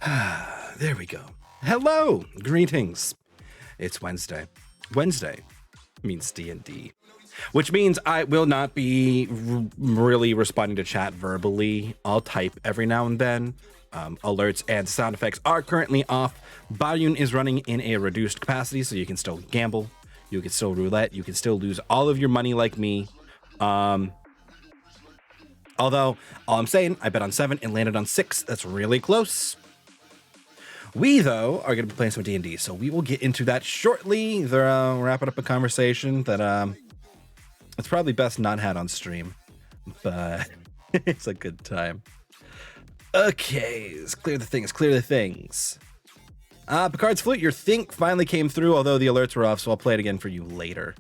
There we go. Hello, greetings. It's Wednesday. Wednesday means D&D, which means I will not be really responding to chat verbally. I'll type every now and then. Alerts and sound effects are currently off. Botiun is running in a reduced capacity, so you can still gamble. You can still roulette. You can still lose all of your money like me. Although, all I'm saying, I bet on 7 and landed on 6. That's really close. We, though, are going to be playing some D&D, so we will get into that shortly. They're wrapping up a conversation that it's probably best not had on stream, but it's a good time. Okay, let's clear the things. Picard's Flute, your think finally came through, although the alerts were off, so I'll play it again for you later.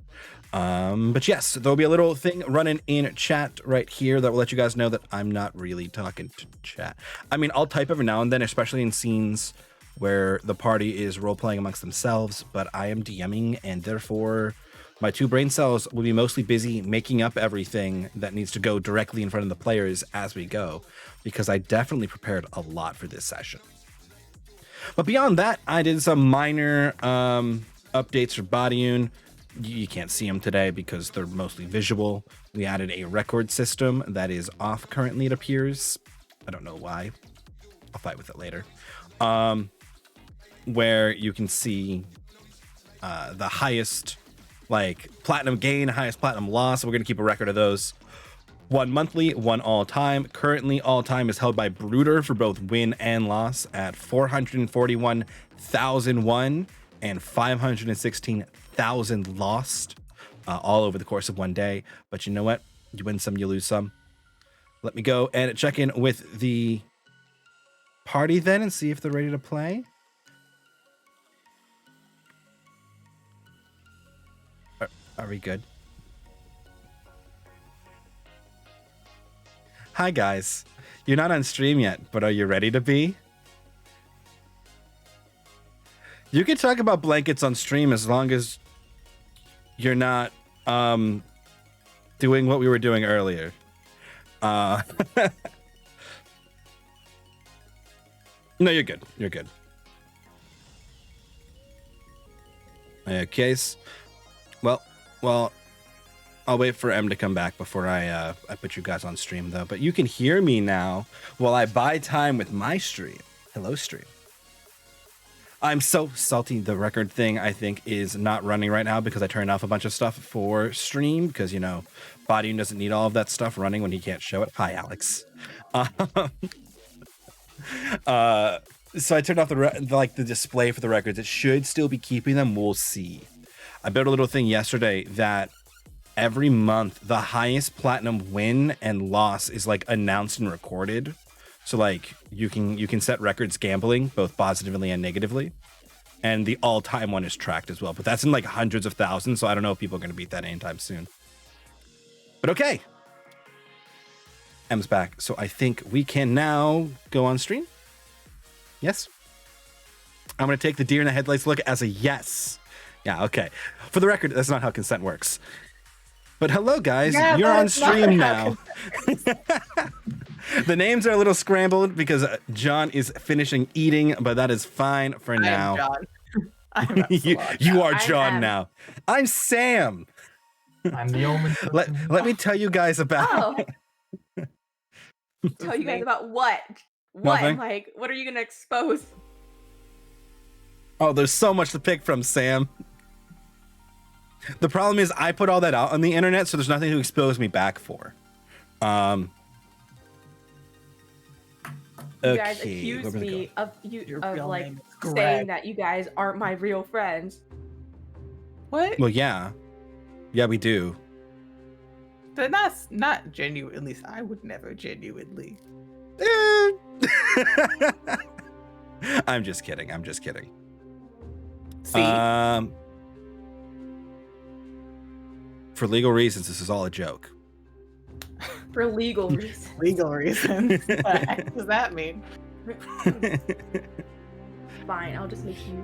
But yes, there'll be a little thing running in chat right here that will let you guys know that I'm not really talking to chat. I mean, I'll type every now and then, especially in scenes where the party is role-playing amongst themselves, but I am DMing, and therefore my 2 brain cells will be mostly busy making up everything that needs to go directly in front of the players as we go, because I definitely prepared a lot for this session. But beyond that, I did some minor updates for Botiun. You can't see them today because they're mostly visual. We added a record system that is off currently, it appears. I don't know why. I'll fight with it later. Where you can see the highest platinum gain, highest platinum loss. We're going to keep a record of those. 1 monthly, 1 all-time. Currently, all-time is held by Brooder for both win and loss at 441,001 and 516,000 lost, all over the course of 1 day. But you know what? You win some, you lose some. Let me go and check in with the party then and see if they're ready to play. Are we good? Hi guys, you're not on stream yet, but are you ready to be? You can talk about blankets on stream as long as you're not doing what we were doing earlier. No, you're good. You're good. Okay. Well, I'll wait for M to come back before I put you guys on stream, though. But you can hear me now while I buy time with my stream. Hello, stream. I'm so salty. The record thing, I think, is not running right now because I turned off a bunch of stuff for stream because, you know, Botiun doesn't need all of that stuff running when he can't show it. Hi, Alex. So I turned off the display for the records. It should still be keeping them. We'll see. I built a little thing yesterday that every month the highest platinum win and loss is announced and recorded. So you can set records gambling both positively and negatively, and the all-time one is tracked as well. But that's in hundreds of thousands, so I don't know if people are going to beat that anytime soon. But okay, M's back, so I think we can now go on stream. Yes, I'm going to take the deer in the headlights look as a yes. Yeah, okay. For the record, that's not how consent works. But hello, guys. Yeah, you're on stream now. The names are a little scrambled because John is finishing eating, but that is fine for now. I'm John. You are John now. I'm Sam. I'm the omen. Let me tell you guys about... Tell you guys about what? Nothing. What are you going to expose? Oh, there's so much to pick from, Sam. The problem is I put all that out on the internet, so there's nothing to expose me back for. You guys accuse me of saying that you guys aren't my real friends. What? Well, yeah. Yeah, we do. But that's not genuine. At least I would never genuinely. I'm just kidding. See? For legal reasons, this is all a joke. For legal reasons. Legal reasons. What the heck does that mean? Fine, I'll just make you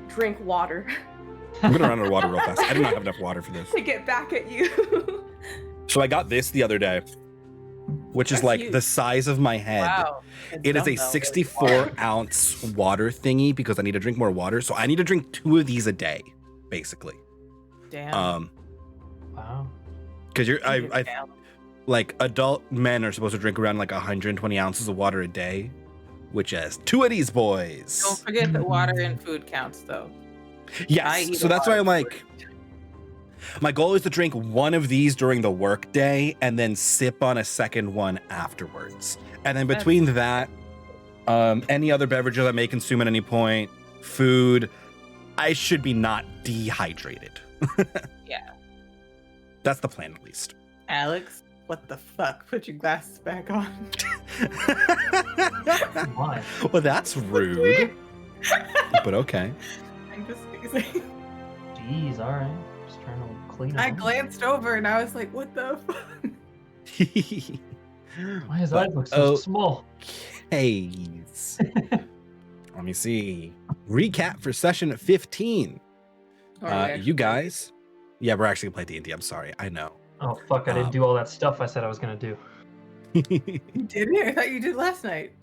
drink water. I'm gonna run out of water real fast. I do not have enough water for this. To get back at you. So I got this the other day. which is like the size of my head. Wow. It is a 64-ounce water thingy because I need to drink more water. So I need to drink 2 of these a day, basically. Damn. Wow. Because like adult men are supposed to drink around like 120 ounces of water a day, which is 2 of these boys. Don't forget that water and food counts, though. Yes. So that's why I'm like, my goal is to drink 1 of these during the work day and then sip on a second one afterwards. And then between that, any other beverages I may consume at any point, food, I should be not dehydrated. Yeah. That's the plan, at least. Alex, what the fuck? Put your glasses back on. Why? Well, that's rude. But okay. I'm just teasing. Jeez, all right. Just trying to clean up. I glanced over and I was like, what the fuck? Why his eyes look so small? Let me see. Recap for session 15. You guys. Yeah, we're actually going to play D&D. I'm sorry. I know. Oh, fuck. I didn't do all that stuff I said I was going to do. You did it? I thought you did last night.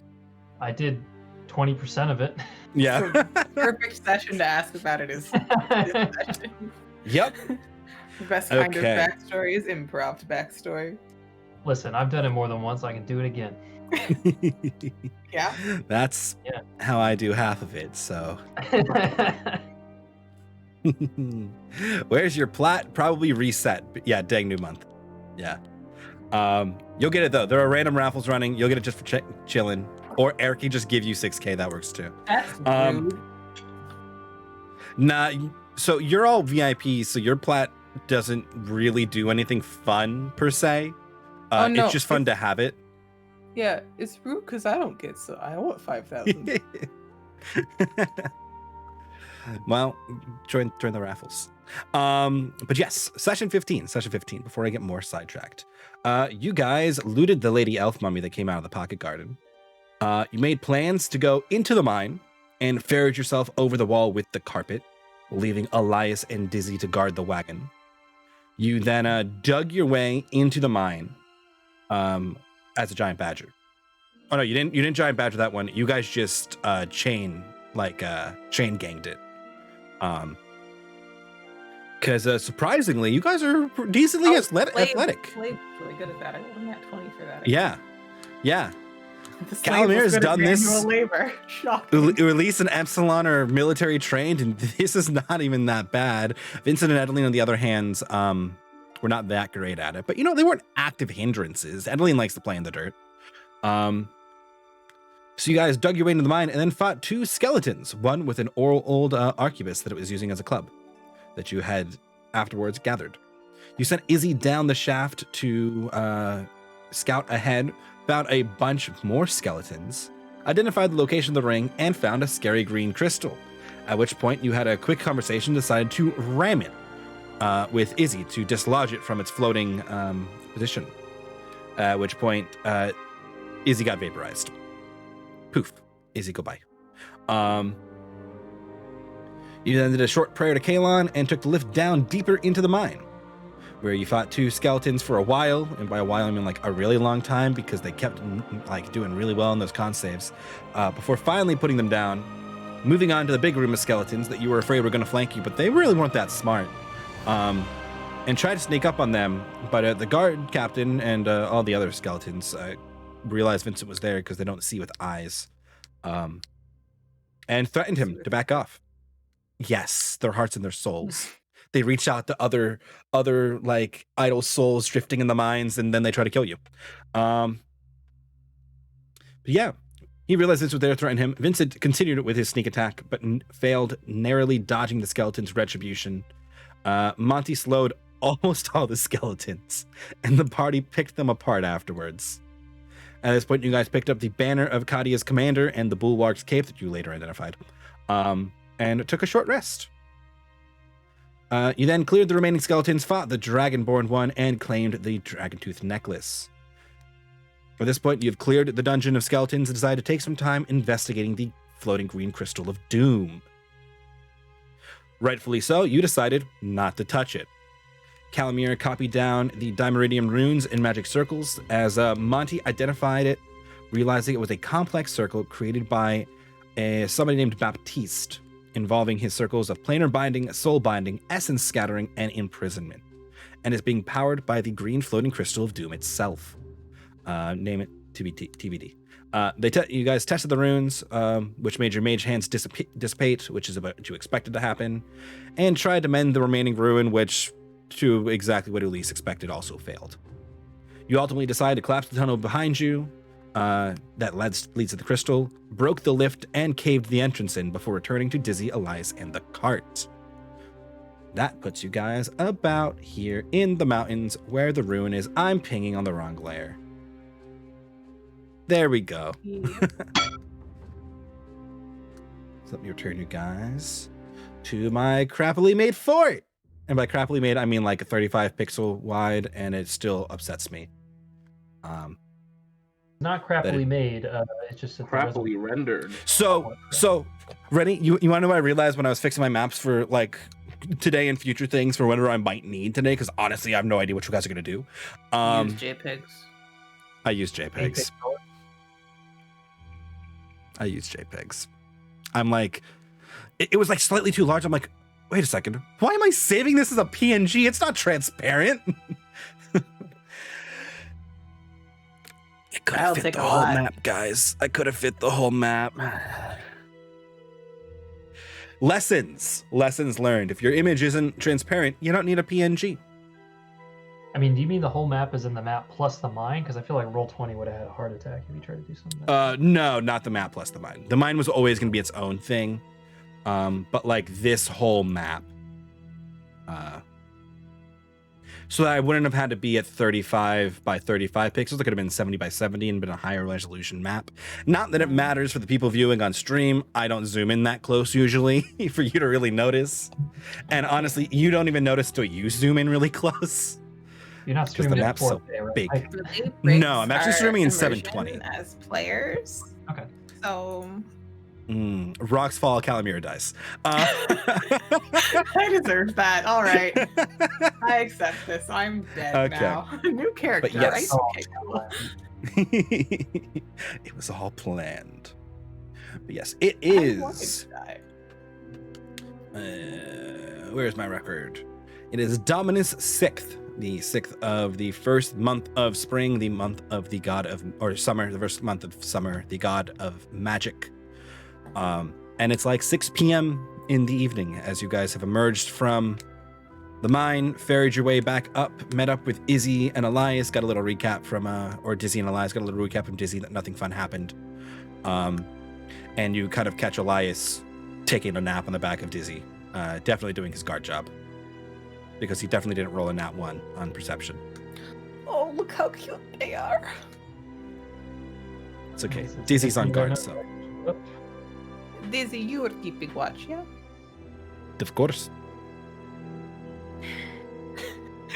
I did 20% of it. Yeah. So perfect session to ask about it is this session. Yep. The best kind of backstory is improv backstory. Listen, I've done it more than once. I can do it again. Yeah. That's how I do half of it, so. Where's your plat? Probably reset. Yeah, dang new month. Yeah. You'll get it though. There are random raffles running. You'll get it just for chilling. Or Eric can just give you 6K. That works too. That's rude. Nah. So you're all VIPs. So your plat doesn't really do anything fun per se. No, it's just fun to have it. Yeah, it's rude because I don't get, so I want 5,000. Well, join the raffles. But yes, session 15. Before I get more sidetracked, you guys looted the lady elf mummy that came out of the pocket garden. You made plans to go into the mine and ferried yourself over the wall with the carpet, leaving Elias and Dizzy to guard the wagon. You then dug your way into the mine as a giant badger. Oh no, you didn't giant badger that one. You guys just chain ganged it. Because surprisingly, you guys are decently athletic. Slave's really good at that. I rolled a nat 20 for that. Yeah. Calamir's done this. Labor. Shocking. Release and Epsilon are military trained, and this is not even that bad. Vincent and Adeline, on the other hand, were not that great at it. But, they weren't active hindrances. Adeline likes to play in the dirt. So you guys dug your way into the mine and then fought 2 skeletons, one with an old arquebus that it was using as a club that you had afterwards gathered. You sent Izzy down the shaft to scout ahead, found a bunch more skeletons, identified the location of the ring, and found a scary green crystal, at which point you had a quick conversation, decided to ram it with Izzy to dislodge it from its floating position, at which point Izzy got vaporized. Poof. Izzy, goodbye. You then did a short prayer to Kalon and took the lift down deeper into the mine, where you fought 2 skeletons for a while, and by a while I mean like a really long time because they kept doing really well in those con saves, before finally putting them down, moving on to the big room of skeletons that you were afraid were going to flank you, but they really weren't that smart, and tried to sneak up on them, but the guard captain and all the other skeletons realized Vincent was there because they don't see with eyes, and threatened him to back off. Yes, their hearts and their souls. They reach out to other like idle souls drifting in the mines, and then they try to kill you. But yeah, he realized Vincent was there, threatened him. Vincent continued with his sneak attack, but failed, narrowly dodging the skeleton's retribution. Monty slowed almost all the skeletons, and the party picked them apart afterwards. At this point, you guys picked up the banner of Kadia's commander and the bulwark's cape that you later identified, and took a short rest. You then cleared the remaining skeletons, fought the Dragonborn one, and claimed the Dragontooth necklace. At this point, you've cleared the Dungeon of Skeletons and decided to take some time investigating the floating green crystal of doom. Rightfully so, you decided not to touch it. Calamir copied down the Dimeridium runes in magic circles as Monty identified it, realizing it was a complex circle created by somebody named Baptiste, involving his circles of planar binding, soul binding, essence scattering, and imprisonment, and is being powered by the green floating crystal of doom itself. Name it TBD. You guys tested the runes, which made your mage hands dissipate, which is about what you expected to happen, and tried to mend the remaining ruin, which, to exactly what Elise expected, also failed. You ultimately decided to collapse the tunnel behind you that leads to the crystal, broke the lift, and caved the entrance in before returning to Dizzy, Elias, and the cart. That puts you guys about here in the mountains where the ruin is. I'm pinging on the wrong layer. There we go. So let me return you guys to my crappily made fort. And by crappily made, I mean like a 35 pixel wide, and it still upsets me. Not crappily made. It's just crappily rendered. So ready? You want to know what I realized when I was fixing my maps for like today and future things for whatever I might need today? Because honestly, I have no idea what you guys are gonna do. Use JPEGs. I use JPEGs. I'm like, it was like slightly too large. I'm like, wait a second. Why am I saving this as a PNG? It's not transparent. I could have fit the whole map, guys. I could have fit the whole map. Lessons learned. If your image isn't transparent, you don't need a PNG. I mean, do you mean the whole map is in the map plus the mine? Because I feel like Roll20 would have had a heart attack if you tried to do something. No, not the map plus the mine. The mine was always going to be its own thing. But like this whole map. So that I wouldn't have had to be at 35 by 35 pixels. It could have been 70 by 70 and been a higher resolution map. Not that it matters for the people viewing on stream. I don't zoom in that close usually for you to really notice. And honestly, you don't even notice till you zoom in really close. You're not streaming the map's so big. No, I'm actually streaming in 720. As players. Okay. So... Rocks fall, Calamira dies. I deserve that. All right. I accept this. I'm dead now. New character. But yes. It It was all planned. But yes, it is. Where's my record? It is Dominus 6th. The 6th of the first month of spring, the month of the god of, or summer, the first month of summer, the god of magic. And it's like 6 p.m. in the evening as you guys have emerged from the mine, ferried your way back up, met up with Izzy and Elias, got a little recap from, or Dizzy and Elias got a little recap from Dizzy that nothing fun happened. And you kind of catch Elias taking a nap on the back of Dizzy, definitely doing his guard job. Because he definitely didn't roll a nat 1 on perception. Oh, look how cute they are. It's okay. Dizzy's on guard, so. Dizzy, you were keeping watch, yeah? Of course.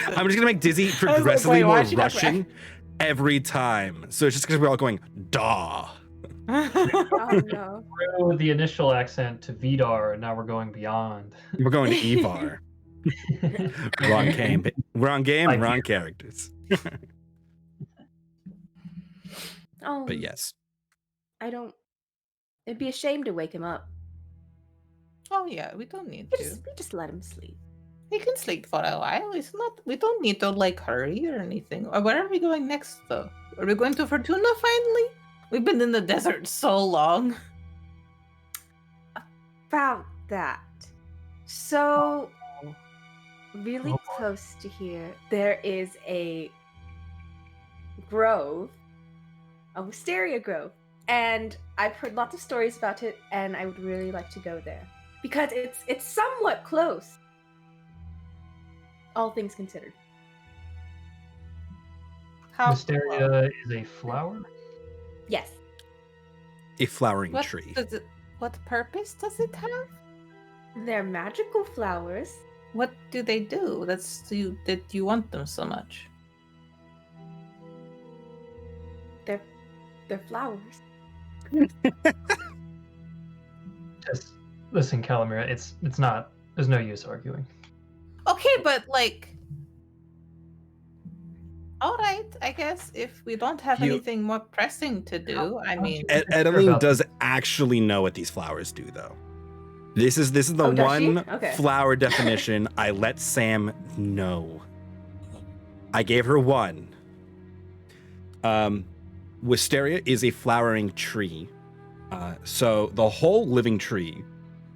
I'm just gonna make Dizzy progressively more Russian every time. So it's just because we're all going, "Daw." Oh no. Through the initial accent to Vidar, and now we're going beyond. We're going to Ivar. Wrong game. Wrong game, wrong characters. Oh. But yes. It'd be a shame to wake him up. Oh yeah, we don't need We just let him sleep. He can sleep for a while. It's not. We don't need to like hurry or anything. Where are we going next, though? Are we going to Fortuna finally? We've been in the desert so long. About that. So, really close to here, there is a grove, a wisteria grove. And I've heard lots of stories about it, and I would really like to go there. Because it's somewhat close. All things considered. Wisteria is a flower? Yes. A flowering tree. What purpose does it have? They're magical flowers. What do they do? That you want them so much? They're flowers. Just listen, Calamira, it's not, there's no use arguing. Okay, but like, guess if we don't have You- anything more pressing to do, I mean, Edeline about does this. actually know what these flowers do, though. This is the Oh, does she? one Okay. flower definition I let Sam know. I gave her one. Wisteria is a flowering tree. So the whole living tree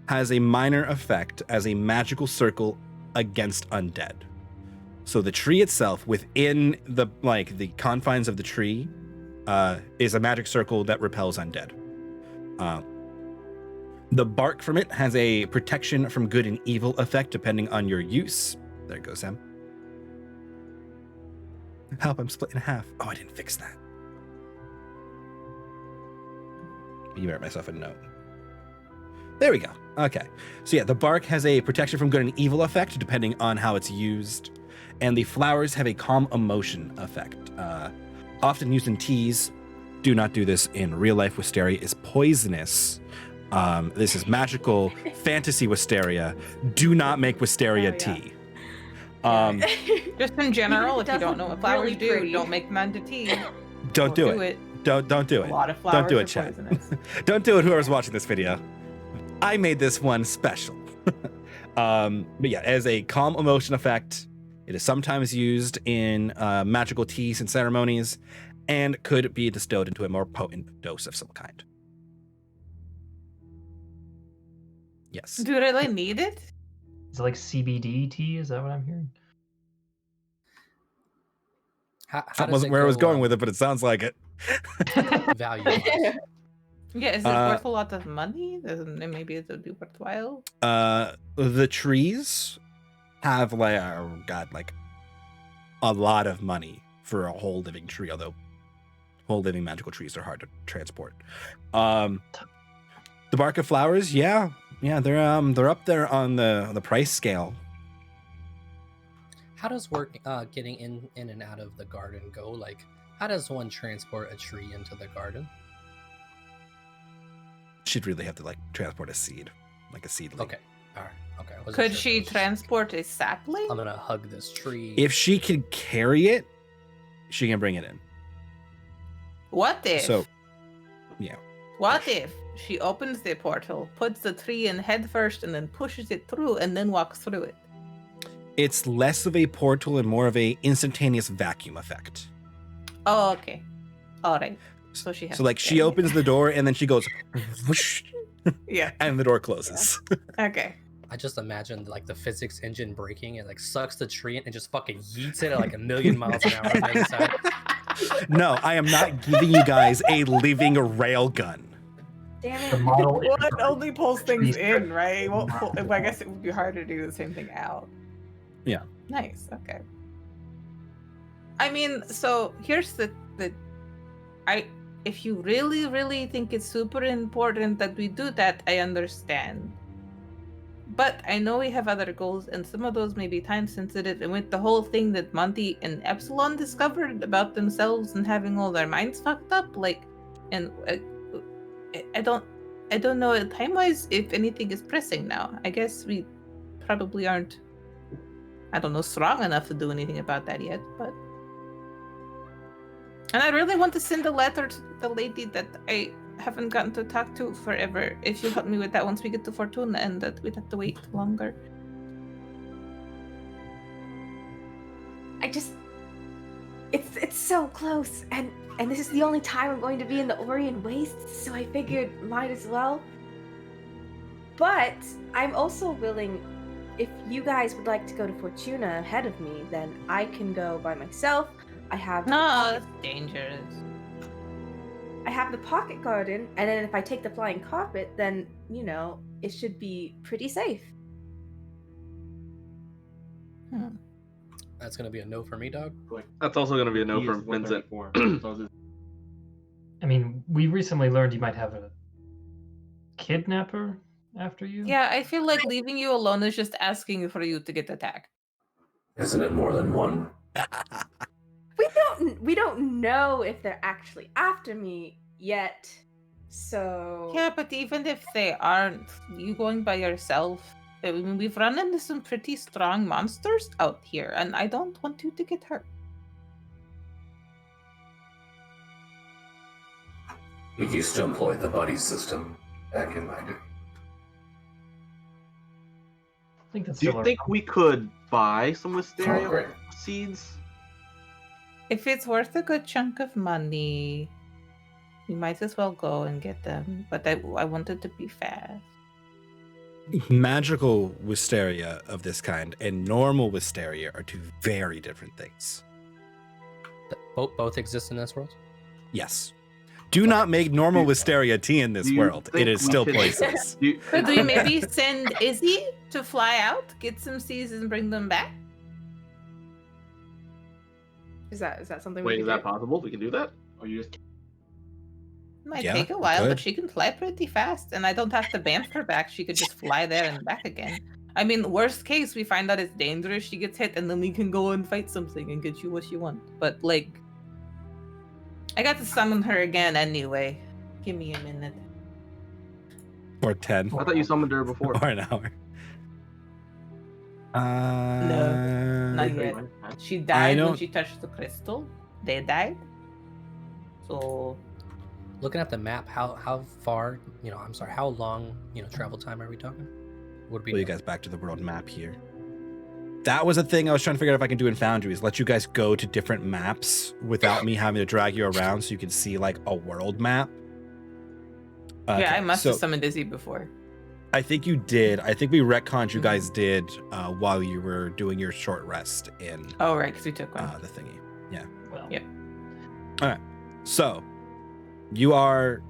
has a minor effect as a magical circle against undead. So the tree itself, within the confines of the tree, is a magic circle that repels undead. The bark from it has a protection from good and evil effect depending on your use. There it goes, Sam. Help, I'm split in half. Oh, I didn't fix that. You write myself a note. There we go. Okay. So yeah, the bark has a protection from good and evil effect depending on how it's used. And the flowers have a calm emotion effect. Often used in teas. Do not do this in real life. Wisteria is poisonous. This is magical fantasy wisteria. Do not make wisteria tea. just in general, It if you does don't look know what flowers really do, pretty. don't make them into tea. Don't do it. Don't do A it. lot of flowers Don't do are it, chat. poisonous. Don't do it, whoever's watching this video. I made this one special. But yeah, as a calm emotion effect, it is sometimes used in magical teas and ceremonies, and could be distilled into a more potent dose of some kind. Yes. Do you really need it? Is it like CBD tea? Is that what I'm hearing? How That does wasn't it where I was go, going with it, but it sounds like it. value-wise? Yeah, is it Uh, worth a lot of money? Then maybe it would be worthwhile. The trees have like a lot of money for a whole living tree, although whole living magical trees are hard to transport. The bark of flowers, yeah, they're up there on the price scale. How does getting in and out of the garden go? Like, how does one transport a tree into the garden? She'd really have to like transport a seed, like a seedling. Okay, all right, okay. I wasn't Could sure if she it was- transport a sapling? I'm gonna hug this tree. If she can carry it, she can bring it in. What if? So, yeah. What if she opens the portal, puts the tree in head first, and then pushes it through, and then walks through it? It's less of a portal and more of a instantaneous vacuum effect. Oh, okay. All right. So she has. So like to she carry it. opens the door and then she goes whoosh, Yeah. and the door closes. Okay. I just imagined like the physics engine breaking and like sucks the tree in and just fucking yeets it at like 1,000,000 miles an hour on the other side. No, I am not giving you guys a living rail gun. Damn The it. model is Well, it only pulls things Trees in, right? It won't pull, I guess it would be hard to do the same thing out. Yeah. Nice. Okay. I mean, so here's the if you really think it's super important that we do that, I understand. But I know we have other goals, and some of those may be time sensitive. And with the whole thing that Monty and Epsilon discovered about themselves and having all their minds fucked up, like, and I don't know time wise if anything is pressing now. I guess we probably aren't, I don't know, strong enough to do anything about that yet, but. And I really want to send a letter to the lady that I haven't gotten to talk to forever. If you help me with that once we get to Fortuna, and that we'd have to wait longer. It's so close, and this is the only time I'm going to be in the Orient Wastes, so I figured might as well. But I'm also willing, if you guys would like to go to Fortuna ahead of me, then I can go by myself. I have No, that's dangerous. I have the pocket garden, and then if I take the flying carpet, then, you know, it should be pretty safe. That's gonna be a no for me, dog. That's also going to be a no from Vincent. I mean, we recently learned you might have a kidnapper after you. Yeah, I feel like leaving you alone is just asking for you to get attacked. Isn't it more than one? We don't know if they're actually after me yet. So Yeah, but even if they aren't, you going by yourself, I mean, we've run into some pretty strong monsters out here, and I don't want you to get hurt. We used to employ the buddy system back in my day. I think that's Do you similar. think we could buy some Oh, wisteria great. seeds? If it's worth a good chunk of money, we might as well go and get them. But I want it to be fast. Magical wisteria of this kind and normal wisteria are two very different things. Both exist in this world. Yes. Do not make normal wisteria tea in this Do you world. It think is we still should- poisonous. Could we maybe send Izzy to fly out, get some seeds, and bring them back? Is that something we Wait, can is that do? possible? We can do that? Or you just Might Yeah, take a we while, could. but she can fly pretty fast, and I don't have to bamf her back. She could just fly there and back again. I mean, worst case, we find out it's dangerous, she gets hit, and then we can go and fight something and get you what you want. But, like, I got to summon her again anyway. Give me a minute. Or 10. I thought you summoned her before. Or an hour. Not yet. She died when don't- she touched the crystal. They died. So, Looking at the map, how far, how long, travel time are we talking? Would be Pull you guys back to the world map here. That was a thing I was trying to figure out if I can do in Foundry, is let you guys go to different maps without me having to drag you around so you can see like a world map. yeah, Okay, I must so have summoned Izzy before. I think you did. I think we retconned you guys did while you were doing your short rest in Oh, right, because we took one. the thingy. Well, Yep. So you are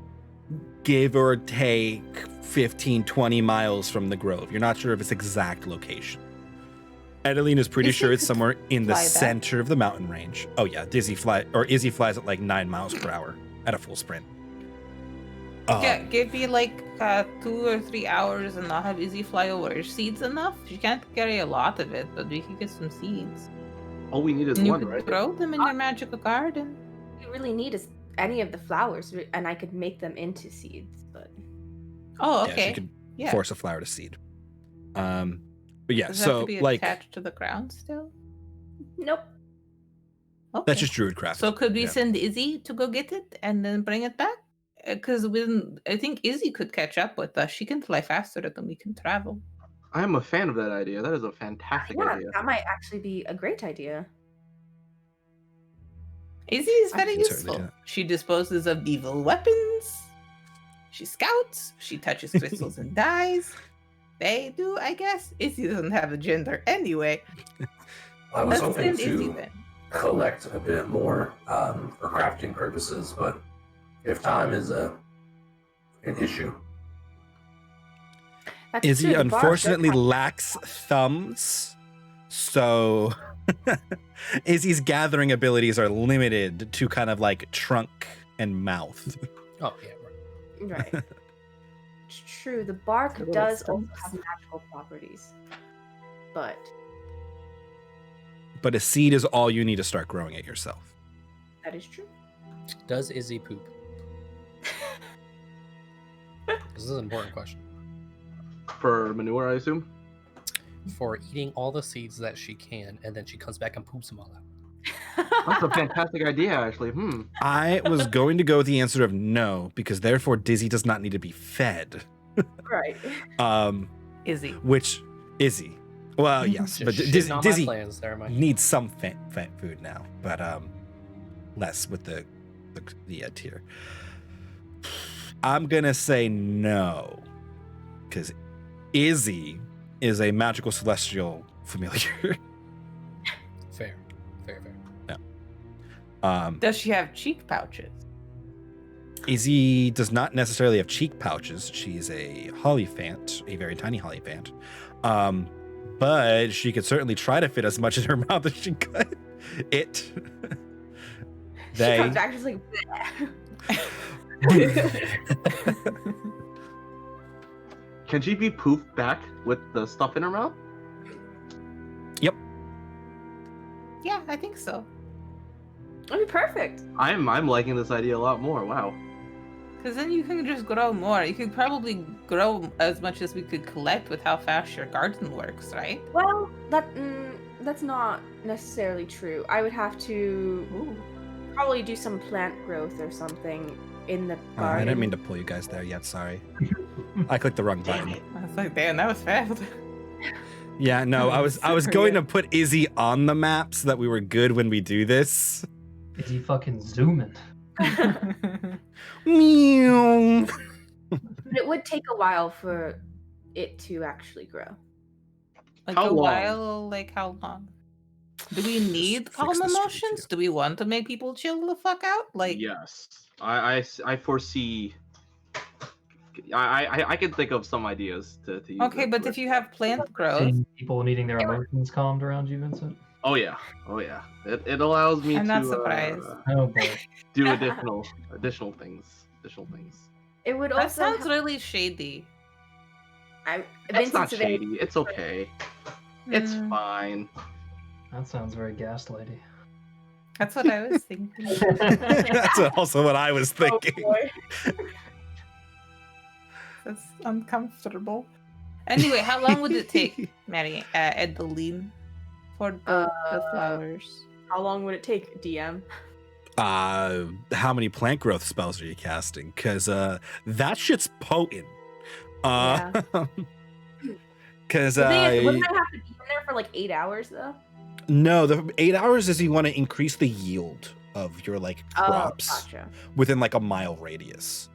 give or take 15, 20 miles from the Grove. You're not sure of its exact location. Adelina's pretty Izzy sure it's could somewhere in the fly back. center of the mountain range. Oh yeah, Izzy flies at like 9 miles per hour at a full sprint. Yeah, give me like 2 or 3 hours and I'll have Izzy fly over. Is seeds enough? She can't carry a lot of it, but we can get some seeds. All we need is And you one, could right? grow them in your magical garden. What we really need is any of the flowers, and I could make them into seeds. But Oh, Yeah, okay. she could Yeah. force a flower to seed. But yeah, Does it have so to be like attached to the ground still? nope. Okay. that's just druidcraft. So could we Yeah. send Izzy to go get it and then bring it back? Because I think Izzy could catch up with us. She can fly faster than we can travel. I am a fan of that idea. That is a fantastic Yeah, idea. that might actually be a great idea. Izzy is I very can certainly useful. do that. She disposes of evil weapons. She scouts. She touches crystals and dies. They do, I guess. Izzy doesn't have a gender anyway. I was Let's hoping send Izzy to then. collect a bit more for crafting purposes, but if time is an issue, That's Izzy true, the bar should unfortunately have- lacks thumbs, so Izzy's gathering abilities are limited to kind of like trunk and mouth. Oh yeah. Right. Right. It's true. The bark Little does also stumps. have magical properties, but But a seed is all you need to start growing it yourself. that is true. Does Izzy poop? This is an important question. For manure, I assume. For eating all the seeds that she can, and then she comes back and poops them all out. That's a fantastic idea, actually. I was going to go with the answer of no, because therefore Dizzy does not need to be fed. Right. Izzy. Which Izzy. Well, yes, Just but shitting on my Dizzy plans there, Mike. needs some fat food now, but less with the tier. I'm gonna say no, because Izzy is a magical celestial familiar. Fair. Does she have cheek pouches? Izzy does not necessarily have cheek pouches. She's a hollyphant, a very tiny hollyphant. But she could certainly try to fit as much in her mouth as she could. She comes back just like. Can she be poofed back with the stuff in her mouth? Yeah, I think so. That'd be perfect. I'm liking this idea a lot more. Wow. Because then you can just grow more. You could probably grow as much as we could collect with how fast your garden works, right? Well, that's not necessarily true. I would have to probably do some plant growth or something in the I garden. didn't mean to pull you guys there yet. Sorry, I clicked the wrong Damn button. it. I was like, damn, that was fast. Yeah, no, I was Super going good. to put Izzy on the map so that we were good when we do this. Is he fucking zooming? Meow. But it would take a while for it to actually grow. Like How a long? while, like how long? Do we need fix calm the street emotions? view. Do we want to make people chill the fuck out? Like, Yes, I foresee. I can think of some ideas to use. okay, it but for if it. you have plant growth, Seeing people needing their emotions calmed around you, Vincent? Oh yeah, it allows me I'm to not surprised. Oh boy. do additional things. It would that also. sounds really shady. It's not Vincent's a very- shady. It's okay. It's Hmm, fine. That sounds very gaslighty. That's what I was thinking. That's also what I was thinking. That's uncomfortable. Anyway, how long would it take, Mary, Edeline, for the flowers? How long would it take, DM? How many plant growth spells are you casting? Because that shit's potent. Because The thing is, wouldn't I have to be in there for like 8 hours though? no, the 8 hours is you want to increase the yield of your like crops Oh, gotcha. within like a mile radius.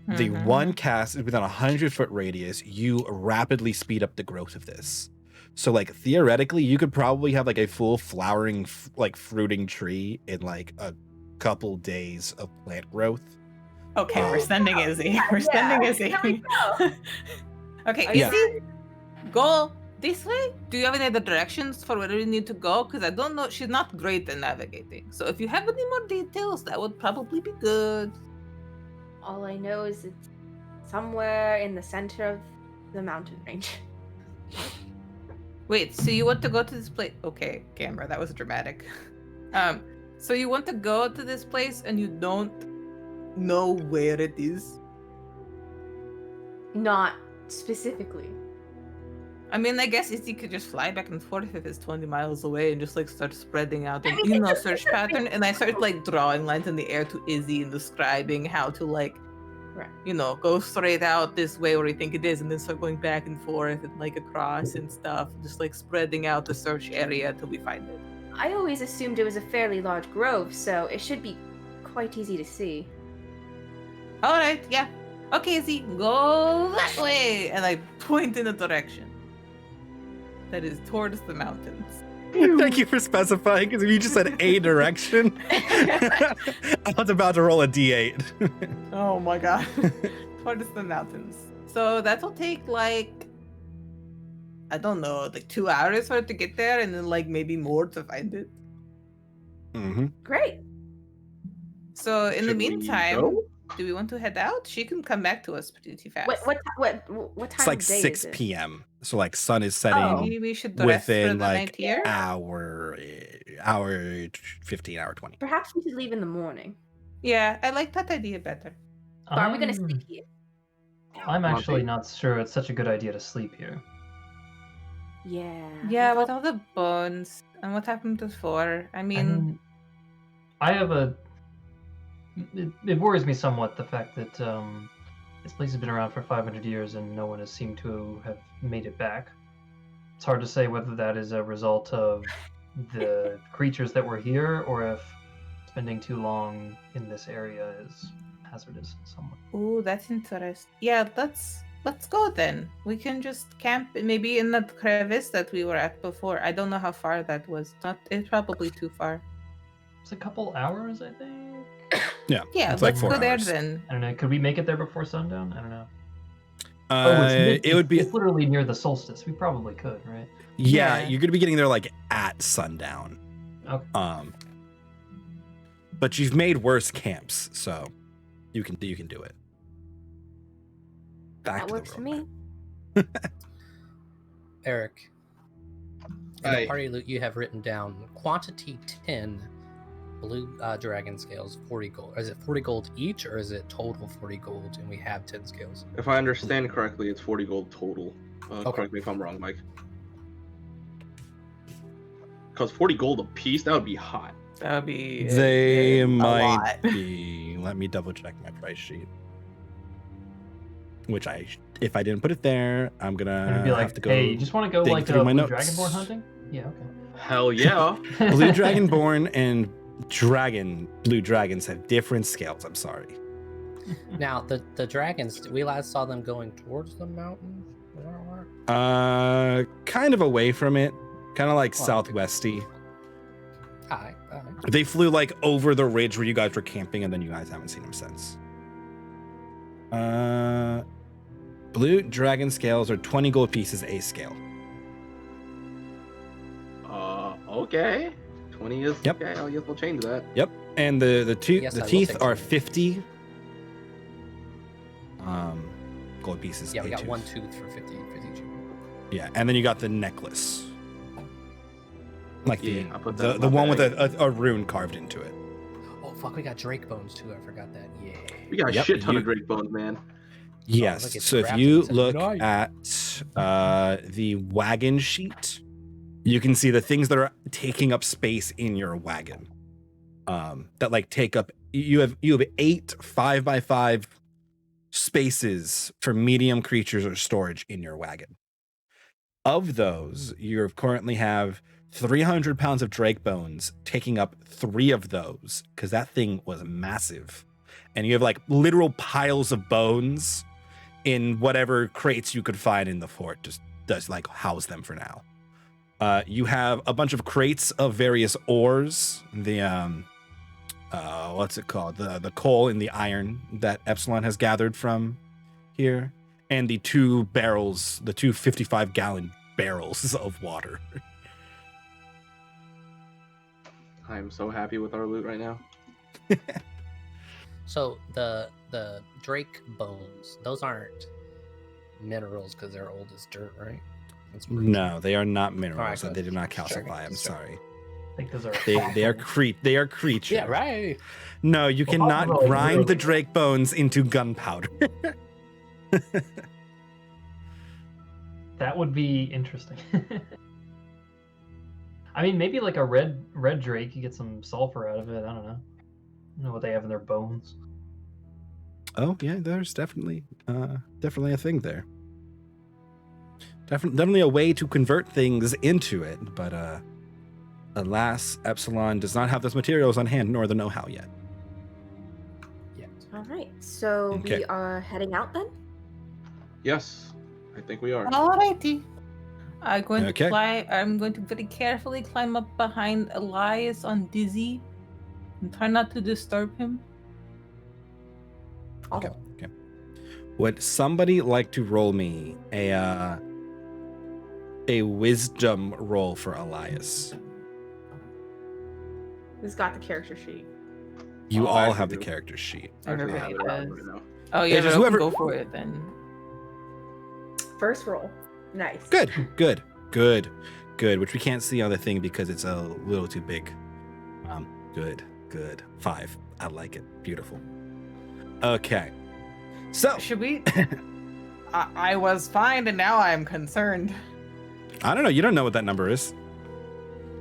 The Mhm. one cast is within a 100-foot radius. You rapidly speed up the growth of this. So like theoretically, you could probably have like a full flowering, like fruiting tree in like a couple days of plant growth. Okay, we're sending Izzy. We're sending Izzy. There we go. Okay, Are you Izzy, go this way. Do you have any other directions for where we need to go? Because I don't know. She's not great at navigating. So if you have any more details, that would probably be good. All I know is it's somewhere in the center of the mountain range. Wait, so you want to go to this place? Okay, camera, that was dramatic. So you want to go to this place and you don't know where it is? Not specifically. I mean, I guess Izzy could just fly back and forth if it's 20 miles away and just like start spreading out I an mean, email search pattern. And I start like drawing lines in the air to Izzy and describing how to like, Right. you know, go straight out this way where we think it is and then start going back and forth and like across and stuff. Just like spreading out the search area till we find it. I always assumed it was a fairly large grove, so it should be quite easy to see. All right, yeah. Okay, Izzy, go that way. And I point in a direction that is towards the mountains. Thank you for specifying, because if you just said a direction, I was about to roll a d8. Oh my god. Towards the mountains. So that'll take like, I don't know, like 2 hours for it to get there and then like maybe more to find it. Mm-hmm. Great. So in the Should we meantime, go? do we want to head out? She can come back to us pretty fast. What time It's like of day 6 is it? p.m. So like sun is setting Maybe we should rest for the within night like here. hour 15, hour 20. Perhaps we should leave in the morning. Yeah, I like that idea better. But are we gonna sleep here? I'm Monty. actually not sure it's such a good idea to sleep here. Yeah. Yeah, with all the bones and what happened before. I mean, And I have a. It worries me somewhat the fact that this place has been around for 500 years and no one has seemed to have made it back. It's hard to say whether that is a result of the creatures that were here or if spending too long in this area is hazardous somewhat. ooh, that's interesting. Yeah, let's go then. We can just camp maybe in that crevice that we were at before. I don't know how far that was. It's probably too far. It's a couple hours, I think. Yeah. Yeah, It's like let's 4 go there hours. then. I don't know. Could we make it there before sundown? I don't know. It would be It's literally near the solstice. We probably could, right? yeah, Yeah. you're gonna be getting there like at sundown. Okay. But you've made worse camps, so you can do it. Back That to the works for road. me. Eric, in Aye. the party loot you have written down quantity 10 blue dragon scales, 40 gold. Is it 40 gold each, or is it total 40 gold and we have 10 scales? If I understand correctly, it's 40 gold total. Okay. Correct me if I'm wrong, Mike. Because 40 gold a piece, that would be hot. That would be. They a might lot. be. Let me double check my price sheet. Which if I didn't put it there, I'm gonna It'd be have like, to go. hey, you just want to go dig like through my Blue notes. Dragonborn hunting? Yeah, okay. Hell yeah. Blue Dragonborn and Blue Dragons have different scales. I'm sorry. Now the dragons, we last saw them going towards the mountain. Is that right? Kind of away from it, kind of like Well, southwesty. Alright. They flew like over the ridge where you guys were camping, and then you guys haven't seen them since. Blue dragon scales are 20 gold pieces a scale. Okay. 20 is Yep. okay. I guess we'll change that. Yep, and the Yes, I the will teeth take are 20. 50 gold pieces. Yeah, we a got tooth. one tooth for 50 each. Yeah, and then you got the necklace, like Yeah, I'll put that in the my one with bag. a rune carved into it. Oh fuck, we got Drake bones too. I forgot that. Yeah. We got a Yep, shit ton you- of Drake bones, man. Yes. look, it's So if crafted you into look knife. at the wagon sheet, you can see the things that are taking up space in your wagon. That like take up. You have 8 5x5 spaces for medium creatures or storage in your wagon. Of those, you currently have 300 pounds of Drake bones taking up 3 of those because that thing was massive. And you have like literal piles of bones in whatever crates you could find in the fort. Just like house them for now. You have a bunch of crates of various ores. The what's it called? The coal and the iron that Epsilon has gathered from here, and the 2 barrels, the 2 55-gallon barrels of water. I'm so happy with our loot right now. So the Drake bones, those aren't minerals because they're old as dirt, right? That's pretty- No, they are not minerals. All right, good. They do not Just checking, calcify. I'm just checking. sorry. I think those are. They are creatures. Yeah, right. No, you Well, cannot possibly, grind the really. Drake bones into gunpowder. That would be interesting. I mean, maybe like a red drake, you get some sulfur out of it. I don't know. I don't know what they have in their bones. Oh yeah, there's definitely a thing there. Definitely a way to convert things into it, but alas, Epsilon does not have those materials on hand nor the know-how yet. All right, so Okay. we are heading out then. Yes, I think we are. Alrighty. I'm going Okay. to fly. I'm going to very carefully climb up behind Elias on Dizzy and try not to disturb him. Okay. Would somebody like to roll me a wisdom roll for Elias? Who's got the character sheet? You Oh, all I have the do. character sheet. Actually, Everybody I have it does. right now. Oh Yeah, yeah, just but whoever- go for it then. First roll. Nice. Good. Which we can't see on the thing because it's a little too big. Good. 5. I like it. Beautiful. Okay. So Should we? I was fine, and now I'm concerned. I don't know. You don't know what that number is.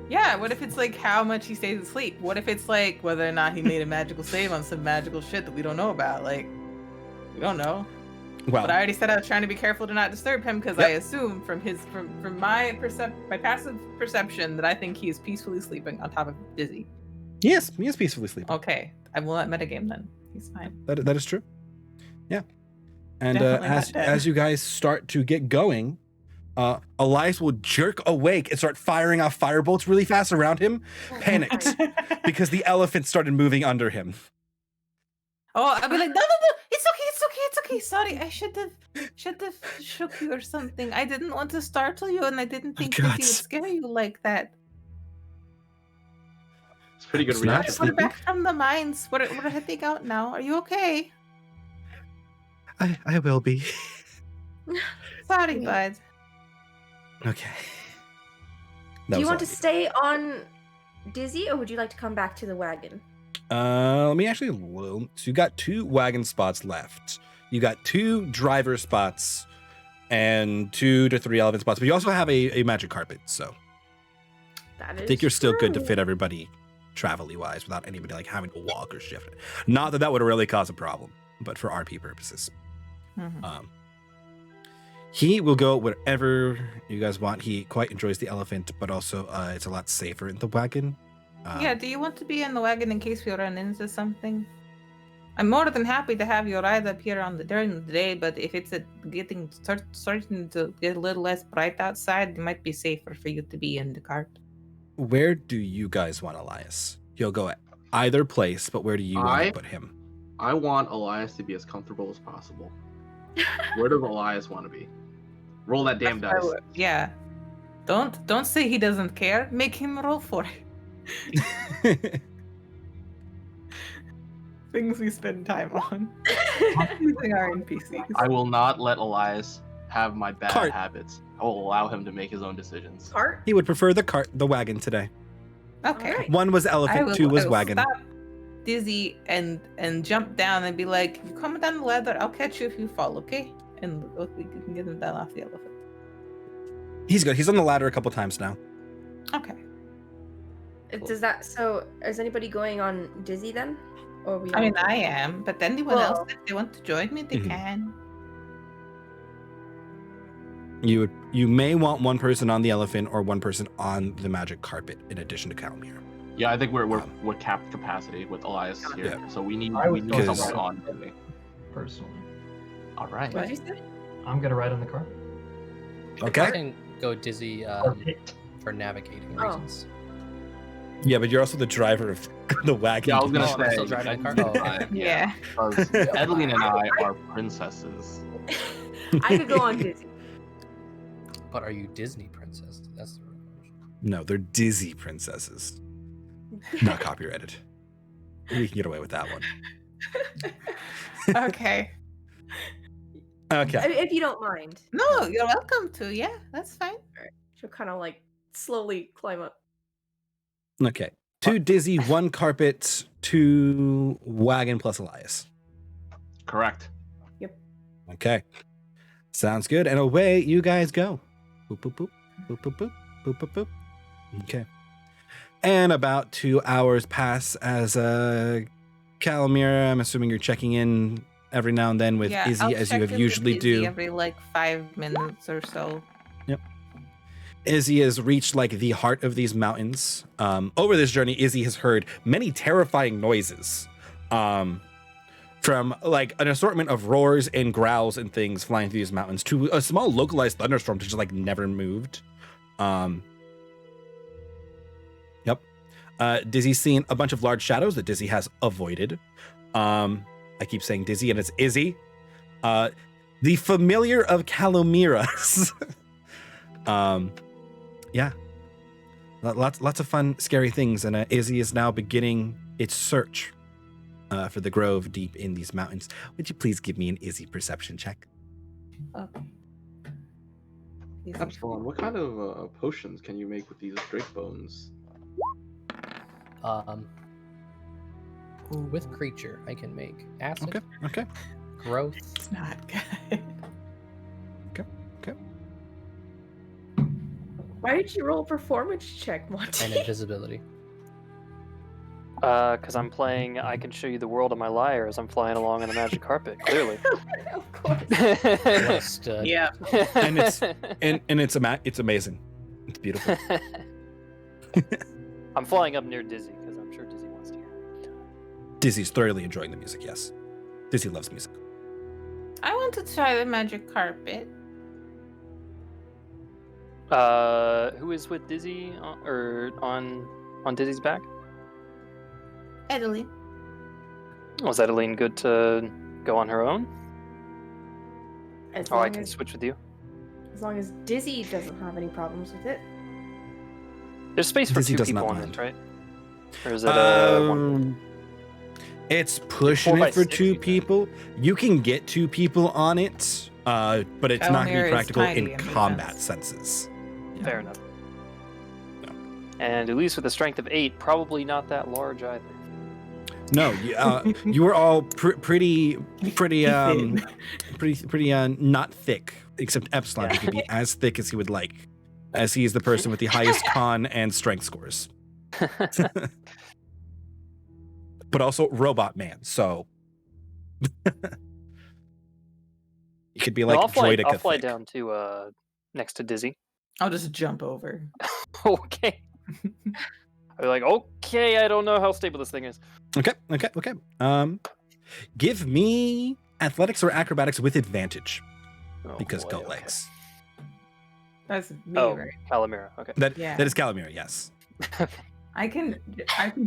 Yeah, what if it's like how much he stays asleep? What if it's like whether or not he made a magical save on some magical shit that we don't know about? Like, we don't know. Well, But I already said I was trying to be careful to not disturb him because Yep. I assume from my passive perception that I think he is peacefully sleeping on top of Dizzy. yes, he is peacefully sleeping. Okay, I will not metagame then. He's fine. That is true. Yeah. And Definitely not dead. as you guys start to get going, Elias will jerk awake and start firing off firebolts really fast around him, panicked because the elephant started moving under him. Oh, I'll be like, no, it's okay. Sorry, I should have shook you or something. I didn't want to startle you, and I didn't think that he would Guts. scare you like that. It's pretty good It's not reaction. sleeping. We're back from the mines. We're heading out now. Are you okay? I will be. Sorry, Yeah. bud. Okay. Do you want to stay on Dizzy, or would you like to come back to the wagon? Let me actually. So you got 2 wagon spots left. You got 2 driver spots and 2 to 3 elephant spots, but you also have a magic carpet. So That is I think you're still good to true. fit everybody travel-y wise, without anybody like having to walk or shift. Not that that would really cause a problem, but for RP purposes. Mhm. He will go wherever you guys want. He quite enjoys the elephant, but also it's a lot safer in the wagon. Yeah, do you want to be in the wagon in case we run into something? I'm more than happy to have you ride up here during the day, but if it's starting to get a little less bright outside, it might be safer for you to be in the cart. Where do you guys want Elias? He'll go at either place, but where do you want to put him? I want Elias to be as comfortable as possible. Where does Elias want to be? Roll that damn dice. Yeah. Don't say he doesn't care. Make him roll for it. Things we spend time on. Using our NPCs. I will not let Elias have my bad Cart. habits. I will allow him to make his own decisions. Cart? He would prefer the wagon today. Okay. Alright. One was elephant, two was wagon. Stop Dizzy and jump down and be like, "You come down the ladder. I'll catch you if you fall, okay?" And we can get him down off the elephant. He's good. He's on the ladder a couple times now. Okay. Does that so? Is anybody going on Dizzy then? Or we? I mean, all- I am, but anyone Well- else, if they want to join me, they Mhm. can. You may want one person on the elephant or one person on the magic carpet in addition to Calmir. Yeah, I think we're capped capacity with Elias here, Yeah. so we need I would go someone somewhere on. Really. Personally, All right. What did you say? I'm gonna ride on the car. I Okay. can go Dizzy Okay. for navigating Oh. reasons. Yeah, but you're also the driver of the wagon. Yeah, I was gonna Oh, am I say. still driving the car? Oh, okay. Yeah. Because Edeline and I are princesses. I could go on Dizzy. But are you Disney princess? That's the real question. No, they're dizzy princesses. Not copyrighted. We can get away with that one. Okay. Okay. If you don't mind. No, you're welcome to. Yeah, that's fine. She'll kind of like slowly climb up. Okay. 2 dizzy, 1 carpet, 2 wagon plus Elias. Correct. Okay. Sounds good. And away you guys go. Boop, boop, boop. Boop, boop, boop. Boop, boop, boop. Okay. And about 2 hours pass as Calamira, I'm assuming you're checking in every now and then with Yeah, Izzy I'll as check you have in with usually Izzy do. every like 5 minutes or so. Izzy has reached like the heart of these mountains. Over this journey, Izzy has heard many terrifying noises. From like an assortment of roars and growls and things flying through these mountains to a small localized thunderstorm that just like never moved. Yep. Dizzy's seen a bunch of large shadows that Dizzy has avoided. I keep saying Dizzy and it's Izzy. The familiar of Calomira's. Yeah. Lots of fun, scary things. And Izzy is now beginning its search for the grove deep in these mountains. Would you please give me an Izzy perception check? Okay. Epsilon, what kind of potions can you make with these drake bones? With creature, I can make acid, Okay. growth, It's not good. Why did you roll a performance check, Monty? and invisibility. Because I'm playing, I can show you the world of my lyre as I'm flying along on the magic carpet. Clearly. Of course. What a stud. Yeah. And it's amazing. It's beautiful. I'm flying up near Dizzy because I'm sure Dizzy wants to hear. Dizzy's thoroughly enjoying the music, yes. Dizzy loves music. I want to try the magic carpet. Who is with Dizzy or on Dizzy's back? Edeline. Was Edeline good to go on her own? As Or I long can as, switch with you. as long as Dizzy doesn't have any problems with it. There's space for Dizzy 2 does people not on mind. this, right? Or is it one? It's pushing 4 by it for 6 2 you said. people. You can get 2 people on it, but it's not going to Calomir be is practical tiny in in combat defense. senses. Fair enough. No. And at least with a strength of 8, probably not that large either. No, you were all pretty not thick, except Epsilon, who could be as thick as he would like, as he is the person with the highest con and strength scores. but also robot man. So you could be like I'll fly droidica. down to next to Dizzy. I'll just jump over. Okay. I'll be like, okay, I don't know how stable this thing is. Okay. Give me athletics or acrobatics with advantage Oh, because boy, goat okay. legs. That's me, Oh, right? Calamera. Okay. That Yeah. is Calamera. Yes, I can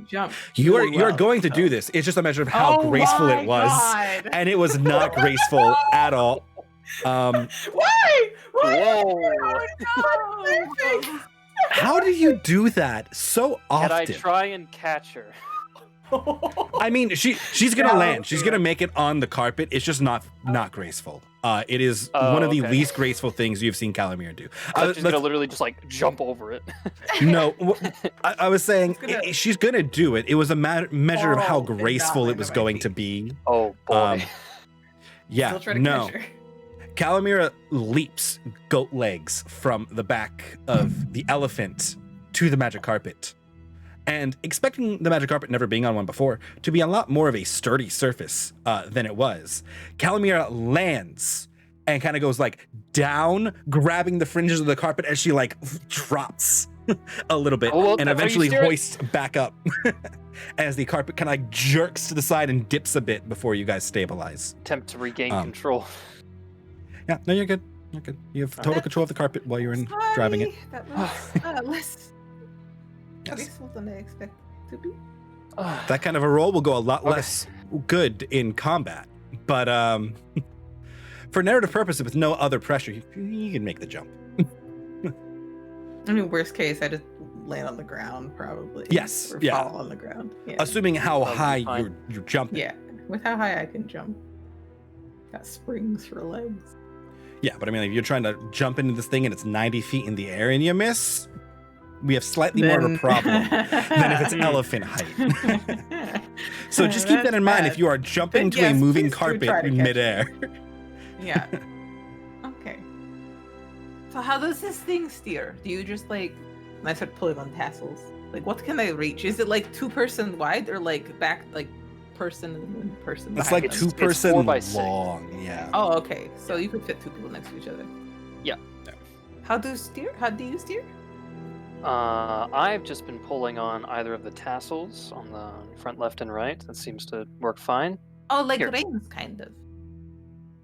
jump. you are really you are well, going to do so- this. It's just a measure of how Oh graceful my it was, God. and it was not graceful at all. Why? Whoa! Oh, How do you do that so Can I often? try and catch her? no. I mean, she's gonna No, land. She's yeah. gonna make it on the carpet. It's just not graceful. It is one of the okay. least graceful things you've seen Calamir do. I'm just gonna literally just like jump over it. No, I was saying She's gonna- she's gonna do it. It was a measure of how Oh, and not graceful it land was on my going feet. to be. Oh boy. Yeah, Still try to no. catch her. Calamira leaps goat legs from the back of the elephant to the magic carpet. And expecting the magic carpet, never being on one before, to be a lot more of a sturdy surface than it was, Calamira lands and kind of goes like down, grabbing the fringes of the carpet as she like drops a little bit, Oh, well, and that's how you eventually steer it. hoists back up as the carpet kind of like jerks to the side and dips a bit before you guys stabilize. Attempt to regain Um, control. Yeah, no, you're good. You're good. You have total control of the carpet while you're in driving it. That was less Yes. graceful than I expected to be. That kind of a roll will go a lot Okay. less good in combat, but for narrative purposes, with no other pressure, you can make the jump. I mean, worst case, I just land on the ground, probably. Yes, Or yeah. fall on the ground. Yeah. Assuming how That'll be high fine. you're jumping. Yeah. With how high I can jump. Got springs for legs. Yeah, but I mean, if you're trying to jump into this thing and it's 90 feet in the air and you miss, we have slightly more of a problem than if it's elephant height. So just keep that in mind if you are jumping But into a yes, moving please do carpet try to in catch midair. Yeah. Okay. So how does this thing steer? Do you just like and I start pulling on tassels? Like what can I reach? Is it like 2-person wide or like back like person and then person? It's behind like them? It's 2-person 4x6. long. Yeah. Oh, okay. So you could fit 2 people next to each other. Yeah. How do you steer? I've just been pulling on either of the tassels on the front left and right. That seems to work fine. Oh, like Here. reins, kind of.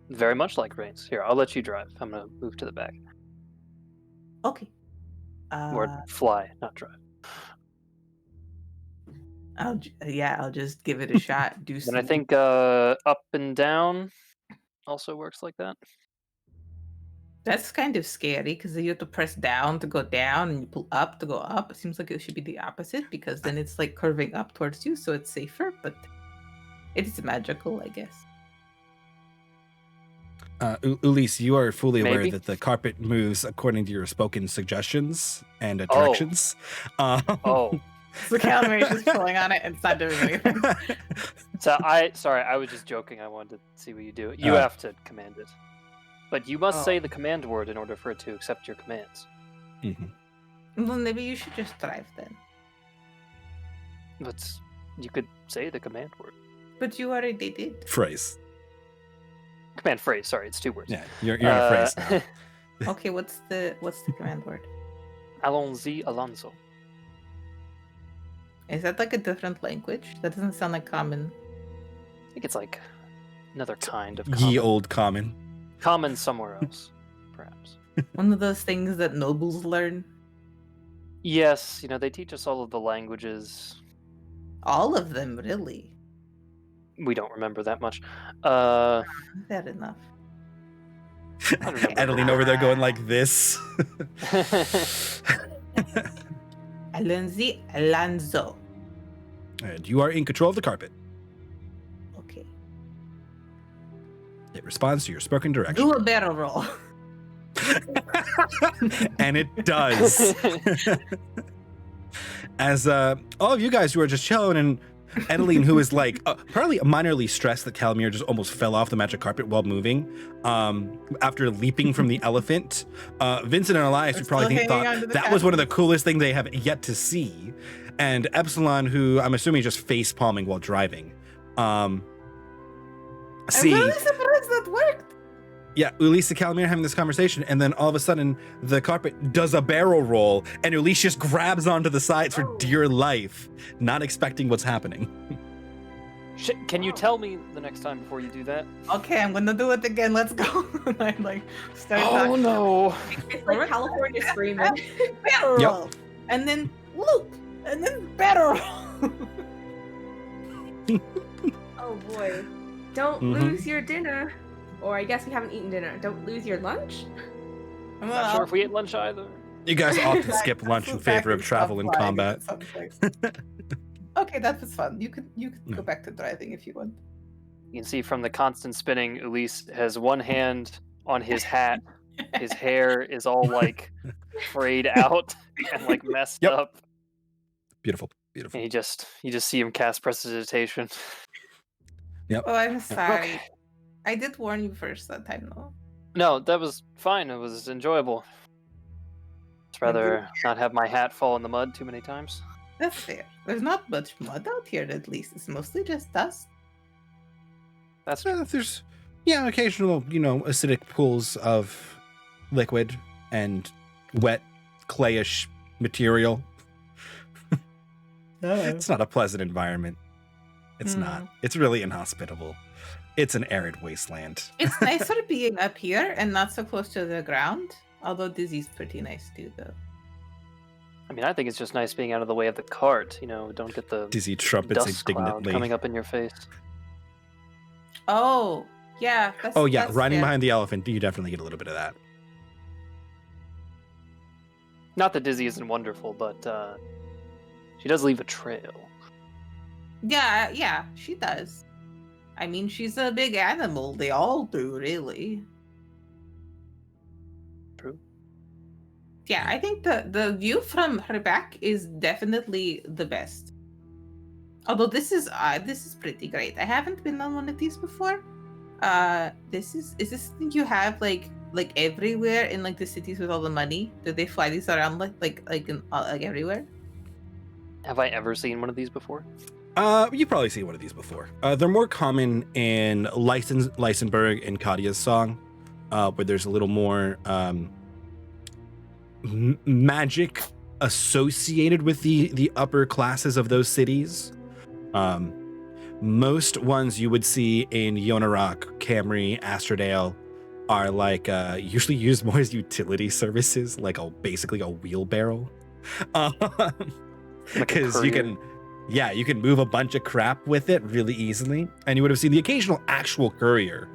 Very much like reins. Here, I'll let you drive. I'm gonna move to the back. Okay. Or fly, not drive. I'll just give it a shot. Do And some. I think up and down also works like that. That's kind of scary because you have to press down to go down and you pull up to go up. It seems like it should be the opposite because then it's like curving up towards you, so it's safer, but it is magical, I guess. Ulysse, you are fully aware Maybe. that the carpet moves according to your spoken suggestions and directions. Oh, So Calamari is just pulling on it and it's not doing anything. so I was just joking. I wanted to see what you do. You have to command it, but you must say the command word in order for it to accept your commands. Mhm. Well, maybe you should just drive then. But you could say the command word. But you already did. Phrase. Command phrase. Sorry, it's 2 words. Yeah, you're in a phrase now. Okay, what's the command word? Allons-y, Alonso. Is that like a different language? That doesn't sound like common. I think it's like another kind of Ye common. old common. Common somewhere else, perhaps. One of those things that nobles learn. Yes, they teach us all of the languages. All of them, really. We don't remember that much. Fair enough. I don't know. Adeline over there going like this. Alonso. And you are in control of the carpet. Okay. It responds to your spoken direction. Do a barrel roll. And it does. As all of you guys who are just chilling, and Adeline, who is like probably minorly stressed that Calamir just almost fell off the magic carpet while moving after leaping from the elephant. Vincent and Elias, who They're probably still hanging thought onto the that was one of the coolest things they have yet to see. and Epsilon, who I'm assuming just face palming while driving. I'm See, really surprised that worked. yeah, Ulysses and Calamir having this conversation, and then all of a sudden the carpet does a barrel roll, and Ulysses just grabs onto the sides for dear life, not expecting what's happening. Can you tell me the next time before you do that? Okay, I'm gonna do it again. Let's go. And I like start. Oh no! It's like California screaming. Barrel Yep. roll, and then loop, and then barrel roll. Oh boy. Don't Mhm. lose your dinner. Or I guess we haven't eaten dinner. Don't lose your lunch? I'm not sure if we ate lunch either. You guys often skip lunch in favor of travel and combat. Okay, that was fun. You could No. go back to driving if you want. You can see from the constant spinning, Elise has one hand on his hat. His hair is all like frayed out and like messed Yep. up. Beautiful, beautiful. And you just see him cast prestidigitation. Oh, I'm sorry. Okay. I did warn you first that time, though. No, that was fine. It was enjoyable. Just rather not have my hat fall in the mud too many times. That's fair. There's not much mud out here, at least. It's mostly just dust. That's There's, occasional, acidic pools of liquid and wet, clayish material. It's not a pleasant environment. It's not. It's really inhospitable. It's an arid wasteland. It's nicer being up here and not so close to the ground. Although Dizzy's pretty nice too, though. I mean, I think it's just nice being out of the way of the cart. Don't get the Dizzy trumpets dust cloud indignantly. coming up in your face. Oh, yeah. Oh yeah, that's riding fair. behind the elephant, you definitely get a little bit of that. Not that Dizzy isn't wonderful, but she does leave a trail. Yeah, she does. I mean, she's a big animal. They all do, really. True. Yeah, I think the view from her back is definitely the best. Although this is pretty great. I haven't been on one of these before. Is this thing you have like everywhere in like the cities with all the money? Do they fly these around like everywhere? Have I ever seen one of these before? You've probably seen one of these before. They're more common in Lysenburg and Kadia's song, where there's a little more magic associated with the upper classes of those cities. Most ones you would see in Yonarak, Camry, Astrodale are like usually used more as utility services, like basically a wheelbarrow. Because you can move a bunch of crap with it really easily, and you would have seen the occasional actual courier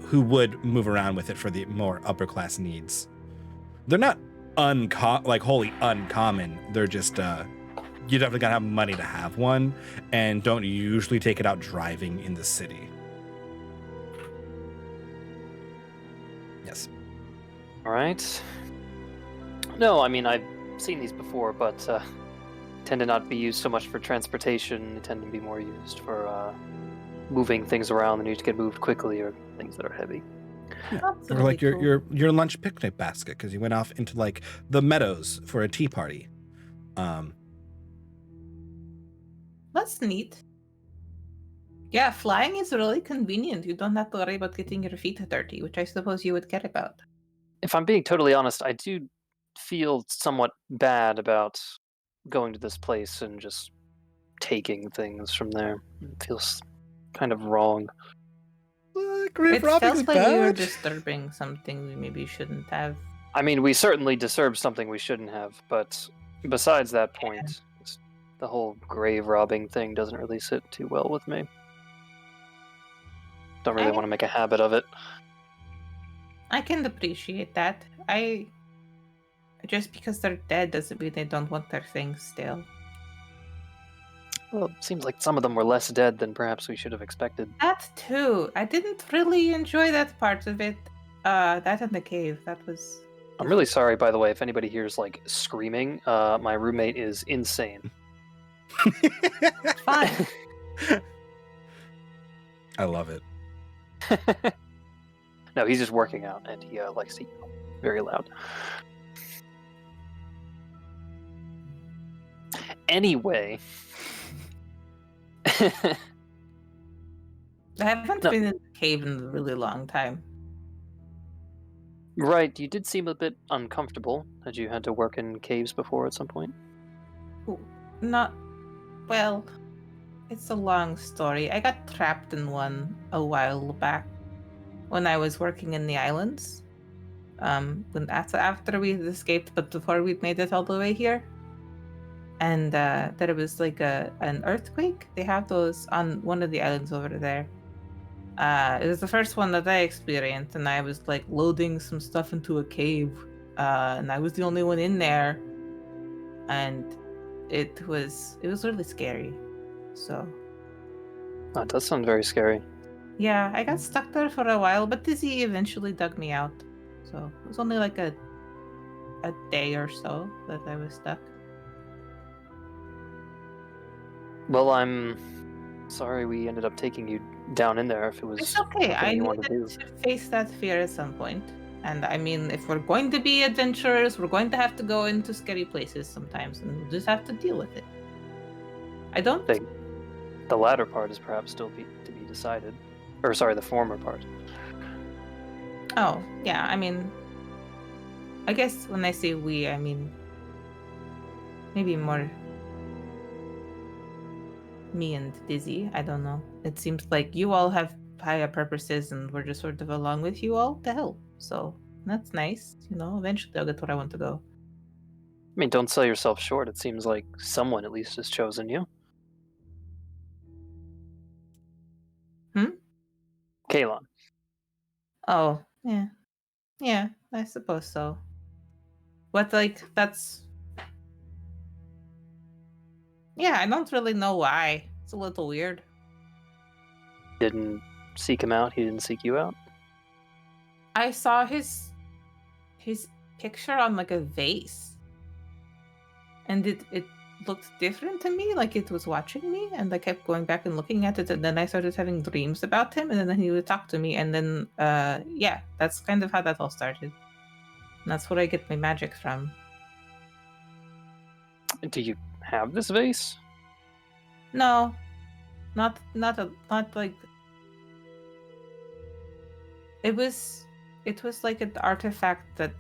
who would move around with it for the more upper class needs. They're not wholly uncommon. They're just you definitely gotta have money to have one, and don't usually take it out driving in the city. Yes. All right. No, I mean, I've seen these before, but tend to not be used so much for transportation. They tend to be more used for moving things around that need to get moved quickly, or things that are heavy. Or like your lunch picnic basket, because you went off into like the meadows for a tea party. That's neat. Yeah, flying is really convenient. You don't have to worry about getting your feet dirty, which I suppose you would care about. If I'm being totally honest, I do feel somewhat bad about going to this place and just taking things from there. It feels kind of wrong. It feels like we were disturbing something we maybe shouldn't have. I mean, we certainly disturbed something we shouldn't have, but besides that point, the whole grave robbing thing doesn't really sit too well with me. Don't really want to make a habit of it. I can appreciate that. Just because they're dead doesn't mean they don't want their things still. Well, it seems like some of them were less dead than perhaps we should have expected. That too. I didn't really enjoy that part of it. That in the cave. That was. I'm really sorry, by the way, if anybody hears like screaming. My roommate is insane. Fine. I love it. No, he's just working out, and he likes to yell very loud. Anyway. I haven't No. been in the cave in a really long time. Right, you did seem a bit uncomfortable. Had you had to work in caves before at some point? Not well. It's a long story. I got trapped in one a while back when I was working in the islands. When after we had escaped, but before we'd made it all the way here, and there was like an earthquake. They have those on one of the islands over there. It was the first one that I experienced, and I was like loading some stuff into a cave, and I was the only one in there, and it was really scary. So That does sound very scary. yeah, I got stuck there for a while, but Dizzy eventually dug me out. So it was only like a day or so that I was stuck. Well, I'm sorry we ended up taking you down in there if it was It's okay. something I you wanted needed to do. to face that fear at some point. And I mean, if we're going to be adventurers, we're going to have to go into scary places sometimes, and we'll just have to deal with it. I don't. Think the latter part is perhaps still to be decided. Or sorry, the former part. Oh, yeah. I mean, I guess when I say we, I mean maybe more me and Dizzy. I don't know. It seems like you all have higher purposes, and we're just sort of along with you all to help. So that's nice. You know, eventually I'll get where I want to go. I mean, don't sell yourself short. It seems like someone at least has chosen you. Kalon. Oh, yeah. Yeah, I suppose so. But, like, that's... Yeah, I don't really know why. It's a little weird. Didn't seek him out. He didn't seek you out. I saw his picture on, like, a vase. And it looked different to me, like it was watching me, and I kept going back and looking at it, and then I started having dreams about him, and then he would talk to me, and then, yeah, that's kind of how that all started. And that's where I get my magic from. Do you have this vase? No, not like. It was like an artifact that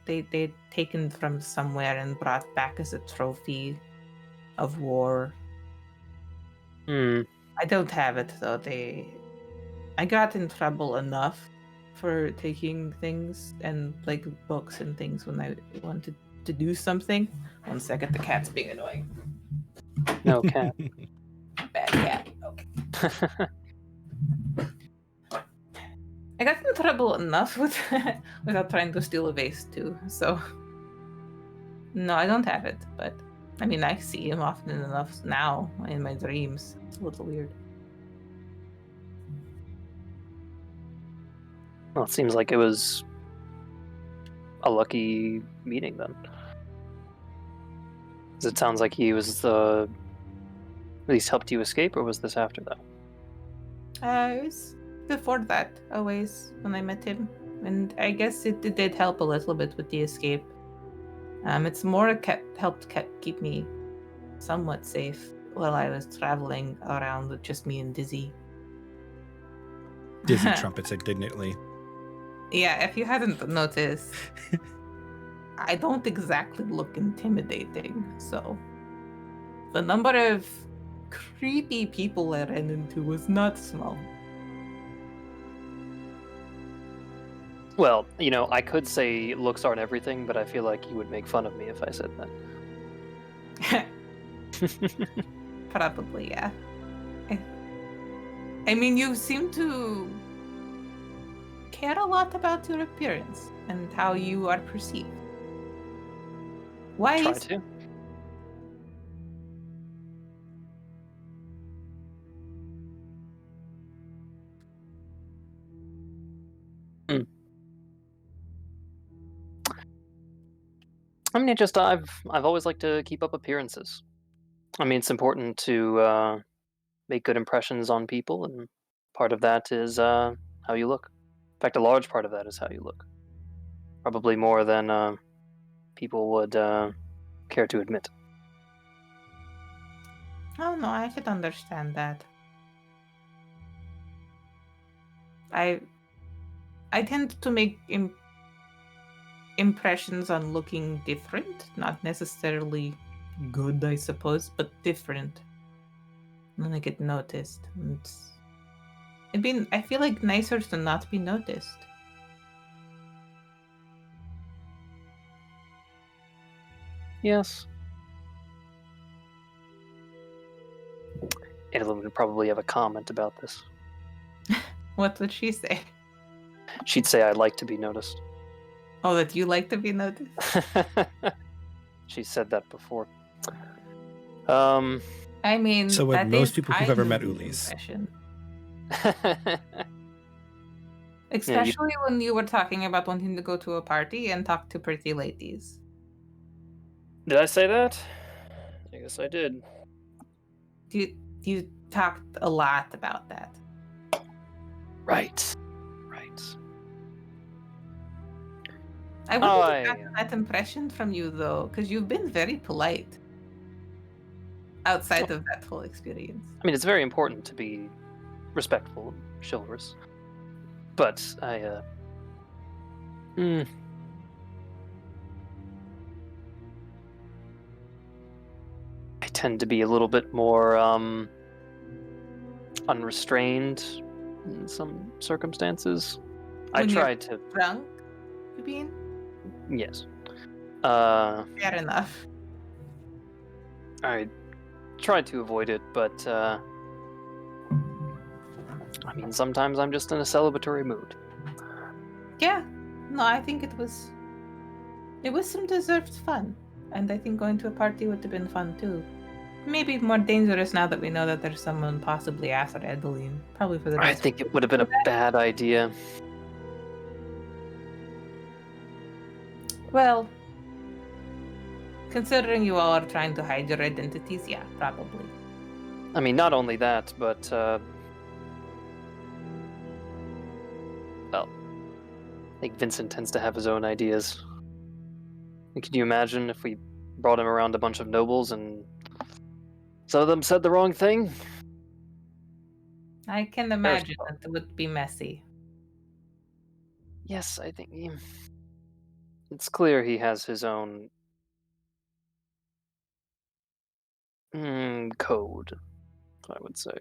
they'd taken from somewhere and brought back as a trophy of war. Hmm. I don't have it though. I got in trouble enough for taking things and like books and things when I wanted to do something. 1 second, the cat's being annoying. No cat. Bad cat. Okay. I got in trouble enough with without trying to steal a vase too. So no, I don't have it. But I mean, I see him often enough now in my dreams. It's a little weird. Well, it seems like it was a lucky meeting then. 'Cause it sounds like he was at least helped you escape, or was this after that? It was before that, always when I met him, and I guess it did help a little bit with the escape. It's more helped keep me somewhat safe while I was traveling around with just me and Dizzy. Dizzy trumpets indignantly. Yeah, if you hadn't noticed, I don't exactly look intimidating, so the number of creepy people I ran into was not small. Well, you know, I could say looks aren't everything, but I feel like you would make fun of me if I said that. Probably, yeah. I mean, you seem to care a lot about your appearance and how you are perceived. Why Try is to. I mean, I've always liked to keep up appearances. I mean, it's important to make good impressions on people, and part of that is how you look. In fact, a large part of that is how you look. Probably more than people would care to admit. Oh no, I could understand that. I tend to make impressions on looking different, not necessarily good, I suppose, but different. And then I get noticed. I feel like nicer to not be noticed. Yes. Adolin would probably have a comment about this. What would she say? She'd say, "I like to be noticed." Oh, that you like to be noticed? She said that before. I mean, So would that most is people who've kind ever of met the Ulis. impression. Especially when you were talking about wanting to go to a party and talk to pretty ladies. Did I say that? I guess I did. You talked a lot about that. Right. I wouldn't have gotten that impression from you, though, because you've been very polite outside of that whole experience. I mean, it's very important to be respectful and chivalrous. But I tend to be a little bit more unrestrained in some circumstances. When I tried to. Drunk, you mean? Yes. Fair enough. I tried to avoid it, but I mean, sometimes I'm just in a celebratory mood. Yeah. No, I think it was some deserved fun. And I think going to a party would have been fun too. Maybe more dangerous now that we know that there's someone possibly after Adeline. Probably for the I best. think it would have been a bad idea. Well, considering you all are trying to hide your identities, yeah, probably. I mean, not only that, but well, I think Vincent tends to have his own ideas. And can you imagine if we brought him around a bunch of nobles and some of them said the wrong thing? I can imagine that it would be messy. Yes, I think it's clear he has his own code, I would say.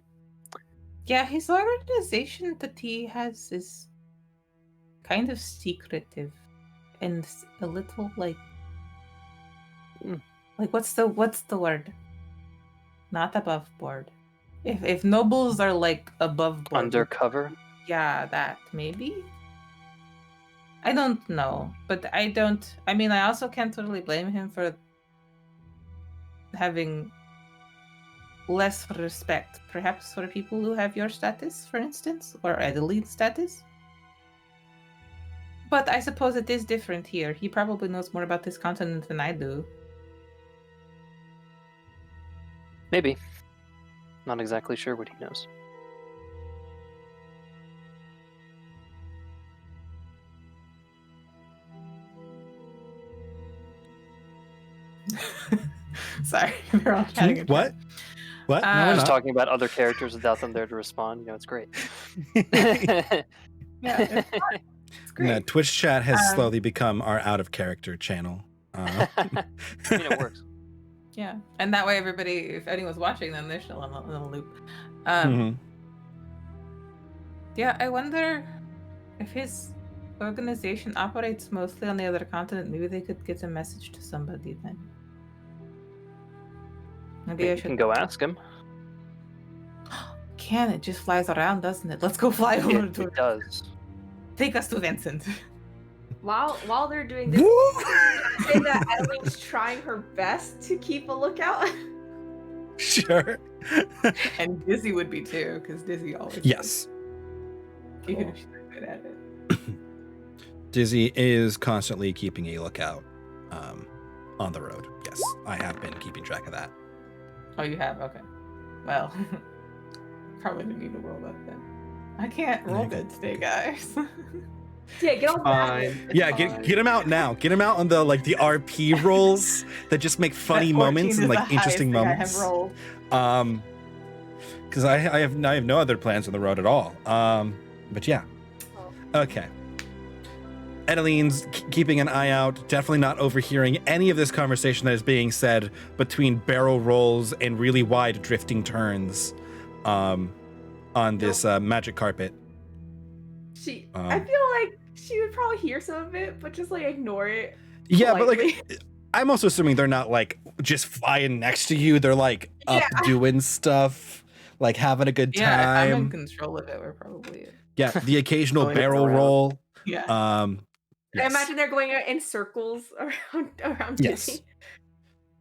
Yeah, his organization that he has is kind of secretive and a little like what's the word? Not above board. If nobles are like above board. Undercover? Yeah, that maybe. I don't know, but I mean, I also can't totally blame him for having less respect, perhaps for people who have your status, for instance, or Adeline's status. But I suppose it is different here. He probably knows more about this continent than I do. Maybe. Not exactly sure what he knows. Sorry, we're all chatting. What? What? No, I we're was not. talking about other characters without them there to respond. You know, it's great. Yeah, it's great. No, Twitch chat has slowly become our out of character channel. I mean, it works. Yeah, and that way everybody, if anyone's watching, then they're still in a loop. Yeah, I wonder if his organization operates mostly on the other continent. Maybe they could get a message to somebody then. Maybe I You should can go ask him. Can it just flies around, doesn't it? Let's go fly over to It does. Take us to Vincent. While they're doing this, I say that Adeline's trying her best to keep a lookout. Sure. And Dizzy would be too, because Dizzy always. Yes. Even if she's not good at it. Dizzy is constantly keeping a lookout on the road. Yes, I have been keeping track of that. Oh, you have? Okay. Well, probably didn't need to roll that then. I can't roll good today, guys. Yeah, get on Fine. that. Yeah, get him out now. Get him out on the RP rolls that just make funny That 14 moments and is the like interesting highest thing moments. I have rolled. Because I have no other plans on the road at all. But yeah. Okay. Edeline's keeping an eye out, definitely not overhearing any of this conversation that is being said between barrel rolls and really wide drifting turns on this magic carpet. I feel like she would probably hear some of it, but just like ignore it. Yeah, politely. but like, I'm also assuming they're not like just flying next to you. They're like up doing stuff, like having a good time. Yeah, if I'm in control of it, we're probably. Yeah, the occasional Going barrel around. roll. Yeah. I imagine they're going in circles around Yes. Jenny.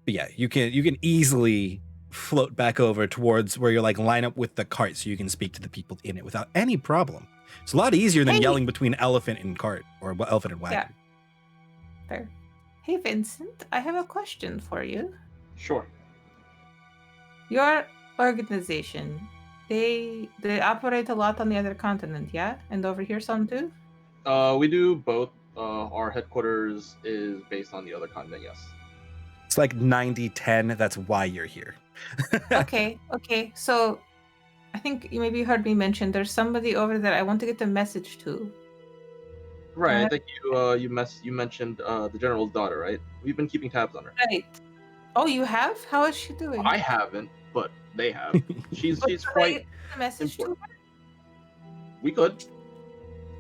But yeah, you can easily float back over towards where you're like line up with the cart so you can speak to the people in it without any problem. It's a lot easier than yelling between elephant and cart or elephant and wagon. Yeah. Fair. Hey Vincent, I have a question for you. Sure. Your organization, they operate a lot on the other continent, yeah? And over here some too? We do both. Our headquarters is based on the other continent, yes. It's like 90-10. That's why you're here. Okay. So I think you maybe heard me mention there's somebody over there I want to get a message to. Right, I think you mentioned the general's daughter, right? We've been keeping tabs on her. Right. Oh, you have? How is she doing? I haven't, but they have. She's Could I quite get a message to her? important. We could.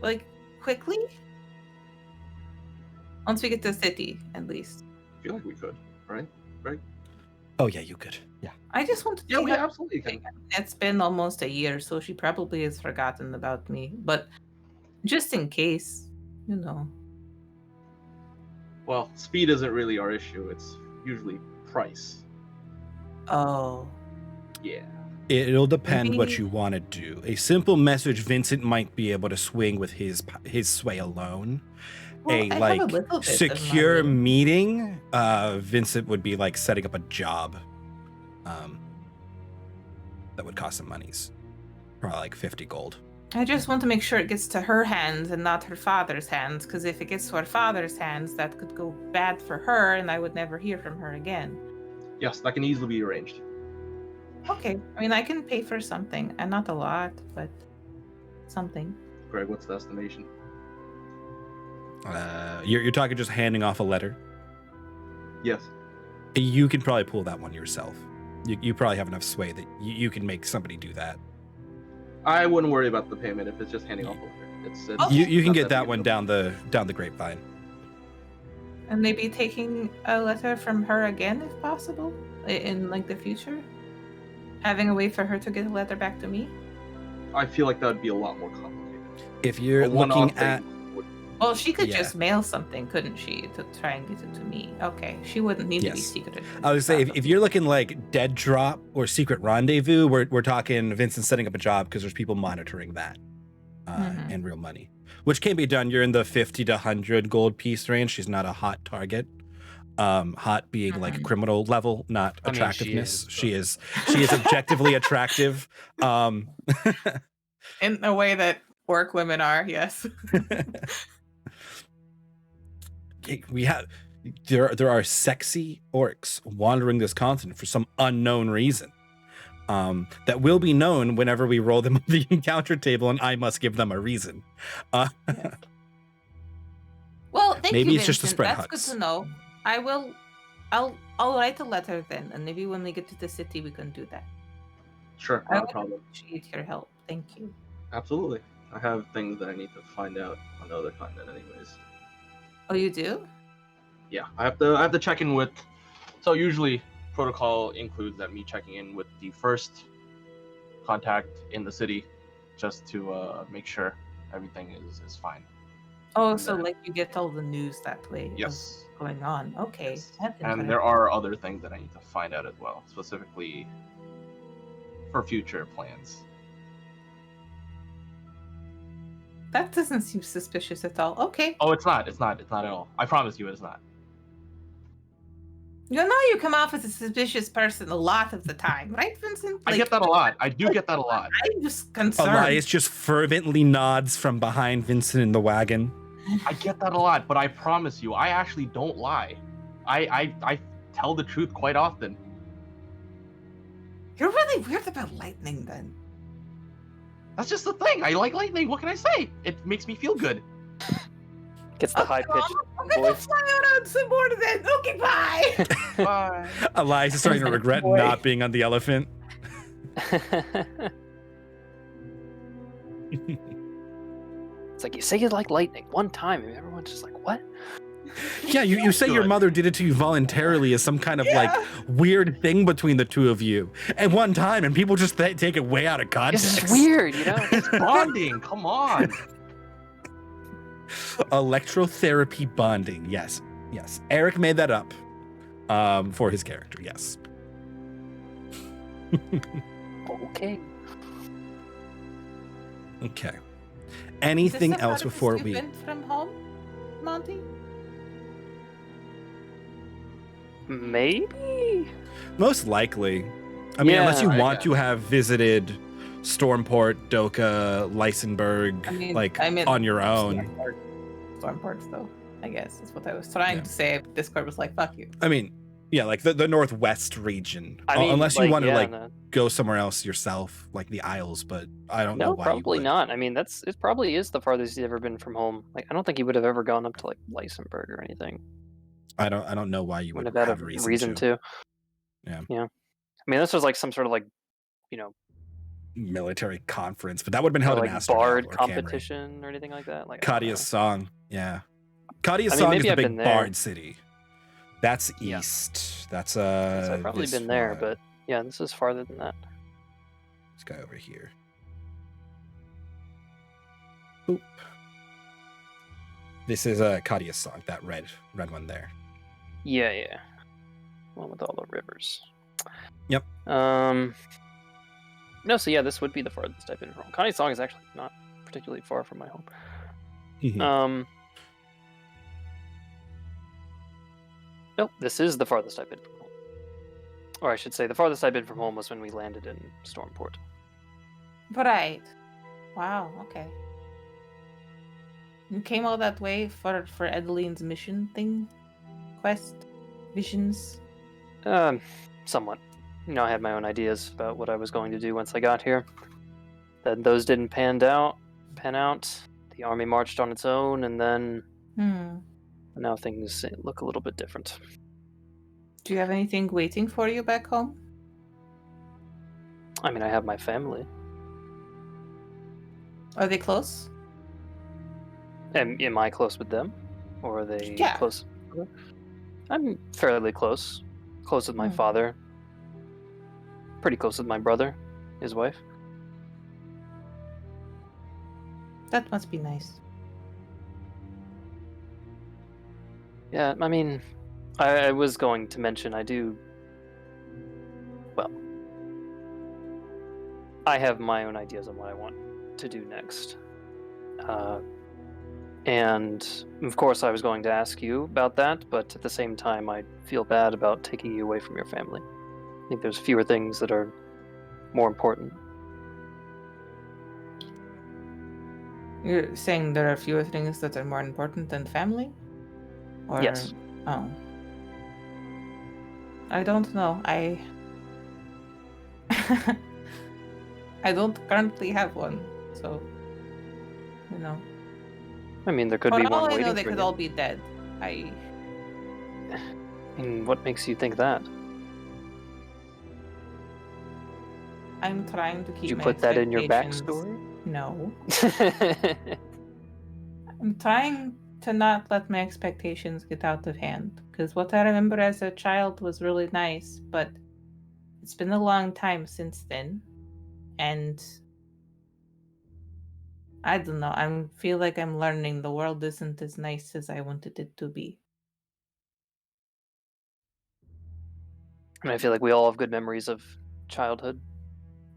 Like quickly? Once we get to the city, at least. I feel like we could, right? Oh yeah, you could. Yeah. I just want to Yeah, see we how absolutely can. it's been almost a year, so she probably has forgotten about me. But just in case, you know. Well, speed isn't really our issue. It's usually price. Oh. Yeah. It'll depend what Maybe- you want to do. A simple message Vincent might be able to swing with his sway alone. Well, I A have like little bit of secure money. meeting, Vincent would be like setting up a job. That would cost some monies. Probably like 50 gold. I just want to make sure it gets to her hands and not her father's hands, because if it gets to her father's hands, that could go bad for her, and I would never hear from her again. Yes, that can easily be arranged. Okay, I mean, I can pay for something, and not a lot, but something. Greg, what's the estimation? You're talking just handing off a letter. Yes. You can probably pull that one yourself. You probably have enough sway that you can make somebody do that. I wouldn't worry about the payment if it's just handing off a letter. It's You can not get that that big one of a down the grapevine. And maybe taking a letter from her again, if possible, in like the future. Having a way for her to get a letter back to me. deal. I feel like that would be a lot more complicated. If you're A one-off looking thing at would- Well, she could Yeah. just mail something, couldn't she, to try and get it to me? Okay, she wouldn't need to be Yes. secretive. I would say if you're looking like Dead Drop or Secret Rendezvous, we're talking Vincent setting up a job because there's people monitoring that Mhm. and real money, which can be done. You're in the 50 to 100 gold piece range. She's not a hot target. Hot being like Mhm. criminal level, not I mean, she attractiveness. is, She is objectively attractive. In a way that orc women are, yes. There are sexy orcs wandering this continent for some unknown reason. That will be known whenever we roll them on the encounter table, and I must give them a reason. Well, thank Maybe you, it's just to Vincent. spread That's hugs. good to know. I'll write a letter then, and maybe when we get to the city, we can do that. Sure, I not a would problem. appreciate your help. Thank you. Absolutely. I have things that I need to find out on the other continent, anyways. Oh, you do? Yeah, I have to check in with. So usually, protocol includes that me checking in with the first contact in the city, just to make sure everything is fine. Oh, And so then- like you get all the news that way of Yes. going on. Okay. Yes. That's And interesting. there are other things that I need to find out as well, specifically for future plans. That doesn't seem suspicious at all. Okay. Oh, it's not at all. I promise you, it's not. You know you come off as a suspicious person a lot of the time, right, Vincent? I get that a lot. I do get that a lot. I'm just concerned. Elias just fervently nods from behind Vincent in the wagon. I get that a lot, but I promise you, I actually don't lie. I tell the truth quite often. You're really weird about lightning, then. That's just the thing. I like lightning. What can I say? It makes me feel good. Gets the high pitched I'm gonna voice. fly out some more then. Okay, bye. Bye. Elias is starting to regret Boy. not being on the elephant. It's like you say you like lightning one time, and everyone's just like, "What?" Yeah, you say your Good. mother did it to you voluntarily as some kind of Yeah. like weird thing between the two of you at one time, and people just take it way out of context. This is weird, you know. It's bonding. Come on. Electrotherapy bonding. Yes. Eric made that up for his character. Yes. Okay. Okay. Is this Anything the else farthest before you've we? been from home, Monty? Maybe. Most likely. I mean, Yeah, unless you I want guess. to have visited Stormport, Doka, Lysenburg, on your own. Stormports, though. I guess is what I was trying Yeah. to say. Discord was like, "Fuck you." I mean, yeah, like the northwest region. I mean, Unless you want to yeah, like no, go somewhere else yourself, like the Isles, but I don't know no, why probably you would. not. I mean, it probably is the farthest he's ever been from home. Like, I don't think he would have ever gone up to like Lysenburg or anything. I don't know why you would Wouldn't have have had a reason, reason to. Yeah. I mean, this was like some sort of like, you know, Military conference, but that would have been or held in like Astrodale bard or Camry. competition or anything like that. Like, I don't Kadia's song, yeah. Kadia's I mean, song is maybe the I've big been there. bard city. That's Yeah. east. That's know. So I've probably this been there, one. but yeah, this is farther than that. This guy over here. Boop. This is Kadia's song, that red one there. Yeah. One with all the rivers. Yep. No, so yeah, this would be the farthest I've been from home. Connie's song is actually not particularly far from my home. Mhm. Nope, this is the farthest I've been from home. Or I should say, the farthest I've been from home was when we landed in Stormport. Right. Wow. Okay. You came all that way for Edeline's mission thing, quest, visions. Somewhat. You know, I had my own ideas about what I was going to do once I got here. Then those didn't pan out. The army marched on its own, and then now things look a little bit different. Do you have anything waiting for you back home? I mean, I have my family. Are they close? Am I close with them? Or are they Yeah. close? I'm fairly close. Close with my father. Pretty close with my brother, his wife. That must be nice. Yeah, I mean, I was going to mention I have my own ideas on what I want to do next. And of course I was going to ask you about that, but at the same time I feel bad about taking you away from your family. I think there's fewer things that are more important. You're saying there are fewer things that are more important than family? Or... Yes. Oh. I don't know. I don't currently have one, so you know. I mean, there could For be all one I waiting know, they for could you. all be dead. I And what makes you think that? I'm trying to keep. Did you my put that in your expectations- backstory? No. I'm trying to not let my expectations get out of hand, because what I remember as a child was really nice, but it's been a long time since then, and I don't know. I feel like I'm learning the world isn't as nice as I wanted it to be. And I feel like we all have good memories of childhood,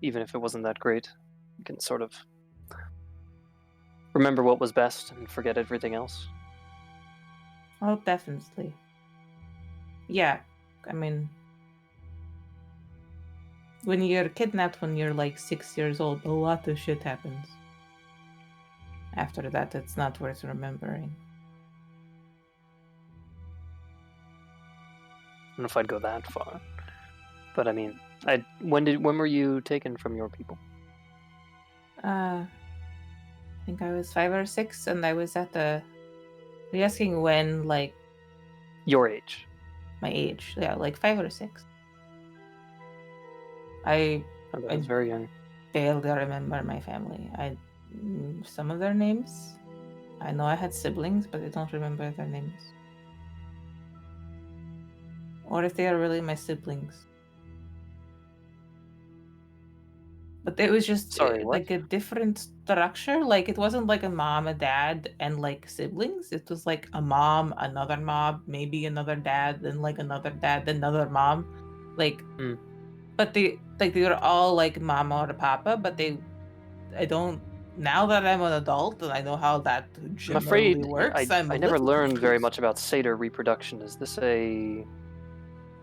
even if it wasn't that great. You can sort of remember what was best and forget everything else. Oh, definitely. Yeah, I mean, when you're kidnapped when you're like 6 years old, a lot of shit happens. After that, it's not worth remembering. I don't know if I'd go that far, but I mean, when were you taken from your people? I think I was 5 or 6, and I was at the. Are you asking when, like, Your age. my age? Yeah, like 5 or 6. I Oh, that was very young. barely remember my family. Some of their names. I know I had siblings, but I don't remember their names. Or if they are really my siblings. But it was just Sorry, what? like a different structure. Like it wasn't like a mom, a dad, and like siblings. It was like a mom, another mom, maybe another dad, then like another dad, then another mom. Like, but they were all like mama or papa. But I don't. Now that I'm an adult and I know how that I'm generally afraid works, I I'm a never little learned very confused. much about satyr reproduction. Is this a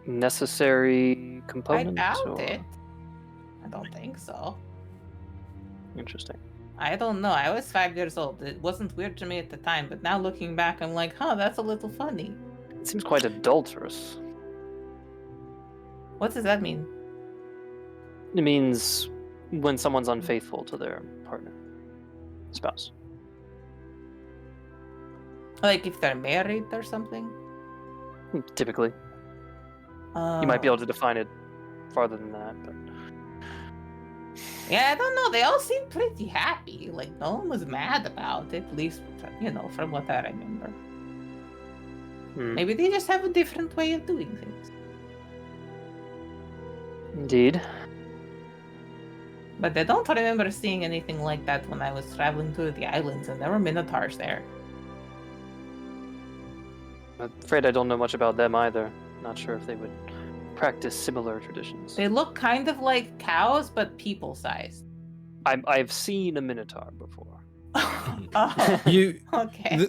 necessary I component? doubt or... it. I don't think so. Interesting. I don't know. I was 5 years old. It wasn't weird to me at the time, but now looking back, I'm like, huh, that's a little funny. It seems quite adulterous. What does that mean? It means when someone's unfaithful to their partner, spouse. Like if they're married or something? Typically. You might be able to define it farther than that, but Yeah, I don't know. They all seemed pretty happy. Like no one was mad about it, at least from what I remember. Maybe they just have a different way of doing things. Indeed. But I don't remember seeing anything like that when I was traveling to the islands, and there were minotaurs there. I'm afraid I don't know much about them either. Not sure if they would practice similar traditions. They look kind of like cows, but people-sized. I've seen a minotaur before. Oh, You okay.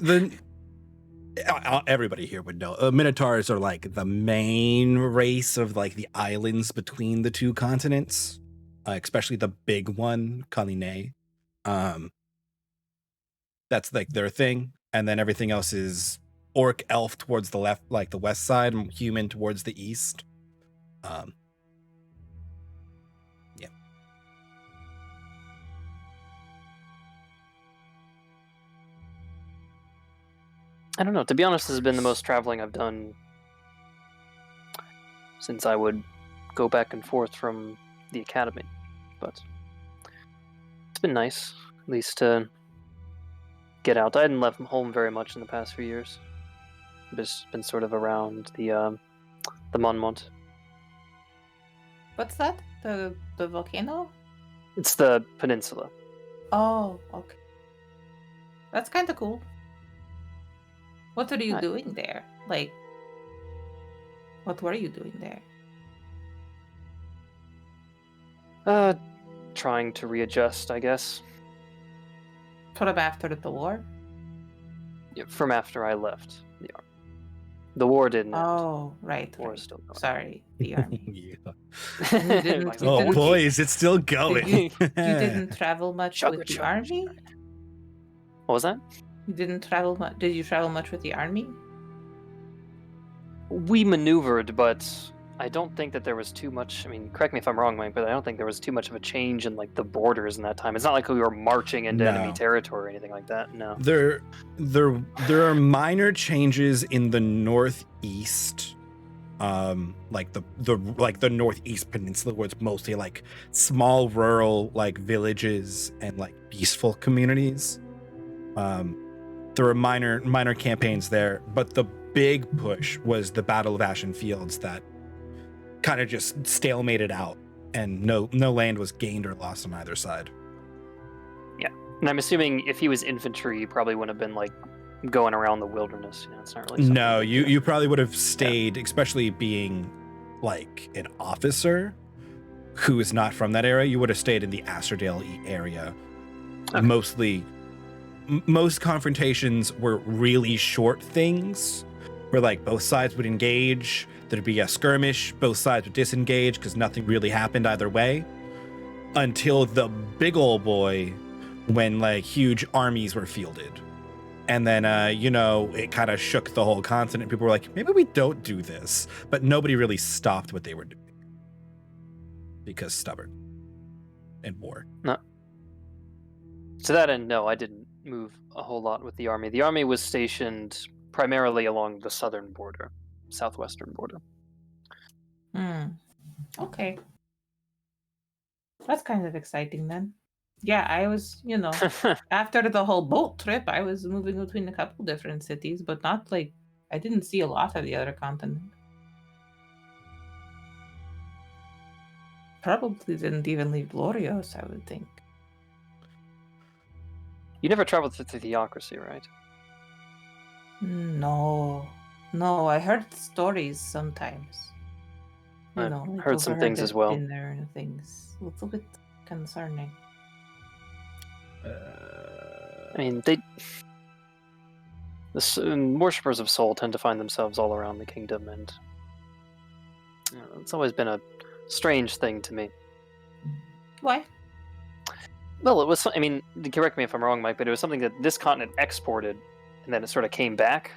Everybody here would know. Minotaurs are like the main race of like the islands between the two continents, especially the big one, Kaline. That's like their thing, and then everything else is orc, elf towards the left, like the west side, and human towards the east. Yeah. I don't know. To be honest, this has been the most traveling I've done since I would go back and forth from the academy. But it's been nice, at least to get out. I hadn't left home very much in the past few years. I've just been sort of around the Monmouth. What's that? The volcano? It's the peninsula. Oh, okay. That's kind of cool. What are you doing there? Like, what were you doing there? Trying to readjust, I guess. Sort of after the war? Yeah, from after I left the army. The war didn't end. Oh, right. The war right. is still going. Sorry, the army. Yeah. didn't- Oh didn't- boy, is it still going? You didn't travel much Sugar, with the sugar, army? What was that? You didn't travel much? Did you travel much with the army? We maneuvered, but I don't think that there was too much. I mean, correct me if I'm wrong, Mike, but I don't think there was too much of a change in like the borders in that time. It's not like we were marching into No. enemy territory or anything like that. No. There are minor changes in the northeast, like the northeast peninsula, where it's mostly like small rural like villages and like peaceful communities. There were minor campaigns there, but the big push was the Battle of Ashen Fields that kind of just stalemated out, and no land was gained or lost on either side. And I'm assuming if he was infantry, he probably wouldn't have been like going around the wilderness. It's not really. No, you probably would have stayed, especially being like an officer who is not from that area. You would have stayed in the Asterdale area. Okay. Most confrontations were really short things, where like both sides would engage. There'd be a skirmish, both sides would disengage because nothing really happened either way. Until the big old boy, when like huge armies were fielded. And then, it kind of shook the whole continent. People were like, maybe we don't do this. But nobody really stopped what they were doing. Because stubborn. And war. No. To that end, no, I didn't move a whole lot with the army. The army was stationed primarily along the southern border, southwestern border. Okay. That's kind of exciting then. Yeah, I was, after the whole boat trip, I was moving between a couple different cities, but not like, I didn't see a lot of the other continent. Probably didn't even leave Glorios, I would think. You never traveled through the Theocracy, right? No, I heard stories sometimes. I've Like heard some overheard things as it well. in there and things. A little bit concerning. I mean, worshippers of Soul tend to find themselves all around the kingdom, and it's always been a strange thing to me. Why? Well, it was. I mean, correct me if I'm wrong, Mike, but it was something that this continent exported, and then it sort of came back.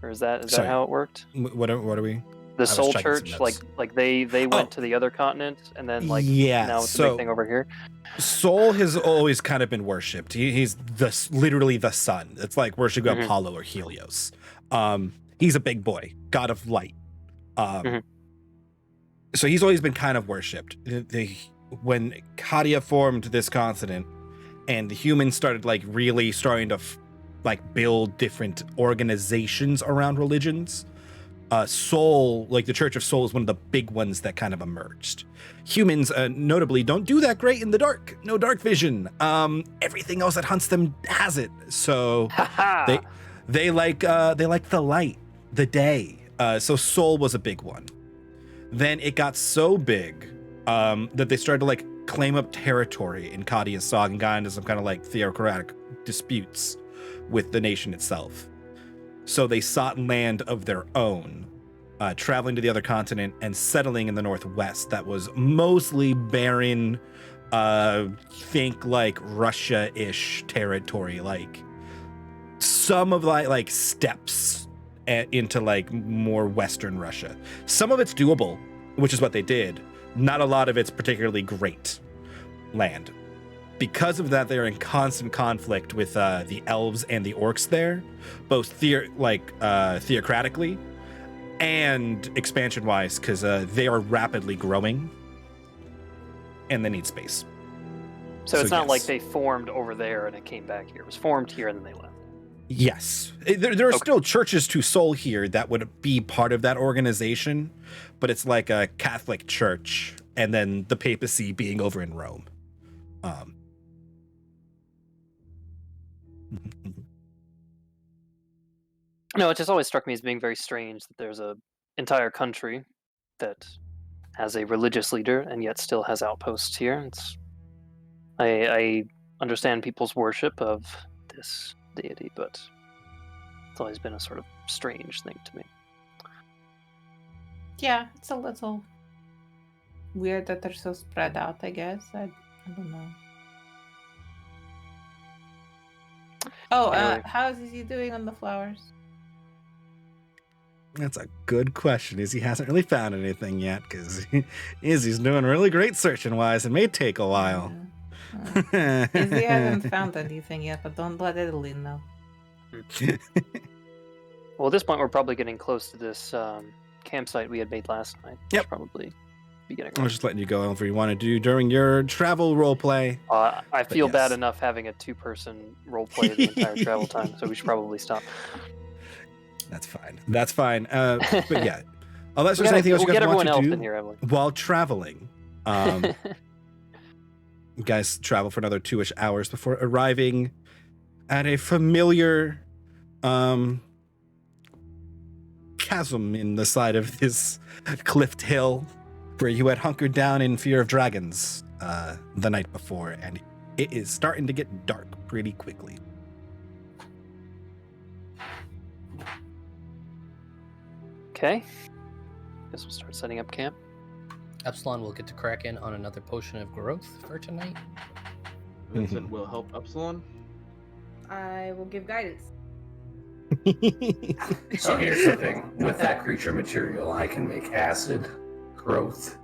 Or is that Sorry. how it worked? What are we? The Soul checking some Church, notes. like they went to the other continent, and then Yeah, now it's a so- big thing over here. Soul has always kind of been worshipped. He's literally the sun. It's like worshiping Mhm. Apollo or Helios. He's a big boy, god of light. So he's always been kind of worshipped. When Kadia formed this continent, and the humans started like really starting to build different organizations around religions. Soul, like the Church of Soul, is one of the big ones that kind of emerged. Humans, notably, don't do that great in the dark. No dark vision. Everything else that hunts them has it. So they like the light, the day. So Soul was a big one. Then it got so big that they started to claim up territory in Kadia's Sog and got into some kind of theocratic disputes with the nation itself. So they sought land of their own, traveling to the other continent and settling in the northwest. That was mostly barren, think Russia-ish territory, some of steppes into more Western Russia. Some of it's doable, which is what they did. Not a lot of it's particularly great land. Because of that, they're in constant conflict with the elves and the orcs there, both theocratically and expansion-wise, because they are rapidly growing and they need space. So it's not yes. like they formed over there and it came back here. It was formed here and then they left. Yes. There are still churches to Soul here that would be part of that organization, but it's like a Catholic church and then the papacy being over in Rome. No, it just always struck me as being very strange that there's a entire country that has a religious leader and yet still has outposts here. I understand people's worship of this deity, but it's always been a sort of strange thing to me. Yeah, it's a little weird that they're so spread out, I guess. I don't know. Oh, Anyway. how is he doing on the flowers? That's a good question. Izzy hasn't really found anything yet because Izzy's doing really great searching wise. It may take a while. Izzy hasn't found anything yet, but don't let Italy know. Well, at this point, we're probably getting close to this campsite we had made last night. Yep. Should probably be getting. I was just letting you go over you want to do during your travel role play. I feel bad yes. enough having a two-person role play the entire travel time, so we should probably stop. That's fine. That's fine. But yeah, unless We'll there's anything else you get guys everyone want to else do in here, Emily. while traveling. You guys travel for another 2-ish hours before arriving at a familiar chasm in the side of this cliffed hill where you had hunkered down in fear of dragons the night before, and it is starting to get dark pretty quickly. Okay. Guess we'll start setting up camp. Epsilon will get to crack in on another potion of growth for tonight. Vincent will help Epsilon. I will give guidance. So here's the thing. With that creature material, I can make acid, growth,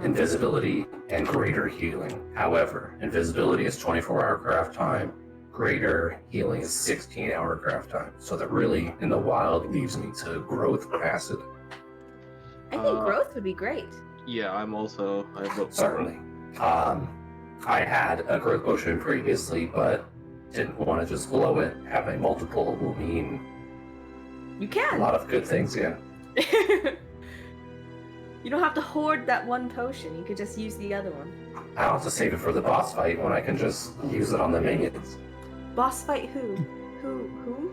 invisibility, and greater healing. However, invisibility is 24-hour craft time. Greater healing is 16-hour craft time. So that really, in the wild, leaves me to growth or acid. I think growth would be great. Yeah, I vote for Certainly. I had a growth potion previously, but didn't want to just blow it. Having multiple will mean You a can. lot of good things, yeah. You don't have to hoard that one potion. You could just use the other one. I'll have to save it for the boss fight when I can just use it on the minions. Boss fight who? Who?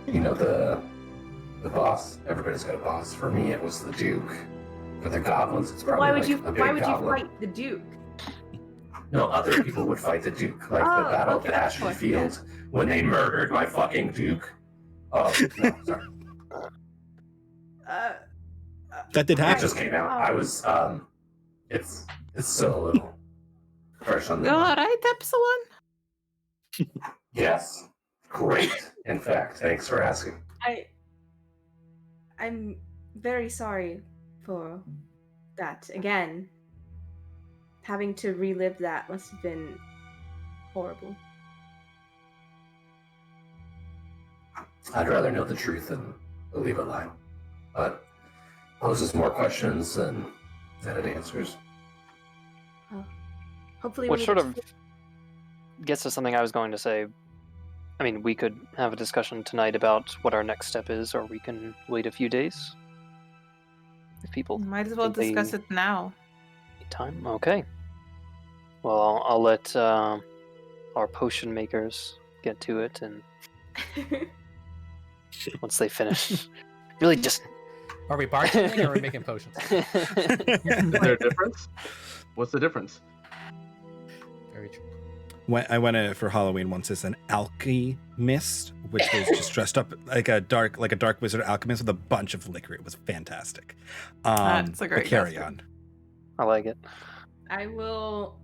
You know, the boss. Everybody's got a boss. For me, it was the Duke. For the goblins, it's probably Why would like you? a big Why would goblin. you fight the Duke? No, other people would fight the Duke, like the Oh, Battle okay, of Ashen sure, Field, when they murdered my fucking Duke. Oh, no, sorry. That did It happen. just came out. I was, it's still a little fresh on the You all mind. right, Epsilon? Yes. Great. In fact, thanks for asking. I'm very sorry for that. Again, having to relive that must have been horrible. I'd rather know the truth than believe a lie. But poses more questions than it answers. Hopefully, Which we sort get of to- gets to something I was going to say. I mean, we could have a discussion tonight about what our next step is, or we can wait a few days. If people Might as well think they discuss it now. need time. Okay. Well, I'll let our potion makers get to it, and once they finish, really just. Are we bartending or are we making potions? Is there a difference? What's the difference? Very true. I went for Halloween once as an alchemist, which was just dressed up like a dark wizard alchemist with a bunch of liquor. It was fantastic. That's a great but carry costume. on. I like it. I will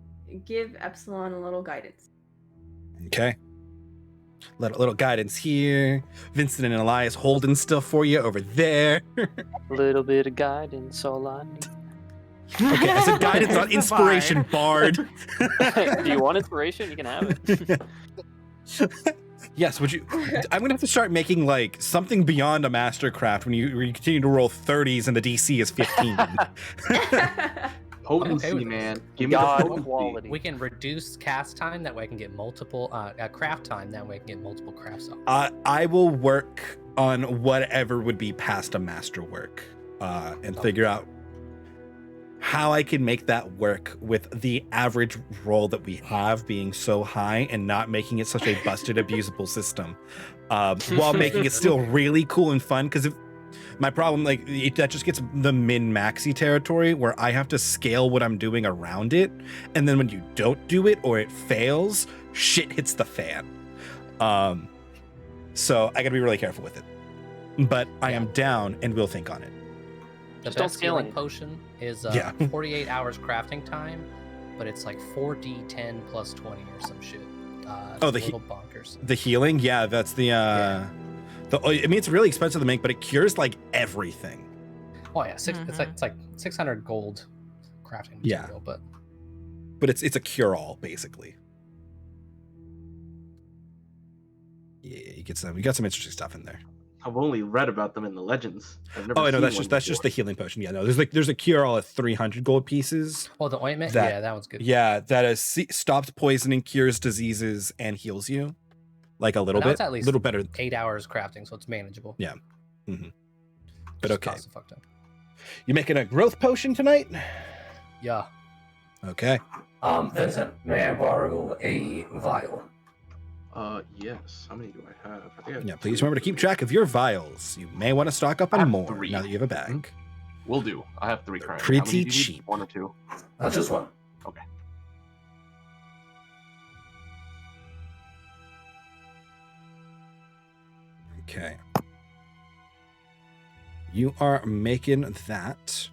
give Epsilon a little guidance. Okay. Little guidance here. Vincent and Elias holding stuff for you over there. A little bit of guidance, all I need. Okay, I said guidance, not inspiration, bard. Do you want inspiration? You can have it. Yes, would you? I'm gonna have to start making like something beyond a mastercraft when you continue to roll 30s and the DC is 15. Potency, with man. Give me God the potency. quality. We can reduce cast time, that way I can get multiple craft time, that way I can get multiple crafts off. I will work on whatever would be past a masterwork and figure out how I can make that work with the average roll that we have being so high and not making it such a busted, abusable system, while making it still really cool and fun. Because if my problem, that just gets the min-maxy territory where I have to scale what I'm doing around it, and then when you don't do it or it fails, shit hits the fan. So I gotta be really careful with it. But I am down and will think on it. The Just don't best scale healing it. potion is 48 hours crafting time, but it's like 4d10 plus 20 or some shit. It's Oh, a the little bonkers. The healing, yeah, that's the I mean, it's really expensive to make, but it cures like everything. Oh yeah, it's like 600 gold crafting Yeah. material, but But it's a cure-all basically. Yeah, you got some interesting stuff in there. I've only read about them in the legends. I've never Oh, I know seen that's one just before. the healing potion. Yeah, no, there's a cure-all at 300 gold pieces. oh, the ointment, That- yeah, that one's good. Yeah, that stops poisoning, cures diseases, and heals you. Like a little Now bit, it's at least little better. 8 hours crafting, so it's manageable. Yeah. But Just okay, costs a fuck ton. you making a growth potion tonight? Yeah. Okay. Vincent, may I borrow a vial? Yes. How many do I have? I think I have Yeah, please remember to keep track of your vials. You may want to stock up I on have more 3. now that you have a bag. Will do. I have 3 currently. Pretty How many do you need? cheap. 1 or 2? Just one. Okay. Okay. you are making that.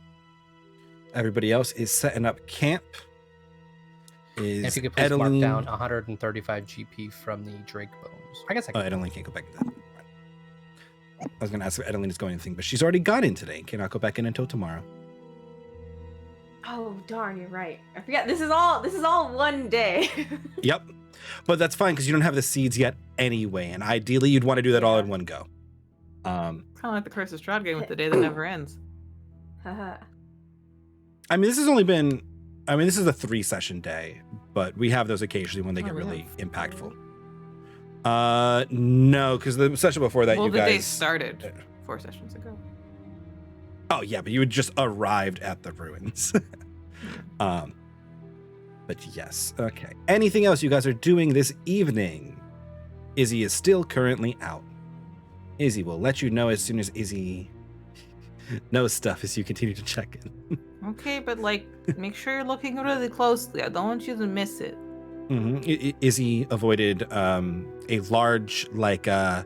Everybody else is setting up camp. And Is if you could please mark Edeline... down 135 GP from the Drake bones. I guess I Oh, can. Edeline can't go back to that. I was going to ask if Edeline is going anything, but she's already gone in today. Cannot go back in until tomorrow. Oh darn, you're right. I forget. This is all one day. Yep. But that's fine because you don't have the seeds yet anyway, and ideally you'd want to do that all Yeah. in one go. Kind of like the Curse of Strahd game with the day that never ends. Haha. I mean, this has only been, this is a 3-session day, but we have those occasionally when they get we really have impactful. No, because the session before that, Well, you the day guys started 4 sessions ago. Oh yeah, but you had just arrived at the ruins. But yes, okay. Anything else you guys are doing this evening? Izzy is still currently out. Izzy will let you know as soon as Izzy knows stuff as you continue to check in. Okay, but like, make sure you're looking really closely. I don't want you to miss it. Izzy avoided a large, like, tinier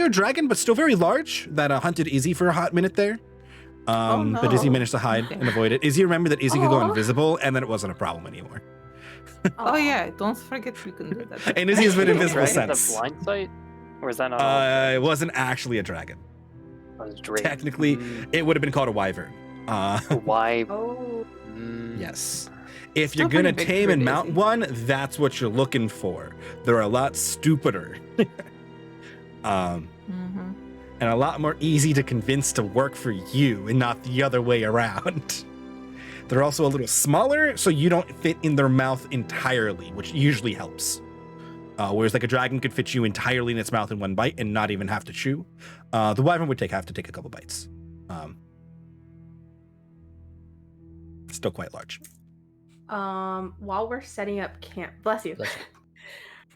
dragon, but still very large, that hunted Izzy for a hot minute there. But Izzy no. managed to hide and avoid it. Izzy remembered that Izzy could go invisible, and then it wasn't a problem anymore. Oh yeah, don't forget you can do that. And Izzy has been invisible Dragons since. have blind sight, or is that not? all It wasn't actually a dragon. dragons? It's Drake. Technically, it would have been called a wyvern. Why? Oh. Yes. If Still you're gonna pretty big tame for and Izzy. mount one, that's what you're looking for. They're a lot stupider. And a lot more easy to convince to work for you and not the other way around. They're also a little smaller, so you don't fit in their mouth entirely, which usually helps. Whereas like a dragon could fit you entirely in its mouth in one bite and not even have to chew. The wyvern would have to take a couple bites. Still quite large. While we're setting up camp, bless you. Bless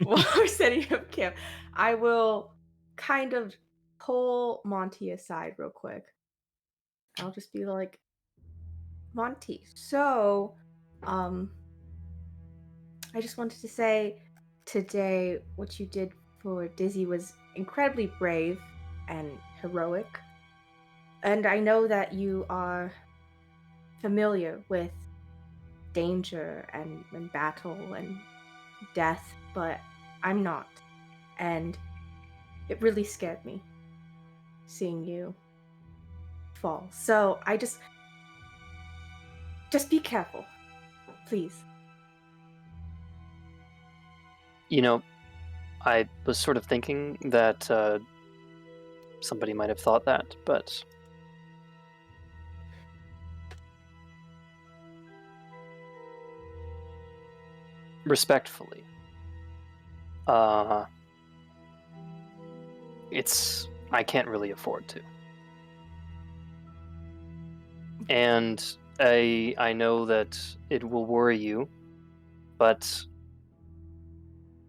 While we're setting up camp, I will kind of pull Monty aside real quick. I'll just be like, Monty, so, I just wanted to say today what you did for Dizzy was incredibly brave and heroic. And I know that you are familiar with danger and battle and death, but I'm not. And it really scared me seeing you fall. So I just be careful, please. You know, I was sort of thinking that somebody might have thought that, but respectfully, I can't really afford to. And I know that it will worry you, but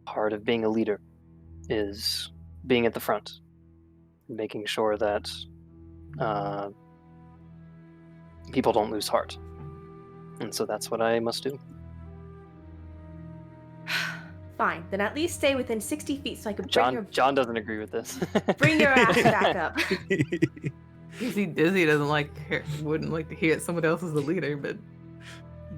part of being a leader is being at the front, making sure that people don't lose heart. And so that's what I must do. Fine, then at least stay within 60 feet so I can John doesn't agree with this. bring your ass back up. Dizzy wouldn't like to hear it. Someone else is the leader, but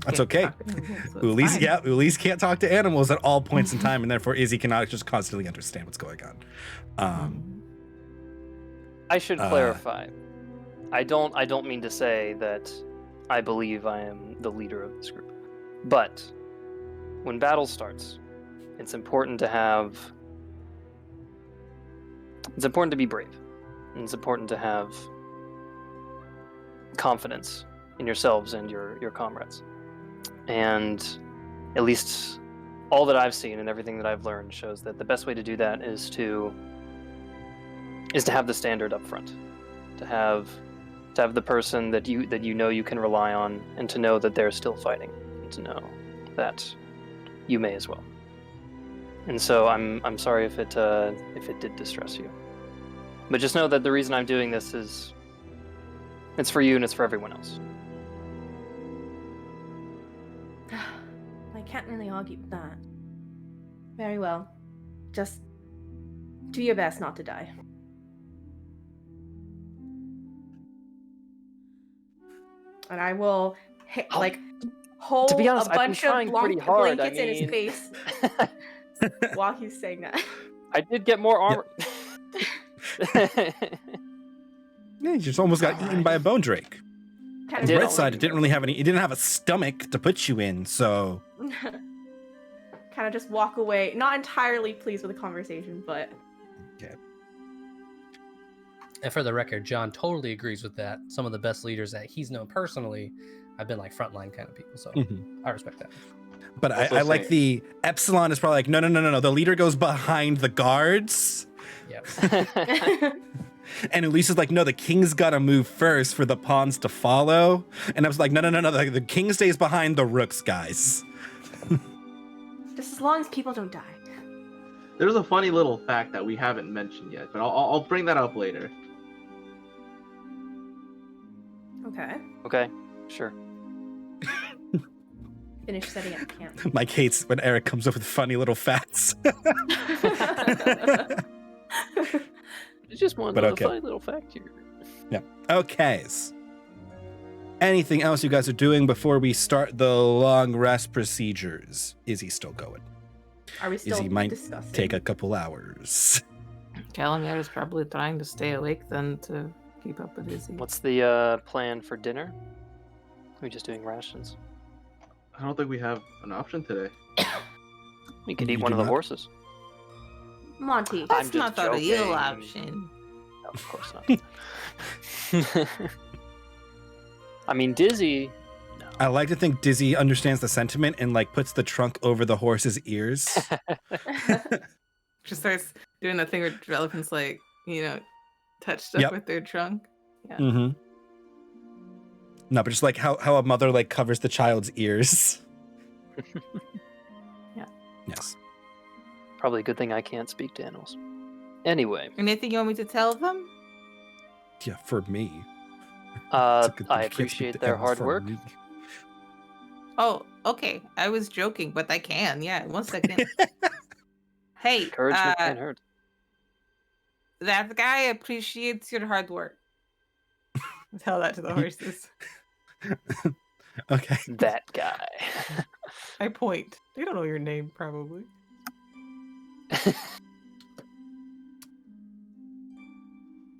That's can't okay. talk to him, so it's fine. Ulysse can't talk to animals at all points in time, and therefore Izzy cannot just constantly understand what's going on. I should clarify. I don't mean to say that I believe I am the leader of this group. But when battle starts, it's important to be brave. And it's important to have confidence in yourselves and your comrades. And at least all that I've seen and everything that I've learned shows that the best way to do that is to have the standard up front. To have the person that you know you can rely on, and to know that they're still fighting, and to know that you may as well. And so I'm sorry if it did distress you. But just know that the reason I'm doing this is it's for you and it's for everyone else. I can't really argue with that. Very well. Just do your best not to die. and I will Oh, hold to be honest, a I've been bunch of trying pretty hard. blankets in his face while he's saying that. I did get more armor. Yeah, you just almost got eaten by a bone drake. Kind On the did bright already side, it didn't really have any. It didn't have a stomach to put you in, so. kind of just walk away, not entirely pleased with the conversation, but. Okay. And for the record, John totally agrees with that. Some of the best leaders that he's known personally have been like frontline kind of people, so I respect that. But Also I like saying- the Epsilon is probably like, no. The leader goes behind the guards. Yep. And Elise is like, no, the king's got to move first for the pawns to follow. And I was like, no. The king stays behind the rooks, guys. Just as long as people don't die. There's a funny little fact that we haven't mentioned yet, but I'll bring that up later. Okay. Okay, sure. Finish setting up camp. Mike hates when Eric comes up with funny little facts. It's just one But little okay. funny little fact here. Okay. Anything else you guys are doing before we start the long rest procedures? Is he still going? Are we still Izzy might discussing? take a couple hours. Calamere is probably trying to stay awake then to keep up with Izzy. What's the plan for dinner? Are we just doing rations? I don't think we have an option today. We could You eat one do of the not? horses. Monty. I'm That's just not the real joking. option. No, of course not. I mean, Dizzy. No. I like to think Dizzy understands the sentiment and like puts the trunk over the horse's ears. Just starts doing that thing where elephants like, touch stuff Yep. with their trunk. Mm-hmm. No, but just like how a mother like covers the child's ears. Yeah. Yes. Probably a good thing I can't speak to animals. Anyway, Anything you want me to tell them? Yeah, for me. It's a good thing I you can't speak appreciate to their animals hard for work. me. Oh, okay. I was joking, but I can. Yeah, 1 second. Hey, Encouragement can't hurt. that guy appreciates your hard work. Tell that to the horses. Okay. That guy. I point. They don't know your name, probably.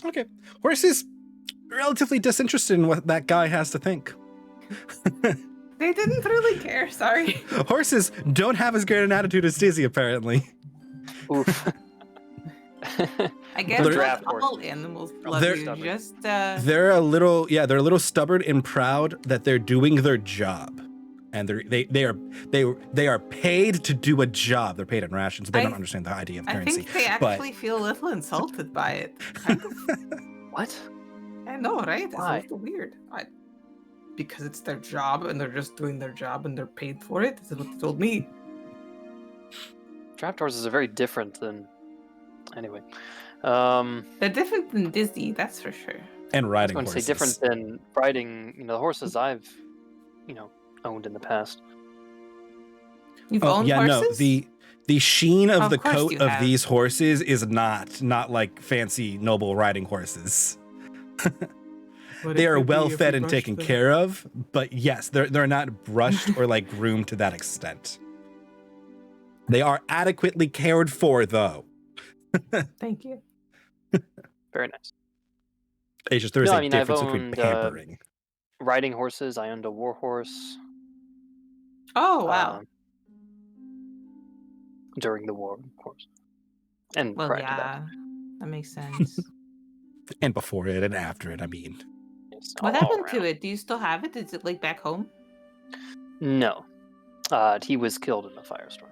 Okay. Horses relatively disinterested in what that guy has to think. They didn't really care. Sorry. Horses don't have as great an attitude as Dizzy, apparently. Oof. I guess They're- not Draft all horses. animals love They're you. stubborn. Just They're a little stubborn and proud that they're doing their job. And they are paid to do a job. They're paid in rations. They don't understand the idea of I currency. think they actually feel a little insulted by it. What? I know, right? It's Why? a little weird. Because it's their job and they're just doing their job and they're paid for it. That's what they told me. Draft horses are very different than. Anyway. They're different than Disney, that's for sure. And I was riding going to horses. say different than riding, the horses I've, owned in the past. You've Oh owned yeah, horses? no. The sheen of Of the course coat you of have. these horses is not like fancy noble riding horses. They are well fed and taken care of, but yes, they're not brushed or like groomed to that extent. They are adequately cared for, though. Thank you. Very nice. It's just there is No, a I mean, I've difference between owned, pampering. Riding horses, I owned a war horse. Oh, wow. During the war, of course. And Well, prior to yeah. That makes sense. And before it and after it, I mean. that. Yes, What all happened to around. it? Do you still have it? Is it like back home? No. He was killed in a firestorm.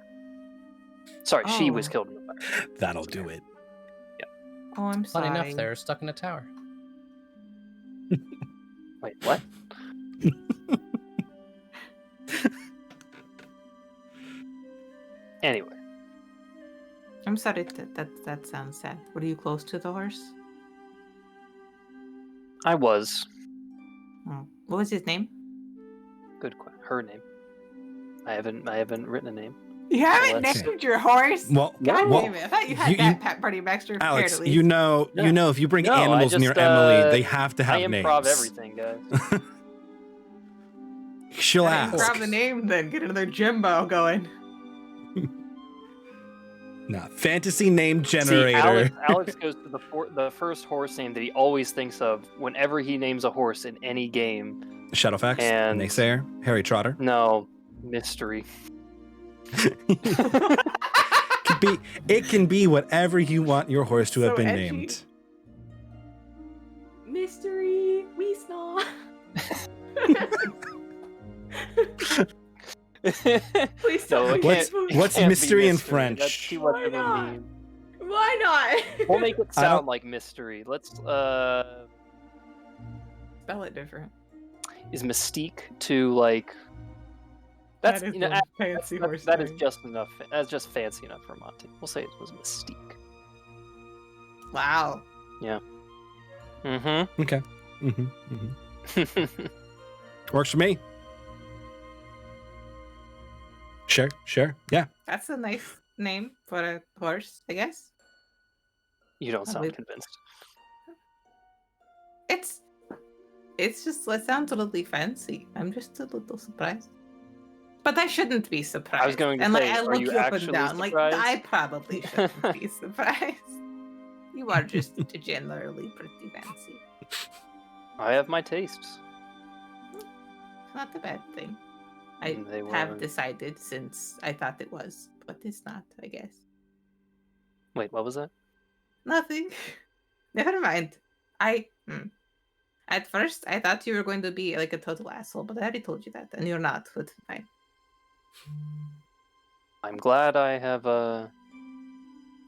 Sorry, she was Oh. killed in a firestorm. That'll do it. Oh, I'm Funny sorry. enough, they're stuck in a tower. Wait, what? Anyway, I'm sorry. That sounds sad. Were you close to the horse? I was. Oh. What was his name? Good question. Her name. I haven't written a name. You haven't let's- named your horse? Well, God well, damn it. I thought you had you- that Pat Party Baxter prepared Alex, at least. you know, No. if you bring No, I animals just, near Emily, they have to I have improv names. everything, guys. She'll Gotta ask. Grab a name, then get another Jimbo going. Nah, fantasy name See, generator. Alex goes to the first horse name that he always thinks of whenever he names a horse in any game. Shadowfax, and- Naysayer, Harry Trotter. No, mystery. It can be whatever you want your horse to have So been edgy. named. Mystery, we snaw. Please No, don't. it What's- can't- it what's can't be mystery in That's French? too much Why of a not? meme. Why not? We'll make it I don't- sound like mystery. Let's Spell it different. is mystique to like that's That is you know one fancy horse that is name. just enough. That's just fancy enough for Monty. We'll say it was mystique. Wow. Mm-hmm. Okay. Mm-hmm. Works for me. Sure. Yeah. That's a nice name for a horse, I guess. You don't sound Wait. convinced. It's just it sounds a little fancy. I'm just a little surprised. But I shouldn't be surprised. going to and say, I are look you you up and actually down. Like surprised? I probably shouldn't be surprised. You are just generally pretty fancy. I have my tastes. Not a bad thing. I They have were- decided since I thought it was, but it's not, I guess. Wait, what was that? Nothing. Never mind. At first, I thought you were going to be like a total asshole, but I already told you that, and you're not. But fine. I'm glad I have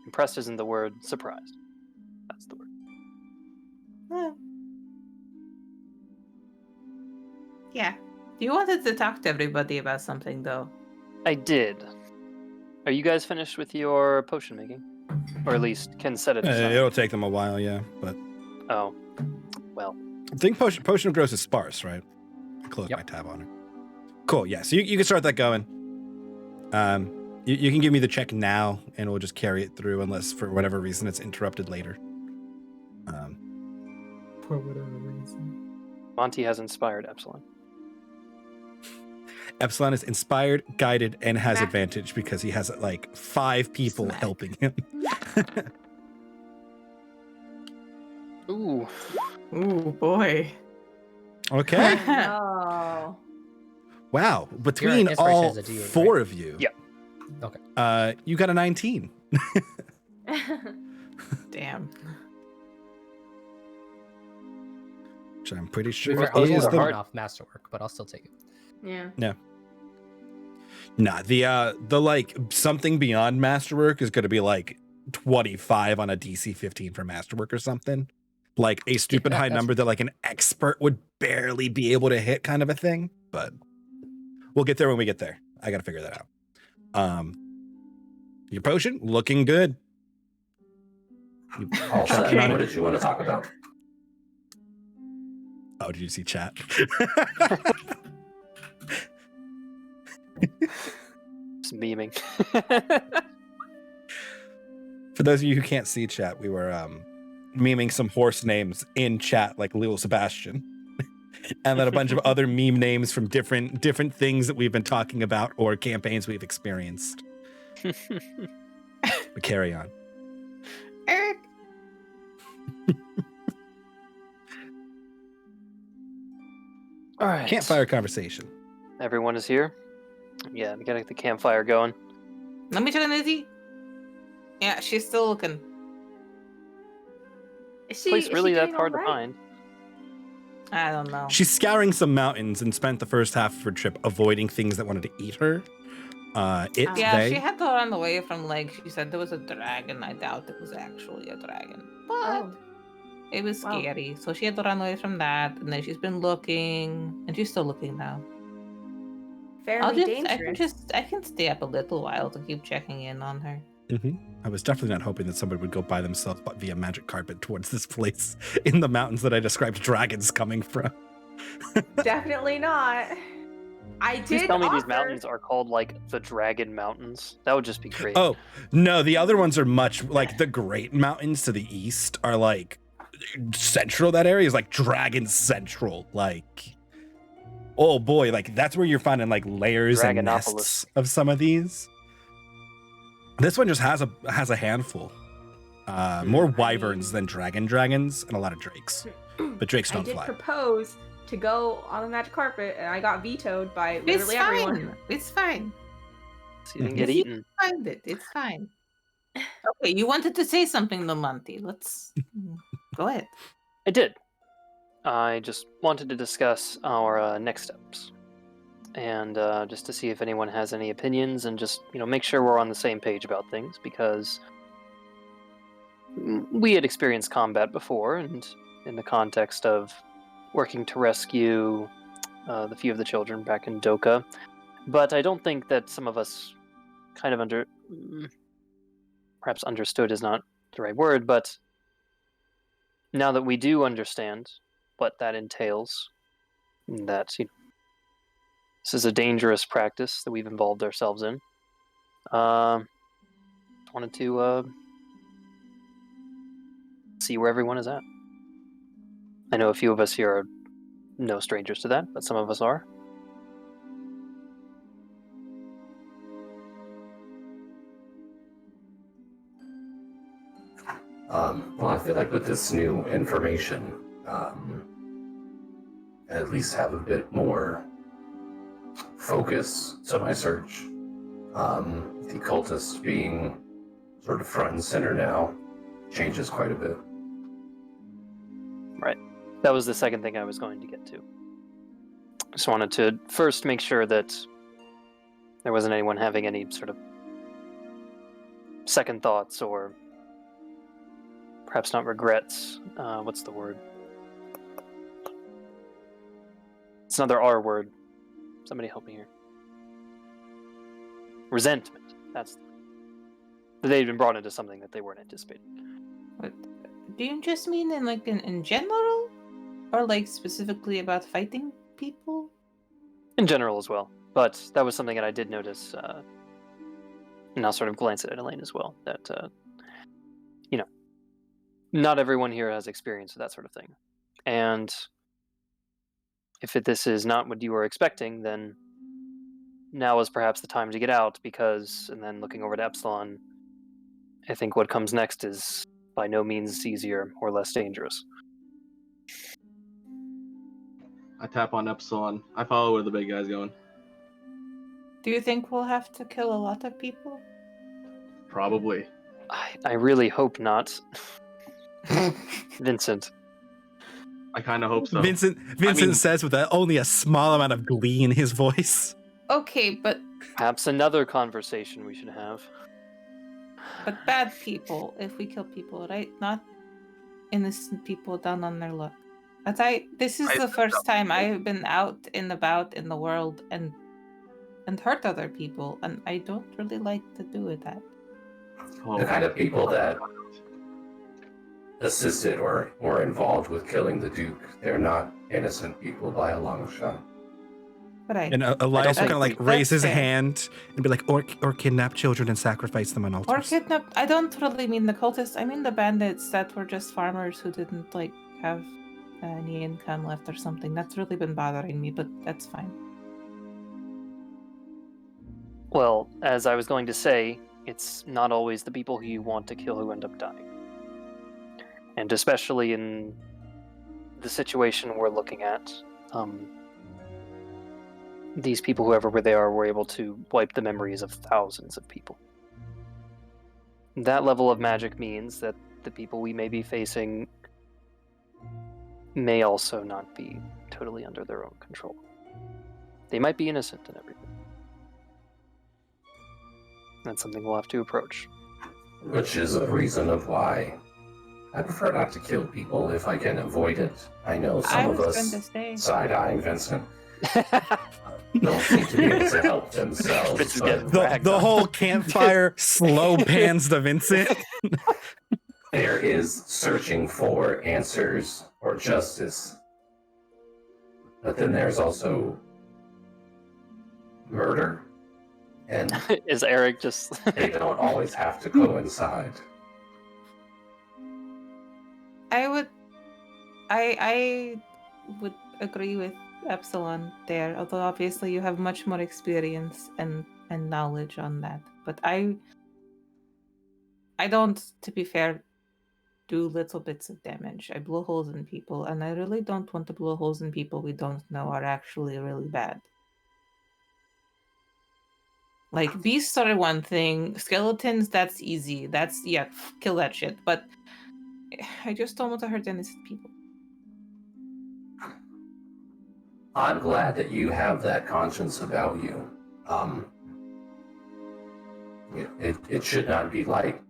impressed isn't the word, surprised. That's the word. Well, yeah. You wanted to talk to everybody about something, though. I did. Are you guys finished with your potion making? Or at least can set it aside? It'll take them a while, yeah. But Oh. Well. I think potion of growth is sparse, right? I closed Yep. my tab on it. Cool. Yeah. So you can start that going. You can give me the check now, and we'll just carry it through, unless for whatever reason it's interrupted later. For whatever reason. Monty has inspired Epsilon. Epsilon is inspired, guided, and has Smack. advantage because he has like 5 people Smack. helping him. Ooh. Ooh, boy. Okay. Oh. Wow. Your Between inspiration all is a D8, 4 right? of you. Yeah. Okay. You got a 19. Damn. Which I'm pretty To be sure fair, I was is only the hard off masterwork, but I'll still take it. Yeah. Nah, the like something beyond masterwork is going to be like 25 on a DC 15 for masterwork or something. Like a stupid Yeah, high that's- number that like an expert would barely be able to hit, kind of a thing. But we'll get there when we get there. I got to figure that out. Your potion looking good. You All set. checking on What it? did you want to talk about? Oh, did you see chat? Just memeing. For those of you who can't see chat, we were memeing some horse names in chat, like Lil Sebastian, and then a bunch of other meme names from different things that we've been talking about or campaigns we've experienced. But carry on. Eric. All right. Campfire conversation. Everyone is here. Yeah, we gotta get the campfire going. Let me check on Izzy. Yeah, she's still looking. Is she, Place is really she that doing hard to all right? find. I don't know. She's scouring some mountains and spent the first half of her trip avoiding things that wanted to eat her. Yeah, they. she had to run away from like she said there was a dragon. I doubt it was actually a dragon, but Oh. it was Wow. scary. So she had to run away from that, and then she's been looking, and she's still looking now. Fairly I dangerous. can stay up a little while to keep checking in on her. I was definitely not hoping that somebody would go by themselves but via magic carpet towards this place in the mountains that I described dragons coming from. Definitely not. I Please did tell me these offer- mountains are called like the Dragon Mountains. That would just be great. Oh, no, the other ones are much like the Great Mountains to the east are like central. That area is like Dragon Central. Like Oh boy, like that's where you're finding like layers and Dragonopolis. nests of some of these. This one just has a handful. More wyverns than dragons and a lot of drakes. But drakes I don't did fly. propose to go on the magic carpet, and I got vetoed by It's literally everyone. fine. It's fine. So you didn't get eaten. Find it. It's fine. Okay, you wanted to say something, though, Monty. Let's go ahead. I did. I just wanted to discuss our next steps, and just to see if anyone has any opinions, and just make sure we're on the same page about things, because we had experienced combat before, and in the context of working to rescue the few of the children back in Doka, but I don't think that some of us kind of perhaps understood is not the right word, but now that we do understand what that entails, that this is a dangerous practice that we've involved ourselves in, wanted to see where everyone is at. I know a few of us here are no strangers to that, but some of us are. Well, I feel like with this new information, at least have a bit more focus to my search. The cultists being sort of front and center now changes quite a bit. Right. That was the second thing I was going to get to. Just wanted to first make sure that there wasn't anyone having any sort of second thoughts, or perhaps not regrets. What's the word? It's another R word. Somebody help me here. Resentment. That's they'd been brought into something that they weren't anticipating. What, do you just mean in general, or like specifically about fighting people? In general as well, but that was something that I did notice, and I'll sort of glance at Elaine as well, that not everyone here has experience with that sort of thing, and if this is not what you were expecting, then now is perhaps the time to get out, because, and then looking over to Epsilon, I think what comes next is by no means easier or less dangerous. I tap on Epsilon. I follow where the big guy's going. Do you think we'll have to kill a lot of people? Probably. I really hope not. Vincent. I kind of hope so. Vincent says with only a small amount of glee in his voice. Okay, but Perhaps another conversation we should have. bad people, if we kill people, right? Not innocent people down on their luck. This is the first time I have been out and about in the world and hurt other people, and I don't really like to do that. The kind of people that assisted or were involved with killing the Duke, they're not innocent people by a long shot. Right. And Elias will kind of like raise his That's fair. hand and be like, or kidnap children and sacrifice them on altars. Or kidnap. I don't really mean the cultists. I mean the bandits that were just farmers who didn't have any income left or something. That's really been bothering me, but that's fine. Well, as I was going to say, it's not always the people who you want to kill who end up dying. And especially in the situation we're looking at, these people, whoever they are, were able to wipe the memories of thousands of people. That level of magic means that the people we may be facing may also not be totally under their own control. They might be innocent and everything. That's something we'll have to approach. Which is a reason of why I prefer not to kill people if I can avoid it. I know some of us side-eyeing Vincent don't seem to be able to help themselves. But The whole campfire slow pans to Vincent. there is searching for answers or justice. But then there's also murder. And Is Eric just... they don't always have to coincide. I would agree with Epsilon there, although obviously you have much more experience and knowledge on that. But I don't, to be fair, do little bits of damage. I blow holes in people, and I really don't want to blow holes in people we don't know are actually really bad. Like, beasts are one thing, skeletons, that's easy. That's, yeah, kill that shit. But I just don't want to hurt innocent people. I'm glad that you have that conscience about you. It should not be like,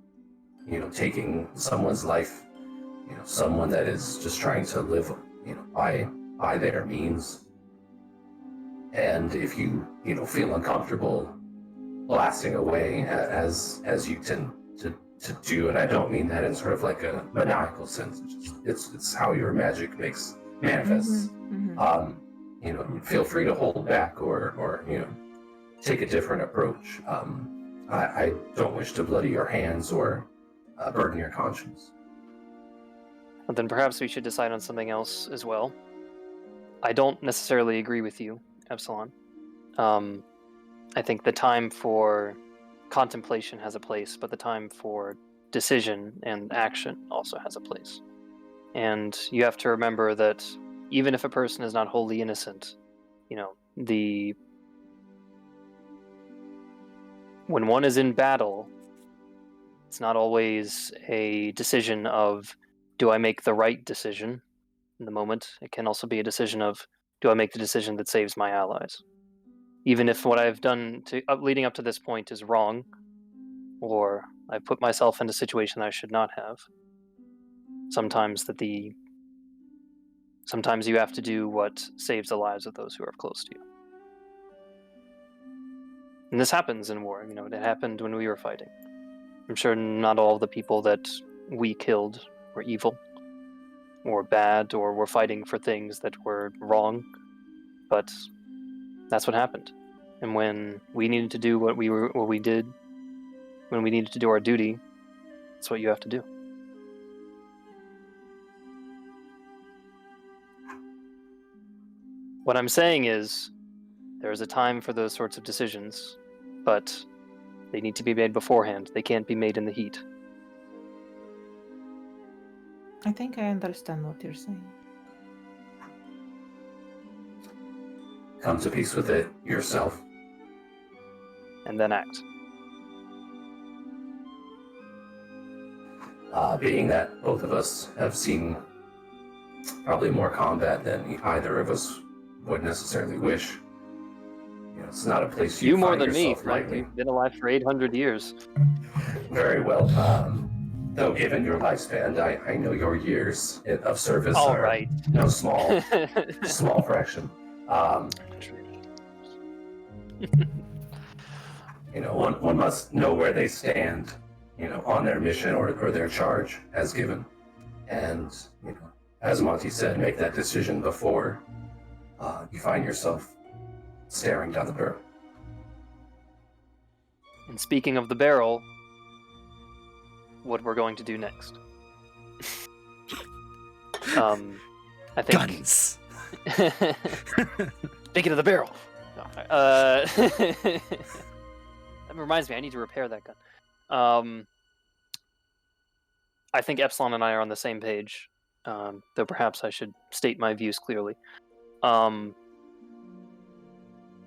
taking someone's life, someone that is just trying to live, by their means. And if you, feel uncomfortable blasting away as you tend to do, and I don't mean that in sort of like a maniacal sense. It's how your magic manifests. Feel free to hold back or take a different approach. I don't wish to bloody your hands or burden your conscience. And then perhaps we should decide on something else as well. I don't necessarily agree with you, Epsilon. I think the time for contemplation has a place, but the time for decision and action also has a place. And you have to remember that even if a person is not wholly innocent, when one is in battle, it's not always a decision of, do I make the right decision in the moment? It can also be a decision of, do I make the decision that saves my allies? Even if what I've done leading up to this point is wrong, or I put myself in a situation that I should not have. Sometimes you have to do what saves the lives of those who are close to you. And this happens in war. It happened when we were fighting. I'm sure not all of the people that we killed were evil, or bad, or were fighting for things that were wrong, but that's what happened. And when we needed to do what we did, when we needed to do our duty, that's what you have to do. What I'm saying is, there is a time for those sorts of decisions, but they need to be made beforehand. They can't be made in the heat. I think I understand what you're saying. Come to peace with it yourself. And then act. Being that both of us have seen probably more combat than either of us would necessarily wish, it's not a place You more find than me, yourself Mike. lightly. You've been alive for 800 years. Very well. Though given your lifespan, I know your years of service All are right. no small fraction. One must know where they stand, on their mission or their charge as given. And, as Monty said, make that decision before you find yourself staring down the barrel. And speaking of the barrel, what we're going to do next. I think... Guns! Speaking of the barrel! That reminds me, I need to repair that gun. I think Epsilon and I are on the same page, though perhaps I should state my views clearly.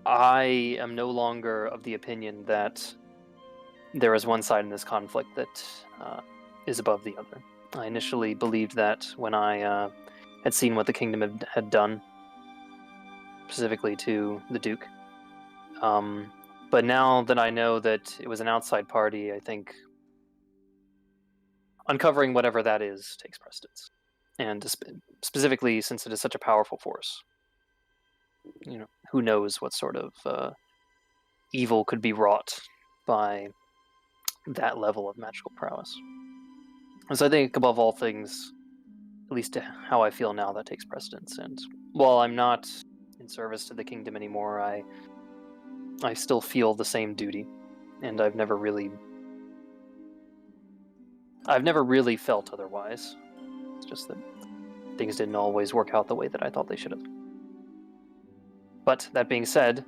I am no longer of the opinion that there is one side in this conflict that is above the other. I initially believed that when I had seen what the kingdom had done, specifically to the Duke. But now that I know that it was an outside party, I think uncovering whatever that is takes precedence. And specifically, since it is such a powerful force, who knows what sort of evil could be wrought by that level of magical prowess. So I think above all things, at least how I feel now, that takes precedence. And while I'm not in service to the kingdom anymore, I still feel the same duty, and I've never really felt otherwise. It's just that things didn't always work out the way that I thought they should have. But that being said,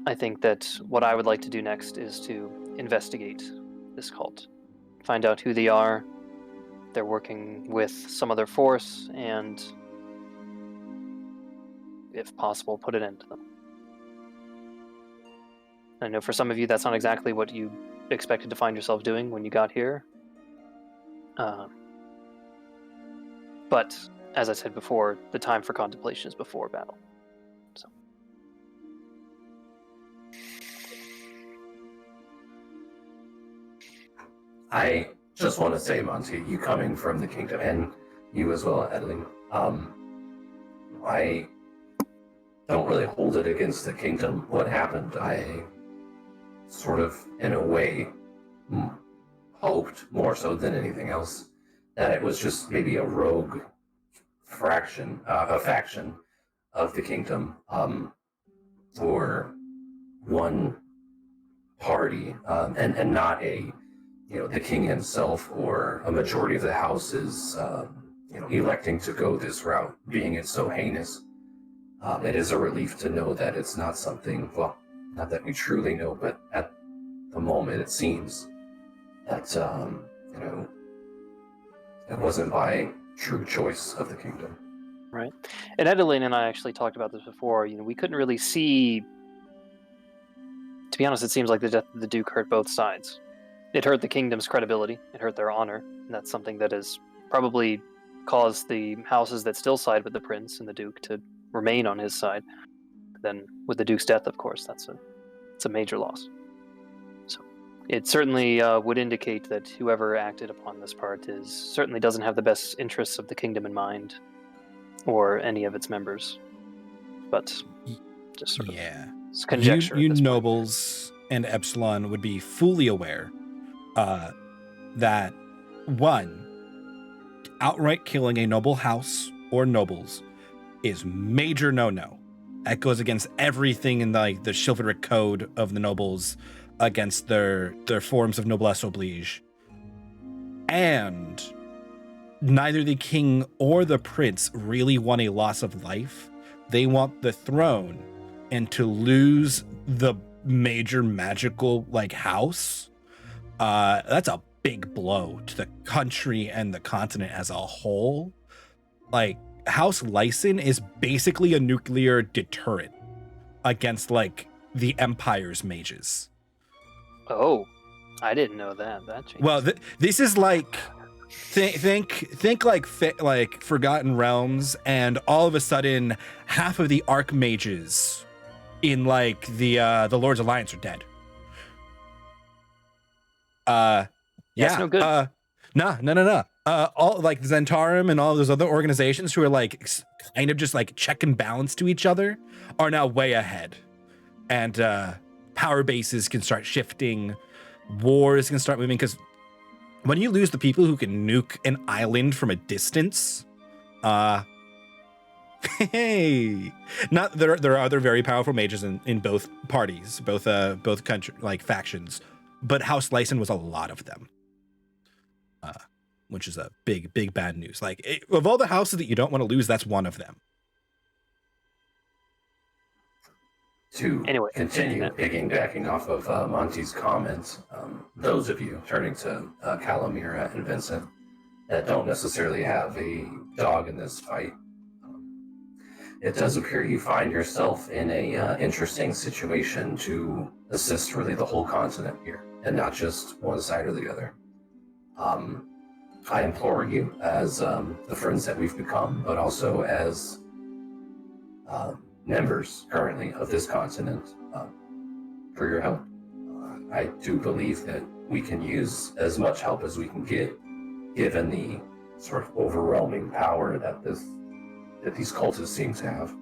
I think that what I would like to do next is to investigate this cult, find out who they are, they're working with some other force, and if possible, put an end to them. I know for some of you that's not exactly what you expected to find yourself doing when you got here. But, as I said before, the time for contemplation is before battle. So. I just want to say, Monty, you coming from the kingdom, and you as well, Edling, I don't really hold it against the kingdom. What happened, I sort of, in a way, hoped, more so than anything else, that it was just maybe a rogue faction of the kingdom, or one party, and not the king himself or a majority of the house is, electing to go this route, being it so heinous. It is a relief to know that it's not something, well, not that we truly know, but at the moment it seems that, it wasn't by true choice of the kingdom. Right. And Edeline and I actually talked about this before. We couldn't really see. To be honest, it seems like the death of the Duke hurt both sides. It hurt the kingdom's credibility. It hurt their honor. And that's something that has probably caused the houses that still side with the prince and the Duke to remain on his side. Then, with the Duke's death, of course, it's a major loss. So, it certainly would indicate that whoever acted upon this part certainly doesn't have the best interests of the kingdom in mind, or any of its members. But just sort of conjecture. You nobles and Epsilon would be fully aware that, one, outright killing a noble house or nobles is major no-no. That goes against everything in the chivalric code of the nobles, against their forms of noblesse oblige. And neither the king or the prince really want a loss of life. They want the throne, and to lose the major magical house, that's a big blow to the country and the continent as a whole. House Lyson is basically a nuclear deterrent against the Empire's mages. Oh, I didn't know that. That changed. Well, this is think like Forgotten Realms, and all of a sudden half of the archmages in the Lord's Alliance are dead. That's no good. No. All Zentarum and all those other organizations who are kind of just check and balance to each other are now way ahead, and power bases can start shifting, wars can start moving, because when you lose the people who can nuke an island from a distance, there are other very powerful mages in both parties, both country factions, but House Lyson was a lot of them, which is a big bad news. Of all the houses that you don't want to lose, that's one of them. To continue piggybacking off of Monty's comments, those of you turning to Calamira and Vincent that don't necessarily have a dog in this fight, it does appear you find yourself in a interesting situation to assist really the whole continent here, and not just one side or the other. I implore you, as the friends that we've become, but also as members currently of this continent, for your help. I do believe that we can use as much help as we can get, given the sort of overwhelming power that these cultists seem to have.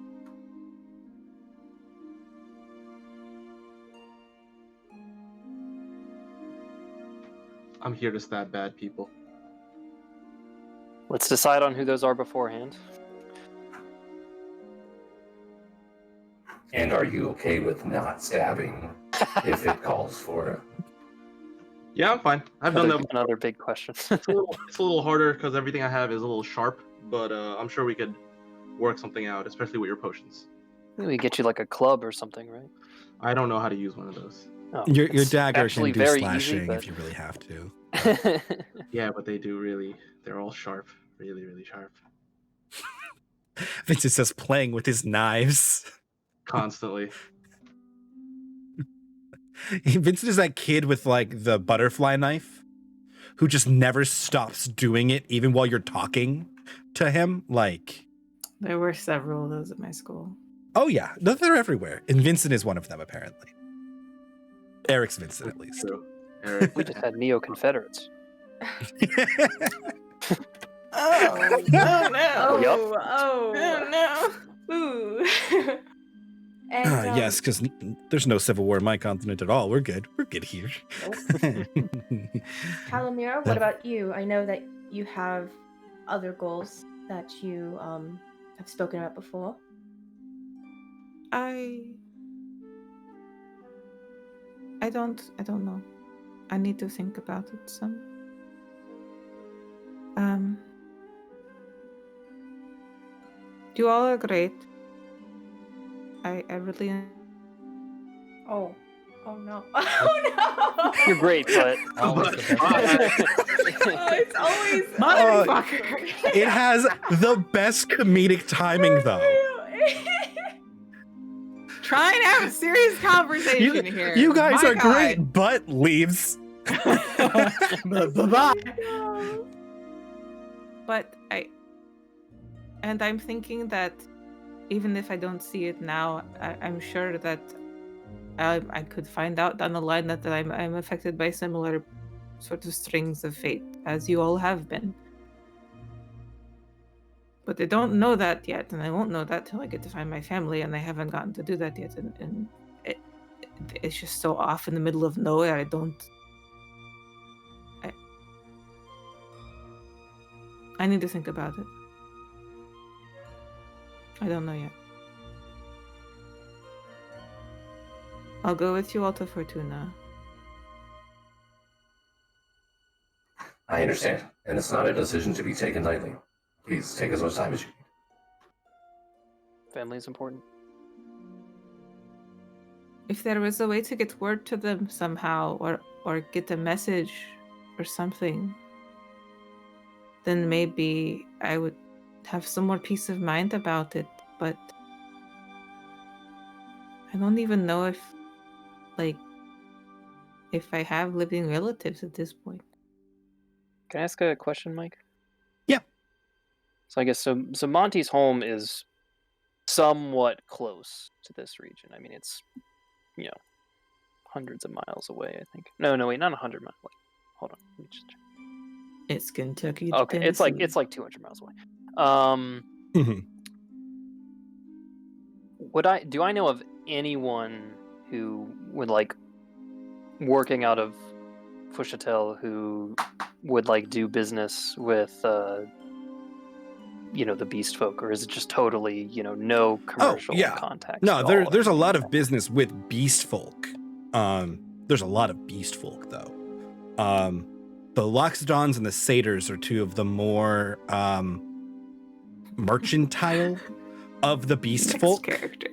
I'm here to stab bad people. Let's decide on who those are beforehand. And are you okay with not stabbing if it calls for it? Yeah, I'm fine. I've done that. Another big question. It's a little harder because everything I have is a little sharp, but I'm sure we could work something out, especially with your potions. We get you like a club or something, right? I don't know how to use one of those. Oh, Your it's dagger actually can do very slashing easy, if you really have to. but... Yeah, but they're all sharp. Really, really sharp. Vincent says playing with his knives. Constantly. Vincent is that kid with like the butterfly knife who just never stops doing it even while you're talking to him. Like, There were several of those at my school. oh yeah, they're everywhere. And Vincent is one of them, apparently. Eric's Vincent, at least. True. Eric. We just had neo-Confederates. Oh no! Yup. Oh No! Ooh. And Yes, because there's no civil war in my continent at all. We're good. We're good here. Calamira, what about you? I know that you have other goals that you have spoken about before. I don't know. I need to think about it some. You all are great. I really Oh no. Oh no. You're great, but... Almost the best. Oh, it's always Motherfucker! It has the best comedic timing, though. Try and have a serious conversation here. You guys My are God. great, but leaves. Bye-bye. But I'm thinking that even if I don't see it now, I'm sure that I could find out down the line that I'm affected by similar sort of strings of fate, as you all have been. But I don't know that yet, and I won't know that till I get to find my family, and I haven't gotten to do that yet, and it's just so off in the middle of nowhere. I need to think about it. I don't know yet. I'll go with you all to Fortuna. I understand, and it's not a decision to be taken lightly. Please take as much time as you need. Family is important. If there was a way to get word to them somehow, or get a message or something, then maybe I would have some more peace of mind about it. But I don't even know if I have living relatives at this point. Can I ask a question, Mike? Yeah. So I guess so Monty's home is somewhat close to this region. I mean, it's, hundreds of miles away, I think. No, wait, not 100 miles. Wait, hold on. Let me just check. It's Kentucky. Okay, it's like 200 miles away. Do I know of anyone who would working out of Fushatel who would do business with the beast folk, or is it just totally no commercial contact? No, at all, there's a or lot anything of business with beast folk. There's a lot of beast folk though. The Loxodons and the Satyrs are two of the more mercantile of the beast Next folk. character.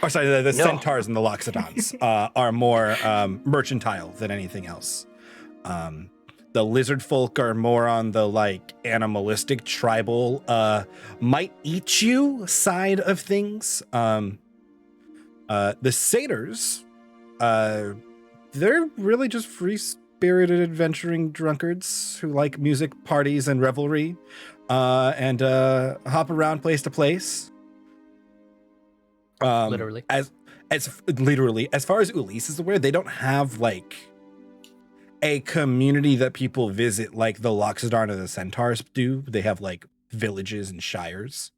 Or sorry, the Centaurs and the Loxodons are more mercantile than anything else. The lizard folk are more on the animalistic, tribal, might eat you side of things. The Satyrs, they're really just free-spirited, adventuring drunkards who like music, parties, and revelry, and hop around place to place. Literally. As literally, as far as Ulysse is aware, they don't have a community that people visit like the Loxodon or the Centaurs do. They have villages and shires.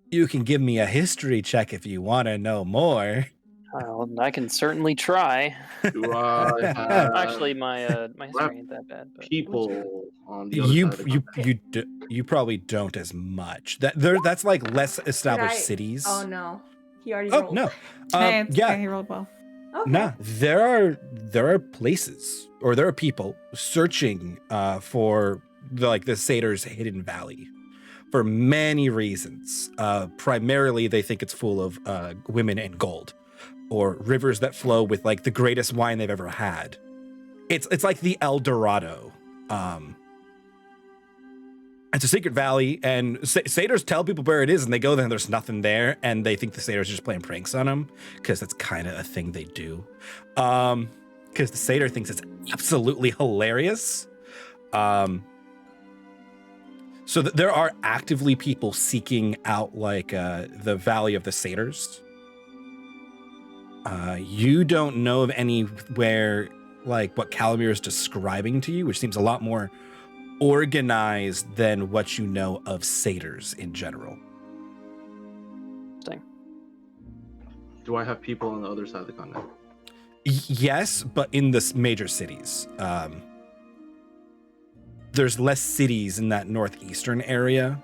You can give me a history check if you want to know more. I can certainly try. Do I Actually, my history ain't that bad. But people on the other side of the You probably don't as much. That's less established cities. Oh no. He already Oh rolled. no. Yeah, he rolled well. Okay. Nah, there are places, or there are people searching for the Satyr's hidden valley, for many reasons. Primarily, they think it's full of women and gold, or rivers that flow with like the greatest wine they've ever had. It's like the El Dorado. It's a secret valley, and satyrs tell people where it is, and they go there, and there's nothing there, and they think the satyrs are just playing pranks on them, because that's kind of a thing they do. Because the satyr thinks it's absolutely hilarious. So there are actively people seeking out like the Valley of the Satyrs. You don't know of anywhere like what Calamir is describing to you, which seems a lot more organized than what you know of satyrs in general. Do I have people on the other side of the continent? Yes, but in the major cities. There's less cities in that northeastern area.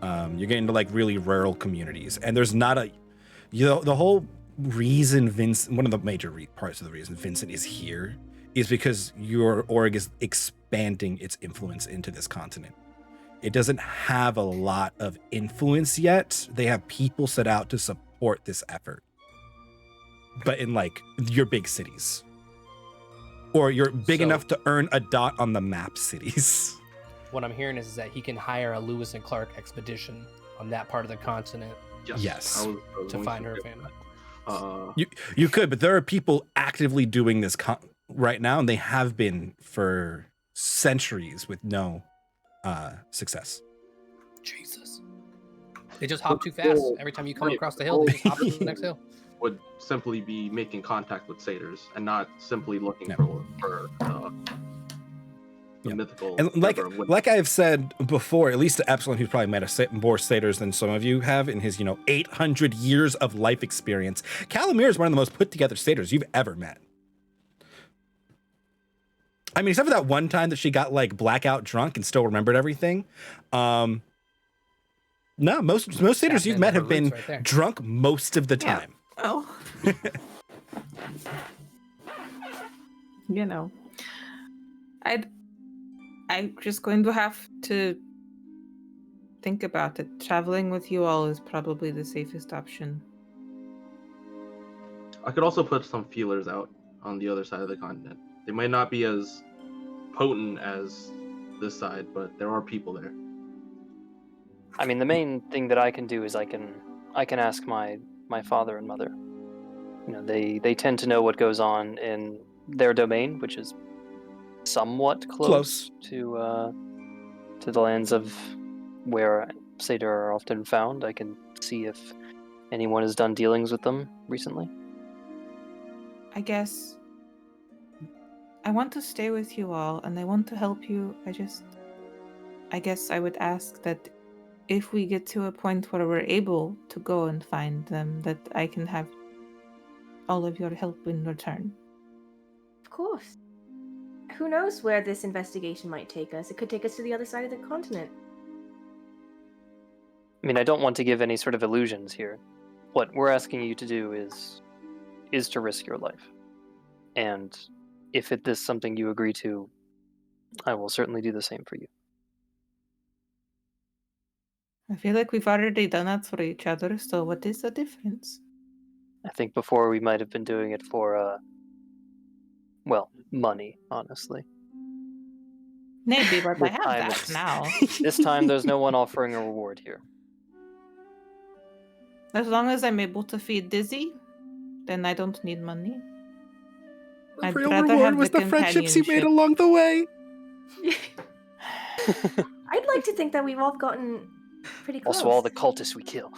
You're getting to like really rural communities, and there's not a, the whole reason one of the major parts of the reason Vincent is here is because your org is expanding its influence into this continent. It doesn't have a lot of influence yet. They have people set out to support this effort, but in like your big cities. Or you're big enough to earn a dot on the map cities. What I'm hearing is that he can hire a Lewis and Clark expedition on that part of the continent. Yes. To find her family. You could, but there are people actively doing this right now, and they have been for centuries with no success. Jesus. They just hop too fast. Every time you come across the hill, they just hop to the next hill. Would simply be making contact with satyrs and not simply looking for the mythical. And like I've said before, at least to Epsilon, who's probably met more satyrs than some of you have in his 800 years of life experience, Calamir is one of the most put together satyrs you've ever met. I mean, except for that one time that she got like blackout drunk and still remembered everything. No, most satyrs you've met have been drunk most of the time. Oh. I'm just going to have to think about it. Traveling with you all is probably the safest option. I could also put some feelers out on the other side of the continent. They might not be as potent as this side, but there are people there. I mean, the main thing that I can do is I can ask my father and mother. They tend to know what goes on in their domain, which is somewhat close. to the lands of where satyr are often found. I can see if anyone has done dealings with them recently. I guess I want to stay with you all, and I want to help you. I guess I would ask that if we get to a point where we're able to go and find them, that I can have all of your help in return. Of course. Who knows where this investigation might take us? It could take us to the other side of the continent. I mean, I don't want to give any sort of illusions here. What we're asking you to do is to risk your life. And if it is something you agree to, I will certainly do the same for you. I feel like we've already done that for each other, so what is the difference? I think before we might have been doing it for, money, honestly. Maybe, but I have that now. This time there's no one offering a reward here. As long as I'm able to feed Dizzy, then I don't need money. The real reward was the friendships you made along the way. I'd like to think that we've all gotten pretty close. Also, all the cultists we kill.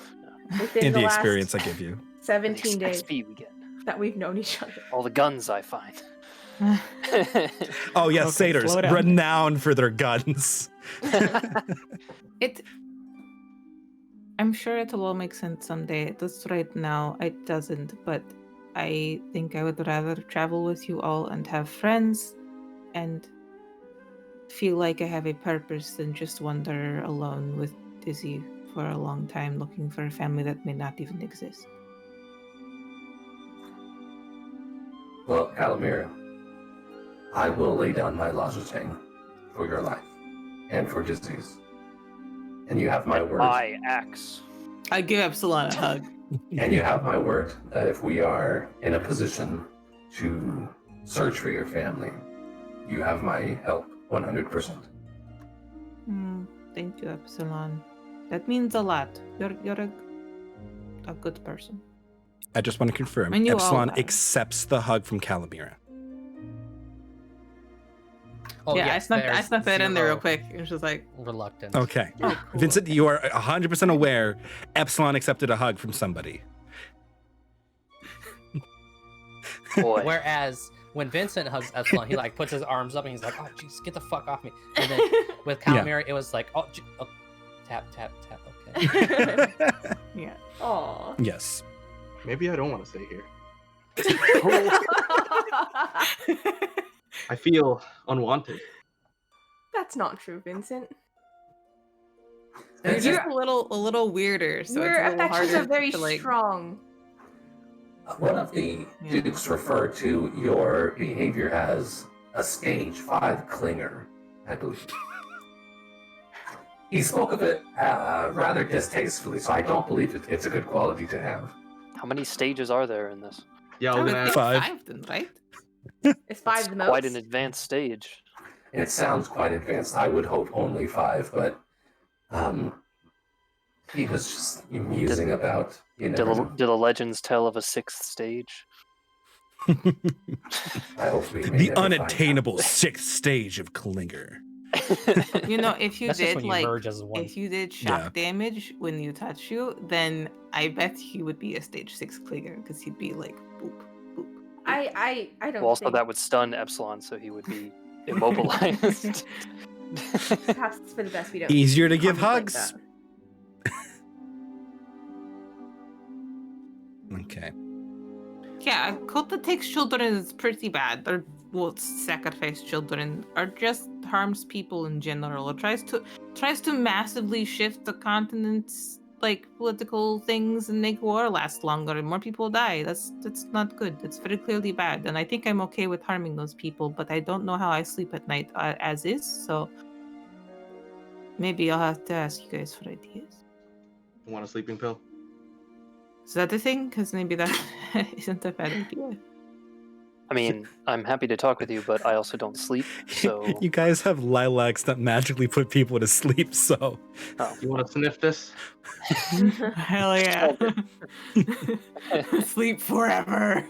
Within the experience I give you. 17 days XP we get. that we've known each other. All the guns I find. Oh yes, satyrs, renowned for their guns. I'm sure it'll all make sense someday. Just right now, it doesn't, but I think I would rather travel with you all and have friends and feel like I have a purpose than just wander alone with Dizzy for a long time looking for a family that may not even exist. Well, Calamir, I will lay down my lodging for your life and for Dizzy's. And you have my word. My axe. I give Epsilon a hug. And you have my word that if we are in a position to search for your family, you have my help 100%. Thank you, Epsilon. That means a lot. You're a good person. I just want to confirm. And you all Epsilon are. accepts the hug from Calamira. Oh, yeah, yes, I snuck that in there real zero quick. It was just like, Reluctant. Okay. oh, cool. Vincent, you are 100% aware Epsilon accepted a hug from somebody. Boy. Whereas when Vincent hugs Epsilon, he like puts his arms up and he's like, "Oh, jeez, get the fuck off me!" And then with Calamari, it was like, "Oh, tap, tap, tap." Okay. Yeah. Aw. Yes. Maybe I don't want to stay here. I feel unwanted. That's not true, Vincent. You're It's just a little weirder, so Your it's a little affections harder are very to like. strong. One of the Yeah. dukes referred to your behavior as a stage 5 clinger, I believe. He spoke of it rather distastefully, so I don't believe it's a good quality to have. How many stages are there in this? Yeah, I I was would gonna think ask. 5. then, right? Is 5 the most? Quite an advanced stage. It sounds quite advanced. I would hope only 5, but he was just musing about, you Do know. the legends tell of a 6th stage? I hope we may The never find out. unattainable 6th stage of Klinger. You know, if you That's just did when you like, merge as one. if you did shock damage when you touch you, then I bet he would be a stage 6 clinger because he'd be like, boop, boop. I don't Well, also think that would stun Epsilon, so he would be immobilized. perhaps it's for the best we don't Easier to give contemplate hugs. that. Okay. Yeah, a cult that takes children is pretty bad, or will sacrifice children, or just harms people in general, or tries to massively shift the continent's like political things and make war last longer and more people die. That's not good. That's very clearly bad, and I think I'm okay with harming those people, but I don't know how I sleep at night as is. So maybe I'll have to ask you guys for ideas. You want a sleeping pill? Is that the thing? Because maybe that isn't a bad idea. I mean, I'm happy to talk with you, but I also don't sleep, so... You guys have lilacs that magically put people to sleep, so. Oh, You want to sniff this? Hell yeah. Sleep forever.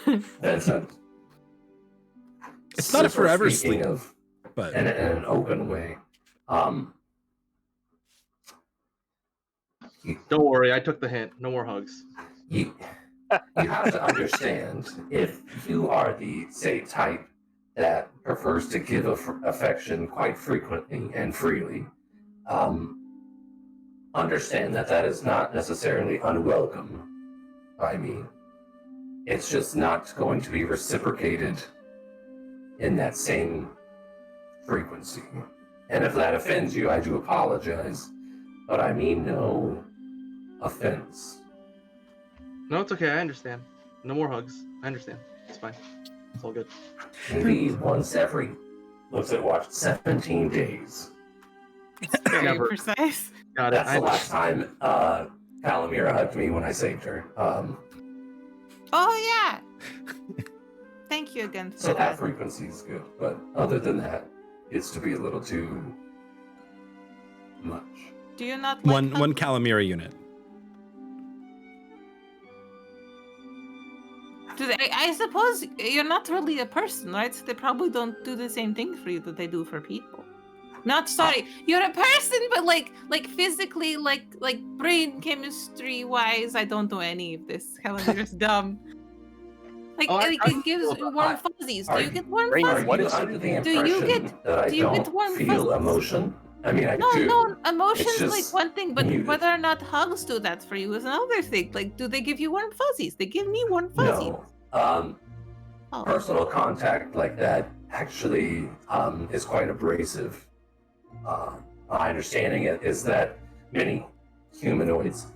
Vincent. It's not a super forever speaking sleep, of, but in an open way. Don't worry, I took the hint. No more hugs. You have to understand, if you are the, say, type that prefers to give affection quite frequently and freely, understand that is not necessarily unwelcome by me. It's just not going to be reciprocated in that same frequency. And if that offends you, I do apologize, but I mean no offense. No, it's okay. I understand. No more hugs. I understand. It's fine. It's all good. Maybe once every, what's it, watch, 17 days. It's very Never. precise. Got it. That's the last time Calamira hugged me when I saved her. Oh yeah. Thank you again for So that that. frequency is good, but other than that, it's to be a little too much. Do you not like one hugs? Calamira unit. I suppose you're not really a person, right? So they probably don't do the same thing for you that they do for people. Not sorry, you're a person, but like physically, like brain chemistry wise, I don't know any of this. Calamira's dumb. Like, Oh, like I it gives feel warm fuzzies. Do you get warm Brain- Are fuzzies? What you is- under the do you impression get- that I do you get don't warm feel fuzzies? emotion? I mean, I No, do. no, emotions It's like just one thing, but muted. whether or not hugs do that for you is another thing. Like, do they give you warm fuzzies? They give me warm fuzzies. No. Oh. Personal contact like that actually is quite abrasive. My understanding is that many humanoids,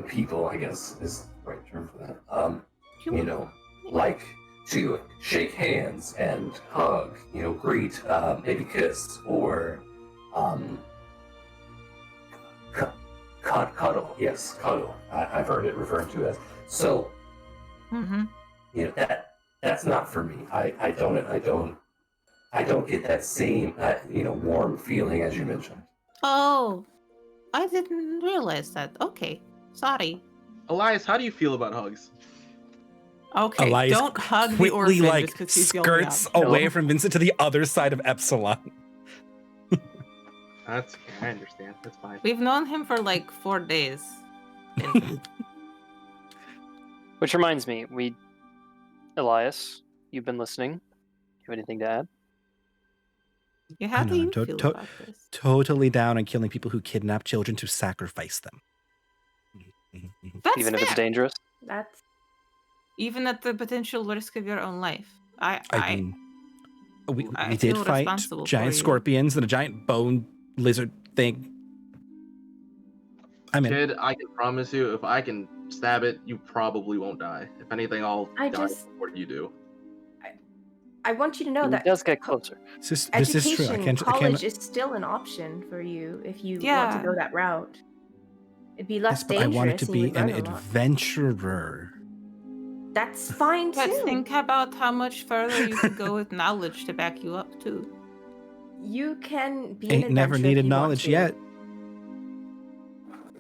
people, I guess is the right term for that, you know, like to shake hands and hug, you know, greet, maybe kiss, or Cuddle, yes, cuddle. I've heard it referred to as. So, Mm-hmm. you know, that's not for me. I don't get that same warm feeling as you mentioned. Oh, I didn't realize that. Okay, sorry. Elias, how do you feel about hugs? Okay, Elias don't hug the quickly orphan like just because he's the only skirts option. away from Vincent to the other side of Epsilon. That's okay. I understand. That's fine. We've known him for like 4 days. Which reminds me, Elias, you've been listening. You have anything to add? Yeah, how do know, you I'm feel about this? Totally down on killing people who kidnap children to sacrifice them. That's Even if it's fair. dangerous? That's Even at the potential risk of your own life. I mean, we I did feel fight responsible for giant you. scorpions and a giant bone lizard thing. I mean, Kid, I can promise you, if I can stab it, you probably won't die. If anything, I'll die before you do. I want you to know He that does get closer. this is true. education, college is still an option for you if you want to go that route. It'd be less Yes, but I dangerous. wanted to and you be would an learn a lot. adventurer. That's fine But too. think about how much further you could go with knowledge to back you up too. You can be an Ain't never adventurer if needed you want knowledge to. yet.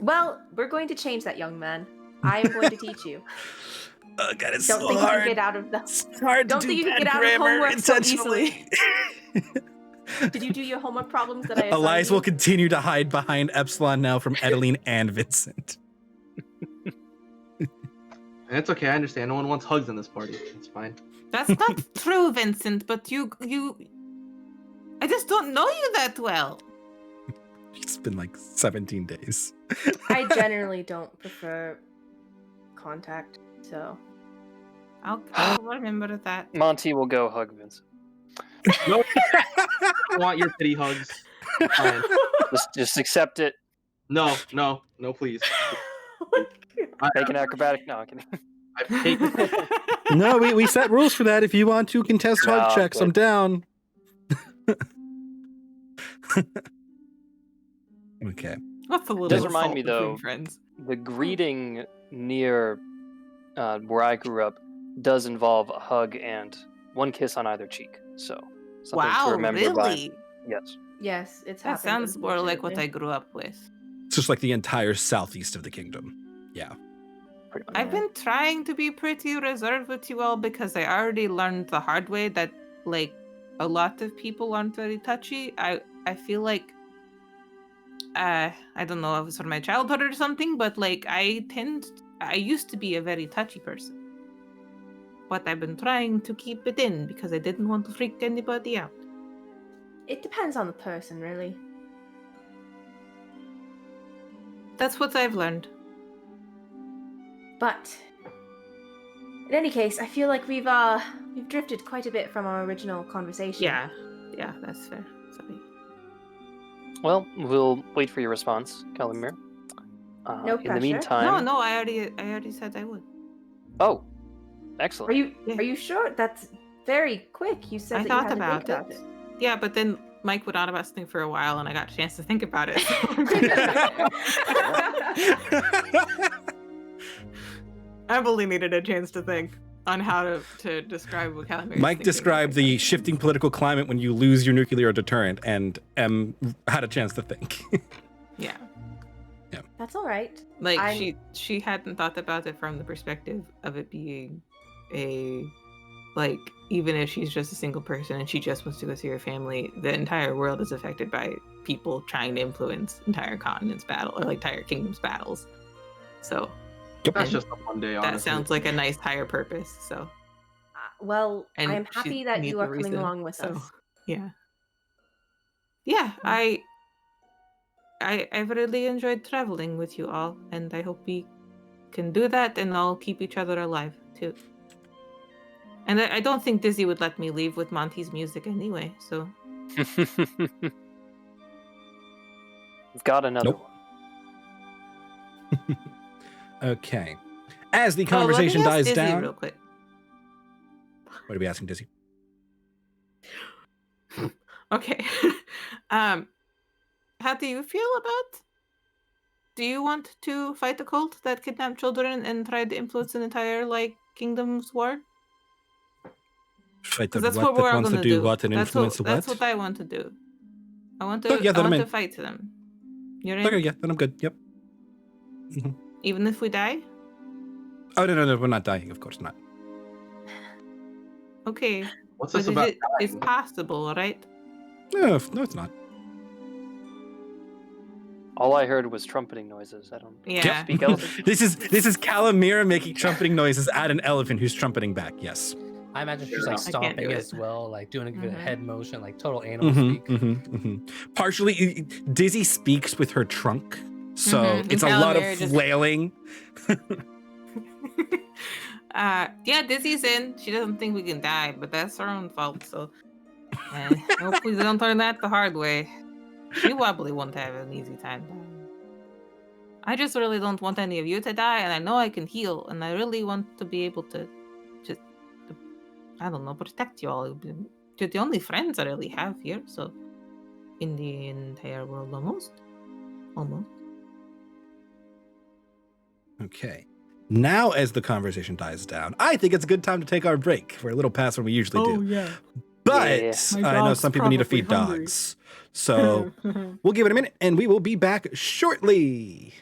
Well, we're going to change that, young man. I am going to teach you. Oh God, it's Don't so think hard. you can get out of the. It's hard Don't to think do you can bad get out of grammar homework so intentionally. Did you do your homework problems that I assigned Elias you? will continue to hide behind Epsilon now from Edeline and Vincent. And it's okay, I understand. No one wants hugs in this party. It's fine. That's not true, Vincent, but you I just don't know you that well. It's been like 17 days. I generally don't prefer contact, so. I'll remember that. Monty will go hug Vincent. No, I don't want your pity hugs. Fine. Just accept it. No, please. Make an acrobatic. No, I'm kidding. I've taken No, we set rules for that. If you want to contest hug No, checks, good. I'm down. Okay. That's a little Does remind assault me, between though, friends. The greeting near where I grew up does involve a hug and one kiss on either cheek. So something to Wow, remember really? by. Yes. Yes, it's That happened. sounds more like what I unfortunately. grew up with. It's just like the entire southeast of the kingdom. Yeah. Pretty much. I've been trying to be pretty reserved with you all because I already learned the hard way that like a lot of people aren't very touchy. I feel like I don't know if it was from my childhood or something, but like I used to be a very touchy person. But I've been trying to keep it in because I didn't want to freak anybody out. It depends on the person, really. That's what I've learned. But in any case, I feel like we've drifted quite a bit from our original conversation. Yeah, that's fair. Sorry. Well, we'll wait for your response, Kalimir. No In the pressure. meantime. No, I already said I would. Oh, excellent. Are you sure? That's very quick. You said I that thought you had about to think it. about Yeah, but then Mike went on about something for a while, and I got a chance to think about it. I've only needed a chance to think on how to describe what Calamari. Mike described the shifting political climate when you lose your nuclear deterrent, and had a chance to think. Yeah, That's all right. like she hadn't thought about it from the perspective of it being a like even if she's just a single person and she just wants to go see her family, the entire world is affected by people trying to influence entire continents battle or like entire kingdoms battles. So That's just a fun day, honestly. that sounds like a nice higher purpose. So Well, and I'm she happy that needs you a are coming reason, along with so, us. Yeah. I've really enjoyed traveling with you all, and I hope we can do that and all keep each other alive too. And I don't think Dizzy would let me leave with Monty's music anyway, so We've got another Nope. one. Okay. As the Oh, let me conversation ask dies Dizzy down. real quick. What are we asking, Dizzy? Okay. How do you feel do you want to fight the cult that kidnapped children and tried to influence an entire kingdom's war? Fight Because the that's what what we're that all wants to gonna do do. what and influence the That's what? what I want to do. I want Oh, to. yeah, I then I'm want in. to fight them. You're in. Okay, yeah, then I'm good. Yep. Mhm. Even if we die. Oh no, we're not dying. Of course not. Okay. What's But this about? it's possible, right? No, it's not. All I heard was trumpeting noises. I don't Yeah. speak Elven. This is Calamira making trumpeting noises at an elephant who's trumpeting back. Yes. I imagine she's Fair like enough. I can't do stomping it. as well, like doing a Mhm. head motion, like total animal speak. Partially, Dizzy speaks with her trunk, so Mhm, it's a and lot of Calamari just- flailing. Yeah, Dizzy's in. She doesn't think we can die, but that's her own fault. So, hopefully they don't learn that the hard way. She probably won't have an easy time dying. I just really don't want any of you to die, and I know I can heal, and I really want to be able to just, I don't know, protect you all. You're the only friends I really have here, so in the entire world, almost. Okay. Now, as the conversation dies down, I think it's a good time to take our break. We're a little past when we usually do. yeah. But Yeah. My I know dog's some people need to probably feed hungry. dogs. So we'll give it a minute and we will be back shortly.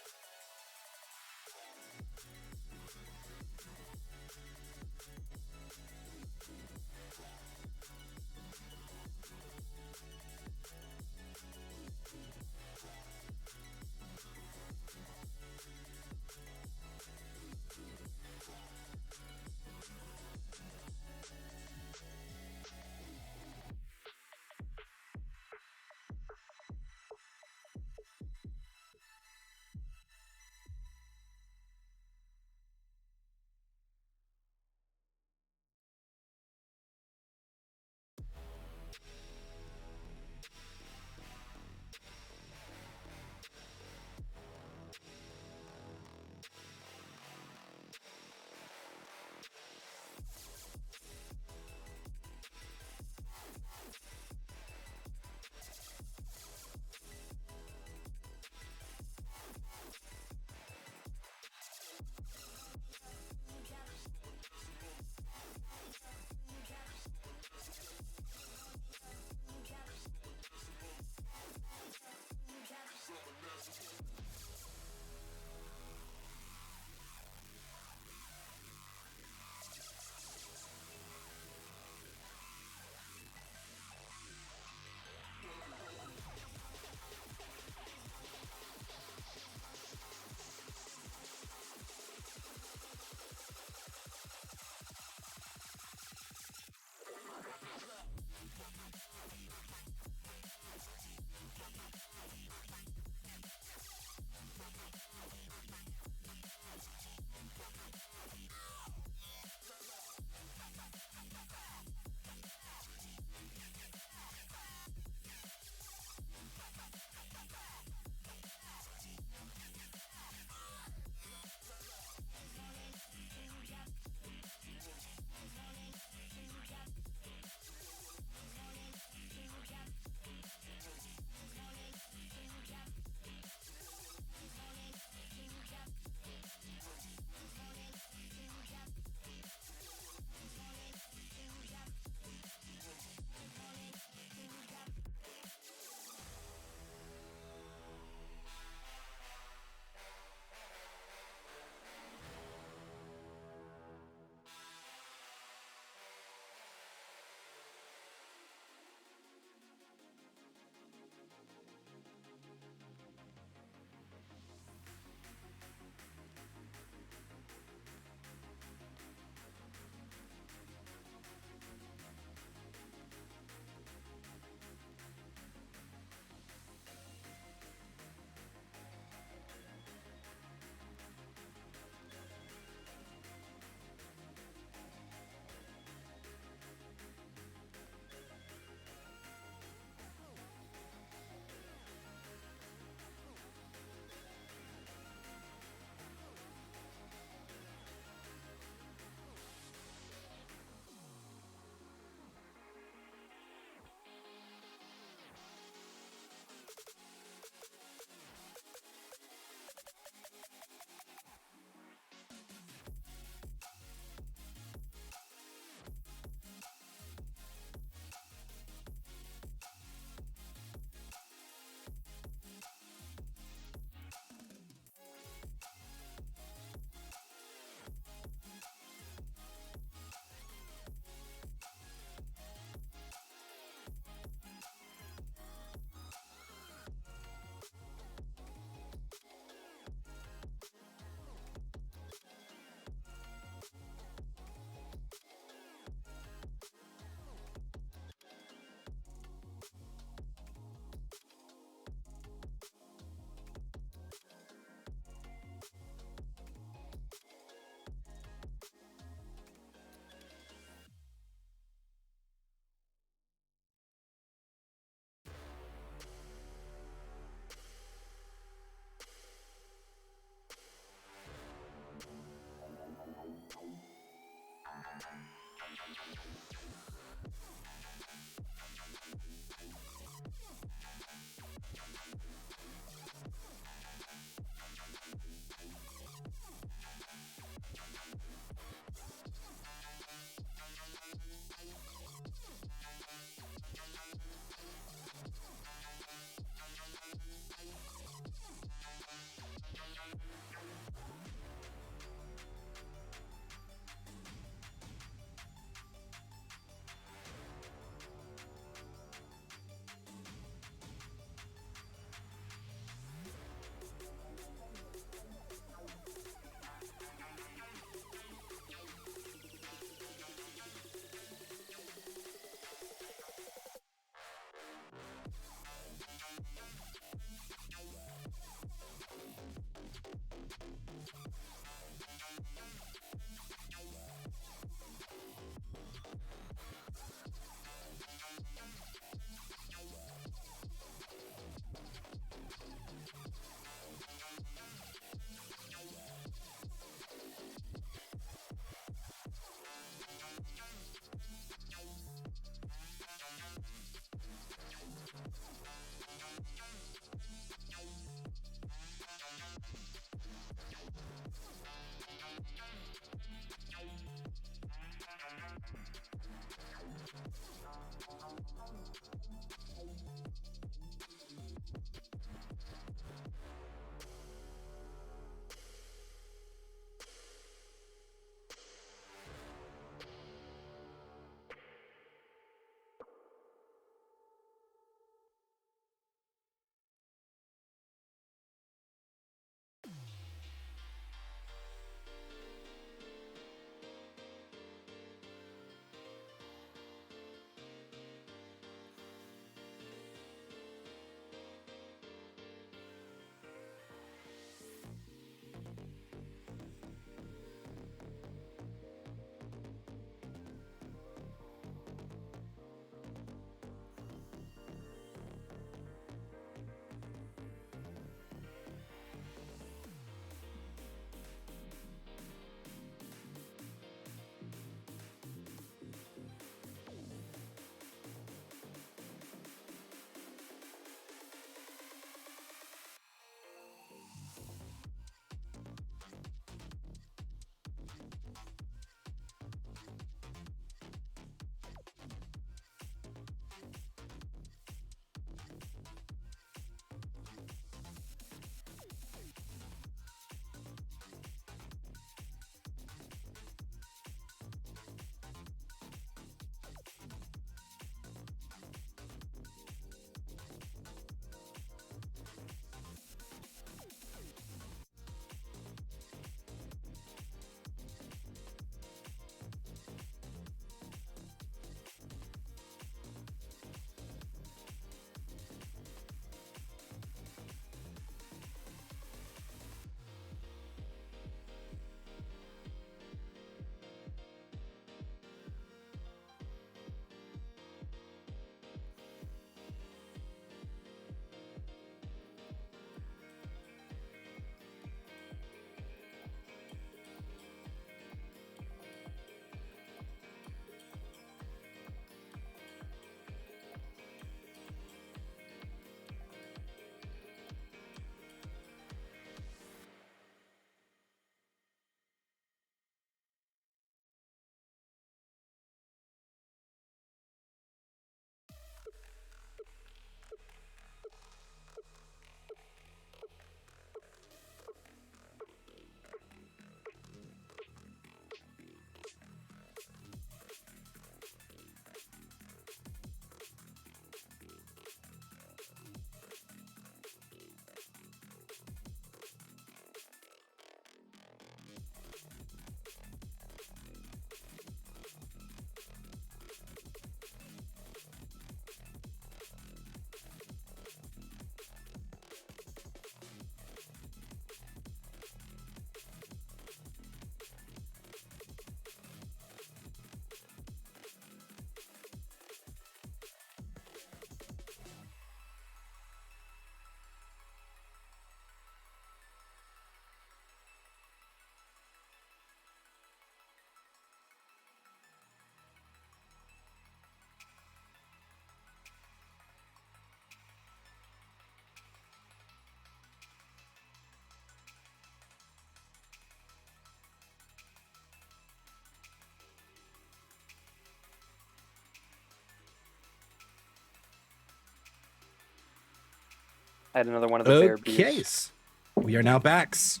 I had another one of the bear Okay, beers. we are now backs.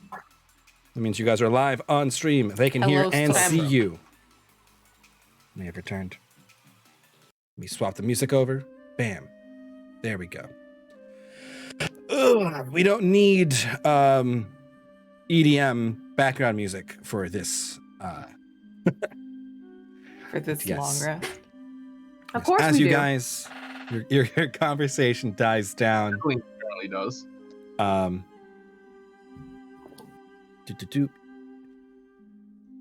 That means you guys are live on stream. They can hear Hello, and Spam. see you. May have returned. Let me swap the music over. Bam. There we go. Ugh, we don't need EDM background music for this. For this Yes. long rest. Of course As we you do. guys, your conversation dies down. Apparently does. Do.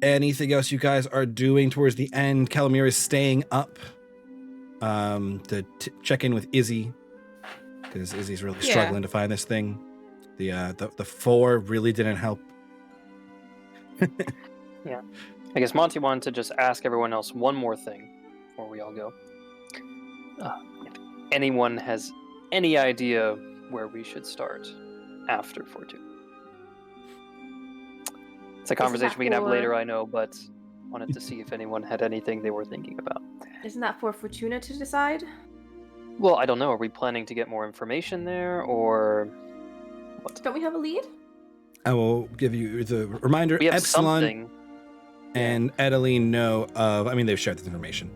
Anything else you guys are doing towards the end? Calamir is staying up to check in with Izzy, because Izzy's really Yeah. struggling to find this thing. The 4 really didn't help. I guess Monty wanted to just ask everyone else one more thing before we all go. If anyone has any idea where we should start after Fortune. It's a conversation we can have for- later, I know, but wanted to see if anyone had anything they were thinking about. Isn't that for Fortuna to decide? Well, I don't know. Are we planning to get more information there, or what? Don't we have a lead? I will give you the reminder. We have Epsilon something. and Edeline know of, I mean, they've shared this information.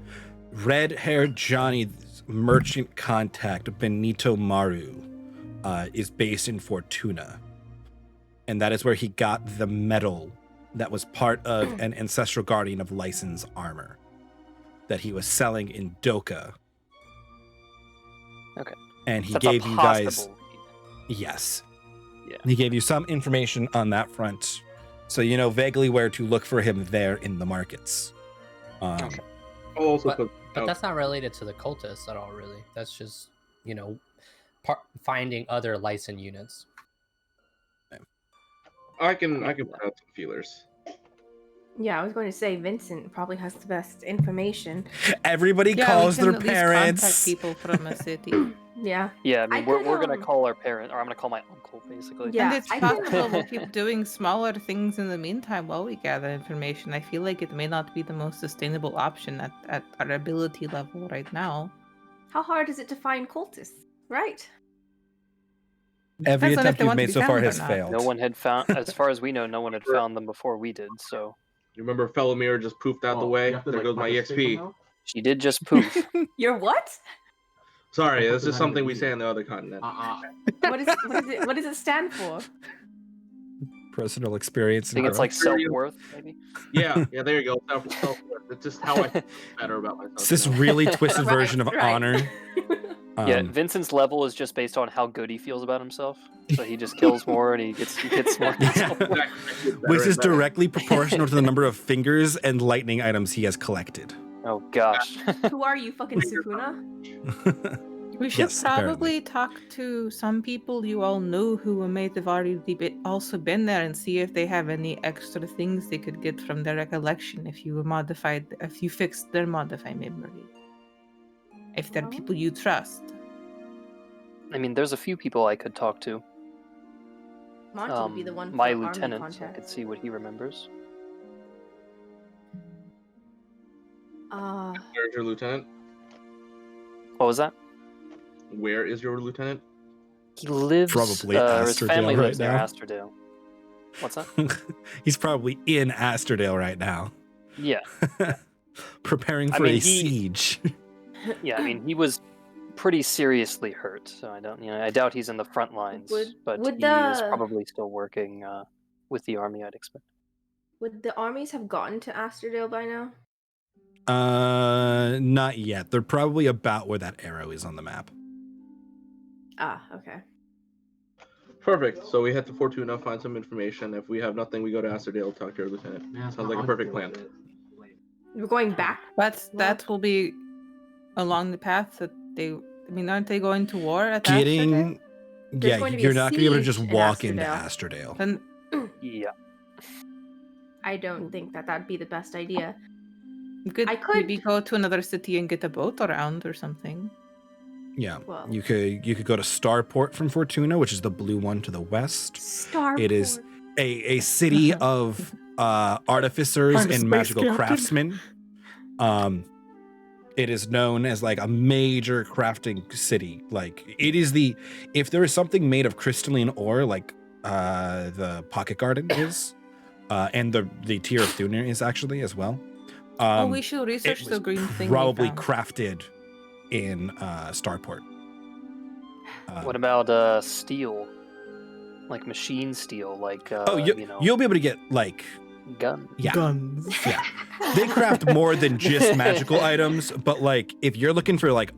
Red-haired Johnny's merchant contact, Benito Maru, is based in Fortuna. And that is where he got the medal that was part of an ancestral guardian of license armor that he was selling in Doka. Okay. And he That's a gave you guys, possible lead. yes. Yeah. He gave you some information on that front. So you know vaguely where to look for him there in the markets. Okay. I'll also But- put. But that's not related to the cultists at all, really. That's just, finding other license units. I can put out some feelers. Yeah, I was going to say Vincent probably has the best information. Everybody Yeah, calls we can their at least contact parents. people from a city. Yeah. Yeah, I mean, I we're could, gonna um, call our parent, or I'm gonna call my uncle, basically. Yeah, And it's I can- possible we'll keep doing smaller things in the meantime while we gather information. I feel like it may not be the most sustainable option at our ability level right now. How hard is it to find cultists? Right. Every Depends on if attempt they you've want to made be so far found or has not. failed. No one had found, as far as we know, no one had found them before we did. So You remember Felomir just poofed out the way? There goes my EXP. she did just poof. You're what? Sorry, this is something we say on the other continent. What does it stand for? Personal experience. I think it's like self-worth, maybe. Yeah, there you go. Self-worth. It's just how I feel better about myself. It's this you know? really twisted version of Right. honor. Yeah, Vincent's level is just based on how good he feels about himself. So he just kills more and he hits more. Yeah. Which is Better. directly proportional to the number of fingers and lightning items he has collected. Oh gosh. Who are you, fucking Sukuna? We should Yes, probably apparently. talk to some people you all know who may have already also been there and see if they have any extra things they could get from their recollection if you fixed their modified memory. If they're people you trust. I mean, there's a few people I could talk to. Monty would be the one. For My army lieutenant, I contact. could see what he remembers. Where's your lieutenant? What was that? Where is your lieutenant? He lives. Probably his Asterdale family right lives near now. Asterdale. What's that? He's probably in Asterdale right now, Yeah, preparing I for mean, a he- siege. yeah. I mean, he was pretty seriously hurt, so I don't. I doubt he's in the front lines, but would he is the- probably still working with the army. I'd expect. Would the armies have gotten to Asterdale by now? Not yet. They're probably about where that arrow is on the map. Ah, okay. Perfect. So we head to Fortuna, find some information. If we have nothing, we go to Asterdale, talk to our lieutenant. Sounds like a perfect plan. We're going back. That will be along the path that they. I mean, aren't they going to war at Asterdale? Getting, There's yeah, going to be you're a not gonna be able to just siege in walk into Asterdale. Asterdale. Then Yeah. I don't think that'd be the best idea. you could I could- maybe go to another city and get a boat around or something. Yeah, Well, you could go to Starport from Fortuna, which is the blue one to the west. Starport. It is a city of artificers Find a and space magical captain. craftsmen. It is known as like a major crafting city. Like it is if there is something made of crystalline ore, like the Pocket Garden is, and the Tier of Thuner is actually as well. We should research it the was green thing. probably crafted in Starport. What about steel? Like machine steel, like you'll be able to get like gun. yeah. Guns. Yeah. They craft more than just magical items, but like if you're looking for like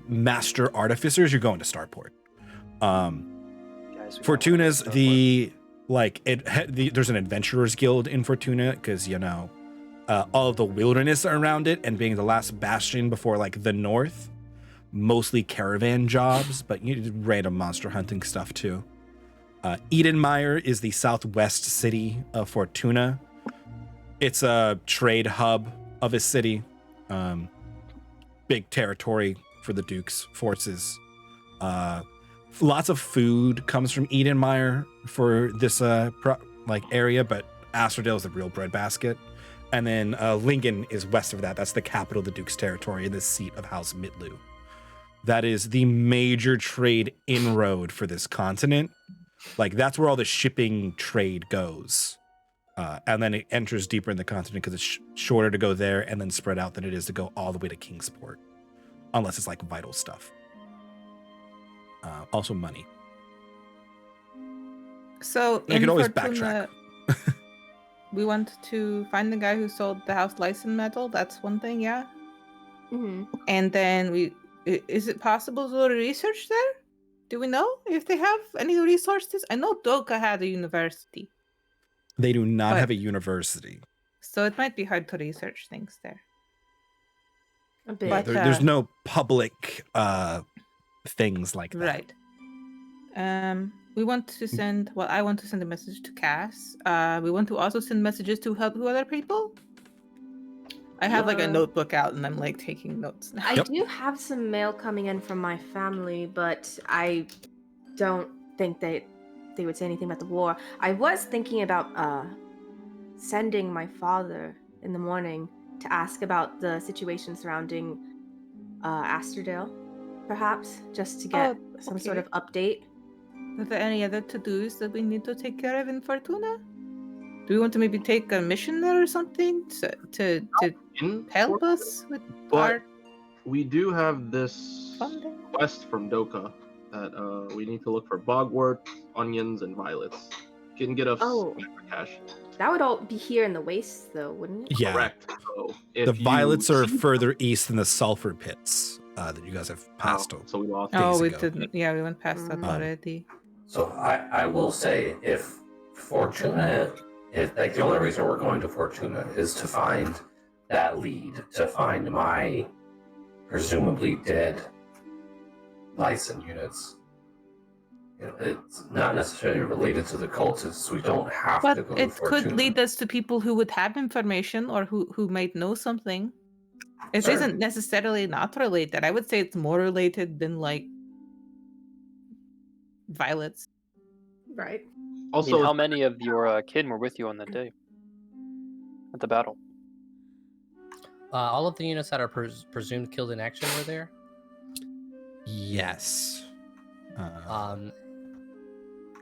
master artificers, you're going to Starport. Fortuna's there's an adventurers guild in Fortuna because all of the wilderness around it, and being the last bastion before like the north, mostly caravan jobs, but random monster hunting stuff too. Edenmeyer is the southwest city of Fortuna. It's a trade hub of a city. Big territory for the Duke's forces. Lots of food comes from Edenmeyer for this area, but Astrodale is the real breadbasket. And then Lingen is west of that. That's the capital of the Duke's territory and the seat of House Mitlu. That is the major trade inroad for this continent. Like that's where all the shipping trade goes. And then it enters deeper in the continent because it's shorter to go there and then spread out than it is to go all the way to Kingsport. Unless it's like vital stuff. Also money. So you can always backtrack. We want to find the guy who sold the house license metal. That's one thing, yeah? Mm-hmm. And then is it possible to research there? Do we know if they have any resources? I know Doka had a university. They do not have a university. So it might be hard to research things there. A bit. But, there's no public things like that. Right. We want to send, I want to send a message to Cass. We want to also send messages to other people. I have like a notebook out and I'm like taking notes now. I do have some mail coming in from my family, but I don't think they would say anything about the war. I was thinking about sending my father in the morning to ask about the situation surrounding Astrodale, perhaps, just to get some sort of update. Are there any other to-dos that we need to take care of in Fortuna? Do we want to maybe take a mission there or something to help us with our... We do have this funding? quest from Doka that we need to look for bogwort, onions, and violets. Can get us cash. That would all be here in the wastes, though, wouldn't it? Yeah. Correct. So the violets are further east than the sulfur pits that you guys have passed over. So we lost. We didn't. Yeah, we went past that already. So I will say, if Fortuna, like the only reason we're going to Fortuna is to find that lead, to find my presumably dead license units. It's not necessarily related to the cultists. We don't have to go to Fortuna. But it could lead us to people who would have information or who might know something. It isn't necessarily not related. I would say it's more related than like violets. Right. Also, how many of your kin were with you on that day at the battle? All of the units that are presumed killed in action were there. Yes.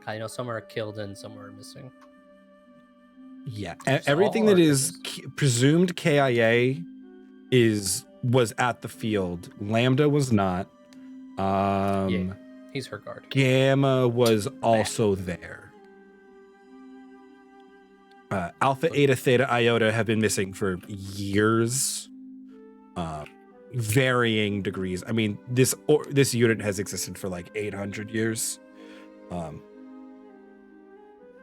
I know some are killed and some are missing. Yeah, everything that is presumed KIA was at the field. Lambda was not. He's her guard. Gamma was also there. Alpha, Eta, Theta, Iota have been missing for years. Varying degrees. I mean, this unit has existed for like 800 years.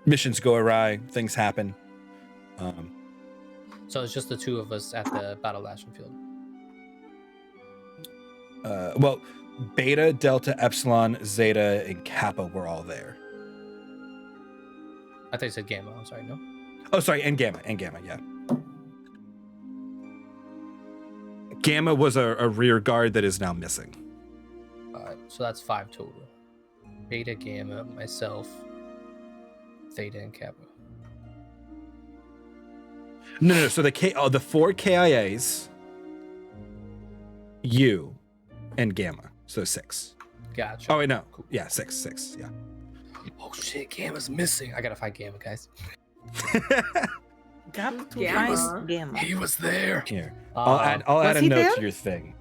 Missions go awry, things happen. So it's just the two of us at the Battle Bastion field. Well, Beta, Delta, Epsilon, Zeta, and Kappa were all there. I thought you said Gamma. I'm sorry, no? Oh, sorry, and Gamma, yeah. Gamma was a rear guard that is now missing. So that's 5 total. Beta, Gamma, myself, Theta, and Kappa. No. So the 4 KIAs you, and Gamma. So 6. Gotcha. Oh wait, no. Yeah, 6. Yeah. Oh shit, Gamma's missing. I gotta find Gamma, guys. Got to Gamma. find Gamma. He was there. Here, I'll add Was a he note there? to your thing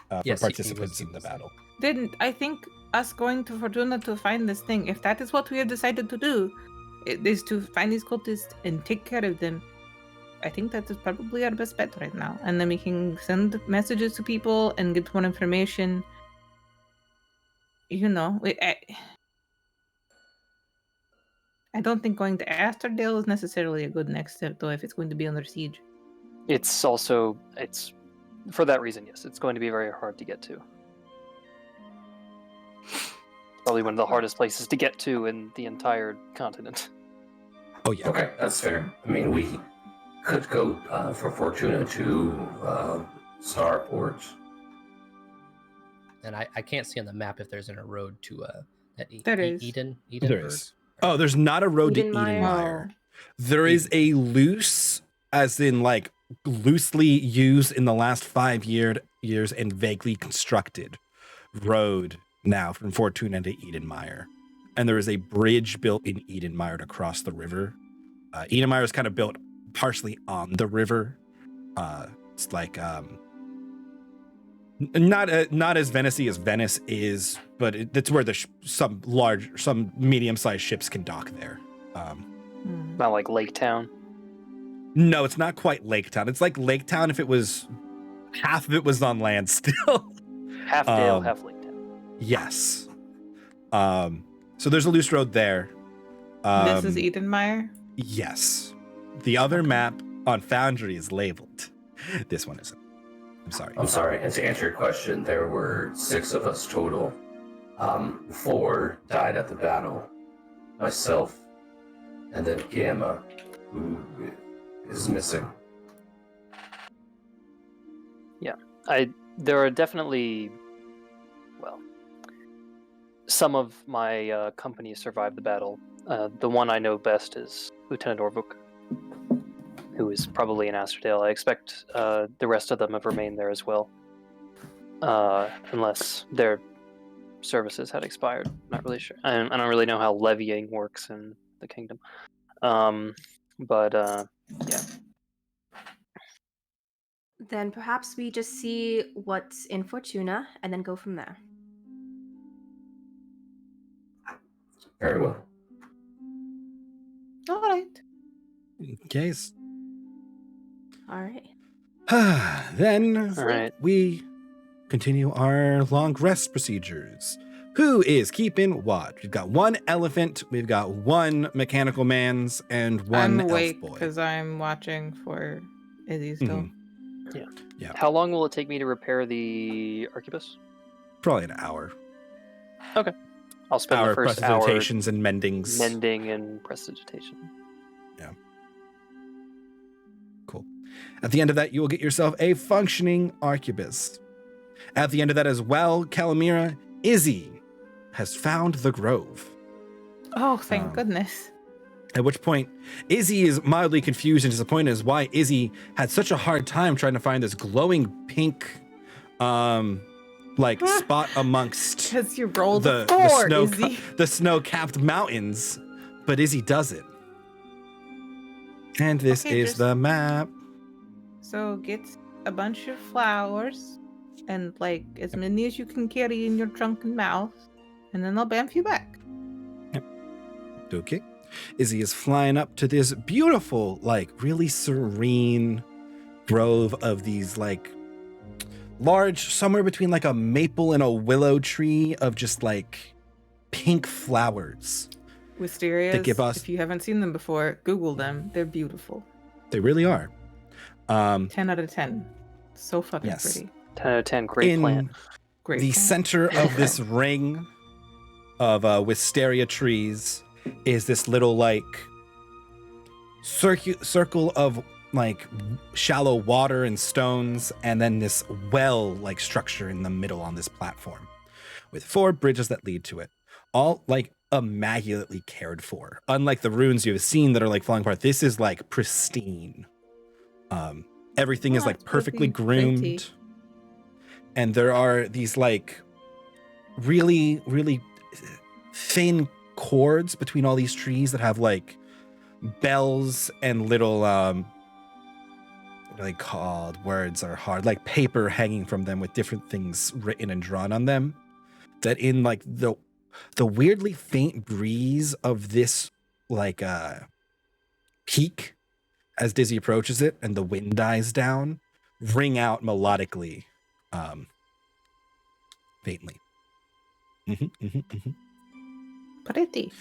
for Yes, he participants was in the battle. Then I think us going to Fortuna to find this thing, if that is what we have decided to do, it is to find these cultists and take care of them. I think that is probably our best bet right now. And then we can send messages to people and get more information. You know, I don't think going to Asterdale is necessarily a good next step, though, if it's going to be under siege. It's for that reason, yes, it's going to be very hard to get to. Probably one of the hardest places to get to in the entire continent. Oh yeah. Okay, that's fair. I mean, we could go for Fortuna to Starport. And I can't see on the map if there's a road to that There is. Eden. There is. Oh, there's not a road to Edenmire. Edenmire. There is a loose, as in like loosely used in the last 5 years and vaguely constructed road now from Fortuna to Edenmire. And there is a bridge built in Edenmire to cross the river. Edenmire is kind of built partially on the river. It's like not as Venice-y as Venice is, but that's where some medium-sized ships can dock there. Not like Lake Town. No, it's not quite Lake Town. It's like Lake Town if it was half of it was on land still. Half Dale, half Lake Town. Yes. So there's a loose road there. This is Edenmire? Yes. The other map on Foundry is labeled. This one isn't. I'm sorry. And to answer your question, there were 6 of us total. 4 died at the battle. Myself, and then Gamma, who is missing. Yeah, there are definitely, some of my company survived the battle. The one I know best is Lieutenant Orvuk, who is probably in Asterdale. I expect the rest of them have remained there as well, unless their services had expired. Not really sure. I don't really know how levying works in the kingdom. Yeah. Then perhaps we just see what's in Fortuna and then go from there. Very well. All right. Okay. All right. Then All right. we continue our long rest procedures. Who is keeping watch? We've got 1 elephant, we've got 1 mechanical man's, and 1 I'm elf awake boy. because I'm watching for Izzy still. Yeah. How long will it take me to repair the arquebus? Probably an hour. I'll spend Hour the first hour presentations and mendings. mending and prestidigitation. Cool. At the end of that, you will get yourself a functioning arquebus. At the end of that as well, Calamira, Izzy has found the grove. Oh, thank goodness. At which point, Izzy is mildly confused and disappointed as why Izzy had such a hard time trying to find this glowing pink, spot amongst Because you rolled the a 4, snow Izzy. the snow-capped mountains, but Izzy does it. And this Okay, is just- the map. So get a bunch of flowers and like as many as you can carry in your trunk and mouth, and then I'll bamf you back. Okay. Izzy is flying up to this beautiful, really serene grove of these large, somewhere between a maple and a willow tree of just pink flowers. Wisterias, They give us- if you haven't seen them before, Google them. They're beautiful. They really are. 10 out of 10. So fucking Yes. pretty. 10 out of 10, great plant. Great. The plant. center of this ring of wisteria trees is this little circle of shallow water and stones, and then this well structure in the middle on this platform with 4 bridges that lead to it, all immaculately cared for. Unlike the ruins you have seen that are falling apart, this is pristine. Everything is Oh, it's perfectly pretty. groomed. and there are these like really, really thin cords between all these trees that have like bells and little what are they called? Words are hard, like paper hanging from them with different things written and drawn on them. That in like the weirdly faint breeze of this like peak as Dizzy approaches it and the wind dies down, ring out melodically, faintly. Pretty.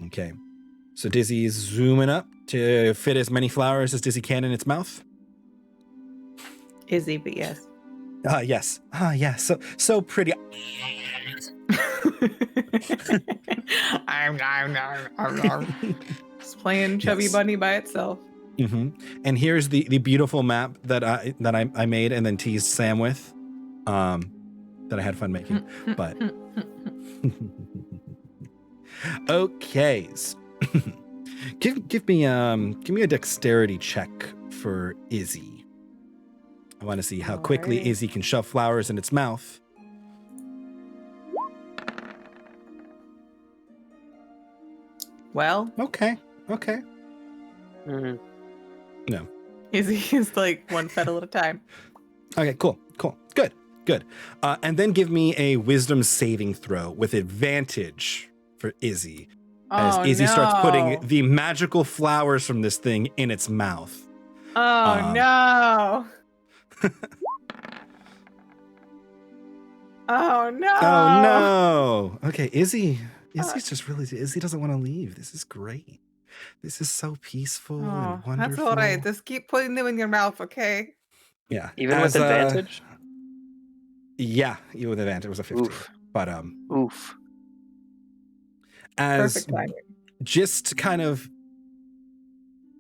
Okay. So Dizzy's zooming up to fit as many flowers as Dizzy can in its mouth. Izzy, but yes. Yes. Yeah. So pretty. I'm just playing Chubby Yes. Bunny by itself. And here's the beautiful map that I made and then teased Sam with, that I had fun making. But okay, give me a dexterity check for Izzy. I want to see how quickly Alright. Izzy can shove flowers in its mouth. Well, Okay. Mhm. Izzy is like one petal at a time. Okay, cool. Good. And then give me a wisdom saving throw with advantage for Izzy. As Oh, Izzy starts putting no. the magical flowers from this thing in its mouth. Oh no. Oh no. Oh no. Okay, Izzy doesn't want to leave. This is great. This is so peaceful Oh, and wonderful. that's all right. Just keep putting them in your mouth, okay? Yeah. Even with advantage? Yeah, even with advantage. It was a 15. Oof. But Oof. as Perfect timing. just kind of,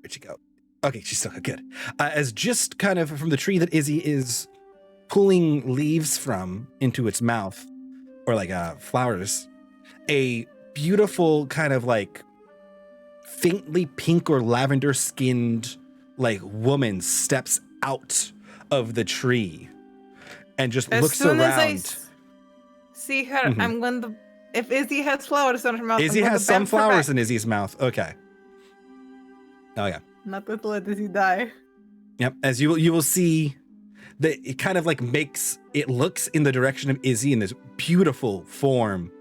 where'd she go? Okay, she's still good. As just kind of from the tree that Izzy is pulling leaves from into its mouth, or like flowers, a beautiful kind of like faintly pink or lavender skinned like woman steps out of the tree and just As looks soon around. as I see her, Mhm. I'm going to. If Izzy has flowers in her mouth, Izzy I'm going has to some bamf her flowers back. in Izzy's mouth. Okay. Oh yeah. Not to let Izzy die. Yep. As you will see that it kind of like it looks in the direction of Izzy in this beautiful form,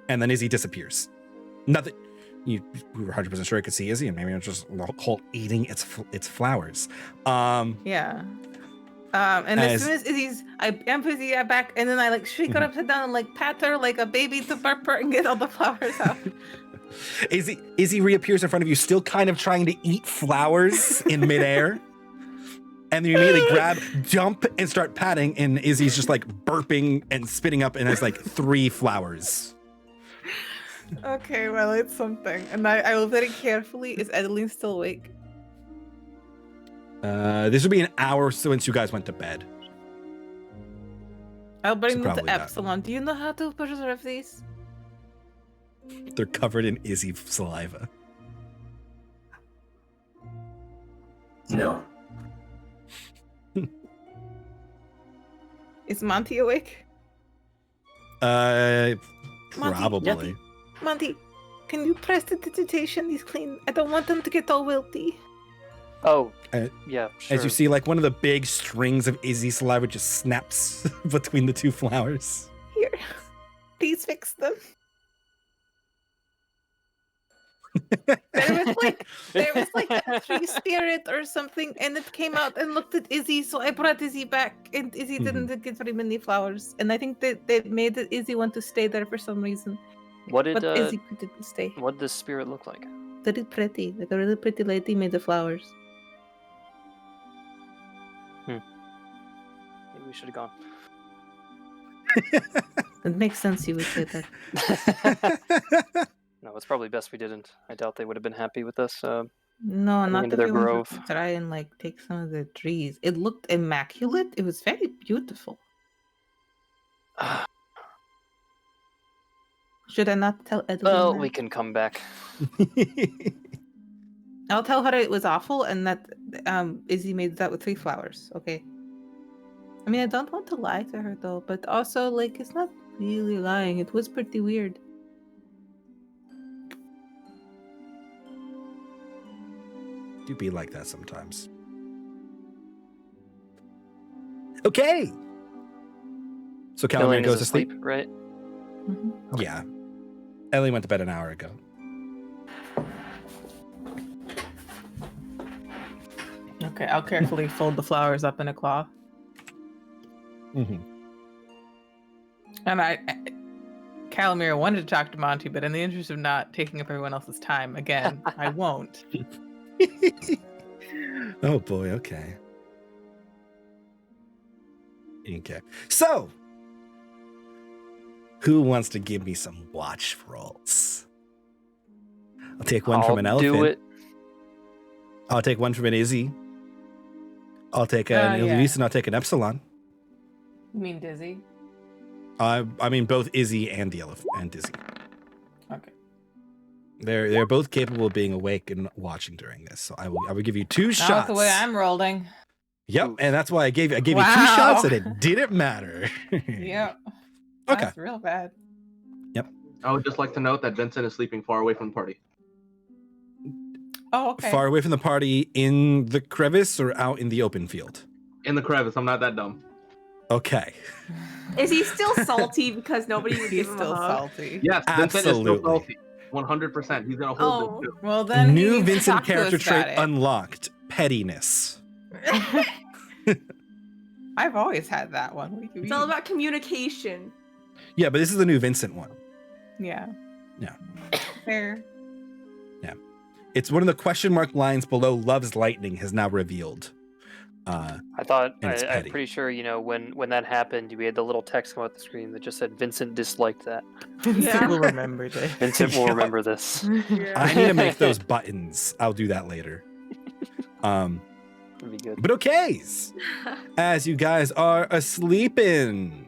and then Izzy disappears. Nothing. We were 100% sure I could see Izzy, and maybe it was just the whole eating its flowers. Yeah. And as soon as Izzy's, I bamf Izzy back, and then I like shake her upside down and like pat her like a baby to burp her and get all the flowers out. Izzy reappears in front of you, still kind of trying to eat flowers in midair. And then you immediately jump, and start patting, and Izzy's just like burping and spitting up and has like 3 flowers. Okay, well, it's something. And I will very carefully, is Adeline still awake? This would be an hour since you guys went to bed. I'll bring So them to probably not. Epsilon. Do you know how to preserve these? They're covered in Izzy saliva. No. Is Monty awake? Probably. Monty, can you press the digitation? These clean. I don't want them to get all wilty. Oh, Uh, yeah, sure. As you see, like one of the big strings of Izzy saliva just snaps between the 2 flowers. Here, please fix them. There was like a tree spirit or something, and it came out and looked at Izzy, so I brought Izzy back, and Izzy didn't get very many flowers, and I think that they made Izzy want to stay there for some reason. What did But Izzy didn't stay. what did this spirit look like? Very pretty, like a really pretty lady made of flowers. Maybe we should have gone. It makes sense you would say that. No, it's probably best we didn't. I doubt they would have been happy with us. No, Coming not into if their we wanted grove. to try and like take some of the trees. It looked immaculate. It was very beautiful. Should I not tell Edeline? Well, that? we can come back. I'll tell her it was awful and that Izzy made that with 3 flowers. Okay. I mean, I don't want to lie to her though, but also like it's not really lying. It was pretty weird. Do be like that sometimes. Okay. So Calamir Killing goes is to sleep. right? Mhm. Yeah. Ellie went to bed an hour ago. Okay, I'll carefully fold the flowers up in a cloth. Mm-hmm. And Calamir wanted to talk to Monty, but in the interest of not taking up everyone else's time, again, I won't. Oh boy, okay. Okay. So, who wants to give me some watch rolls? I'll take one from an elephant. Do it. I'll take one from an Izzy. I'll take an Elise and I'll take an Epsilon. You mean Dizzy? I mean both Izzy and the elephant and Dizzy. Okay. They're both capable of being awake and watching during this. So I will give you 2 shots. Not the way I'm rolling. Yep, and that's why I gave you 2 Wow. shots and it didn't matter. Yep. Okay. That's real bad. I would just like to note that Vincent is sleeping far away from the party. Oh, okay. Far away from the party in the crevice or out in the open field? In the crevice, I'm not that dumb. Okay. Is he still salty because nobody would He's give him still a hug? salty. Yes, Vincent is Absolutely. still salty. 100%. He's gonna hold this too. Well, then he New needs to Vincent talk to character us about trait it. unlocked. Pettiness. I've always had that one. What do you It's all mean? about communication. Yeah, but this is the new Vincent one. Yeah. Yeah. Fair. It's one of the question mark lines below Love's Lightning has now revealed. I thought And it's I'm petty. pretty sure when that happened, we had the little text come out the screen that just said Vincent disliked that. Vincent Yeah. will remember this. Vincent will Yeah. remember this. I need to make those buttons. I'll do that later. That'd be good. But okay. As you guys are asleeping.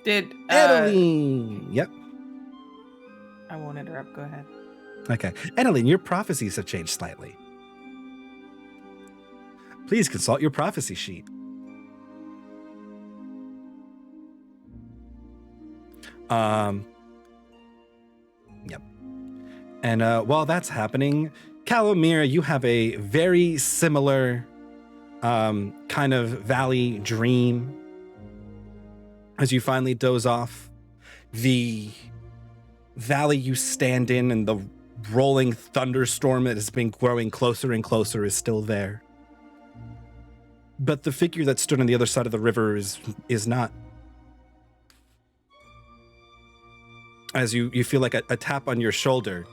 Did Adeline. Yep. I won't interrupt. Go ahead. Okay. Adeline, your prophecies have changed slightly. Please consult your prophecy sheet. Yep. And while that's happening, Calamir, you have a very similar kind of valley dream as you finally doze off. The valley you stand in and the rolling thunderstorm that has been growing closer and closer is still there. But the figure that stood on the other side of the river is not. As you feel like a tap on your shoulder,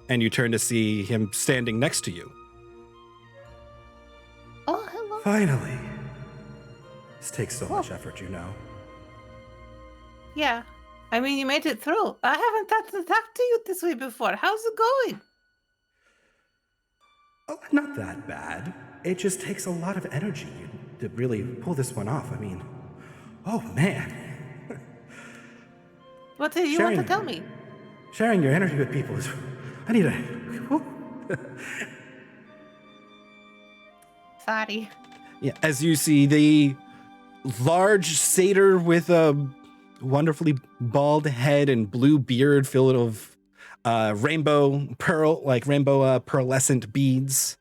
and you turn to see him standing next to you. Oh, hello. Finally. This takes so much effort, you know. Yeah. I mean, you made it through. I haven't had to talk to you this way before. How's it going? Oh, not that bad. It just takes a lot of energy to really pull this one off. I mean, oh man. What do you want to Sharing- tell me? Sharing your energy with people is... I need a... Sorry. Yeah, as you see the large satyr with a wonderfully bald head and blue beard filled of rainbow pearlescent beads.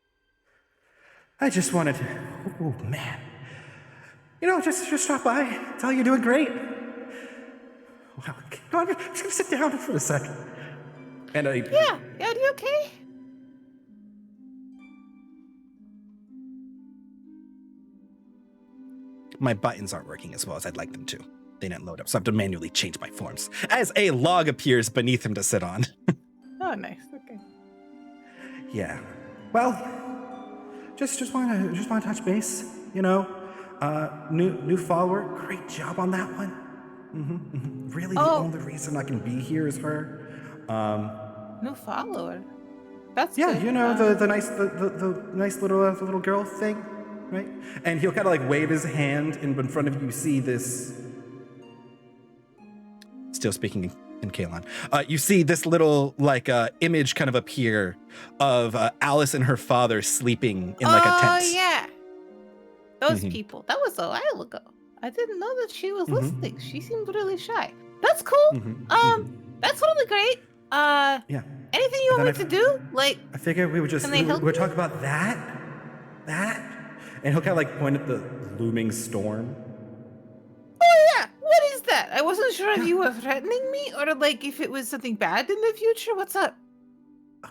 I just wanted to... Oh, man. You know, just stop by. Tell you you're doing great. Well, no, I'm just going to sit down for a second. And I... Yeah. Are you okay? My buttons aren't working as well as I'd like them to. They didn't load up, so I have to manually change my forms. As a log appears beneath him to sit on. Oh, nice. Okay. Yeah. Well, just want to touch base. You know, new follower. Great job on that one. Really, the only reason I can be here is her. New follower. That's Yeah, good. you know the nice little girl thing, right? And he'll kind of like wave his hand, and in front of you see this. Still speaking in Kalon. You see this little like image kind of appear of Alice and her father sleeping in like a tent. Oh yeah. Those Mhm. people. That was a while ago. I didn't know that she was Mhm. listening. She seemed really shy. That's cool. Mhm. That's really great. Yeah. Anything you And want then me to do? Like, I figured we would just Can they help we'd me? talk about that, and he'll kind of like point at the looming storm. oh yeah, what is that? I wasn't sure if you were threatening me or like if it was something bad in the future. What's up?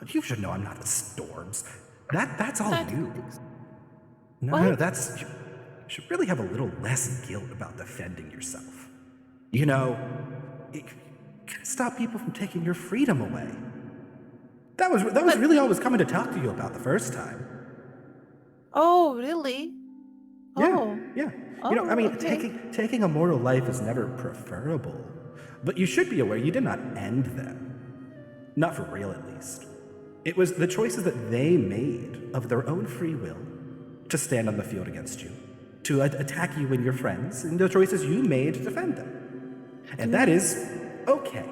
You should know I'm not the storms. That's all I you. didn't think so. No, What? that's you should really have a little less guilt about defending yourself. You know, it can stop people from taking your freedom away. That was really all I was coming to talk to you about the first time. Oh, really? Yeah, Oh. yeah. You know, I mean, okay. taking a mortal life is never preferable, but you should be aware you did not end them. Not for real, at least. It was the choices that they made of their own free will to stand on the field against you, to attack you and your friends, and the choices you made to defend them. And that is okay.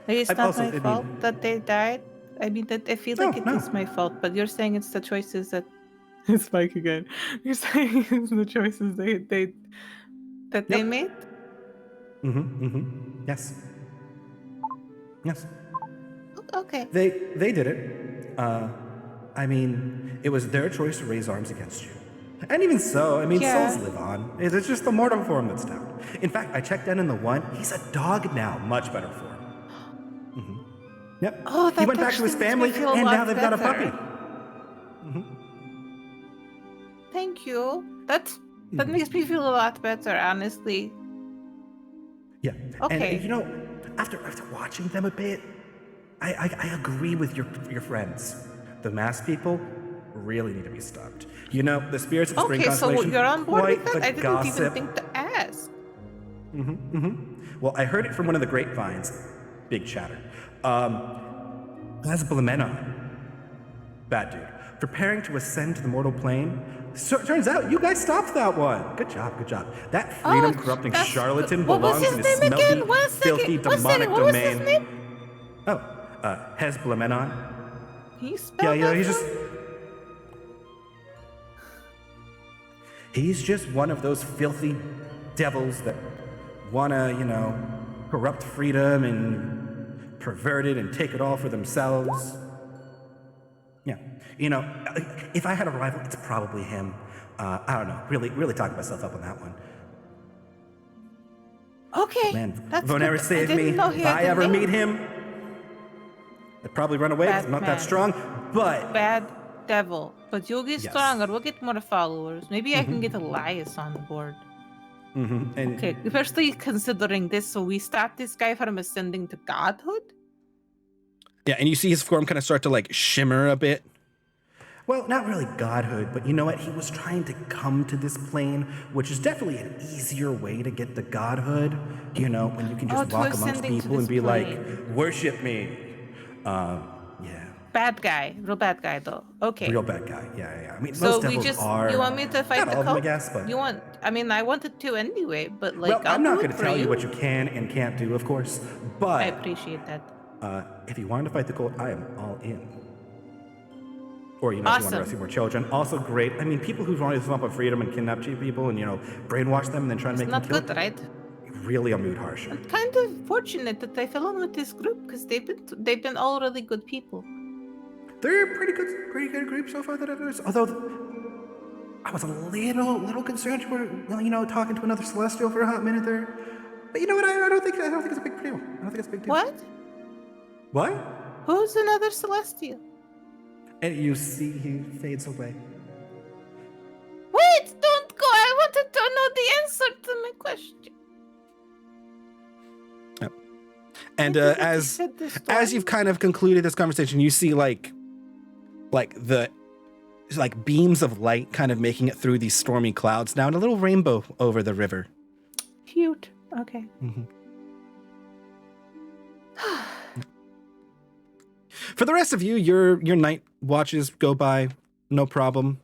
It's I've not also- my I mean- fault that they died. I mean, that I feel like it is No. my fault, but you're saying it's the choices that. It's Mike again. You're saying it's the choices they Yep. made. Yes. Yes. Okay. They did it. I mean, it was their choice to raise arms against you. And even so, I mean, Yeah. souls live on. It's just the mortal form that's down. In fact, I checked in the one. He's a dog now. Much better form. Yep. Oh, he that went back to his actually makes me family, feel a and lot now they've got a better. puppy. Thank you. That makes me feel a lot better, honestly. Yeah. Okay. And you know, after watching them a bit, I agree with your friends. The masked people really need to be stopped. You know, the spirits of the Spring Okay, so Constellation, you're on board quite with that? the I didn't gossip. even think to ask. Well, I heard it from one of the grapevines. Big chatter. Asblemenon, bad dude, preparing to ascend to the mortal plane. So it turns out you guys stopped that one. Good job. That freedom-corrupting that's charlatan good. What was belongs in his his name again? smelty, One second, filthy, one demonic second. What was his domain. name? Oh, Hezblemenon. Can you spell Yeah, that he's for just... me? He's just one of those filthy devils that wanna, corrupt freedom and pervert it and take it all for themselves. Yeah, if I had a rival, it's probably him. I don't know. Really talking myself up on that one. Okay. Man, that's Von good. Ever saved I didn't me. know he If had I a ever name. meet him, I'd probably run away 'cause I'm not that Batman. strong. But Bad devil. But you'll get Yes. stronger. We'll get more followers. Maybe I can get Elias on board. and Okay, especially considering this, so we stop this guy from ascending to godhood? yeah, and you see his form kind of start to like shimmer a bit. Well, not really godhood, but you know what? He was trying to come to this plane, which is definitely an easier way to get the godhood. You know, when you can just to walk amongst ascending to people and this be like, plane. worship me. Yeah, Bad guy. Real bad guy, though. Okay. real bad guy. Yeah. I mean, So most we devils just are. you want me to fight not the all of them, I cult? guess, but I wanted to anyway, but like well, I'll I'm not do going it to for tell you you what you can and can't do, of course. I But appreciate that. if you wanted to fight the cult, I am all in. Or if you want to Awesome. rescue more children, also great. I mean, people who want to swamp up freedom and kidnap cheap people and brainwash them and then try and It's make not them kill good, right? really a mood harsher. I'm kind of fortunate that I fell in with this group because they've been all really good people. They're a pretty good group so far that I've noticed. Although I was a little concerned you were, talking to another celestial for a hot minute there. But you know what? I don't think it's a big deal. I don't think it's a big deal. What? What? Who's another celestial? And you see he fades away. Wait, don't go. I wanted to know the answer to my question. And I think I as just said this as story. you've kind of concluded this conversation, you see like the beams of light kind of making it through these stormy clouds now, and a little rainbow over the river. Cute. Okay. For the rest of you, your night watches go by, no problem.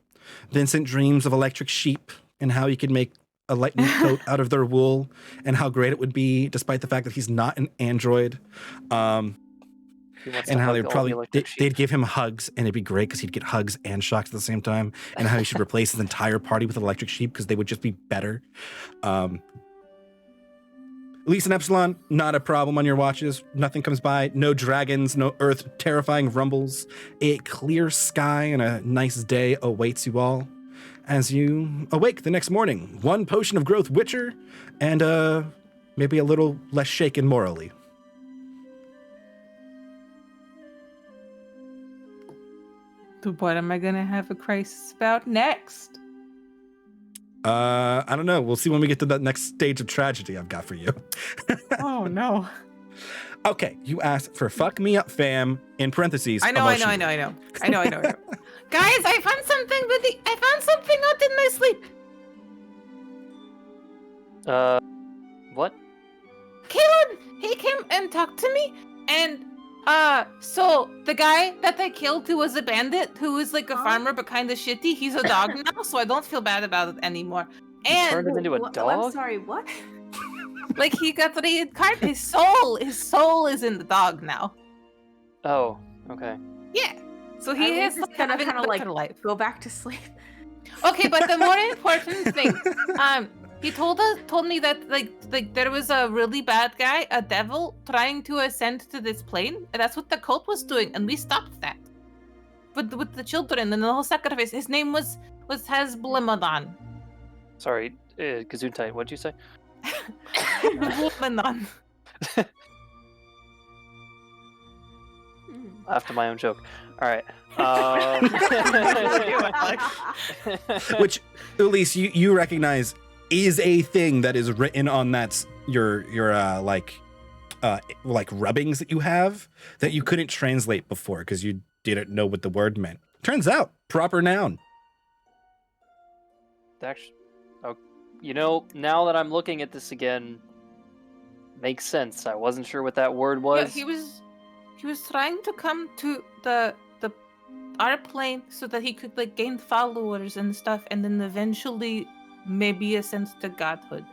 Vincent dreams of electric sheep and how he could make a lightning coat out of their wool, and how great it would be, despite the fact that he's not an android. He wants And to how hug they'd all the probably electric they'd sheep. give him hugs, and it'd be great because he'd get hugs and shocks at the same time. And how he should replace his entire party with electric sheep because they would just be better. Elise and Epsilon, not a problem on your watches. Nothing comes by. No dragons, no earth terrifying rumbles. A clear sky and a nice day awaits you all as you awake the next morning. 1 potion of growth witcher and maybe a little less shaken morally. What am I gonna have a crisis about next? I don't know. We'll see when we get to that next stage of tragedy I've got for you. Oh no. Okay, you asked for fuck me up, fam, in parentheses. I know. Guys, I found something out in my sleep. What? Caleb, he came and talked to me, and so the guy that I killed who was a bandit, who was like a farmer but kind of shitty, he's a dog now, so I don't feel bad about it anymore. And turned him into a dog? I'm sorry, what? like he got reincarnated. His soul is in the dog now. Oh, okay. Yeah. So he has just kind of a like better life. Go back to sleep. Okay, but the more important thing, he told me that like there was a really bad guy, a devil, trying to ascend to this plane, and that's what the cult was doing, and we stopped that. With the children and the whole sacrifice. His name was Hezbollah. Sorry, Gesundheit, what'd you say? Hezbollah. After my own joke. All right. Which, at least you recognize is a thing that is written on that your like rubbings that you have that you couldn't translate before because you didn't know what the word meant. Turns out, proper noun. Actually, oh, you know, now that I'm looking at this again, makes sense. I wasn't sure what that word was. Yeah, he was trying to come to our plane so that he could like gain followers and stuff, and then eventually maybe ascend to godhood.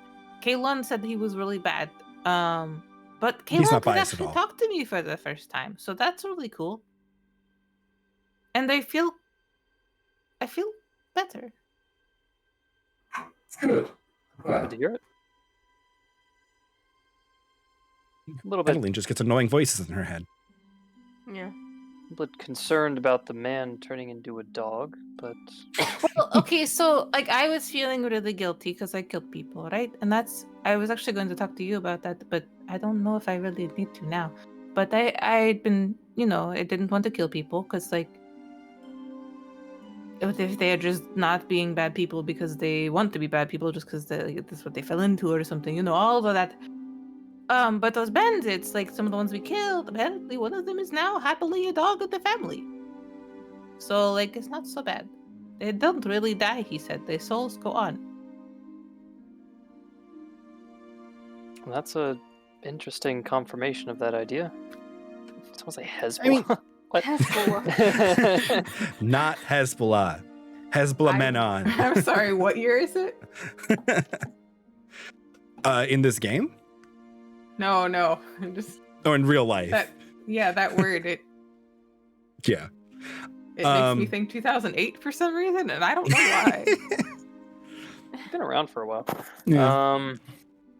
Kalon said he was really bad. But Kalon could actually talk to me for the first time, so that's really cool. And I feel better. Good. Good to hear it. A little bit. Adeline just gets annoying voices in her head. Yeah. A bit concerned about the man turning into a dog, but Well, okay, so like I was feeling really guilty because I killed people, right? And I was actually going to talk to you about that, but I don't know if I really need to now. But I'd been, I didn't want to kill people because like if they're just not being bad people because they want to be bad people just because that's what they fell into or something, all of that. But those bandits, like some of the ones we killed, apparently one of them is now happily a dog of the family. So, like, it's not so bad. They don't really die, he said. Their souls go on. well, that's a interesting confirmation of that idea. Someone say Hezbollah. I mean, what? Hezbollah. Not Hezbollah. Hezbollah Menon. I'm sorry, what year is it? In this game? No. I'm just... Or in real life? That word, it Yeah. makes me think 2008 for some reason, and I don't know why. It's been around for a while. Yeah.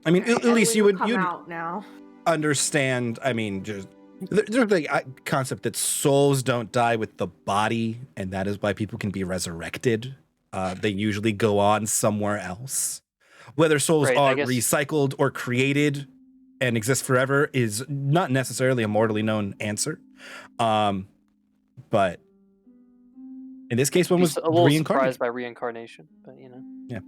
I mean, at least you'd out now. understand. I mean, just there's the concept that souls don't die with the body, and that is why people can be resurrected. They usually go on somewhere else. Whether souls are recycled or created and exist forever is not necessarily a mortally known answer. But in this case, one was a little reincarnated. surprised by reincarnation, but Yeah.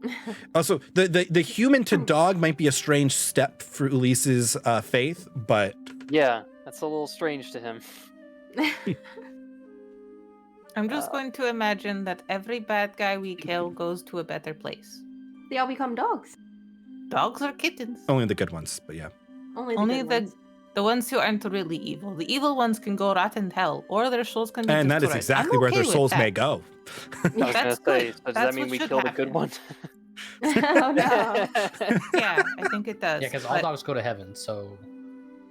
Also, the human to dog might be a strange step for Ulise's faith, but yeah, that's a little strange to him. I'm just going to imagine that every bad guy we kill goes to a better place. They all become dogs. Dogs or kittens? only the good ones. But yeah. Only the ones who aren't really evil. The evil ones can go rot in hell, or their souls can be And that is destroyed. exactly I'm where their okay with souls that. may go. I was gonna That's say, good. so does That's that mean what we should killed a good happen. one? Oh no. Yeah, I think it does. Yeah, because all but- dogs go to heaven, so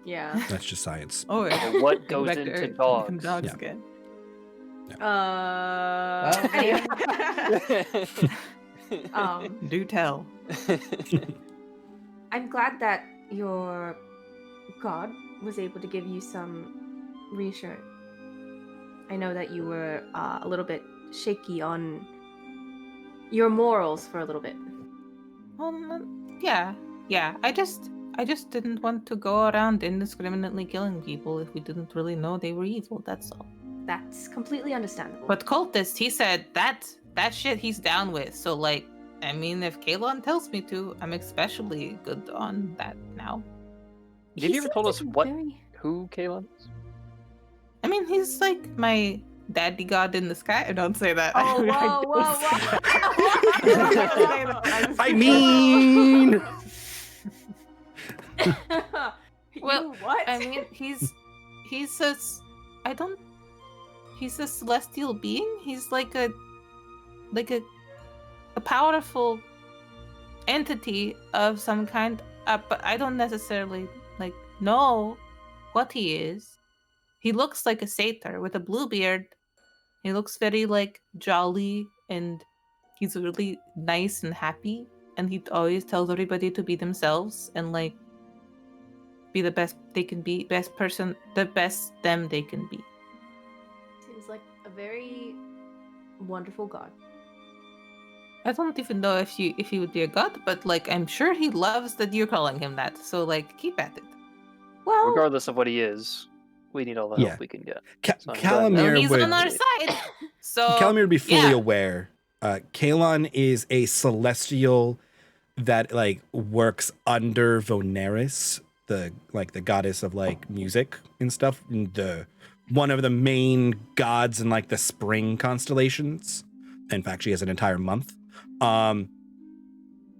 Yeah. That's just science. Oh, Or what goes back into to dogs? Yeah. again. Anyway. Do tell. I'm glad that your god was able to give you some reassurance. I know that you were a little bit shaky on your morals for a little bit. Yeah. I just didn't want to go around indiscriminately killing people if we didn't really know they were evil. That's all. That's completely understandable. But cultist, he said that shit he's down with. So like, I mean, if Kalon tells me to, I'm especially good on that now. Have you ever told us who Kalon is? I mean, he's like my daddy god in the sky. Don't say that. Oh, whoa. I mean, Well, what? I mean, he's a celestial being. He's like a powerful entity of some kind. But I don't necessarily like know what he is. He looks like a satyr with a blue beard. He looks very like jolly, and he's really nice and happy. And he always tells everybody to be themselves and like be the best they can be, the best them they can be. Seems like a very wonderful god. I don't even know if he would be a god, but like I'm sure he loves that you're calling him that. So like keep at it. Well, Regardless of what he is, we need all the help we can get. So I'm glad- Well, Calamir he's would on our side. So Calamir would be fully yeah. aware. Kalon is a celestial that like works under Voneris, the goddess of like music and stuff, and one of the main gods in like the spring constellations. In fact, she has an entire month.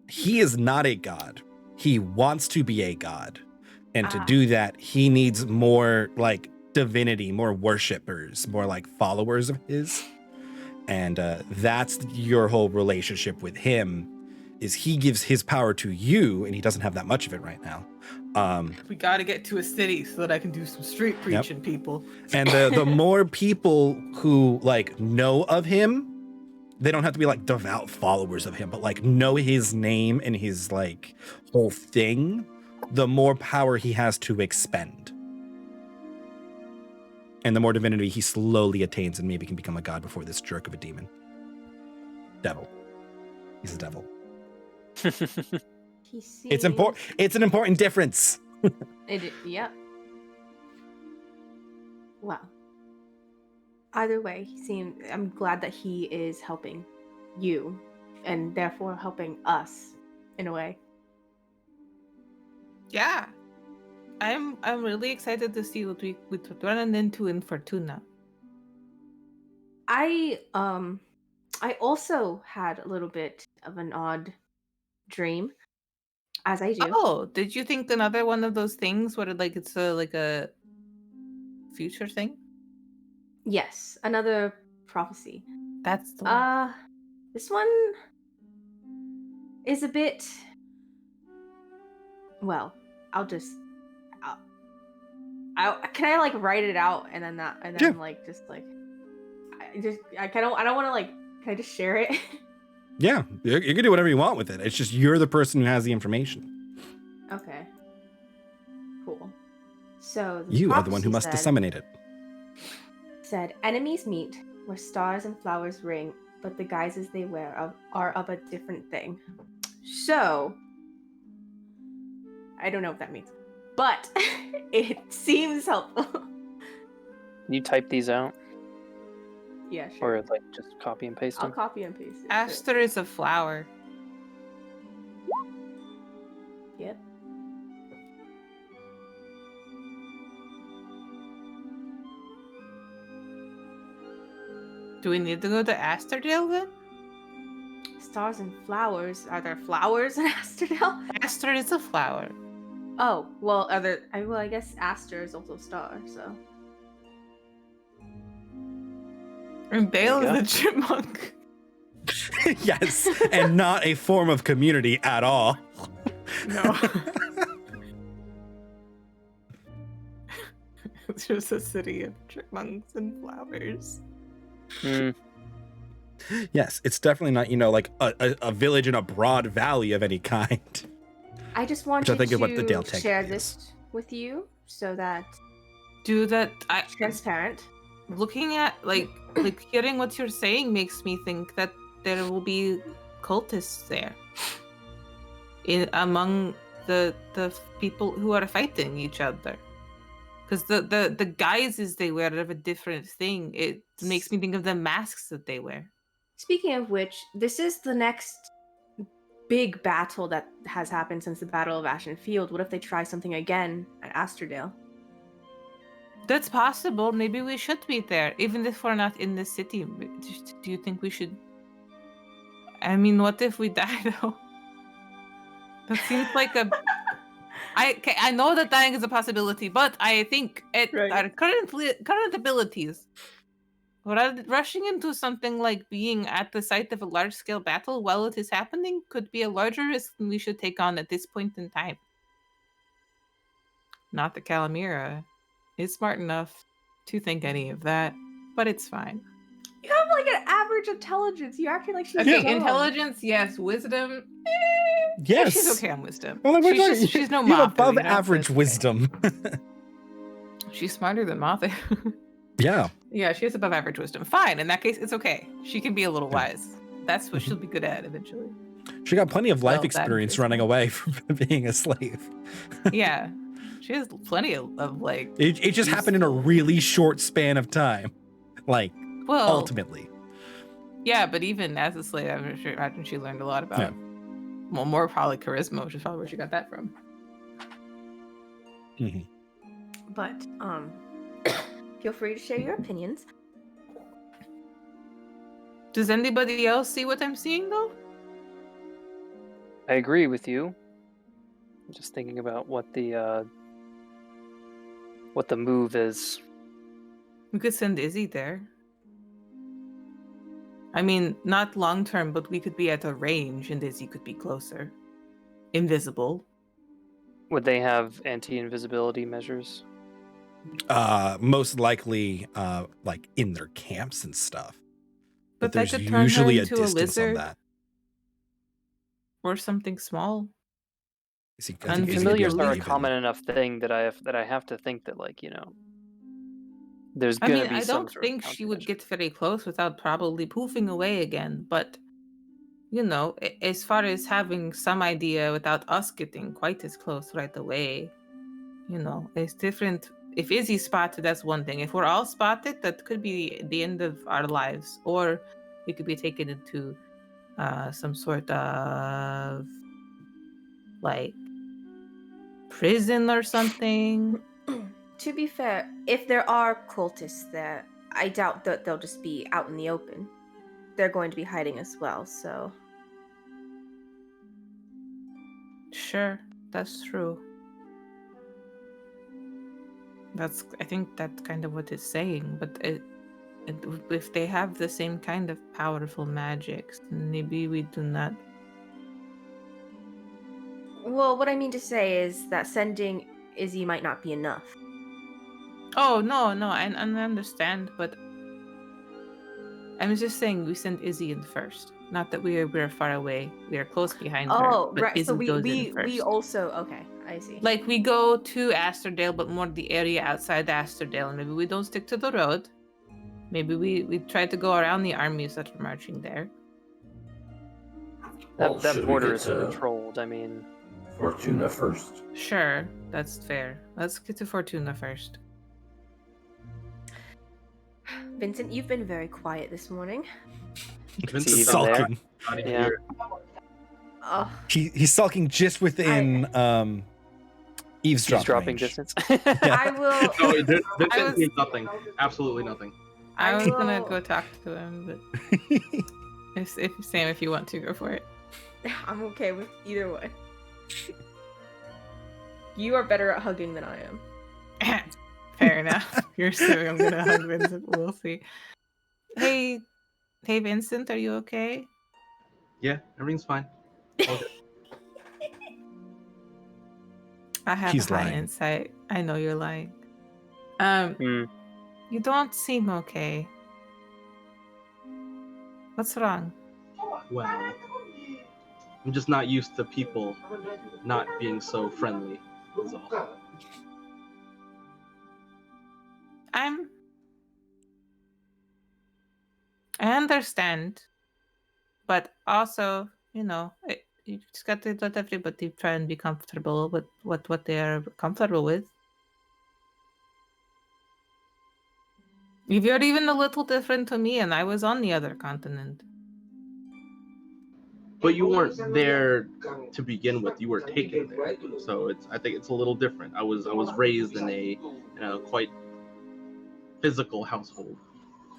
He is not a god. He wants to be a god. And to do that, he needs more like divinity, more worshipers, more like followers of his. And that's your whole relationship with him, is he gives his power to you, and he doesn't have that much of it right now. We gotta get to a city so that I can do some street preaching, people. And the more people who like know of him, they don't have to be like devout followers of him, but like know his name and his like whole thing, the more power he has to expend. And the more divinity he slowly attains, and maybe can become a god before this jerk of a demon. Devil. He's a devil. he seems... It's important. It's an important difference. Yep. Well, either way, I'm glad that he is helping you, and therefore helping us in a way. Yeah. I'm really excited to see what we run into in Fortuna. I also had a little bit of an odd dream, as I do. Oh, did you think another one of those things where like it's like a future thing? Yes, another prophecy. That's the one. This one is a bit. Well, can I like write it out and then like just like I don't want to like, can I just share it? Yeah, you can do whatever you want with it. It's just you're the person who has the information. Okay. Cool. So You are the one who must disseminate it. Said enemies meet where stars and flowers ring, but the guises they wear are of a different thing. So I don't know what that means, but it seems helpful. Can you type these out? Yeah, sure. Or like just copy and paste I'll them? copy and paste it. Aster is a flower. Yep. Do we need to go to Asterdale then? Stars and flowers. Are there flowers in Asterdale? Aster is a flower. Oh, well, I guess Aster is also a star, so. And Bale There you is a chipmunk. Yes, and not a form of community at all. No. It's just a city of chipmunks and flowers. Hmm. Yes, it's definitely not, like a village in a broad valley of any kind. I just I wanted think is what the Dale to Tech share is. this with you so that Do that. transparent. Looking at like hearing what you're saying makes me think that there will be cultists there. Among the people who are fighting each other. Because the guises they wear are a different thing. It makes me think of the masks that they wear. Speaking of which, this is the next big battle that has happened since the Battle of Ashen Field. What if they try something again at Asterdale? That's possible. Maybe we should be there, even if we're not in the city. Do you think we should? I mean, what if we die though? That seems like a. I know that dying is a possibility, but I think at our current abilities, rushing into something like being at the site of a large-scale battle while it is happening could be a larger risk than we should take on at this point in time. Not that Calamira is smart enough to think any of that, but it's fine. You have like an average intelligence. You acting like she's Okay, dumb. intelligence, yes. Wisdom, Yes. she's okay on wisdom. Well, She's no you have Mathu, above you know, average but- wisdom. She's smarter than Mathu. Yeah. Yeah, she has above average wisdom. Fine, in that case, it's okay. She can be a little wise. That's what she'll be good at eventually. She got plenty of life Well, that experience is running fine. away from being a slave. Yeah, she has plenty of like. It just happened in a really short span of time. Like, Well, ultimately. yeah, but even as a slave, I'm sure imagine she learned a lot about. Well, more probably charisma, which is probably where she got that from. Mhm. But feel free to share your opinions. Does anybody else see what I'm seeing though? I agree with you. I'm just thinking about what the move is. We could send Izzy there. I mean, not long term, but we could be at a range and Izzy could be closer. Invisible. Would they have anti-invisibility measures? Most likely, like in their camps and stuff. But But that there's could turn her usually a into a distance on lizard. that. Or something small. Is he- I And think he's gonna be Familiars able to are a even- common enough thing that I have to think that, like, there's I gonna mean, be I some don't sort of think she would countermeasure. get very close without probably poofing away again. But, as far as having some idea without us getting quite as close right away, it's different. If Izzy spotted, that's one thing. If we're all spotted, that could be the end of our lives. Or we could be taken into some sort of, like, prison or something. To be fair, if there are cultists there, I doubt that they'll just be out in the open. They're going to be hiding as well, so. Sure, that's true. I think that's kind of what it's saying, but if they have the same kind of powerful magics, maybe we do not. Well, what I mean to say is that sending Izzy might not be enough. Oh, no, I understand, but I'm just saying we send Izzy in first. Not that we're far away. We are close behind her. Oh, but right. Izzy So goes in we first. also okay. I see. Like, we go to Asterdale, but more the area outside Asterdale. And maybe we don't stick to the road. Maybe we try to go around the armies that are marching there. Well, That should we border get is to controlled. I mean, Fortuna first? Sure, that's fair. Let's get to Fortuna first. Vincent, you've been very quiet this morning. Vincent's even there. sulking. out of Yeah. here. Oh, He's sulking just within eavesdropping range. distance. I will. No, Vincent was- means nothing. Absolutely nothing. I was gonna will- go talk to him, but if Sam, if you want to, go for it. I'm okay with either way. You are better at hugging than I am. Fair enough. You're assuming I'm gonna hug Vincent. We'll see. Hey, Vincent, are you okay? Yeah, everything's fine. All good. I have He's high lying. insight. I know you're lying. Hmm. You don't seem okay. What's wrong? Well, I'm just not used to people not being so friendly. Is all. I understand, but also, you just got to let everybody try and be comfortable with what they are comfortable with. If you're even a little different to me, and I was on the other continent. But you weren't there to begin with. You were taken there, so I think it's a little different. I was raised in a quite physical household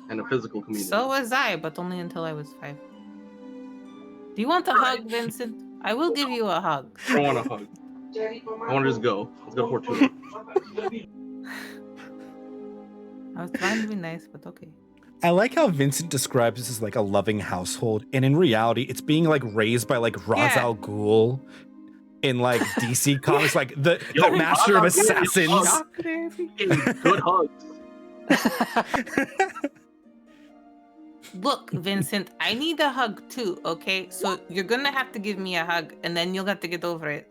and a physical community. So was I, but only until I was 5. Do you want a hug, Vincent? I will give you a hug. I don't want a hug. I want to just go. Let's go to Fortuna. I was trying to be nice, but okay. I like how Vincent describes this as like a loving household, and in reality, it's being like raised by like Ra's al Ghul in like DC comics, like the master of assassins. Good hugs. Look, Vincent, I need a hug too, okay? So you're gonna have to give me a hug, and then you'll have to get over it.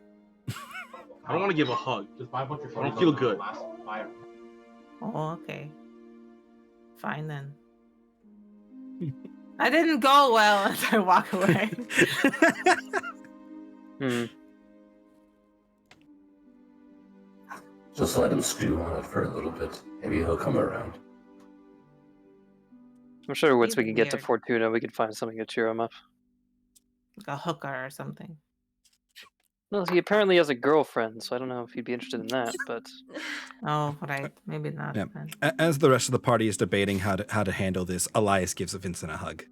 I don't want to give a hug. Just buy a bunch of I don't feel good. Oh, okay. Fine then. I didn't go well as I walk away. Just let him stew on it for a little bit. Maybe he'll come around. I'm sure once we He's can get to weird. Fortuna, we can find something to cheer him up. Like a hooker or something. Well, he apparently has a girlfriend, so I don't know if he'd be interested in that, but... Oh, right. Maybe not. Yeah. Then. As the rest of the party is debating how to handle this, Elias gives Vincent a hug.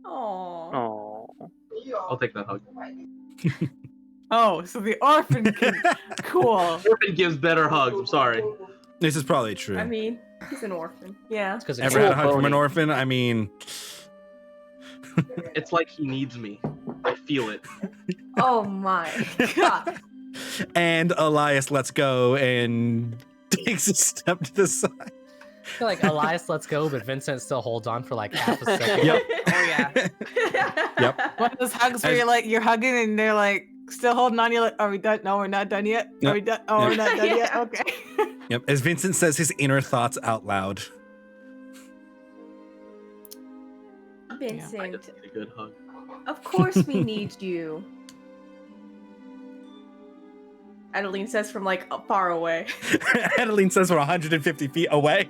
Aww. Oh. I'll take that hug. Oh, so the orphan can... Cool. Orphan gives better hugs. I'm sorry. This is probably true. I mean, he's an orphan. Yeah. Because Ever had a hug from an orphan? I mean, It's like he needs me. I feel it. Oh my god. and Elias lets go and takes a step to the side. I feel like Elias lets go, but Vincent still holds on for like half a second. Yep. Oh, yeah. Yep. One of those hugs where you're hugging and they're like still holding on. You're like, are we done? No, we're not done yet. Yep. Are we done? Oh, Yep. we're not done yet. Yeah. Okay. Yep. As Vincent says his inner thoughts out loud. Vincent, I just need a good hug. of course we need you. Adeline says from like far away. Adeline says we're 150 feet away.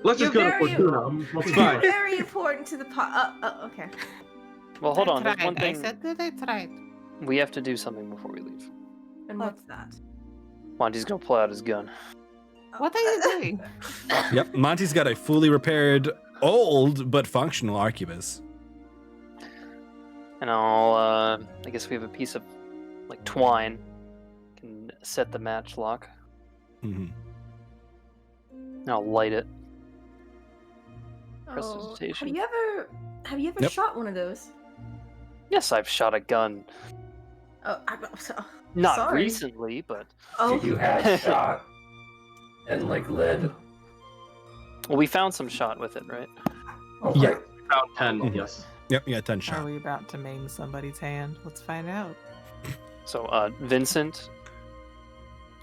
Let's just go You're to very- Fortuna. It's fine. Very important to the okay. Well, hold on. There's I one tried. I thing. said that I tried. We have to do something before we leave. And what's that? Monty's gonna pull out his gun. What are you doing? Yep. Monty's got a fully repaired, old but functional arquebus. And I guess we have a piece of, like, twine. Can set the match lock. Mm-hmm. And I'll light it. Oh, Prestidigitation. have you ever Yep. shot one of those? Yes, I've shot a gun. Oh, Not sorry. recently, but... Oh, You had shot and like lead. Well, we found some shot with it, right? Okay. Yeah. About 10, Mhm. yes. Yep. You got 10 Are shot. we about to maim somebody's hand? Let's find out. So, Vincent...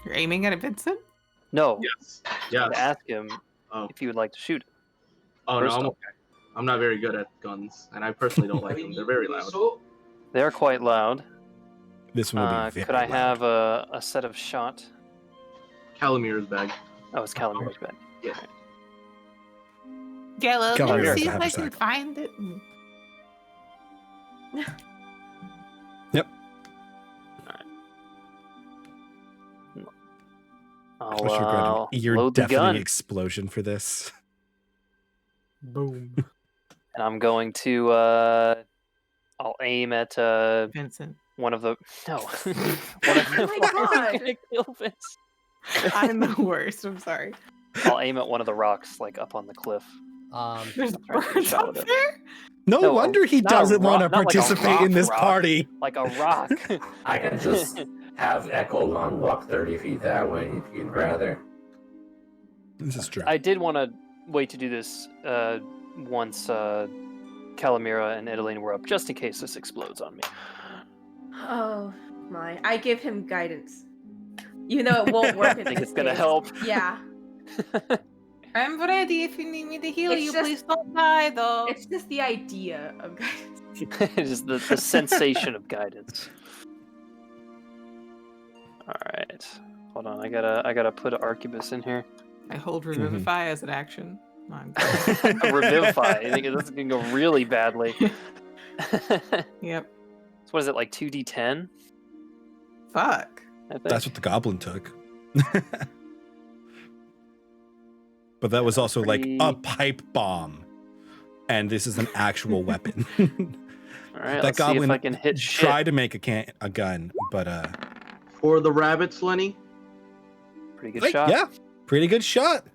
You're aiming at a Vincent? No, Yes. to Yes. ask him Oh, if he would like to shoot it. oh no, First I'm off. okay. I'm not very good at guns, and I personally don't like them. They're very loud. They are quite loud. This one will be very Could I loud. have a set of shot? Calamir's bag. Oh, it's Calamir's bag. Yeah. Yeah, let Come me here, see if have I a can sec. find it. Yep. I'll Much regretted load the ear-deafening gun, explosion for this. Boom. and I'm going to. I'll aim at Vincent. one of the. No. One of the, Oh my why am I God. gonna kill this? I'm the worst. I'm sorry. I'll aim at one of the rocks, like up on the cliff. There's try to birds shot up at it. there? No No, wonder he not a doesn't want to rock- not like a participate in this rock. party. Like a rock. I can just have Echolon walk 30 feet that way if you'd rather. This is true. I did want to wait to do this once Calamira and Edeline were up, just in case this explodes on me. Oh my! I give him guidance. You know it won't work. I think it's gonna help. Yeah. I'm ready if you need me to heal It's you. just- Please don't die, though. It's just the idea of guidance. Just the sensation of guidance. All right, hold on. I gotta put Arquebus in here. I hold Revivify as an action. No, I'm kidding. Revivify. I think this can go really badly. Yep. So what is it, like 2d10? Fuck. I think. That's what the goblin took. But that was also like a pipe bomb. And this is an actual weapon. All right, That let's see if goblin I can hit shit. tried to make a gun, but For the rabbits, Lenny. Pretty good like, shot. yeah, pretty good shot.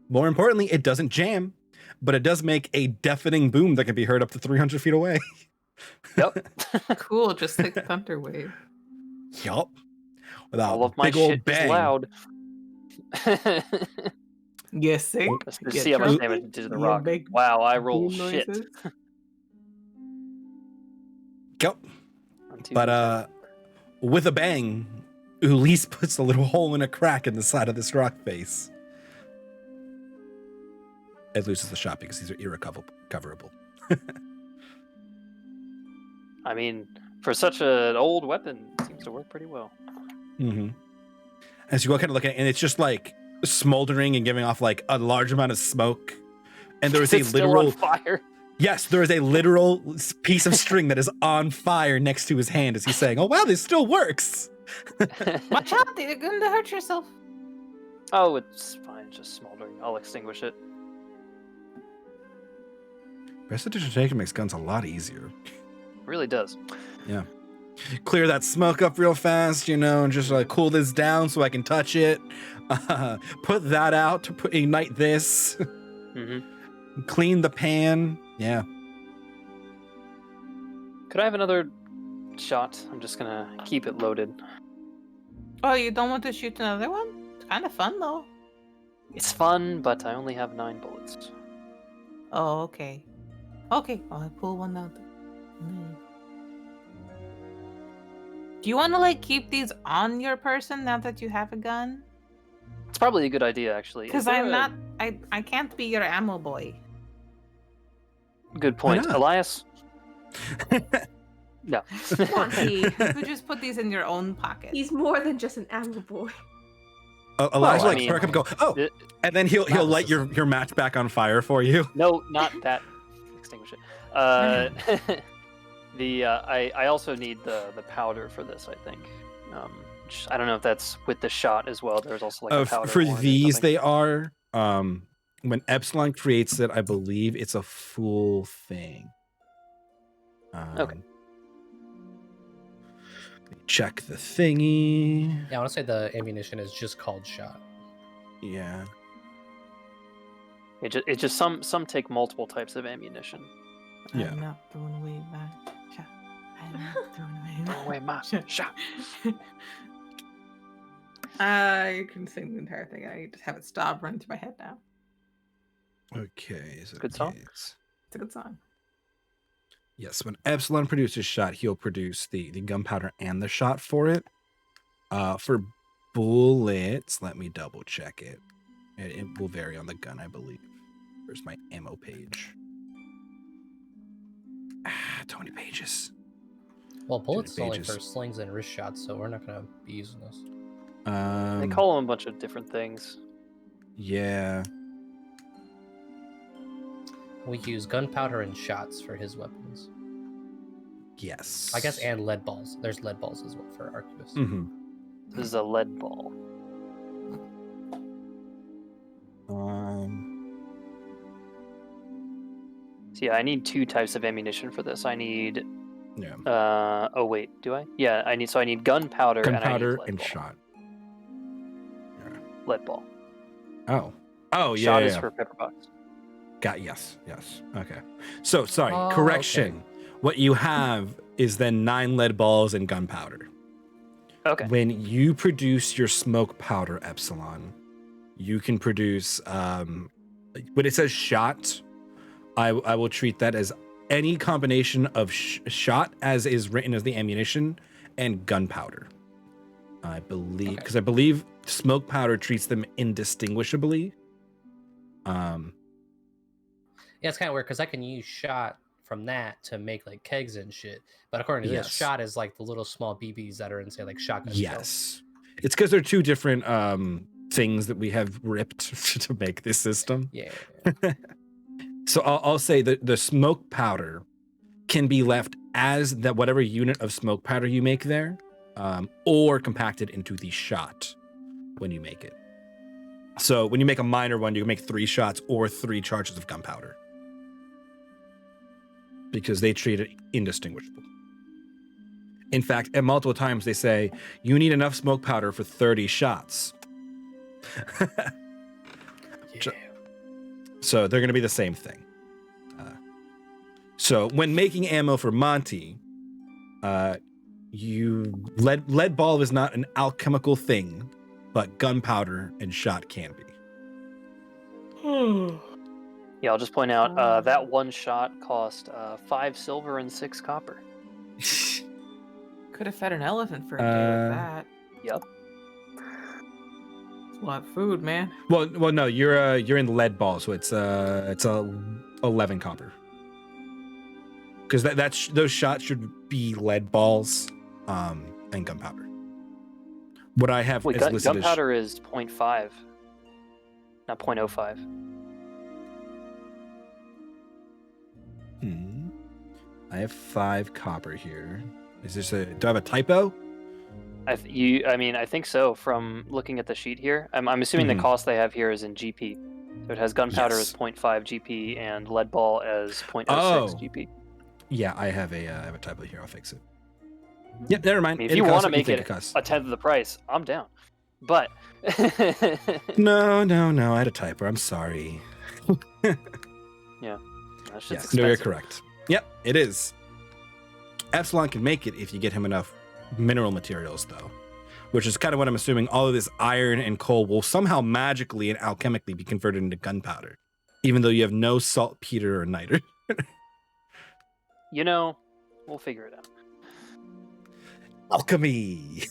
More importantly, it doesn't jam, but it does make a deafening boom that can be heard up to 300 feet away. Yep. Cool, just like Thunder Wave. Yup. Without All of my big old shit bang. is loud. Yes, see? Let's just see how much damage it did to the rock. Wow, I roll shit. Yep. On two But percent. with a bang, Ulysse puts a little hole in a crack in the side of this rock face. It loses the shot because these are irrecoverable. I mean, for such an old weapon, it seems to work pretty well. Mm-hmm. As you go kind of look at it, and it's just like smoldering and giving off like a large amount of smoke. And there is a It's still literal on fire. Yes, there is a literal piece of string that is on fire next to his hand as he's saying, "Oh wow, this still works." Watch out, you're going to hurt yourself. Oh, it's fine. Just smoldering. I'll extinguish it. Prestidigitation makes guns a lot easier. It really does. Clear that smoke up real fast, and just like cool this down so I can touch it. Put that out to ignite this. hmm Clean the pan. Yeah. Could I have another shot? I'm just gonna keep it loaded. Oh, you don't want to shoot another one? It's kind of fun, though. It's fun, but I only have 9 bullets. Oh, okay. Okay, I'll pull one out. Do you want to, like, keep these on your person now that you have a gun? It's probably a good idea, actually. Is Because there I'm a- not... I can't be your ammo boy. Good Why point. not? Elias? No. Monty, You just put these in your own pocket. he's more than just an ammo boy. Elijah I like mean- perk up and go, "Oh," It- and then he'll That light was your match back on fire for you. No, not that. Extinguish it. I also need the powder for this, I think. Which I don't know if that's with the shot as well. There's also like a powder For horn or these, something. they are. When Epsilon creates it, I believe it's a full thing. Okay. Check the thingy. Yeah, I want to say the ammunition is just called shot. Yeah. It just some take multiple types of ammunition. Yeah. I'm not throwing away my shot. I'm not throwing away my Throw away my shot. You can sing the entire thing. I just have it stop running through my head now. Okay. Is it Good song? It's a good song. Yes, when Epsilon produces shot, he'll produce the gunpowder and the shot for it. For bullets, let me double check it. It will vary on the gun, I believe. Where's my ammo page? 20 pages. Well, bullets is only pages. for slings and wrist shots, so we're not going to be using this. They call them a bunch of different things. Yeah. We use gunpowder and shots for his weapons. Yes. I guess, and lead balls. There's lead balls as well for Arquebus. Mm-hmm. This is a lead ball. So yeah, I need 2 types of ammunition for this. I need. Yeah. Oh wait, do I? Yeah, I need gunpowder, Gunpowder and I need lead and ball. shot. Lead ball. Oh, yeah. Shot yeah, is yeah. for pepperbox. Yes. Okay. So sorry. Oh, correction. What you have is then 9 lead balls and gunpowder. Okay. When you produce your smoke powder, Epsilon, you can produce, when it says shot, I will treat that as any combination of shot, as is written as the ammunition, and gunpowder. I believe, because I believe smoke powder treats them indistinguishably. Yeah, it's kind of weird because I can use shot from that to make like kegs and shit. But according to this, Yes. shot is like the little small BBs that are in, say, like shotgun shells. Yes. It's because they're two different things that we have ripped to make this system. Yeah. So I'll say that the smoke powder can be left as that whatever unit of smoke powder you make there, or compacted into the shot when you make it. So when you make a minor one, you can make 3 shots or 3 charges of gunpowder, because they treat it indistinguishable. In fact, at multiple times they say you need enough smoke powder for 30 shots. Yeah. So they're going to be the same thing. So when making ammo for Monty, lead ball is not an alchemical thing, but gunpowder and shot can be. Yeah, I'll just point out that one shot cost 5 silver and 6 copper. Could have fed an elephant for a day with that. Yep. It's a lot of food, man. Well, no, you're in lead ball, so it's 11 copper. Because those shots should be lead balls, and gunpowder. What I have Wait, is listed gunpowder is 0.5, not 0.05. I have 5 copper here. Do I have a typo? I think so. From looking at the sheet here, I'm assuming the cost they have here is in GP. So it has gunpowder Yes. as 0.5 GP and lead ball as 0.06 GP. Yeah, I have a typo here. I'll fix it. Yep, never mind. I mean, if you want to make it costs. a tenth of the price, I'm down. But No, I had a typo. I'm sorry. yeah, that's just Yes, expensive. no, you're correct. Yep, it is. Epsilon can make it if you get him enough mineral materials, though, which is kind of what I'm assuming. All of this iron and coal will somehow magically and alchemically be converted into gunpowder, even though you have no saltpeter or niter. You know, we'll figure it out. Alchemy.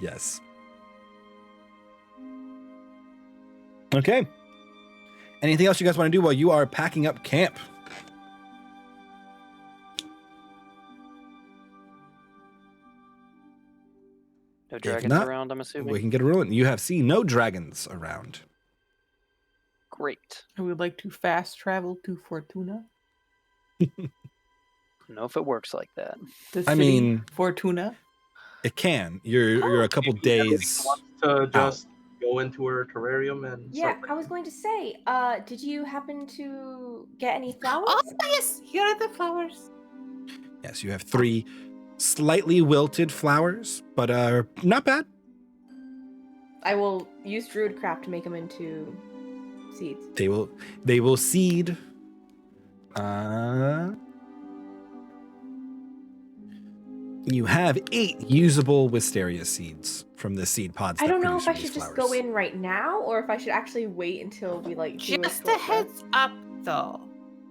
Yes. Okay. Anything else you guys want to do while you are packing up camp? No dragons not, around, I'm assuming. We can get a rolling. You have seen no dragons around. Great. I would like to fast travel to Fortuna. I don't know if it works like that. The I city mean, Fortuna. It can. You're a couple days. Wants to just go into her terrarium and Yeah, I was going to say, did you happen to get any flowers? Oh, yes! Here are the flowers. Yes, you have 3 slightly wilted flowers, but not bad. I will use Druidcraft to make them into seeds. They will seed. You have 8 usable wisteria seeds from the seed pods. I don't know produce if I these should just flowers. go in right now or if I should actually wait until we do Just a a heads up, though.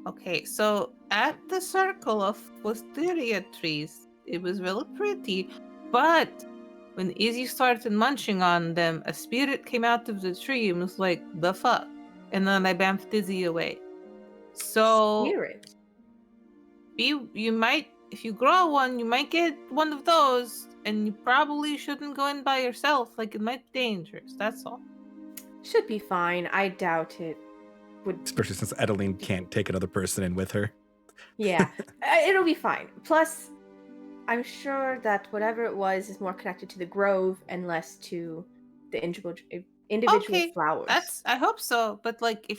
Okay, so at the circle of wisteria trees, it was really pretty, but when Izzy started munching on them, a spirit came out of the tree and was like, "The fuck," and then I bamfed Izzy away. So Spirit. you might, if you grow one, you might get one of those, and you probably shouldn't go in by yourself. Like, it might be dangerous. That's all. Should be fine. I doubt it would. Especially since Adeline can't take another person in with her. Yeah, it'll be fine. Plus, I'm sure that whatever it was is more connected to the grove and less to the individual flowers. I hope so. But like, do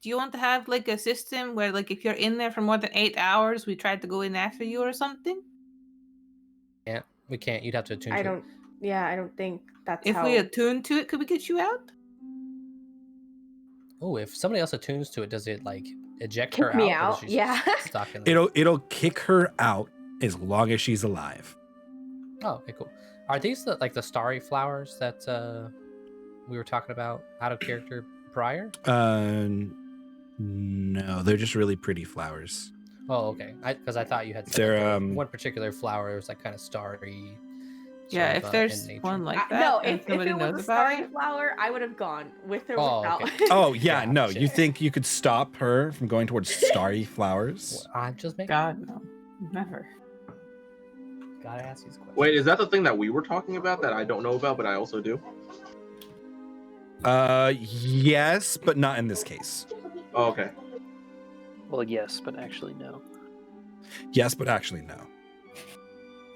you want to have like a system where like if you're in there for more than 8 hours, we try to go in after you or something? Yeah, we can't. You'd have to attune to I it. don't. Yeah, I don't think that's If how. we attune to it, could we get you out? Oh, if somebody else attunes to it, does it like eject Kick her me out? Or out? does she Yeah. stuck in there? It'll kick her out as long as she's alive. Oh, okay, cool. Are these like the starry flowers that we were talking about out of character prior? No, they're just really pretty flowers. Oh, okay. Because I thought you had said They're, that there was one particular flower was like kind of starry. Yeah, sort if of, there's in nature. one like that, No, and if somebody it was knows a about starry it. flower, I would have gone with or Oh, without. okay. Oh yeah, no. Gotcha. You think you could stop her from going towards starry flowers? I'm just making. God, no, never. Gotta ask these questions. Wait, is that the thing that we were talking about that I don't know about, but I also do? Yes, but not in this case. Oh, okay. Well, yes, but actually no. Yes, but actually no.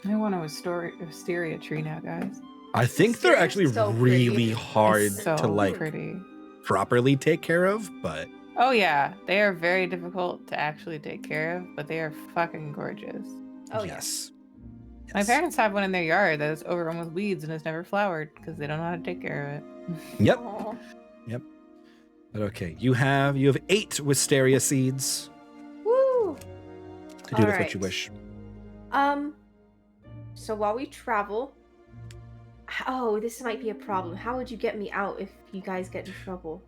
I want a wisteria tree now, guys. I think they're Wistaria's actually so really pretty. hard It's so to like pretty. properly take care of, but Oh yeah, they are very difficult to actually take care of, but they are fucking gorgeous. Oh, yes. My Yes. parents have one in their yard that is overrun with weeds and has never flowered because they don't know how to take care of it. Yep. Aw. But okay, you have 8 wisteria seeds Woo! to do with what Alright. you wish. So while we travel, oh, this might be a problem. How would you get me out if you guys get in trouble?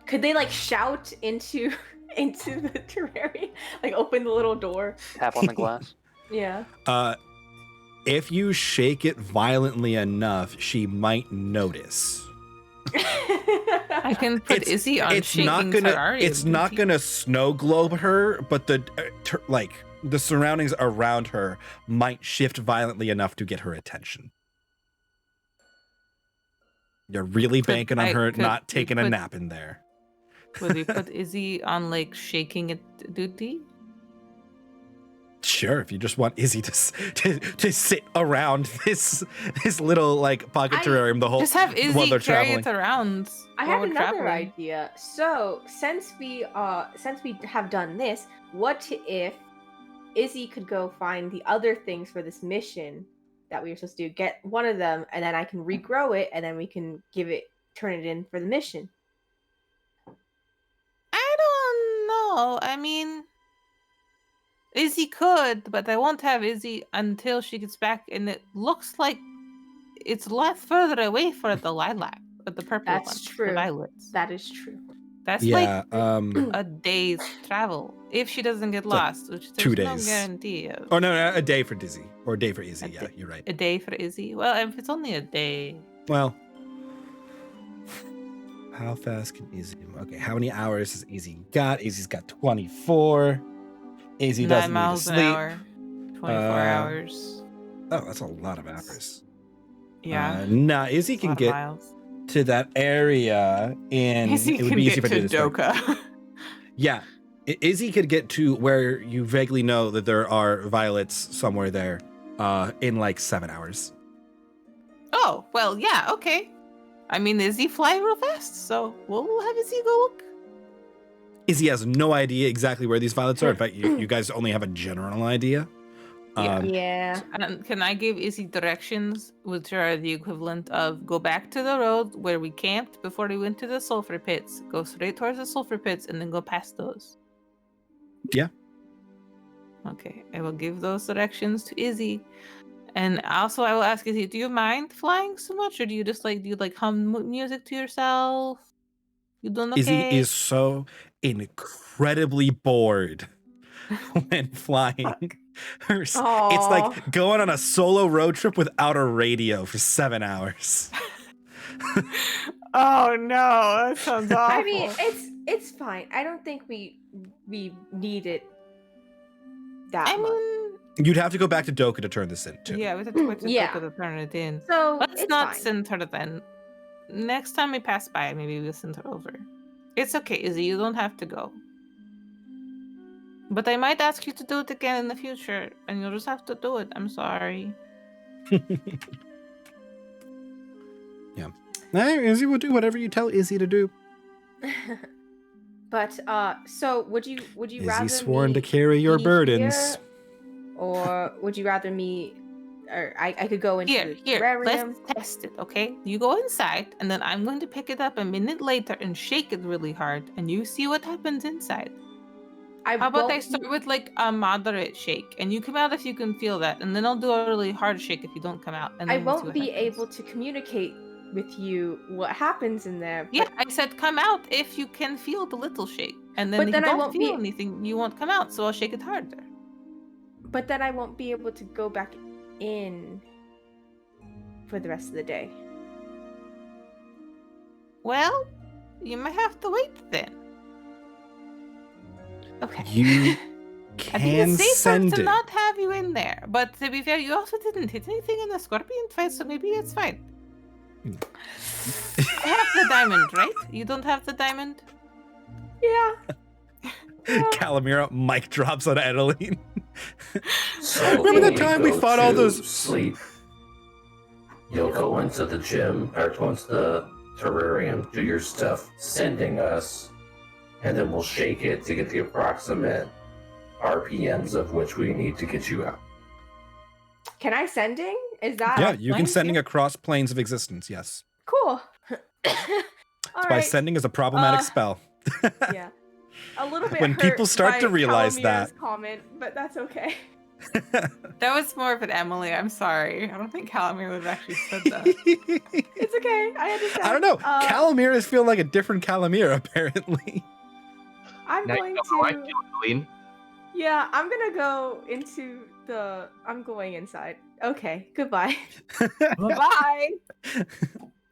Could they like shout into the terrarium? Like open the little door? Tap on the glass. Yeah. If you shake it violently enough, she might notice. I can put It's- Izzy on It's shaking not gonna. terrarium It's not duty. gonna snow globe her, but the the surroundings around her might shift violently enough to get her attention. You're really banking on her not taking a nap in there. Would we put Izzy on like shaking it duty? Sure, if you just want Izzy to sit around this little like pocket I- terrarium the whole Just have while Izzy they're carry traveling. it around. I while have we're another traveling. idea. So since we have done this, what if Izzy could go find the other things for this mission that we were supposed to do? Get one of them, and then I can regrow it, and then we can turn it in for the mission. I don't know. I mean, Izzy could, but I won't have Izzy until she gets back, and it looks like it's a lot further away for the lilac, or the purple That's ones, true. the violets. That is true. That's Yeah, like a day's travel if she doesn't get like lost, which there's 2 no days. guarantee of. Oh no, a day for Dizzy or a day for Izzy. A Yeah, day. you're right. A day for Izzy. Well, if it's only a day, Well, how fast can Izzy? Okay, how many hours has Izzy got? Izzy's got 24. Izzy 9 doesn't miles need an to sleep. hour, 24 hours. Oh, that's a lot of hours. Yeah. Nah, Izzy it's a can lot of get miles. to that area, and Izzy it would can be easy get if I to did this quick. Doka. Yeah, Izzy could get to where you vaguely know that there are violets somewhere there, in like 7 hours. Oh, well, yeah, okay. I mean, Izzy fly real fast, so we'll have Izzy go look. Izzy has no idea exactly where these violets are. In fact, you guys only have a general idea. Yeah. Yeah. And can I give Izzy directions, which are the equivalent of go back to the road where we camped before we went to the sulfur pits, go straight towards the sulfur pits, and then go past those? Yeah. Okay, I will give those directions to Izzy. And also, I will ask Izzy, do you mind flying so much, or do you hum music to yourself? You doing okay? Izzy is so incredibly bored when flying. It's Aw. like going on a solo road trip without a radio for 7 hours. Oh no, that sounds awful. I mean, it's fine. I don't think we need it that much. You'd have to go back to Doka to turn this in too. Yeah, we have to wait to Yeah. to turn it in. So Let's it's not fine. send her then. Next time we pass by, maybe we'll send her over. It's okay, Izzy. You don't have to go. But I might ask you to do it again in the future, and you'll just have to do it. I'm sorry. Yeah. Izzy will do whatever you tell Izzy to do. But so would you rather Izzy's sworn me to carry your be burdens. here, or would you rather me or I could go into the Here, terrarium. let's test it, okay? You go inside, and then I'm going to pick it up a minute later and shake it really hard, and you see what happens inside. How about I start with like a moderate shake, and you come out if you can feel that, and then I'll do a really hard shake if you don't come out. And I then we'll see won't what be happens. able to communicate with you what happens in there. Yeah, I said come out if you can feel the little shake, and then But if then you I don't won't feel be- anything, you won't come out. So I'll shake it harder. But then I won't be able to go back in for the rest of the day. Well, you might have to wait then. Okay. You I think can it's safer send to it. not have you in there. But to be fair, you also didn't hit anything in the scorpion fight, so maybe it's fine. I have the diamond, right? You don't have the diamond? Yeah. Calamira mic drops on Adeline. So Remember that when time we go fought all to those- sleep? You'll go into the gym or go into the terrarium, do your stuff, sending us, and then we'll shake it to get the approximate RPMs of which we need to get you out. Can I sending? Is that Yeah, you can fine sending too? across planes of existence. Yes, Cool. by sending is a problematic spell. Yeah. A little bit When hurt people start to by realize Calamira's that. comment, but that's okay. That was more of an Emily. I'm sorry. I don't think Calamir would have actually said that. It's okay. I understand. I don't know. Calamiras feel like a different Calamira, apparently. I'm Now you going know how I to. feel, Adeline. Yeah, I'm gonna go into the. I'm going inside. Okay. Goodbye. Bye.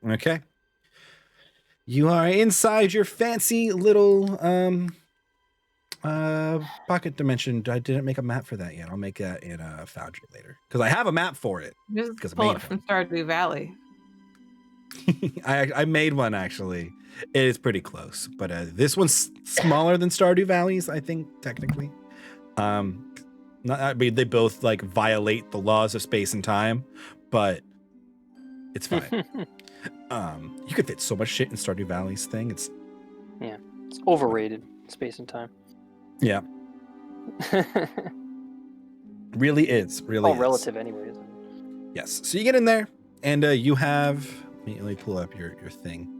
Okay. You are inside your fancy little pocket dimension. I didn't make a map for that yet. I'll make that in a Foundry later because I have a map for it. Just 'Cause I pull made it from Stardew Valley. I made one actually. It is pretty close, but this one's smaller than Stardew Valley's, I think technically. Not, I mean, they both like violate the laws of space and time, but it's fine. You could fit so much shit in Stardew Valley's thing. It's It's overrated, space and time. yeah, really is. Really All is. relative, anyways. Yes. So you get in there, and you have. Let me pull up your thing.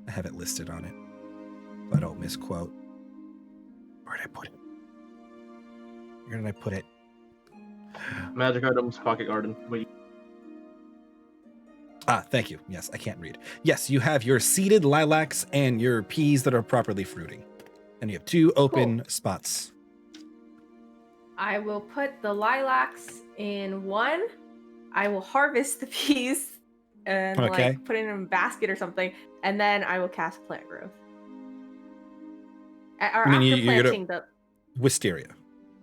I have it listed on it, so I don't misquote. Where did I put it? Where did I put it? Magic items, pocket garden. Wait. Ah, thank you. Yes, I can't read. Yes, you have your seeded lilacs and your peas that are properly fruiting, and you have 2 open spots. I will put the lilacs in one. I will harvest the peas and Okay. like put it in a basket or something, and then I will cast plant growth. Or I mean, after you're gonna- planting the Wisteria.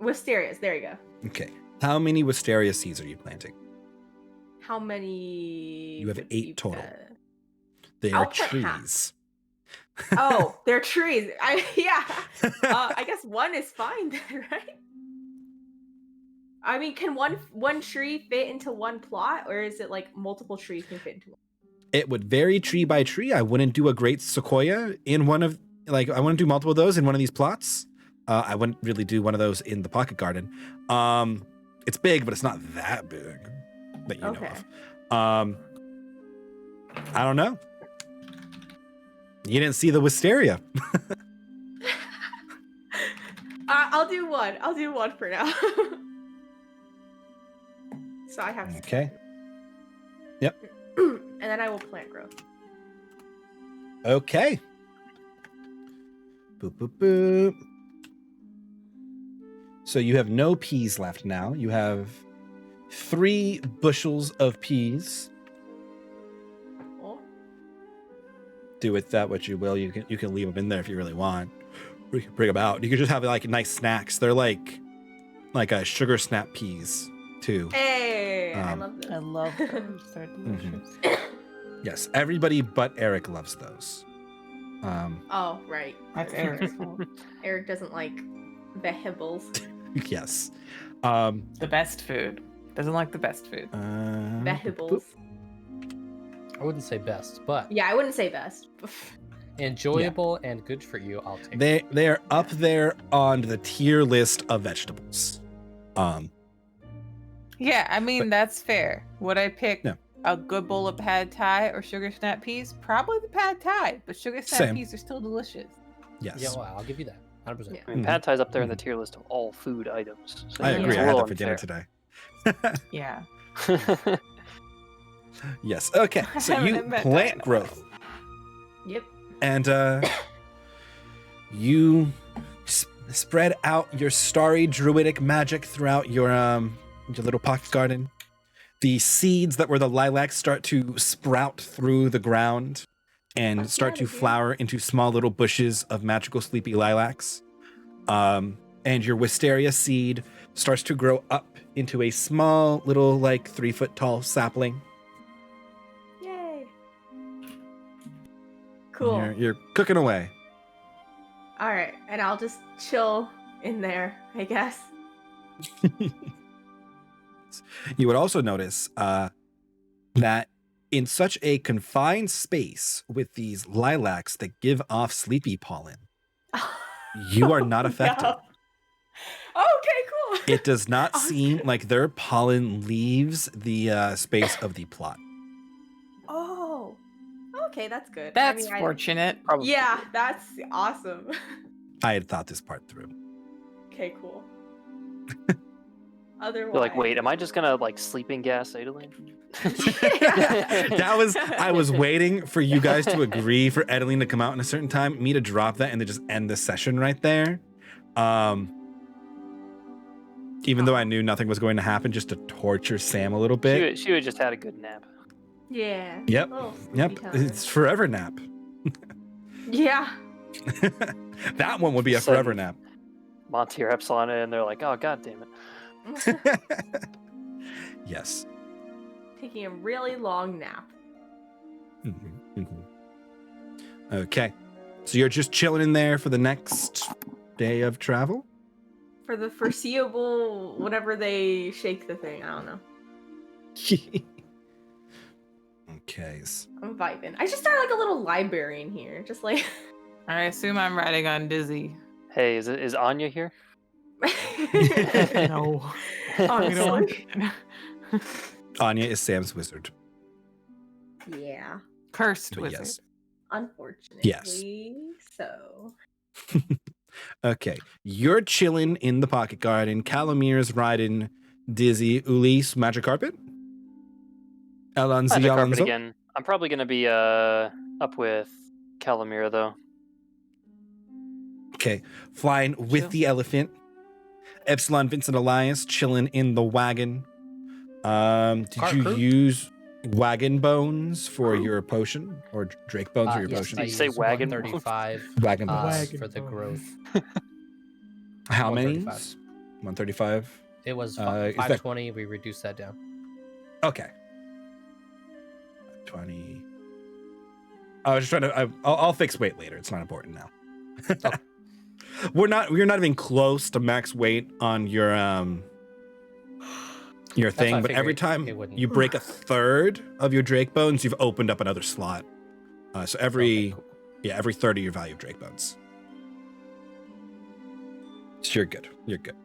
wisterias. There you go. Okay. How many wisteria seeds are you planting? How many? You have would 8 be total. bad? They I'll are put half. trees. Oh, they're trees. I guess one is fine then, right? I mean, can one tree fit into one plot, or is it like multiple trees can fit into one? It would vary tree by tree. I wouldn't do a great sequoia in one of I wouldn't do multiple of those in one of these plots. I wouldn't really do one of those in the pocket garden. It's big, but it's not that big that you know of. I don't know. You didn't see the wisteria. I'll do one. I'll do one for now. So I have Okay. Yep. and then I will plant growth. Okay. Boop, boop, boop. So you have no peas left now. You have 3 bushels of peas. Oh. Do with that what you will. You can leave them in there if you really want. Or you can bring them out. You can just have like nice snacks. They're like a sugar snap peas too. Hey, I Um, love this. I love those. They're delicious. Yes, everybody but Eric loves those. Oh, right. That's Eric's fault. Eric doesn't like vegetables. Yes. The best food. Doesn't like the best food. Vegetables. I wouldn't say best, but Yeah, I wouldn't say best. enjoyable and good for you. I'll take it. They are up there on the tier list of vegetables. Yeah, I mean, that's fair. Would I pick Yeah. a good bowl of pad thai or sugar snap peas? Probably the pad thai, but sugar snap Same. peas are still delicious. Yes. Yeah, well, I'll give you that. 100%. Yeah. I mean, pad thai's up there in the tier list of all food items. So I it's agree. a I had little that for dinner unfair. today. Yeah. Yes. Okay. So haven't you had that plant in a growth, Yep. and you spread out your starry druidic magic throughout your little pocket garden. The seeds that were the lilacs start to sprout through the ground and start to flower into small little bushes of magical sleepy lilacs. And your wisteria seed starts to grow up into a small little, like 3 foot tall sapling. Yay. Cool. You're cooking away. All right, and I'll just chill in there, I guess. You would also notice that in such a confined space with these lilacs that give off sleepy pollen, you are not affected. No. Okay, cool. It does not seem like their pollen leaves the space of the plot. Oh, okay, that's good. That's I mean, fortunate. Probably. Yeah, that's awesome. I had thought this part through. Okay, cool. Otherwise, You're like, wait, am I just gonna like sleeping gas Adelaine? I was waiting for you guys to agree for Edeline to come out in a certain time, me to drop that, and then just end the session right there. Even though I knew nothing was going to happen, just to torture Sam a little bit. She would just had a good nap. Yeah. Yep. little Yep. sleepy time. It's forever nap. Yeah. That one would be a forever nap. Monty or Epsilon, and they're like, oh god damn it. Yes. Taking a really long nap. Okay. So you're just chilling in there for the next day of travel? For the foreseeable, whenever they shake the thing, I don't know. Okay. I'm vibing. I just started like a little library in here, just like. I assume I'm riding on Dizzy. Hey, is Anya here? No. Honestly. Anya is Sam's wizard. Yeah. Cursed But wizard. yes. Unfortunately, so. Okay. You're chilling in the pocket garden. Calomir's riding Dizzy. Ulysse, magic carpet? Alonzi Magic carpet Alonso? again. I'm probably gonna be up with Calamira though. Okay. Flying with Chill. the elephant. Epsilon Vincent Elias chilling in the wagon. Did Cart you crew? use wagon bones for your potion? Or Drake bones for your Yes, potion? I Did you say used wagon 135 Wagon bones. for the bones. growth. How many? 135. 135. It was Is that- 520. We reduced that down. Okay. 20. I was just trying to. I'll fix weight later. It's not important now. We're not even close to max weight on your why I thing, but figured every it time wouldn't. you break a third of your Drake bones, you've opened up another slot. So every Okay, cool. every third of your value of Drake bones. So you're good. You're good.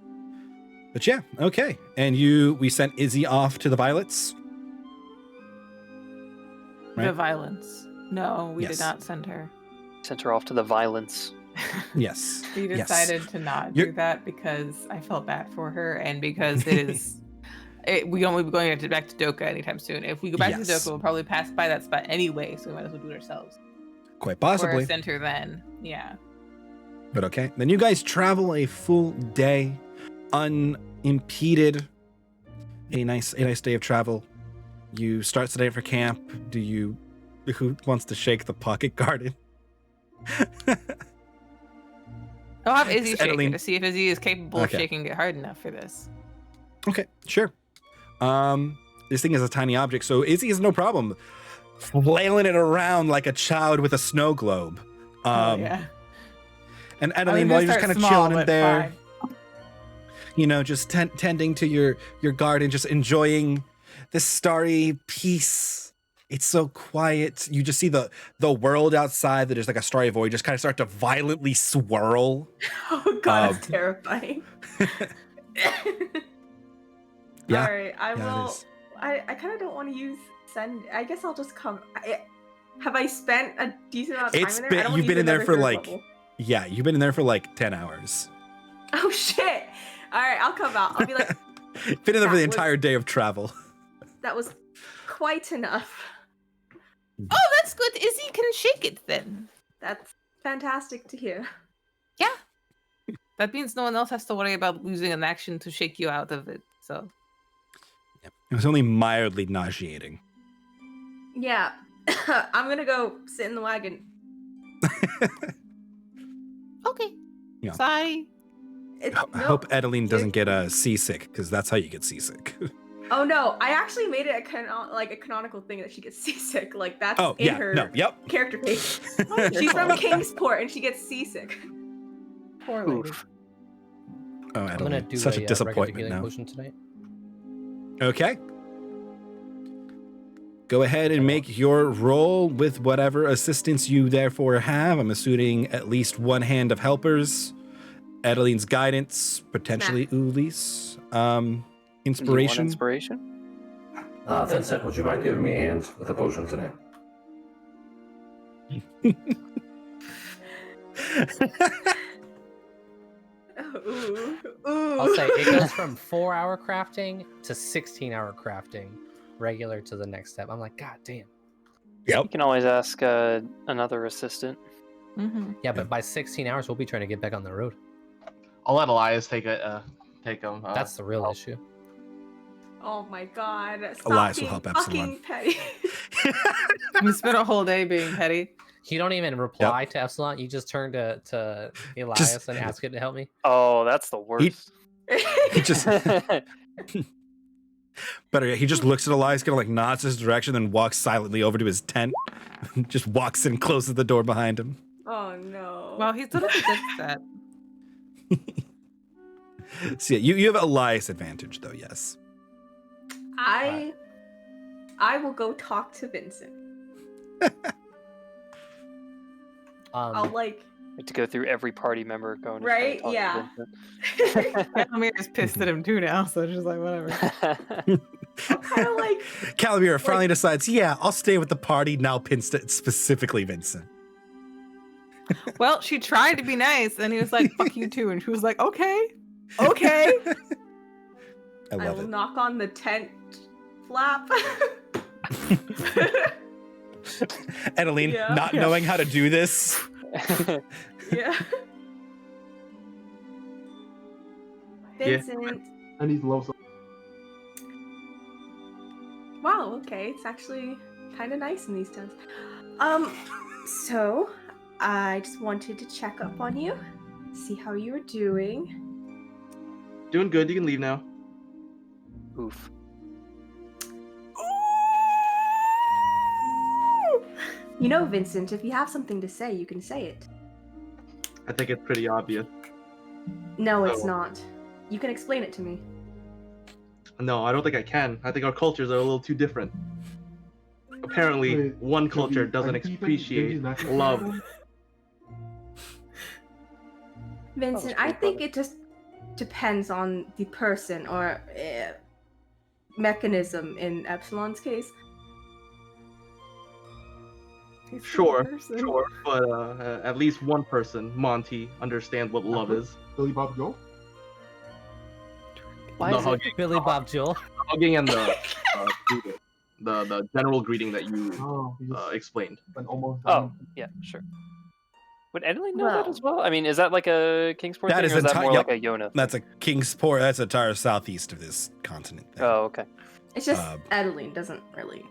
But yeah, okay. And we sent Izzy off to the Violets. The Right? violence. No, we Yes. did not send her. Sent her off to the violence. Yes. We Yes. decided to not You're- do that because I felt bad for her and because it is. We don't be going back to Doka anytime soon. If we go back to Yes. Doka, we'll probably pass by that spot anyway, so we might as well do it ourselves. Quite Or possibly. send her then. Yeah. But okay. Then you guys travel a full day, unimpeded. A nice day of travel. You start setting up for camp. Who wants to shake the pocket garden? I'll have Izzy shake Adeline- it to see if Izzy is capable Okay. of shaking it hard enough for this. Okay, sure. This thing is a tiny object, so Izzy is no problem flailing it around like a child with a snow globe. Oh, yeah. And I was Adeline, gonna while you're just start kind of small, chilling in but there, fine. just tending to your garden, just enjoying this starry peace. It's so quiet. You just see the world outside that is like a starry void just kind of start to violently swirl. Oh god, that's terrifying. Yeah. All right, I Yeah, it will. is. I kind of don't want to use send. I guess I'll just come. Have I spent a decent amount of time It's in there? been- I don't wanna you've been use in there another for third like level. Yeah, you've been in there for like 10 hours. Oh shit! All right, I'll come out. I'll be like, Been in there for the That was- entire day of travel. that was quite enough. Oh, that's good. Izzy can shake it then. That's fantastic to hear. Yeah. That means no one else has to worry about losing an action to shake you out of it. So It was only mildly nauseating. Yeah, I'm gonna go sit in the wagon. okay. Yeah. Sorry. I hope Adeline doesn't get seasick, because that's how you get seasick. Oh no! I actually made it a canonical thing that she gets seasick. Like that's Oh, in yeah. her No, yep. character page. She's from Kingsport and she gets seasick. Poor lady. Oof. Oh, I'm gonna Adeline. do Such a regular disappointment healing now. potion tonight. Okay. Go ahead and make your roll with whatever assistance you therefore have. I'm assuming at least one hand of helpers, Adeline's guidance, potentially Uli's You want inspiration. inspiration? Vincent, would you mind giving me a hand with a potion today? Ooh. I'll say it goes from 4-hour crafting to 16-hour crafting, regular to the next step. I'm like, God damn. You can always ask another assistant. Mm-hmm. Yeah, but by 16 hours, we'll be trying to get back on the road. I'll let Elias take him. That's the real issue. Oh my god. Stop Elias will being help fucking Epsilon. petty. You spent a whole day being petty. You don't even reply to Epsilon. You just turn to Elias and ask it to help me. Oh, that's the worst. He just better yet, he just looks at Elias, kind of like nods his direction, then walks silently over to his tent. Just walks in, closes the door behind him. Oh no. Well, he's totally good at that. So yeah, you have Elias advantage though, yes. I will go talk to Vincent. I'll like We have to go through every party member going. To Right, try to yeah. talk to Vincent. Calamir's pissed at him too now, so it's just like whatever. kind of like Calamira finally decides, yeah, I'll stay with the party, now specifically Vincent. Well, she tried to be nice, and he was like, "Fuck you too," and she was like, "Okay, okay." I I love will it. knock on the tent flap. Adeline, Yeah. not knowing how to do this. Yeah. Yeah. Vincent. And he's low. Wow, okay. It's actually kind of nice in these towns. So I just wanted to check up on you, see how you were doing. Doing good. You can leave now. Oof. You know, Vincent, if you have something to say, you can say it. I think it's pretty obvious. No, it's Oh. not. You can explain it to me. No, I don't think I can. I think our cultures are a little too different. Apparently, one culture doesn't appreciate love. Vincent, Oh, I pretty think funny. it just depends on the person or mechanism in Epsilon's case. Sure, but at least one person, Monty, understands what love is. Billy Bob Joe? Why The is it? hugging, Billy Bob Joel. hugging and the greeting. The general greeting that you Oh, he's explained. an almost Oh, done. yeah, sure. Would Adeline know that Well- as well? I mean, is that like a Kingsport That thing, is or is that enti- more yep. like a Yona? That's a Kingsport. That's the entire southeast of this continent thing. Oh, okay. It's just Uh, Adeline doesn't really.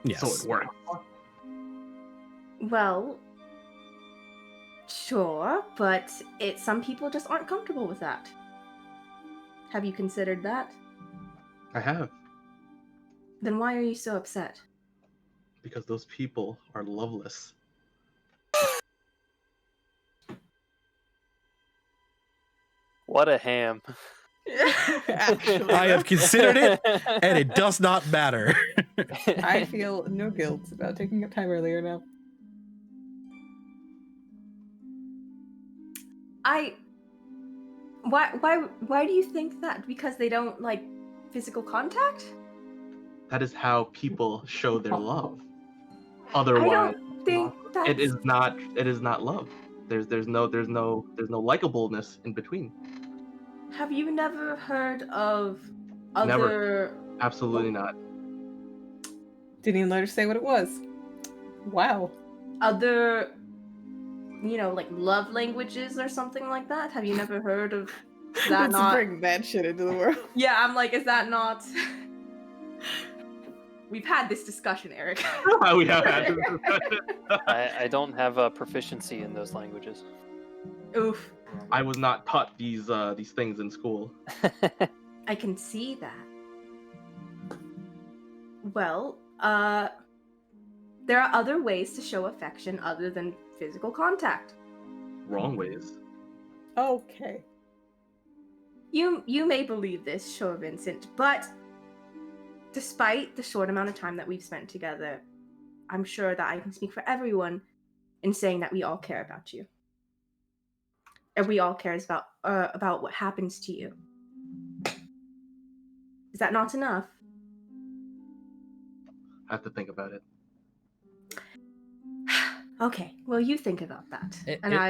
Yes. So it worked. Well, sure, but some people just aren't comfortable with that. Have you considered that? I have. Then why are you so upset? Because those people are loveless. What a ham. Actually, I have considered it, and it does not matter. I feel no guilt about taking up time earlier now. Why do you think that? Because they don't like physical contact? That is how people show their love. I Otherwise, don't think that's... it is not love. There's no likableness in between. Have you never heard of other... Never. Absolutely not. Didn't even let her say what it was. Wow. Other, like love languages or something like that? Have you never heard of that? Let's Not... bring that shit into the world. Yeah, I'm like, is that not... We've had this discussion, Eric. We have had this discussion. I don't have a proficiency in those languages. Oof. I was not taught these things in school. I can see that. Well, there are other ways to show affection other than physical contact. Wrong ways. Okay. You may believe this, sure, Vincent, but despite the short amount of time that we've spent together, I'm sure that I can speak for everyone in saying that we all care about you. And we all care about what happens to you. Is that not enough? I have to think about it. Okay, well, you think about that.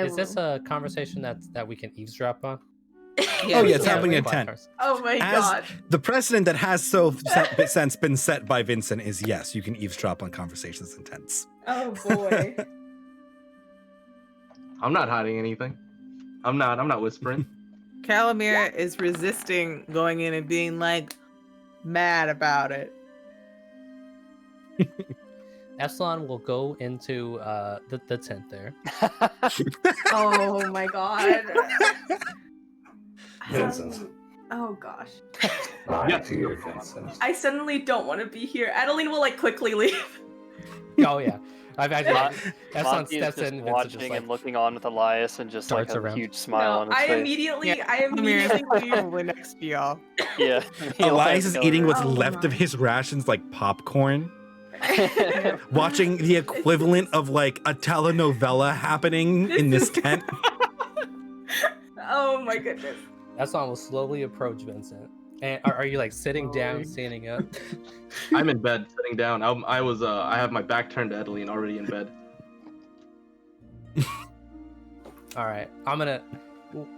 Is this a conversation that we can eavesdrop on? Oh yeah, it's happening at 10. Oh my god. The precedent that has since been set by Vincent is yes, you can eavesdrop on conversations in tents. Oh boy. I'm not hiding anything. I'm not whispering. Calamir is resisting going in and being like mad about it. Epsilon will go into the tent there. Oh my god. Vincent. Oh gosh. My dear Vincent. I suddenly don't want to be here. Adeline will quickly leave. Oh yeah, I've actually. Epsilon Monty is steps just in, watching and looking on with Elias and just like darts a around. huge smile on his I face. immediately Calamir is next to y'all. Yeah. Elias is eating what's Oh left of my. his rations like popcorn, watching the equivalent of like a telenovela happening in this tent. Oh my goodness. Epsilon will slowly approach Vincent. And are you like sitting down, standing up? I'm in bed, sitting down. I have my back turned to Adeline, already in bed. All right, I'm gonna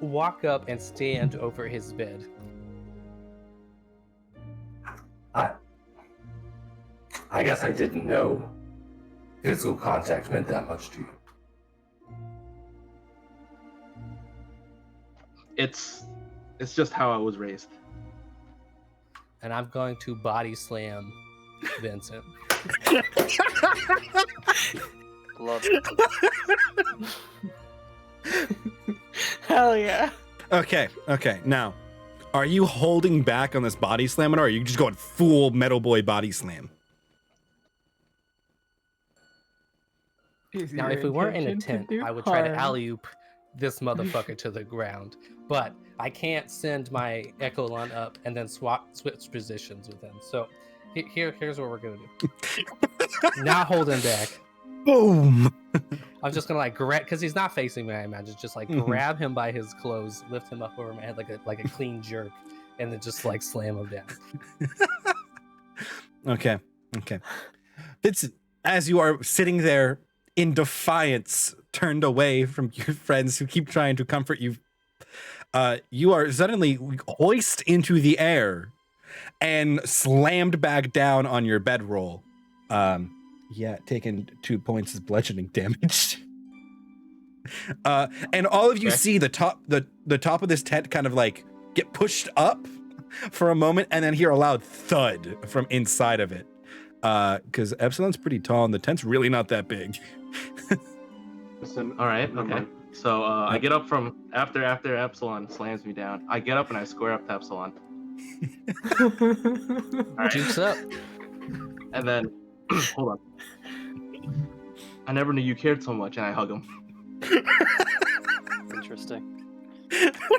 walk up and stand over his bed. I guess I didn't know physical contact meant that much to you. It's just how I was raised. And I'm going to body slam Vincent. Love it. Hell yeah. Okay. Now, are you holding back on this body slam, or are you just going full Metal Boy body slam? Now, if we weren't in a tent, I would try to alley-oop this motherfucker to the ground. But I can't send my Echolon up and then switch positions with him. So here's what we're gonna do. Not holding back. Boom. I'm just gonna grab, because he's not facing me, I imagine. Just grab him by his clothes, lift him up over my head like a clean jerk, and then just slam him down. Okay. It's as you are sitting there in defiance, turned away from your friends who keep trying to comfort you. You are suddenly hoisted into the air and slammed back down on your bedroll. Taking 2 points of bludgeoning damage. And all of you see the top of this tent kind of get pushed up for a moment, and then hear a loud thud from inside of it. Because Epsilon's pretty tall and the tent's really not that big. All right, okay. So I get up from after Epsilon slams me down. I get up and I square up to Epsilon. All right. Jukes up. And then, hold on. I never knew you cared so much, and I hug him. Interesting.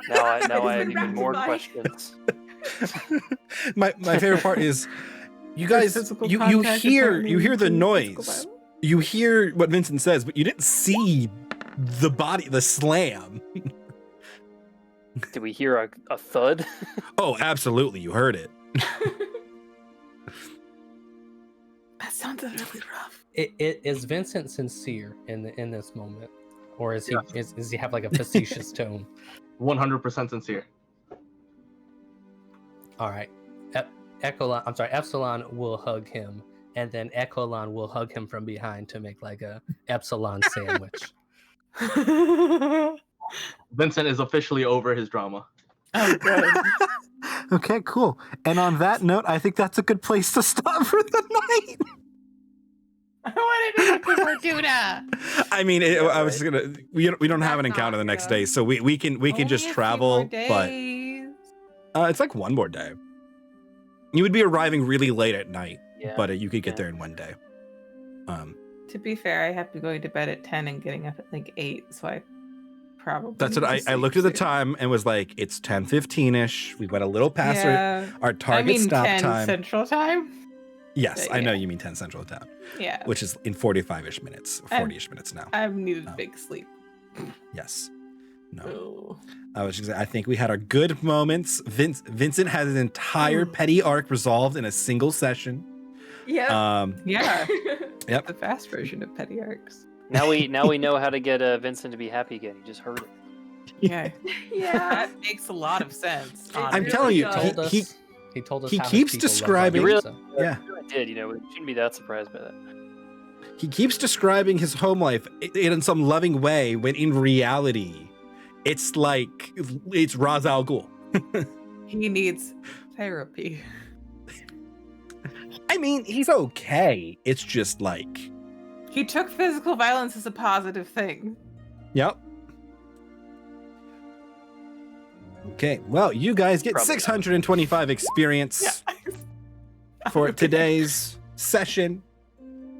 Now I have even more questions. My favorite part is you guys you hear the noise. You hear what Vincent says, but you didn't see the slam. Did we hear a thud? Oh, absolutely. You heard it. That sounds really rough. Is Vincent sincere in this moment, or is he is he have like a facetious tone? 100% sincere. All right, Epsilon will hug him, and then Echolon will hug him from behind to make like a Epsilon sandwich. Vincent is officially over his drama. Oh, good. Okay, cool. And on that note, I think that's a good place to stop for the night. I wanted to get to Fortuna. I mean, I was gonna. We don't have an encounter the next day, so we can just travel. But it's like one more day. You would be arriving really late at night, but you could get there in one day. To be fair, I have to go to bed at 10 and getting up at like 8, so I probably. That's what I looked at the time and was like, it's 10:15ish. We went a little past our target stop 10 time. Central Time. Yes, I know you mean 10 Central Time. Yeah. Which is in 45-ish minutes, 40-ish minutes now. I've needed big sleep. Yes. No. Ooh. I was just saying, I think we had our good moments. Vincent has his entire petty arc resolved in a single session. Yeah. Yeah. Yep. The fast version of petty arcs. Now we know how to get Vincent to be happy again. You just heard it. Yeah. Yeah. That makes a lot of sense. I'm really telling you, does. he told us he how his keeps people love describing. him, Really? so- Yeah. I did. We shouldn't be that surprised by that. He keeps describing his home life in some loving way, when in reality, it's like it's Ra's al Ghul. He needs therapy. I mean, he's okay. It's just like, He took physical violence as a positive thing. yep. Okay, well, you guys get Probably 625 experience for today's session.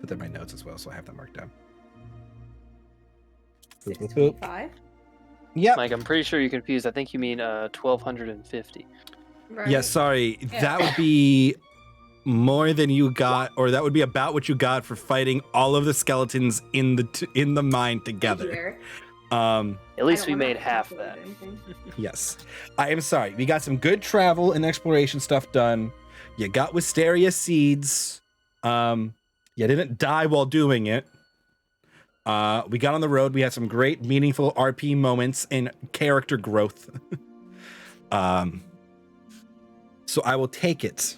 Put that in my notes as well, so I have that marked down. 625. Yep. Mike, I'm pretty sure you're confused. I think you mean 1,250. Right. Yeah, sorry. Yeah. That would be more than you got, or that would be about what you got for fighting all of the skeletons in the mine Thank you, together. Eric. At least I we don't made wanna half calculate that. anything. Yes. I am sorry. We got some good travel and exploration stuff done. You got wisteria seeds. You didn't die while doing it. We got on the road. We had some great, meaningful RP moments and character growth. So I will take it.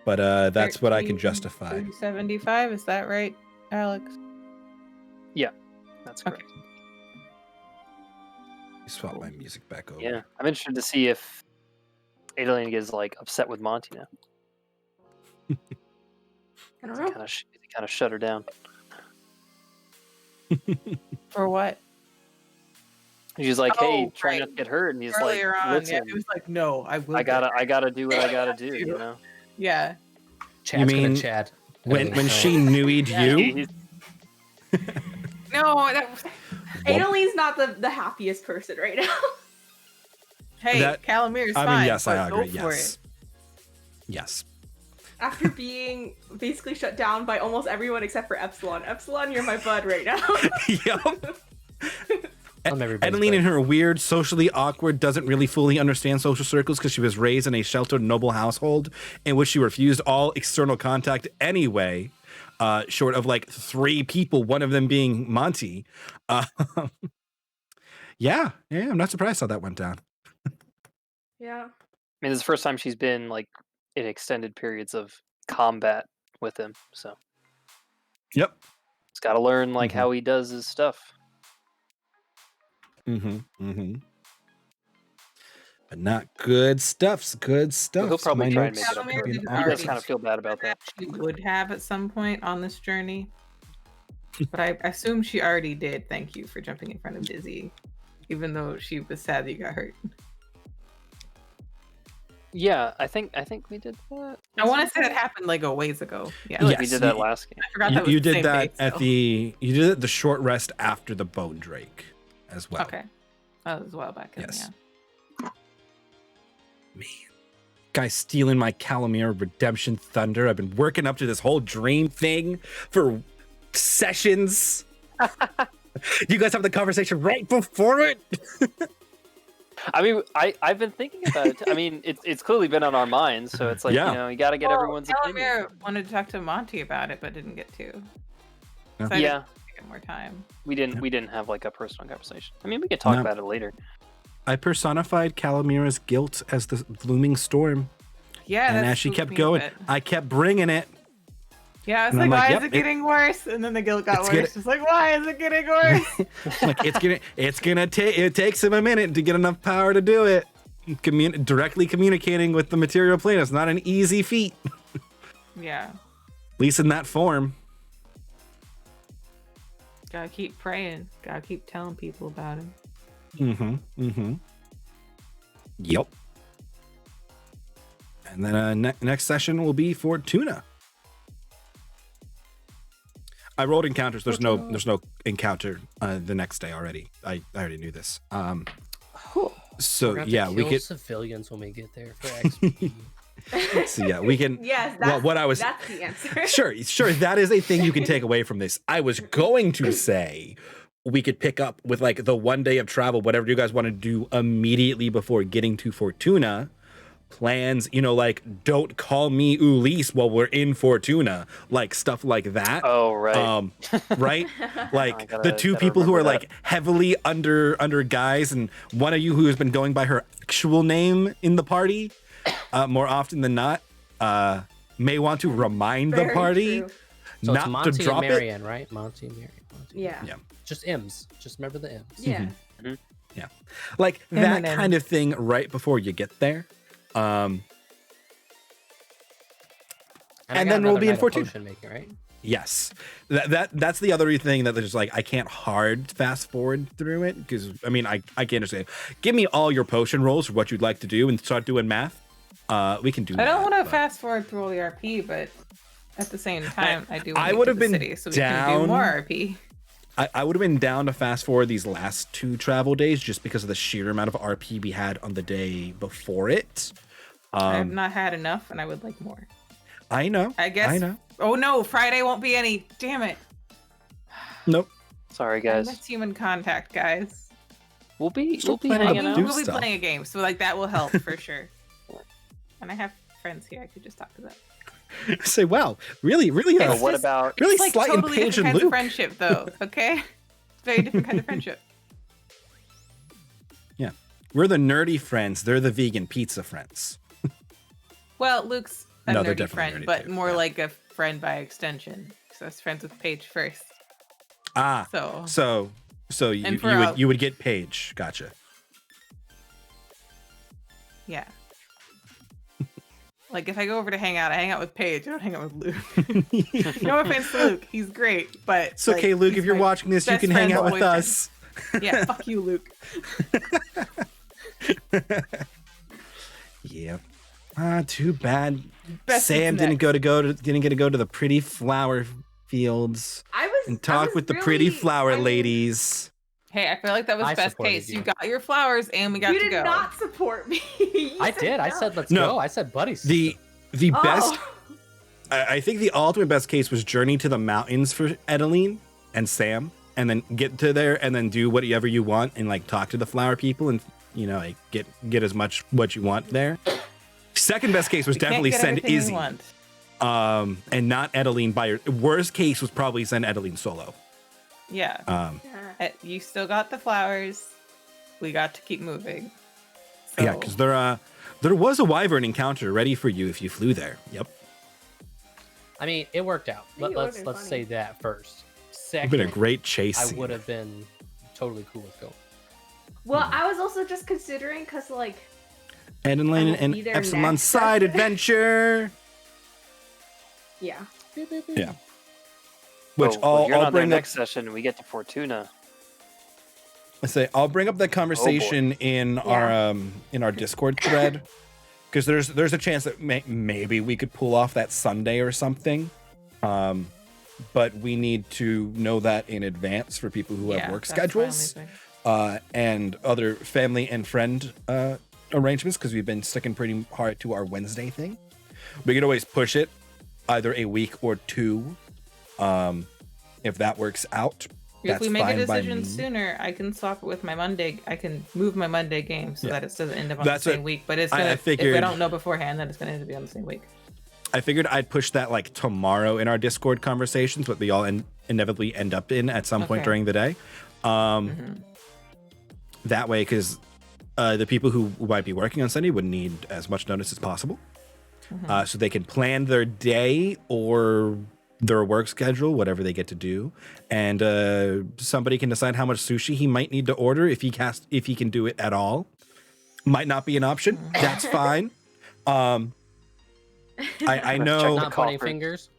But that's what I can justify. 375, is that right, Alex? That's correct. Swap my music back over. Yeah, I'm interested to see if Alien gets like upset with Monty now. I don't know. Kind of shut her down. For what? She's like, "Hey, Oh, try right. not to get hurt," and he's Earlier like, on, "Listen, it was like, no, I will. I gotta do what I gotta do." You. You know. Yeah. Chad's mean gonna Chad. When she nuied you? He's- No, that was. Annaline's not the happiest person right now. Hey, Calamir's fine. I mean, yes, but I go agree. for Yes. it. Yes. After being basically shut down by almost everyone except for Epsilon. Epsilon, you're my bud right now. Yep. I'm everybody's Adeline, in bud. her weird, socially awkward, doesn't really fully understand social circles because she was raised in a sheltered, noble household in which she refused all external contact anyway, short of like 3 people, one of them being Monty. Yeah, I'm not surprised how that went down. Yeah. I mean, this is the first time she's been like in extended periods of combat with him, so Yep. it's got to learn like Mhm. how he does his stuff. But not good stuff's good stuff. He'll probably My try and notes make it up. Calamir could be did an already He does awkward- kind of feel bad about that. She would have at some point on this journey. But I assume she already did. Thank you for jumping in front of Dizzy, even though she was sad that you got hurt. Yeah, I think we did that. I want to say that happened like a ways ago. Yeah, I feel like we Yes, did that you- last game. I forgot that was You the did same that day, at so. you did it the short rest after the Bone Drake as well. Okay, that was a while back. Yes. Yeah. Man, guy stealing my Calamir Redemption Thunder. I've been working up to this whole dream thing for sessions. You guys have the conversation right before it. I mean, I've been thinking about it. I mean, it's clearly been on our minds, so it's like Yeah. you got to get everyone's opinion. Calamir wanted to talk to Monty about it, but didn't get to. Yeah. So I Yeah. didn't give it more time. We didn't have like a personal conversation. I mean, we could talk No. about it later. I personified Calamira's guilt as the looming storm. Yeah, And that as she spooked kept me a going, bit. I kept bringing it. Yeah, I was and like, I'm like, why yep, is it getting worse? And then the guilt got it's worse. gonna- It's like, why is it getting worse? Like it's gonna take, it takes him a minute to get enough power to do it. Directly communicating with the material plane is not an easy feat, Yeah. at least in that form. Gotta keep praying. Gotta keep telling people about him. Yep. And then next session will be for Tuna. I rolled encounters. There's no encounter the next day already. I already knew this. So We're gonna have to yeah, we kill could. civilians when we get there for XP. So yeah, we can. Yes, Well, what I was. that's the answer. Sure. That is a thing you can take away from this. I was going to say we could pick up with like the 1 day of travel, whatever you guys want to do immediately before getting to Fortuna. Plans, like don't call me Ulysse while we're in Fortuna, like stuff like that. Oh, right. Right? Like I gotta- the two gotta people who are remember like heavily under guys, and one of you who has been going by her actual name in the party more often than not may want to remind the Very party true. So not it's Monty to drop and it. Marianne, right? Monty and Marianne. Yeah. Yeah. Just M's. Just remember the M's. Yeah. Like that Eminem. kind of thing right before you get there. And And I got then we'll another be in night of 14. potion making, right? Yes, that's the other thing that there's like I can't hard fast forward through it because I mean I can't understand. Give me all your potion rolls for what you'd like to do and start doing math. We can do. I don't that, want to but- fast forward through all the RP, but at the same time, I do want I to would get have to the been city so we can down- do more RP. I would have been down to fast forward these last 2 travel days just because of the sheer amount of RP we had on the day before it. I have not had enough, and I would like more. I know. I guess. I know. Oh no, Friday won't be any. Damn it. Nope. Sorry, I guys. missed human contact, guys. We'll be Still hanging planning to out. do We'll be stuff. playing a game, so like that will help for sure. And I have friends here. I could just talk to them. Say wow, really, But what just- about really It's like slighting totally Paige different and kinds of Luke. friendship, though. Okay, it's very different kind of friendship. Yeah, we're the nerdy friends. They're the vegan pizza friends. Well, Luke's a No, they're nerdy definitely friend, nerdy but too, more yeah. like a friend by extension. So I was friends with Paige first. Ah, So so you, And you for would out- you would get Paige. Gotcha. yeah. Like if I go over to hang out, I hang out with Paige. I don't hang out with Luke. No offense to Luke, he's great, but It's okay, like, Luke. he's If you're my watching this, you best can hang friend's out with boyfriend. us. Yeah, fuck you, Luke. Yeah. Ah, too bad. Best Sam is didn't next. didn't get to go to the pretty flower fields I was and I talk was with the pretty really- flower I mean, ladies. Hey, I feel like that was I best supported case. you. You got your flowers, and we got You to did go. not support me. You I said did. I no. said let's No. go. I said buddy The system. the Oh. best. I think the ultimate best case was journey to the mountains for Edeline and Sam, and then get to there and then do whatever you want and like talk to the flower people and like get as much what you want there. Second best case was We can't definitely get send everything we Izzy, want. and not Edeline by her. Worst case was probably send Edeline solo. Yeah. Yeah. You still got the flowers. We got to keep moving. So, Yeah, because there was a wyvern encounter ready for you if you flew there. Yep, I mean, it worked out. think it Let's would've been say that first. it's Second, been a great chase. I scene. would have been totally cool with going. Well, I was also just considering because like Edeline I will and be there Epsilon next side session. adventure. yeah. Yeah. Which well, you're I'll not there bring up. next session. We get to Fortuna. I say I'll bring up that conversation in our Discord thread because there's a chance that maybe we could pull off that Sunday or something, but we need to know that in advance for people who have work that's my only schedules thing. and other family and friend arrangements because we've been sticking pretty hard to our Wednesday thing. We could always push it either a week or 2 if that works out. If we make a fine by decision me. sooner, I can swap it with my Monday. I can move my Monday game so that it doesn't end up on That's the same what week. But it's I gonna. If figured- I don't know beforehand, then it's gonna end up being on the same week. I figured I'd push that like tomorrow in our Discord conversations, what we all inevitably end up in at some point Okay. during the day. That way, because the people who might be working on Sunday would need as much notice as possible, so they can plan their day or their work schedule, whatever they get to do, and somebody can decide how much sushi he might need to order if he can do it at all. Might not be an option. That's fine. I know. Not pointing fingers.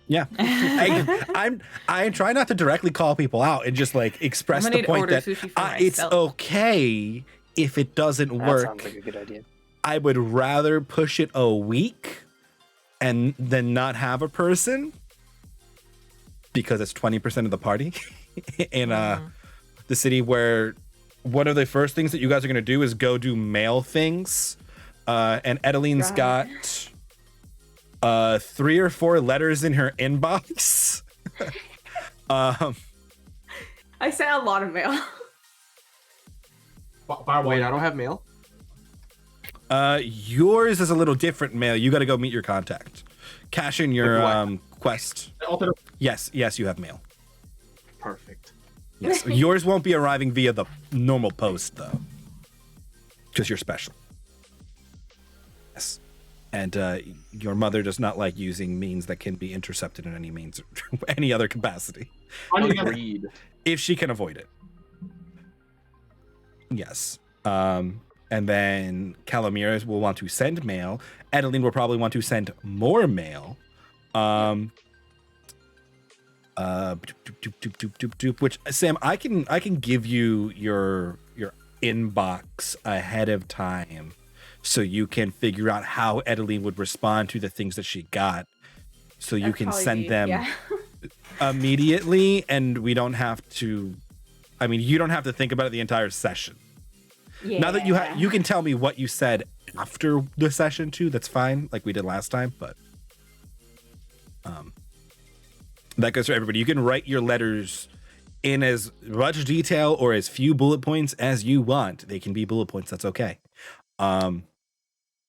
Yeah, I try not to directly call people out and just like express I'm the gonna point order that sushi for it's myself. okay if it doesn't That work. sounds like a good idea. I would rather push it a week and then not have a person because it's 20% of the party in the city where one of the first things that you guys are going to do is go do mail things. And Edeline's got 3 or 4 letters in her inbox. I sent a lot of mail. Wait, I don't have mail. Yours is a little different mail. You got to go meet your contact. Cash in your quest. Yes, you have mail. Perfect. Yes, yours won't be arriving via the normal post though, because you're special. Yes, and your mother does not like using means that can be intercepted in any other capacity. Agreed. If she can avoid it. Yes. And then Calamira will want to send mail. Adeline will probably want to send more mail. Which Sam, I can give you your inbox ahead of time so you can figure out how Adeline would respond to the things that she got. So you can send them immediately, and we don't have to. I mean, you don't have to think about it the entire session. Yeah. Now that you can tell me what you said after the session too. That's fine, like we did last time. But that goes for everybody. You can write your letters in as much detail or as few bullet points as you want. They can be bullet points. That's okay.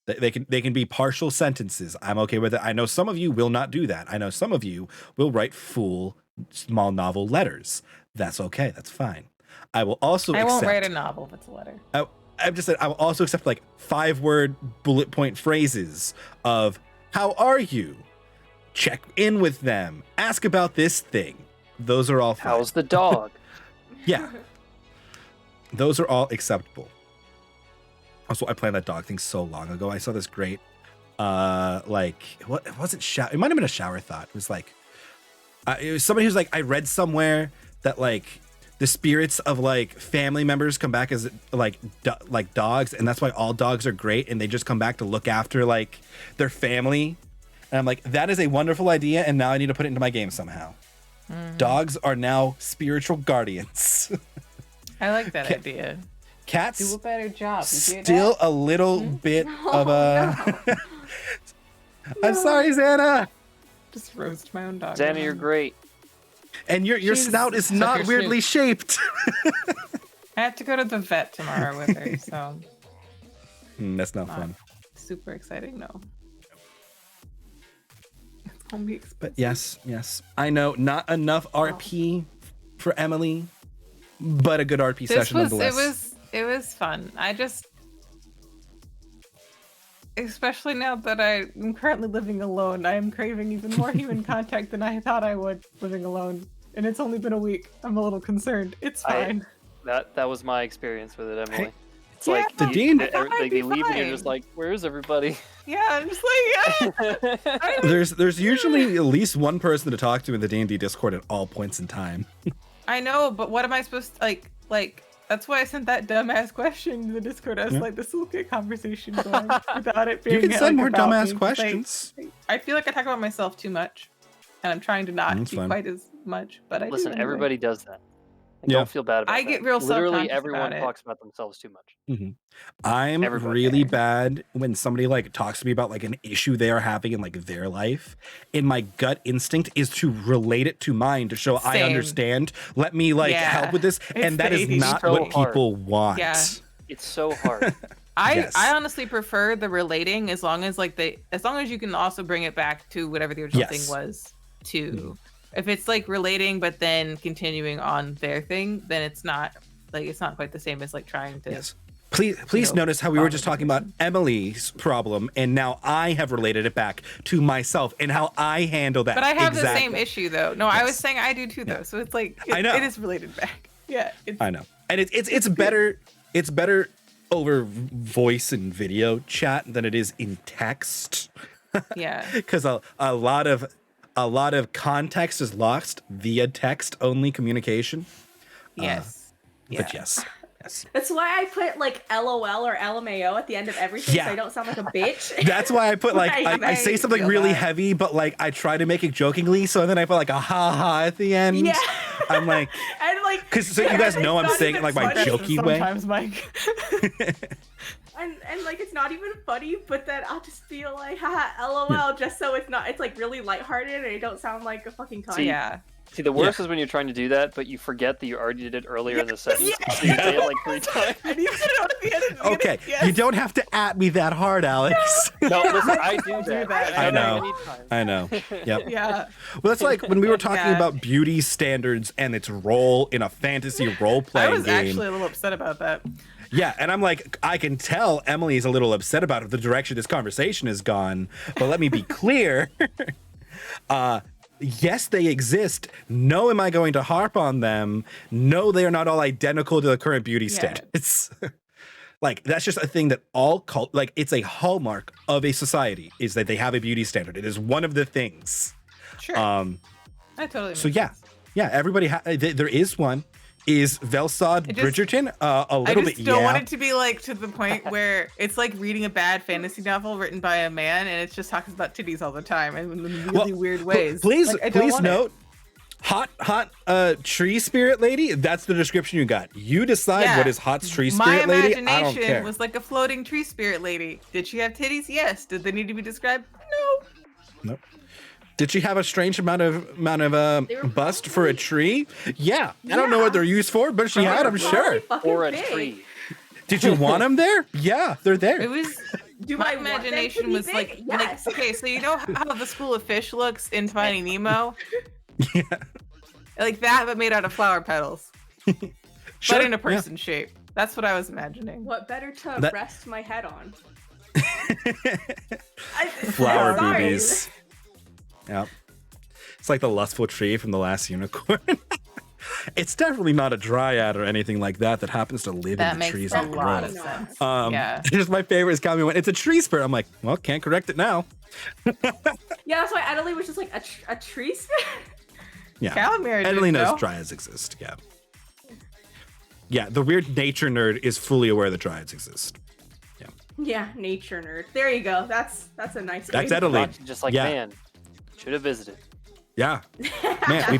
They can be partial sentences. I'm okay with it. I know some of you will not do that. I know some of you will write full small novel letters. That's okay. That's fine. I will also I won't accept, write a novel if it's a letter. I've just said I will also accept like 5-word bullet point phrases of how are you? Check in with them. Ask about this thing. Those are all fine. How's the dog? Yeah. Those are all acceptable. Also, I planned that dog thing so long ago. I saw this great, like, what it wasn't shower. It might have been a shower thought. It was like, it was somebody who's like, I read somewhere that like the spirits of like family members come back as like dogs, and that's why all dogs are great, and they just come back to look after like their family. And I'm like, that is a wonderful idea, and now I need to put it into my game somehow. Dogs are now spiritual guardians. I like that idea. Cats Do a better job. You hear still that? a little bit of a I'm sorry, Xana. Just roast my own dog. Xana, you're great. And your She's snout is such not a weirdly shaped. I have to go to the vet tomorrow with her, so That's not Not fun. super exciting. No, it's gonna be expensive. But yes. I know not enough RP for Emily, but a good RP session nonetheless. It was fun. I just, especially now that I am currently living alone, I am craving even more human contact than I thought I would living alone. And it's only been a week. I'm a little concerned. It's fine. That was my experience with it, Emily. Hey, It's like the Dean- I thought I'd they be leave and you're fine. just like, where is everybody? Yeah, I'm just like, yeah. There's usually at least one person to talk to in the D&D Discord at all points in time. I know, but what am I supposed to like? That's why I sent that dumbass question to the Discord. I was like, this will get conversation going without it being. You can send more about dumbass me. questions. I feel like I talk about myself too much, and I'm trying to not That's do fine. quite as much. But I Listen, do anyway. everybody does that. And Yeah. don't feel bad about I that. get real Literally self-conscious everyone about it. talks about themselves too much. I'm Everybody. really bad when somebody like talks to me about like an issue they are having in like their life, and my gut instinct is to relate it to mine to show I Same. understand. Let me like Yeah. help with this, It's and that the is ADD not so what hard. people want. Yeah. It's so hard. I Yes. honestly prefer the relating as long as you can also bring it back to whatever the original Yes. thing was to. If it's like relating but then continuing on their thing, then it's not quite the same as like trying to. Yes. Please notice how we were just talking about Emily's problem, and now I have related it back to myself and how I handle that. But I have the exactly. same issue though. No, I was saying I do too though. So it's like I know. it is related back. Yeah. I know, and it's better. It's better over voice and video chat than it is in text. Yeah. Because a lot of context is lost via text only communication. Yes. But yes. That's why I put like LOL or LMAO at the end of everything, Yeah. so I don't sound like a bitch. That's why I put like Right, I say right. something Feel really that. heavy, but like I try to make it jokingly. So then I put like a ha ha at the end. Yeah. I'm like, And like, because so you guys know I'm it's not saying it even like my funny. jokey way. Sometimes, Mike. And like it's not even funny, but then I'll just feel like haha LOL just so it's like really lighthearted and I don't sound like a fucking cunt. See, Yeah. See, the worst is when you're trying to do that, but you forget that you already did it earlier in the sentence. Yeah. So you say it like 3 times. And you said it at the end of the Okay, yes. you don't have to at me that hard, Alex. No, listen, I do that. that. I I've done know. it many times. I know. Yep. Yeah. Well, that's like when we were talking Yeah. about beauty standards and its role in a fantasy role I playing was game. actually a little upset about that. Yeah, and I'm like, I can tell Emily's a little upset about the direction this conversation has gone. But let me be clear. Yes, they exist. No, am I going to harp on them? No, they are not all identical to the current beauty Yeah. standards. Like, that's just a thing that all it's a hallmark of a society is that they have a beauty standard. It is one of the things. Sure. I totally So makes yeah, sense. yeah, everybody, there is one. Is Velsod It just- Bridgerton a I little just bit? don't Yeah. want it to be like to the point where it's like reading a bad fantasy novel written by a man and it just talks about titties all the time and in really weird ways. Please, Like, I don't please want it. note, hot tree spirit lady. That's the description you got. You decide Yeah. what is hot tree My spirit lady. I don't imagination care. was like a floating tree spirit lady. Did she have titties? Yes. Did they need to be described? No. Nope. Did she have a strange amount of They were bust for a probably- tree? Yeah. I don't know what they're used for, but she had. I'm sure. Really fucking Or a big. tree. Did you want them there? Yeah, they're It there. was Do my I want them to imagination be was big? like Yes. okay, so you know how the school of fish looks in Finding Nemo? Yeah. Like that, but made out of flower petals. Sure, But in a yeah. person shape. That's what I was imagining. What better to That- rest my head on? Flower Sorry. boobies. Yep. It's like the lustful tree from The Last Unicorn. It's definitely not a dryad or anything like that happens to live That in the makes trees a and lot grow. of sense. Yeah. Just my favorite is Calvin went, it's a tree spirit. I'm like, well, can't correct it now. Yeah, that's why Adelie was just like a tree spirit. Yeah. Calamari didn't Emily knows know. dryads exist. Yeah. Yeah. The weird nature nerd is fully aware that dryads exist. Yeah, nature nerd. There you go. That's a nice. That's way to- Adelie. Just like, Yeah. man, should have visited. Yeah. Man, we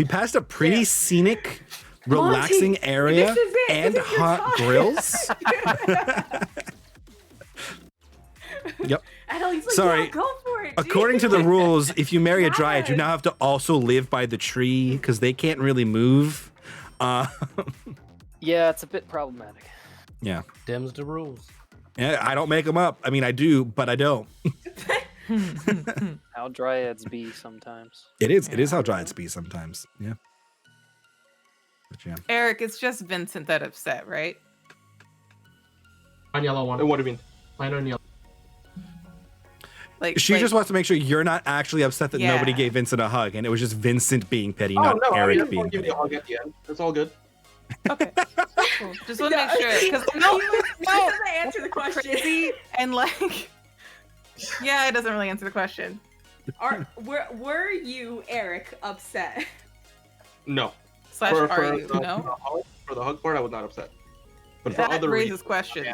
passed a pretty scenic, relaxing Monty, area this is it. and This is your hot time. grills. Yep. Adelie's like, Sorry. yeah, go for it. Dude. According to the rules, if you marry a dryad, you Yes. now have to also live by the tree because they can't really move. Yeah, it's a bit problematic. Yeah. Dims the rules. Yeah, I don't make them up. I mean, I do, but I don't. How dryads be sometimes. It is how dryads be sometimes. Yeah. But yeah. Eric, it's just Vincent that upset, right? On yellow one. What do you mean? Mine on yellow. Like She like, just wants to make sure you're not actually upset that Yeah. nobody gave Vincent a hug, and it was just Vincent being petty, Oh not no, Eric I being mean, give petty. me a hug at the end. That's all good. Okay. Cool. Just want to No, make sure because He no, doesn't answer the question. crazy and like yeah, it doesn't really answer the question. Were you, Eric, upset? No. Slash are you? No. For the hug part, I was not upset. But for That other raises reasons, questions.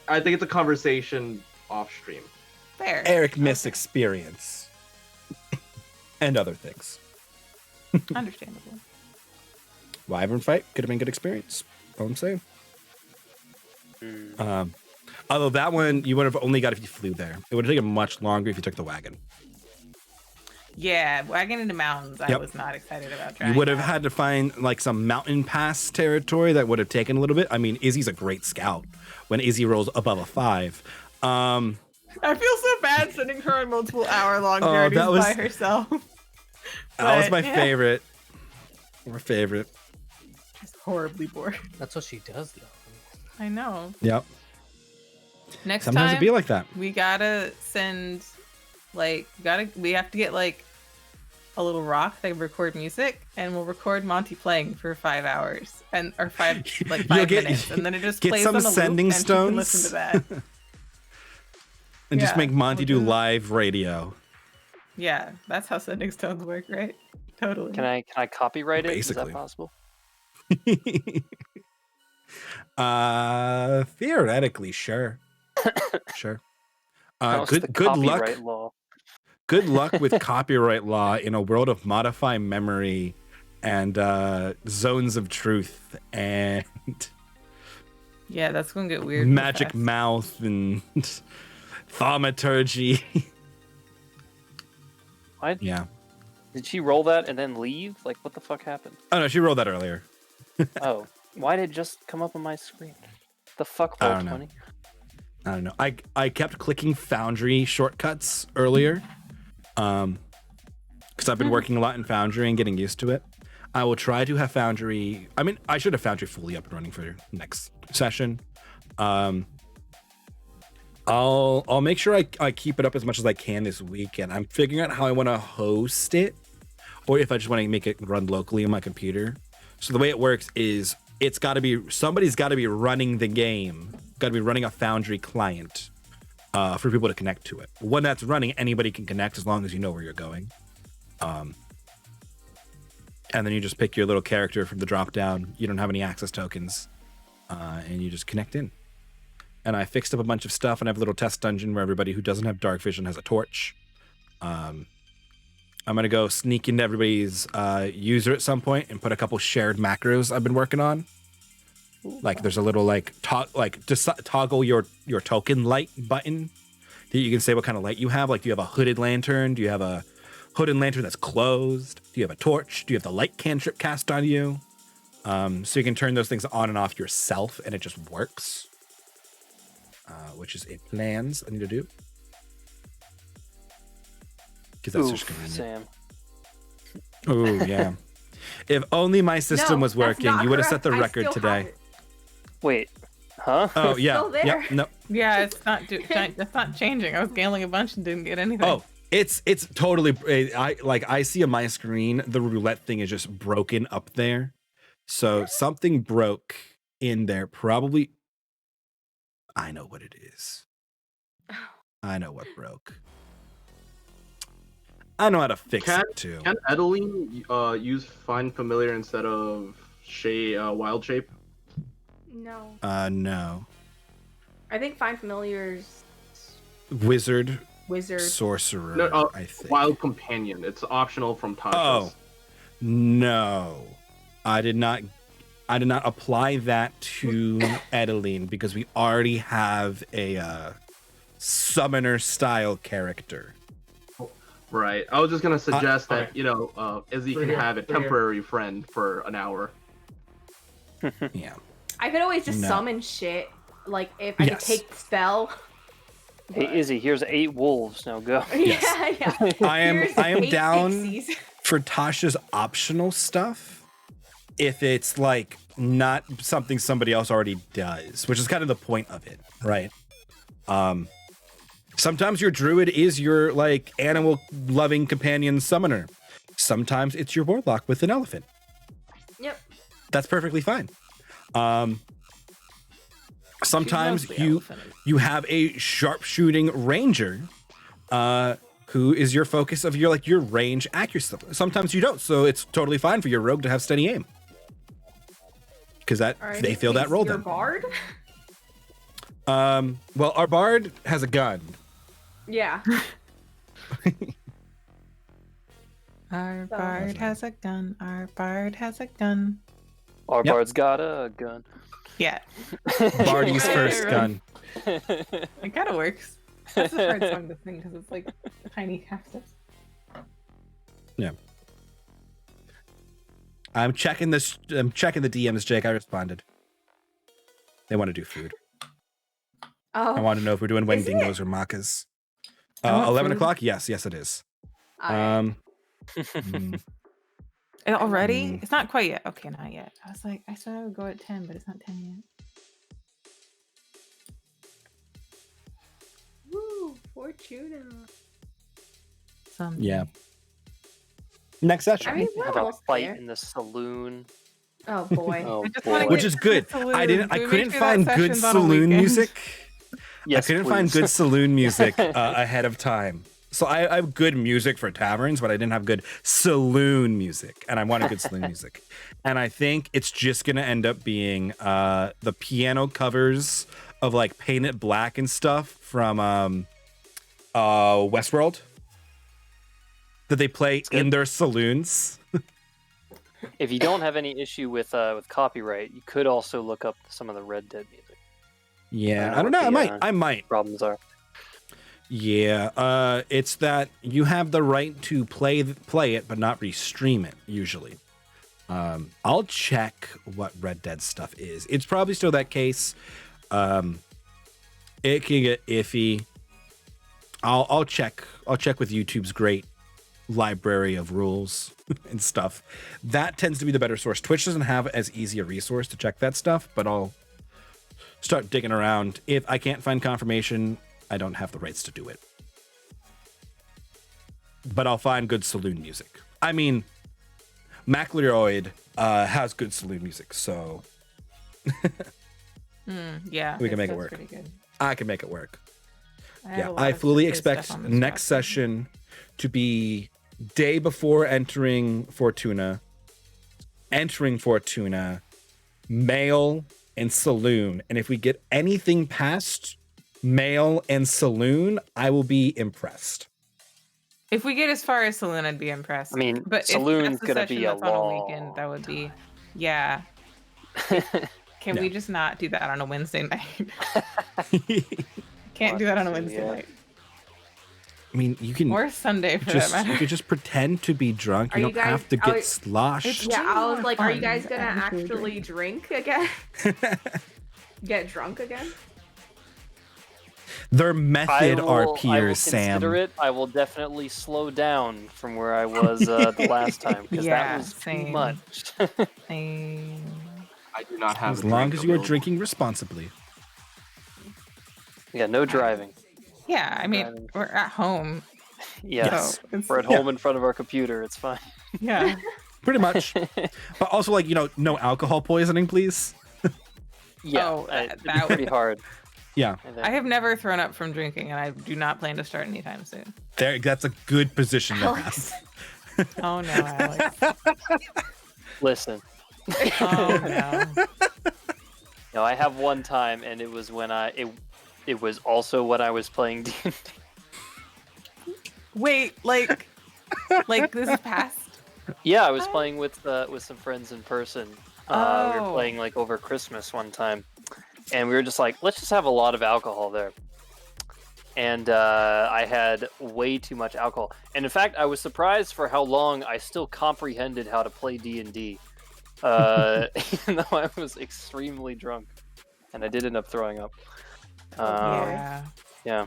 I think it's a conversation off stream. Fair. Eric miss experience and other things. Understandable. Wyvern fight could have been good experience. All I'm saying. Mm. Although that one you would have only got if you flew there. It would have taken much longer if you took the wagon. Yeah, wagon into mountains. I Yep. was not excited about trying. You would have that. had to find like some mountain pass territory that would have taken a little bit. I mean, Izzy's a great scout. When Izzy rolls above a 5, I feel so bad sending her on multiple hour-long Oh, journeys that was- by herself. that was But, my yeah. favorite. My favorite. Just horribly bored. That's what she does, though. I know. Yep. Next Sometimes time it'd be like that. we gotta send, like, we have to get like a little rock that record music, and we'll record Monty playing for 5 hours or 5 You'll get- minutes, and then it just get plays some on a loop, sending and you can stones. listen to that. And just Yeah, make Monty do we'll do that. live radio. Yeah, that's how sending stones work, right? Totally. Can I copyright it? Is Basically. that possible? Theoretically, sure. Sure. How's the Good luck. copyright law? Good luck with copyright law in a world of modify memory and zones of truth and Yeah, that's gonna get weird. real magic fast. mouth and thaumaturgy. Why Yeah. did she roll that and then leave? Like, what the fuck happened? Oh no, she rolled that earlier. Oh, why did it just come up on my screen? The fuck I roll don't know. 20? I don't know. I kept clicking Foundry shortcuts earlier. Because I've been working a lot in Foundry and getting used to it. I will try to have Foundry. I mean, I should have Foundry fully up and running for next session. I'll make sure I keep it up as much as I can this weekend. I'm figuring out how I want to host it, or if I just want to make it run locally on my computer. So the way it works is somebody's got to be running the game, got to be running a Foundry client for people to connect to it. When that's running, anybody can connect as long as you know where you're going. And then you just pick your little character from the drop down. You don't have any access tokens, and you just connect in. And I fixed up a bunch of stuff, and I have a little test dungeon where everybody who doesn't have dark vision has a torch. I'm gonna go sneak into everybody's user at some point and put a couple shared macros I've been working on. Like there's a little toggle your token light button that you can say what kind of light you have. Like, do you have a hooded lantern? Do you have a hooded lantern that's closed? Do you have a torch? Do you have the light cantrip cast on you? So you can turn those things on and off yourself, and it just works. Which is plans I need to do. Because that's just convenient. Sam. Oh yeah. If only my system No, was that's working, not you would have set the correct. I record still have today. it. Wait, huh? Oh yeah. still there. Yep. No. Yeah, it's not. That's not changing. I was gambling a bunch and didn't get anything. Oh, it's totally. I see on my screen the roulette thing is just broken up there. So something broke in there. Probably. I know what it is. I know what broke. I know how to fix it too. Can Edeline use Find Familiar instead of Wild Shape? No. No. I think Find Familiar's Wizard, wizard. sorcerer. No, I think. Wild Companion. It's optional from Tasha's. Oh, no. I did not apply that to Edeline because we already have a summoner style character. Right. I was just gonna suggest that okay. Izzy Right can here, have a right here. temporary friend for an hour. Yeah. I could always just No. summon shit. Like if I could Yes. take the spell. Hey, Izzy, here's 8 wolves. Now go. Yes. Yeah. I am Here's 8 down pixies. for Tasha's optional stuff if it's like not something somebody else already does, which is kind of the point of it, right? Sometimes your druid is your like animal loving companion summoner. Sometimes it's your warlock with an elephant. Yep. That's perfectly fine. Sometimes Mostly you elephant. you have a sharpshooting ranger who is your focus of your range accuracy. Sometimes you don't, so it's totally fine for your rogue to have steady aim. Because Alright, they feel that is role your then. bard? Well, our bard has a gun. Yeah. Our So- bard has a gun. Our bard has a gun. Our Yep. bard's got a gun. Yeah, Barty's Right, first right. gun. it kind of works. That's a hard song to sing because it's like tiny half steps. I'm checking this. I'm checking the DMs, Jake. I responded. They want to do food. Oh, I want to know if we're doing Is it? Wendigos or Macas. I want 11 food. o'clock? Yes, it is. all right. Already? Mm. It's not quite yet. Okay, not yet. I was like, I said I would go at 10, but it's not 10 yet. Woo, Fortuna. Someday. Yeah. Next session. I mean, we're Have a almost fight there. in the saloon. Oh boy. Oh I just wanna boy. Which get is to good. the saloon. I Can we couldn't make sure find that good session's on a saloon weekend? music. Yes, I couldn't find please. good saloon music ahead of time. So I have good music for taverns, but I didn't have good saloon music, and I wanted good saloon music. And I think it's just gonna end up being the piano covers of like Paint It Black and stuff from Westworld that they play good. in their saloons. If you don't have any issue with copyright, you could also look up some of the Red Dead music. Yeah, I I don't know know. what I might. Problems are. Yeah, it's that you have the right to play it, but not restream it. Usually, I'll check what Red Dead stuff is. It's probably still that case. It can get iffy. I'll check. I'll check with YouTube's great library of rules and stuff. That tends to be the better source. Twitch doesn't have as easy a resource to check that stuff, but I'll start digging around. If I can't find confirmation, I don't have the rights to do it. But I'll find good saloon music. I mean, MacLeod has good saloon music, so Yeah, We can make it sounds work. pretty good. I can make it work. have Yeah, a lot I of fully good stuff expect on this next roster. session to be day before entering Fortuna, mail, and saloon. And if we get anything past mail and saloon, I will be impressed. If we get as far as saloon, I'd be impressed. I mean, but saloon's if that's the gonna session be a that's on a weekend, that would be, yeah. Can we Yeah. just not do that on a Wednesday night? Can't do that on a Wednesday Yeah. night I mean, you can or Sunday for just that you matter. can just pretend to be drunk. Are You you don't guys- have to are get you- sloshed. Yeah, I was more like, are you fun guys to gonna actually actually drink again? Get drunk again? Their method are I will peers, Sam. consider it. I will definitely slow down from where I was the last time because Yeah, that was too same. much. I do not have As a long drink as you are available. drinking responsibly. Yeah, no driving. Yeah, I mean, Driving. we're at home. Yes, So it's, we're at Yeah. home in front of our computer. It's fine. yeah. Pretty much. But also, like, no alcohol poisoning, please. Yeah, Oh, it'd be that pretty hard. Yeah. I think. I have never thrown up from drinking, and I do not plan to start anytime soon. That's a good position to Alex. have. Oh no, Alex. Listen, Oh no. no, I have one time, and it was when it was also when I was playing D&D. Wait, like this is past. Yeah, I was playing with some friends in person. We were Oh. playing like over Christmas one time, and we were just like, let's just have a lot of alcohol there. And I had way too much alcohol, and in fact, I was surprised for how long I still comprehended how to play D&D, even though I was extremely drunk, and I did end up throwing up. Yeah. Yeah.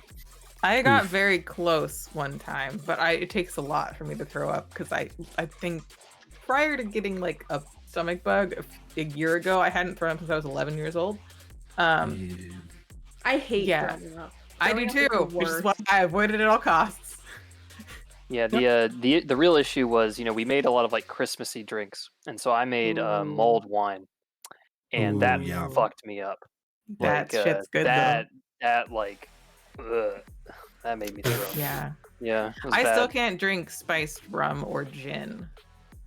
I got very close one time, but it takes a lot for me to throw up because I think prior to getting like a stomach bug a year ago, I hadn't thrown up since I was 11 years old. I hate Yeah. throwing up. I do Throwing up is too, the which is worst. why I avoided it at all costs. Yeah, the real issue was, we made a lot of like Christmassy drinks, and so I made Ooh. mulled wine, and Ooh, that yeah. fucked me up. That Like, shit's good that like, ugh, that made me throw up. though. Yeah. Yeah, it was I bad. still can't drink spiced rum or gin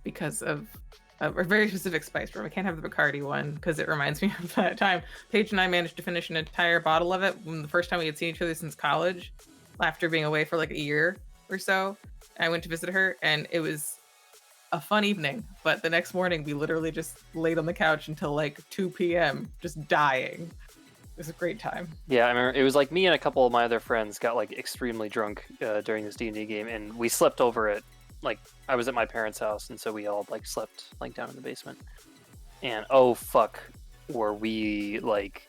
because of a very specific spiced rum. I can't have the Bacardi one because it reminds me of that time. Paige and I managed to finish an entire bottle of it when the first time we had seen each other since college, after being away for like a year or so. And I went to visit her, and it was a fun evening. But the next morning, we literally just laid on the couch until like 2 p.m. just dying. It was a great time. Yeah, I remember it was like me and a couple of my other friends got like extremely drunk during this D&D game, and we slept over it. Like I was at my parents' house, and so we all like slept like down in the basement. And oh fuck, were we like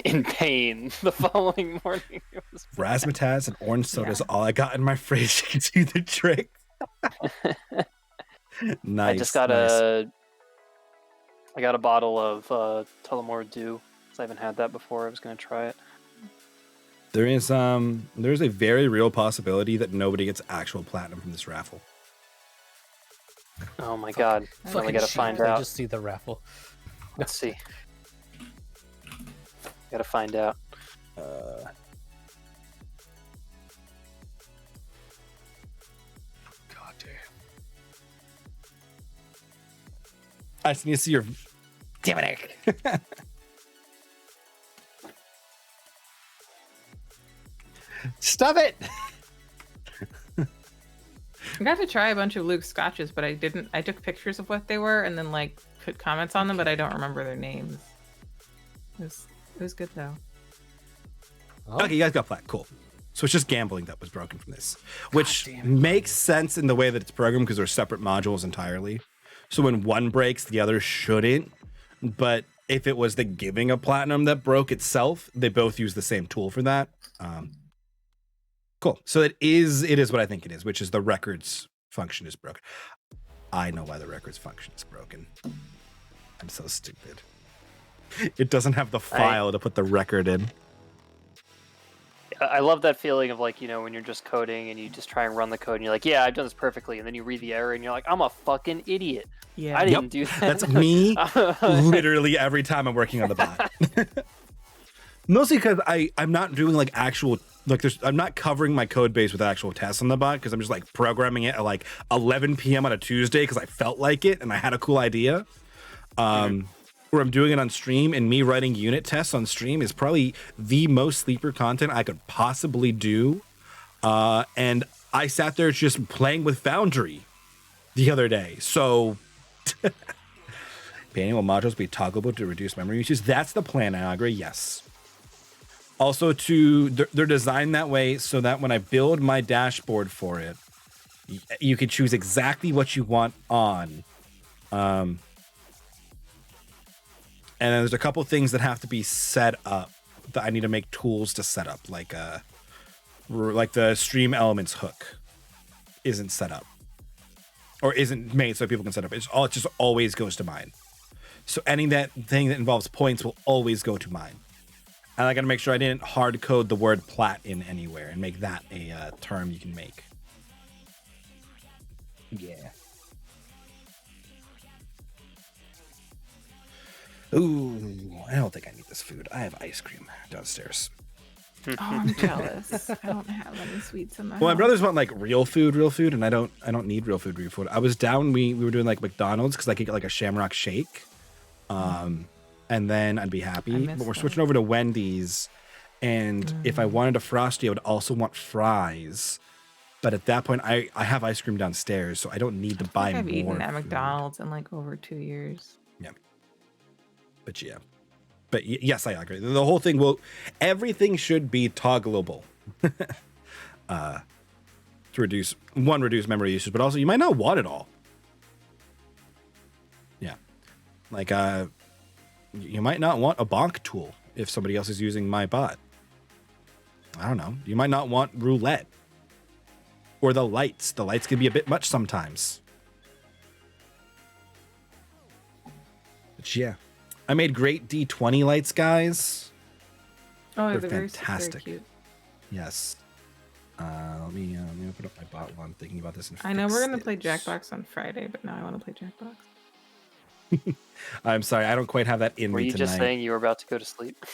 in pain the following morning? It was Razzmatazz and orange soda is all I got in my fridge to do the trick. Nice. I just got a bottle of Tullamore Dew. I haven't had that before. I was going to try it. There's a very real possibility that nobody gets actual platinum from this raffle. Oh my god. I really got to find out. I just see the raffle. Let's see. Got to find out. God damn. I just need to see your... Damn it. Stop it! I got to try a bunch of Luke's scotches, but I didn't. I took pictures of what they were and then like put comments on them, but I don't remember their names. It was good though. Oh. Okay, you guys got flat. Cool. So it's just gambling that was broken from this, which makes sense in the way that it's programmed because they're separate modules entirely. So when one breaks, the other shouldn't. But if it was the giving of platinum that broke itself, they both use the same tool for that. Cool. So it is what I think it is, which is the records function is broken. I know why the records function is broken. I'm so stupid. It doesn't have the file to put the record in. I love that feeling of like, you know, when you're just coding and you just try and run the code and you're like, yeah, I've done this perfectly. And then you read the error and you're like, I'm a fucking idiot. Yeah. I didn't do that. That's me literally every time I'm working on the bot. Mostly because I'm not doing like actual, like I'm not covering my code base with actual tests on the bot because I'm just like programming it at like 11 p.m. on a Tuesday because I felt like it and I had a cool idea. Where I'm doing it on stream, and me writing unit tests on stream is probably the most sleeper content I could possibly do. And I sat there just playing with Foundry the other day. So banning will modules be toggleable to reduce memory usage. That's the plan, I agree. Yes. Also, they're designed that way so that when I build my dashboard for it, you can choose exactly what you want on. And then there's a couple things that have to be set up that I need to make tools to set up, like the stream elements hook isn't set up or isn't made so people can set up. It just always goes to mine. So any that thing that involves points will always go to mine. And I got to make sure I didn't hard code the word plat in anywhere and make that a term you can make. Yeah. Ooh, I don't think I need this food. I have ice cream downstairs. Oh, I'm jealous. I don't have any sweets in my Well, my house. brothers want like real food, and I don't need real food. I was down. We were doing like McDonald's because I could get like a Shamrock Shake, and then I'd be happy. But we're switching over to Wendy's, and if I wanted a Frosty, I would also want fries. But at that point, I have ice cream downstairs, so I don't need to buy more. I've eaten at food. McDonald's in like over 2 years. Yeah. But yeah. But yes, I agree. The whole thing everything should be toggleable to reduce memory usage, but also you might not want it all. Yeah. Like, you might not want a bonk tool if somebody else is using my bot. I don't know. You might not want roulette or the lights. The lights can be a bit much sometimes. But yeah. I made great D20 lights, guys. Oh, They're they're fantastic. very cute. Yes. Let me open up my bot while I'm thinking about this. And I know we're fix gonna play it. Jackbox on Friday, but now I want to play Jackbox. I'm sorry, I don't quite have that in Were me you tonight. just saying you were about to go to sleep?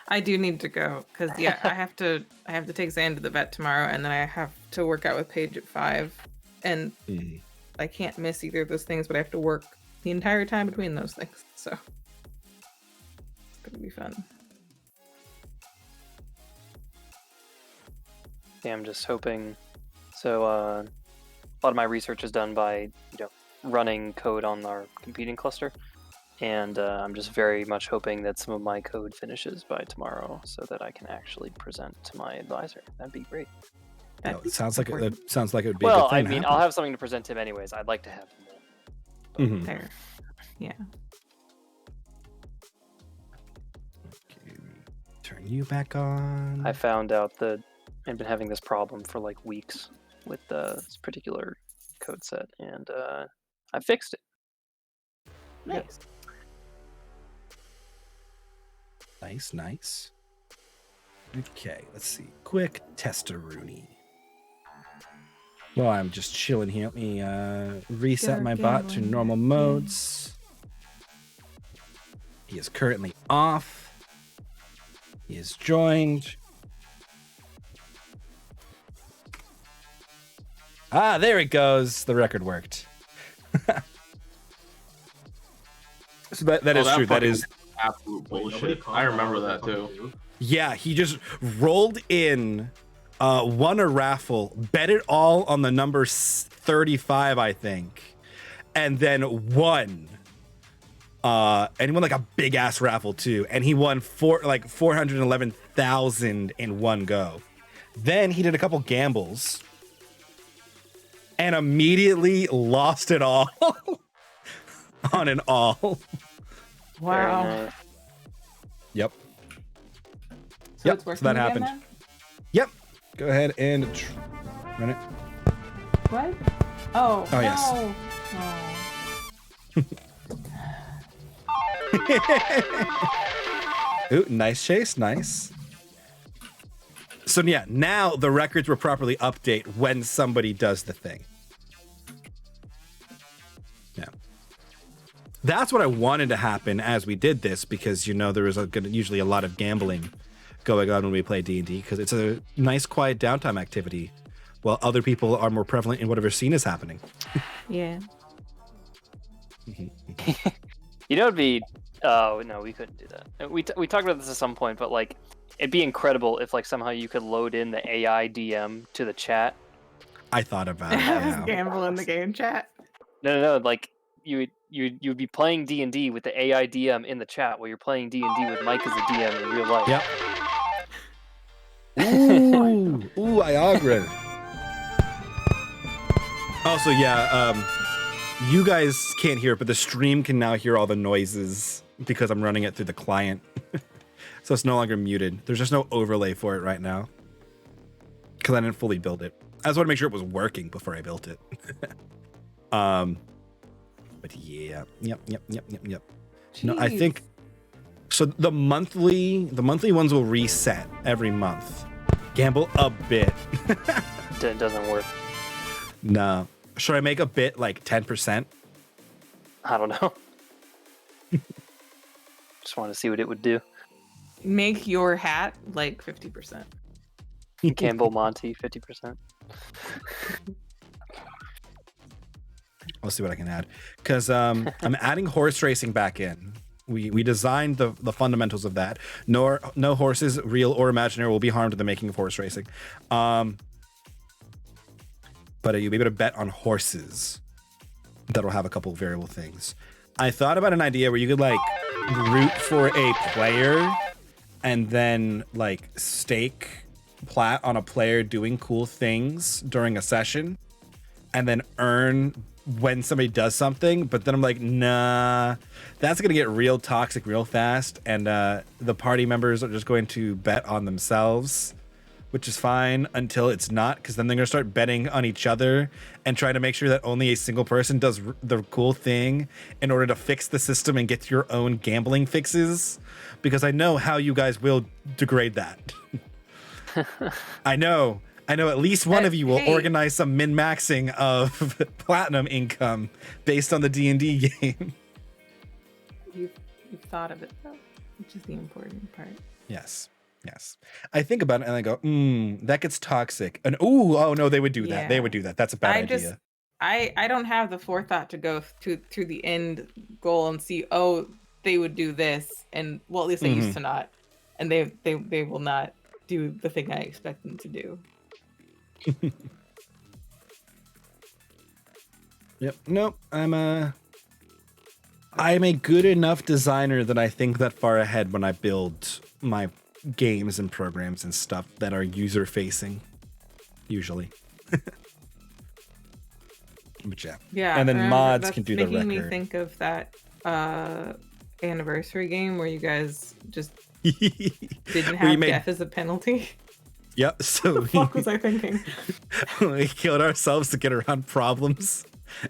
I do need to go because I have to take Zan to the vet tomorrow, and then I have to work out with Paige at 5, and I can't miss either of those things. But I have to work the entire time between those things, so it's gonna be fun. Yeah, I'm just hoping. So lot of my research is done by running code on our competing cluster, and I'm just very much hoping that some of my code finishes by tomorrow, so that I can actually present to my advisor. That'd be great. It sounds like it would be. Well, a good thing I mean, I'll have something to present to him anyways. I'd like to have him there. Mhm. There. Yeah. Okay, turn you back on. I found out that I've been having this problem for like weeks with this particular code set, and I fixed it. Nice. Nice. Okay, let's see. Quick test-a-rooney. Well, I'm just chilling here. Let me reset my bot to normal modes. He is currently off. He is joined. Ah, there it goes. The record worked. So that is true. That is absolute bullshit. I remember that too. Yeah, he just rolled in, won a raffle, bet it all on the number 35, I think, and then won. And he won like a big ass raffle too, and he won 411,000 in one go. Then he did a couple gambles, and immediately lost it all on an all. Wow. Very nice. Yep. So Yep, it's working so that again happened. then? Yep. Go ahead and run it. What? Oh. Oh, yes. No. Ooh, nice chase, nice. So yeah, now the records will properly update when somebody does the thing. Yeah. That's what I wanted to happen as we did this, because there was usually a lot of gambling going on when we play D&D, because it's a nice quiet downtime activity while other people are more prevalent in whatever scene is happening. Yeah. It'd be oh no, we couldn't do that. We talked about this at some point, but like it'd be incredible if like somehow you could load in the AI DM to the chat. I thought about it. Yeah. Gamble in the game chat. No, like you'd be playing D&D with the AI DM in the chat while you're playing D&D with Mike as the DM in real life. Yep. Ooh, Iagra. Also, yeah, you guys can't hear it, but the stream can now hear all the noises because I'm running it through the client. So it's no longer muted. There's just no overlay for it right now because I didn't fully build it. I just want to make sure it was working before I built it. But yeah, yep. No, I think so. The monthly ones will reset every month. Gamble a bit. It doesn't work. No. Should I make a bit like 10%? I don't know. Just want to see what it would do. Make your hat like 50%. Campbell Monty 50%. I'll see what I can add, because I'm adding horse racing back in. We designed the fundamentals of that. No horses, real or imaginary, will be harmed in the making of horse racing. But you'll be able to bet on horses. That'll have a couple of variable things. I thought about an idea where you could like root for a player and then like stake plat on a player doing cool things during a session and then earn when somebody does something. But then I'm like, nah, that's going to get real toxic real fast. And the party members are just going to bet on themselves, which is fine until it's not, because then they're going to start betting on each other and trying to make sure that only a single person does the cool thing in order to fix the system and get your own gambling fixes, because I know how you guys will degrade that. I know at least one of you will organize some min-maxing of platinum income based on the D&D game. You've thought of it though, which is the important part. Yes. I think about it and I go, that gets toxic. And oh no, they would do that. Yeah. They would do that. That's a bad idea. I don't have the forethought to go through the end goal and see, they would do this, and well, at least they used to not, and they will not do the thing I expect them to do. Yep. Nope. I'm a good enough designer that I think that far ahead when I build my games and programs and stuff that are user facing, usually. But yeah. Yeah. And then remember, mods that's can do the making me record. think of that anniversary game where you guys just didn't Where you have made- death as a penalty. Yep. So What the fuck was I thinking? we killed ourselves to get around problems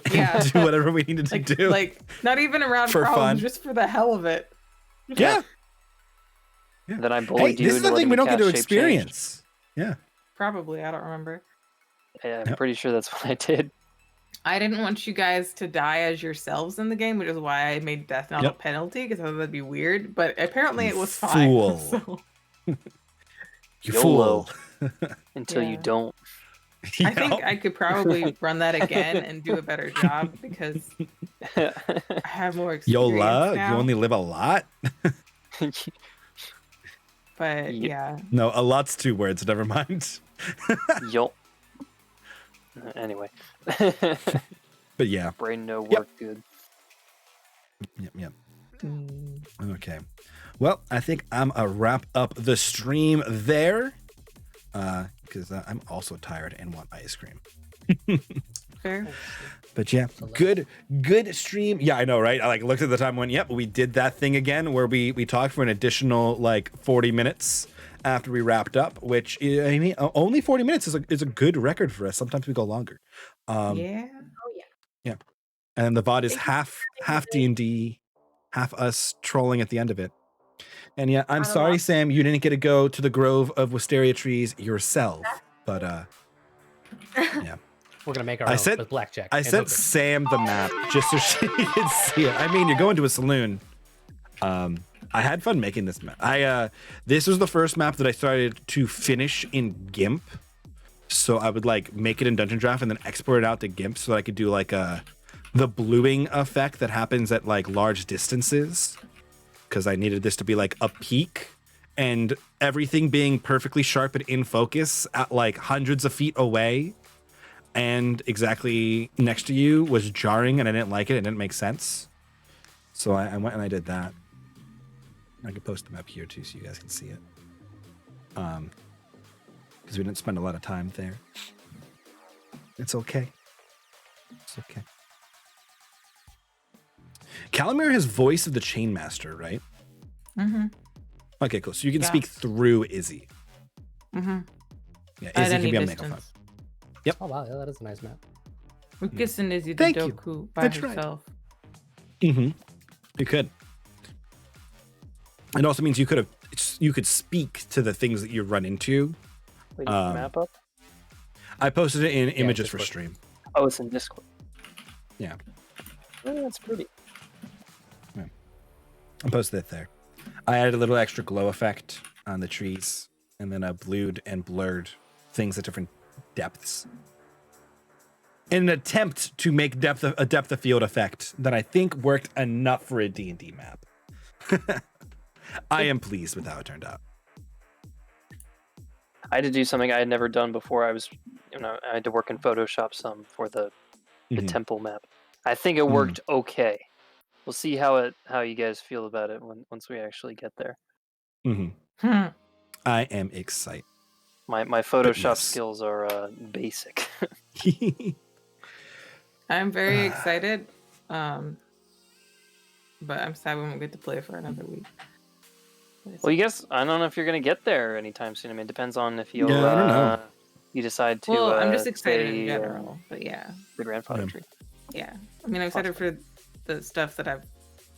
and Yeah. do whatever we needed to do. Like not even around For problems, fun. just for the hell of it. yeah. Then I Hey, bullied you. this is into the thing letting we the don't get cat to shape change. experience. Yeah. Probably, I don't remember. Yeah, I'm Yep. pretty sure that's what I did. I didn't want you guys to die as yourselves in the game, which is why I made death not Yep. a penalty, because I thought that'd be weird. But apparently You it was fine. fool. So You YOLO. fool. Until you Yeah. don't. I think I could probably run that again and do a better job because I have more experience YOLA, now. you only live a lot? But Ye- yeah, No, a lot's 2 words, never mind. Yo. Anyway. But yeah. Brain no Yep. work good. Yep. Mm, Okay. Well, I think I'm a wrap up the stream there. Because I'm also tired and want ice cream. fair. But yeah, good stream. Yeah, I know, right? I looked at the time and went, yep, we did that thing again where we talked for an additional 40 minutes after we wrapped up, which I mean, only 40 minutes is a good record for us. Sometimes we go longer. Yeah. And the VOD is Thank you half D&D, half us trolling at the end of it. And yeah, I'm I don't sorry, know. Sam, you didn't get to go to the grove of wisteria trees yourself. But yeah. We're gonna make our I own said- with blackjack. I and sent hookers. Sam the map just so she could see it. I mean, you're going to a saloon. I had fun making this map. This was the first map that I started to finish in GIMP. So I would make it in DungeonDraft and then export it out to GIMP so that I could do the bluing effect that happens at large distances. Because I needed this to be a peak and everything being perfectly sharp and in focus at hundreds of feet away and exactly next to you was jarring and I didn't like it. It didn't make sense. So I went and I did that. I could post the map here too so you guys can see it. Because we didn't spend a lot of time there. It's okay. It's okay. Calamir has voice of the Chainmaster, right? Mm-hmm. Okay, cool. So you can Yeah. speak through Izzy. Mm-hmm. Yeah, At Izzy any can be a megaphone. distance. Oh wow, yeah, that is a nice map. We're kissing Izzy the Thank you. Doku by That's right. herself. Mm-hmm. You could. It also means you could speak to the things that you run into. Wait, is the map up? I posted it in images for Discord. stream. Oh, it's in Discord. Yeah. Oh, that's pretty. I posted it there. I added a little extra glow effect on the trees, and then I blued and blurred things at different depths. In an attempt to make a depth of field effect that I think worked enough for a D&D map. I am pleased with how it turned out. I had to do something I had never done before. I had to work in Photoshop some for the Mhm. temple map. I think it worked okay. We'll see how you guys feel about it once we actually get there. Mhm. Hmm. I am excited. My Photoshop yes. skills are basic. I'm very excited. But I'm sad we won't get to play for another week. Well, you guess I don't know if you're gonna get there anytime soon. I mean, it depends on if you'll Yeah, I don't know. you decide to. Well, I'm just excited in stay, general. But yeah. the grandfather Yeah. tree. Yeah. I mean, I'm excited for the stuff that I've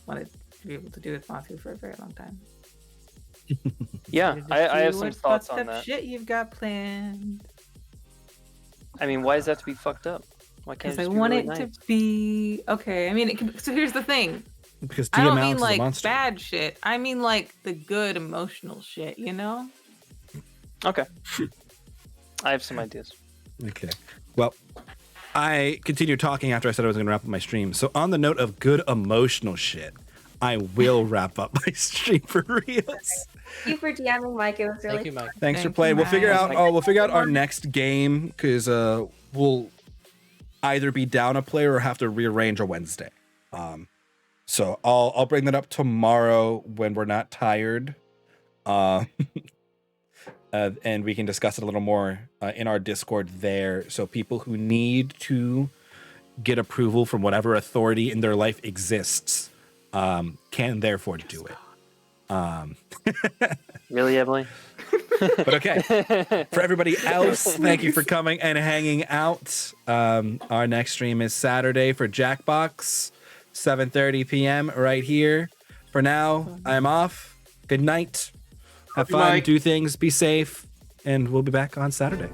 wanted to be able to do with Matthew for a very long time. Yeah, Excited to I see have some what thoughts fucked on up that. shit you've got planned. I mean, why does that have to be fucked up? Why can't Because it I just be want really it nice? to be okay. I mean, so here's the thing. Because I don't DM mean Alex is a like monster. bad shit. I mean like the good emotional shit. You know? Okay. I have some ideas. Okay. Well, I continued talking after I said I was going to wrap up my stream. So on the note of good emotional shit, I will wrap up my stream for reals. Thank you for DMing, Mike. It was really Thank you, Mike. Thanks for Thank playing. you, We'll figure Mike. out. We'll figure out our next game because we'll either be down a player or have to rearrange a Wednesday. So I'll bring that up tomorrow when we're not tired. And we can discuss it a little more in our Discord there. So people who need to get approval from whatever authority in their life exists can therefore do it. Really, Emily? But okay, for everybody else, thank you for coming and hanging out. Our next stream is Saturday for Jackbox, 7:30 p.m. right here. For now, I'm off. Good night. Have fun, do things, be safe, and we'll be back on Saturday.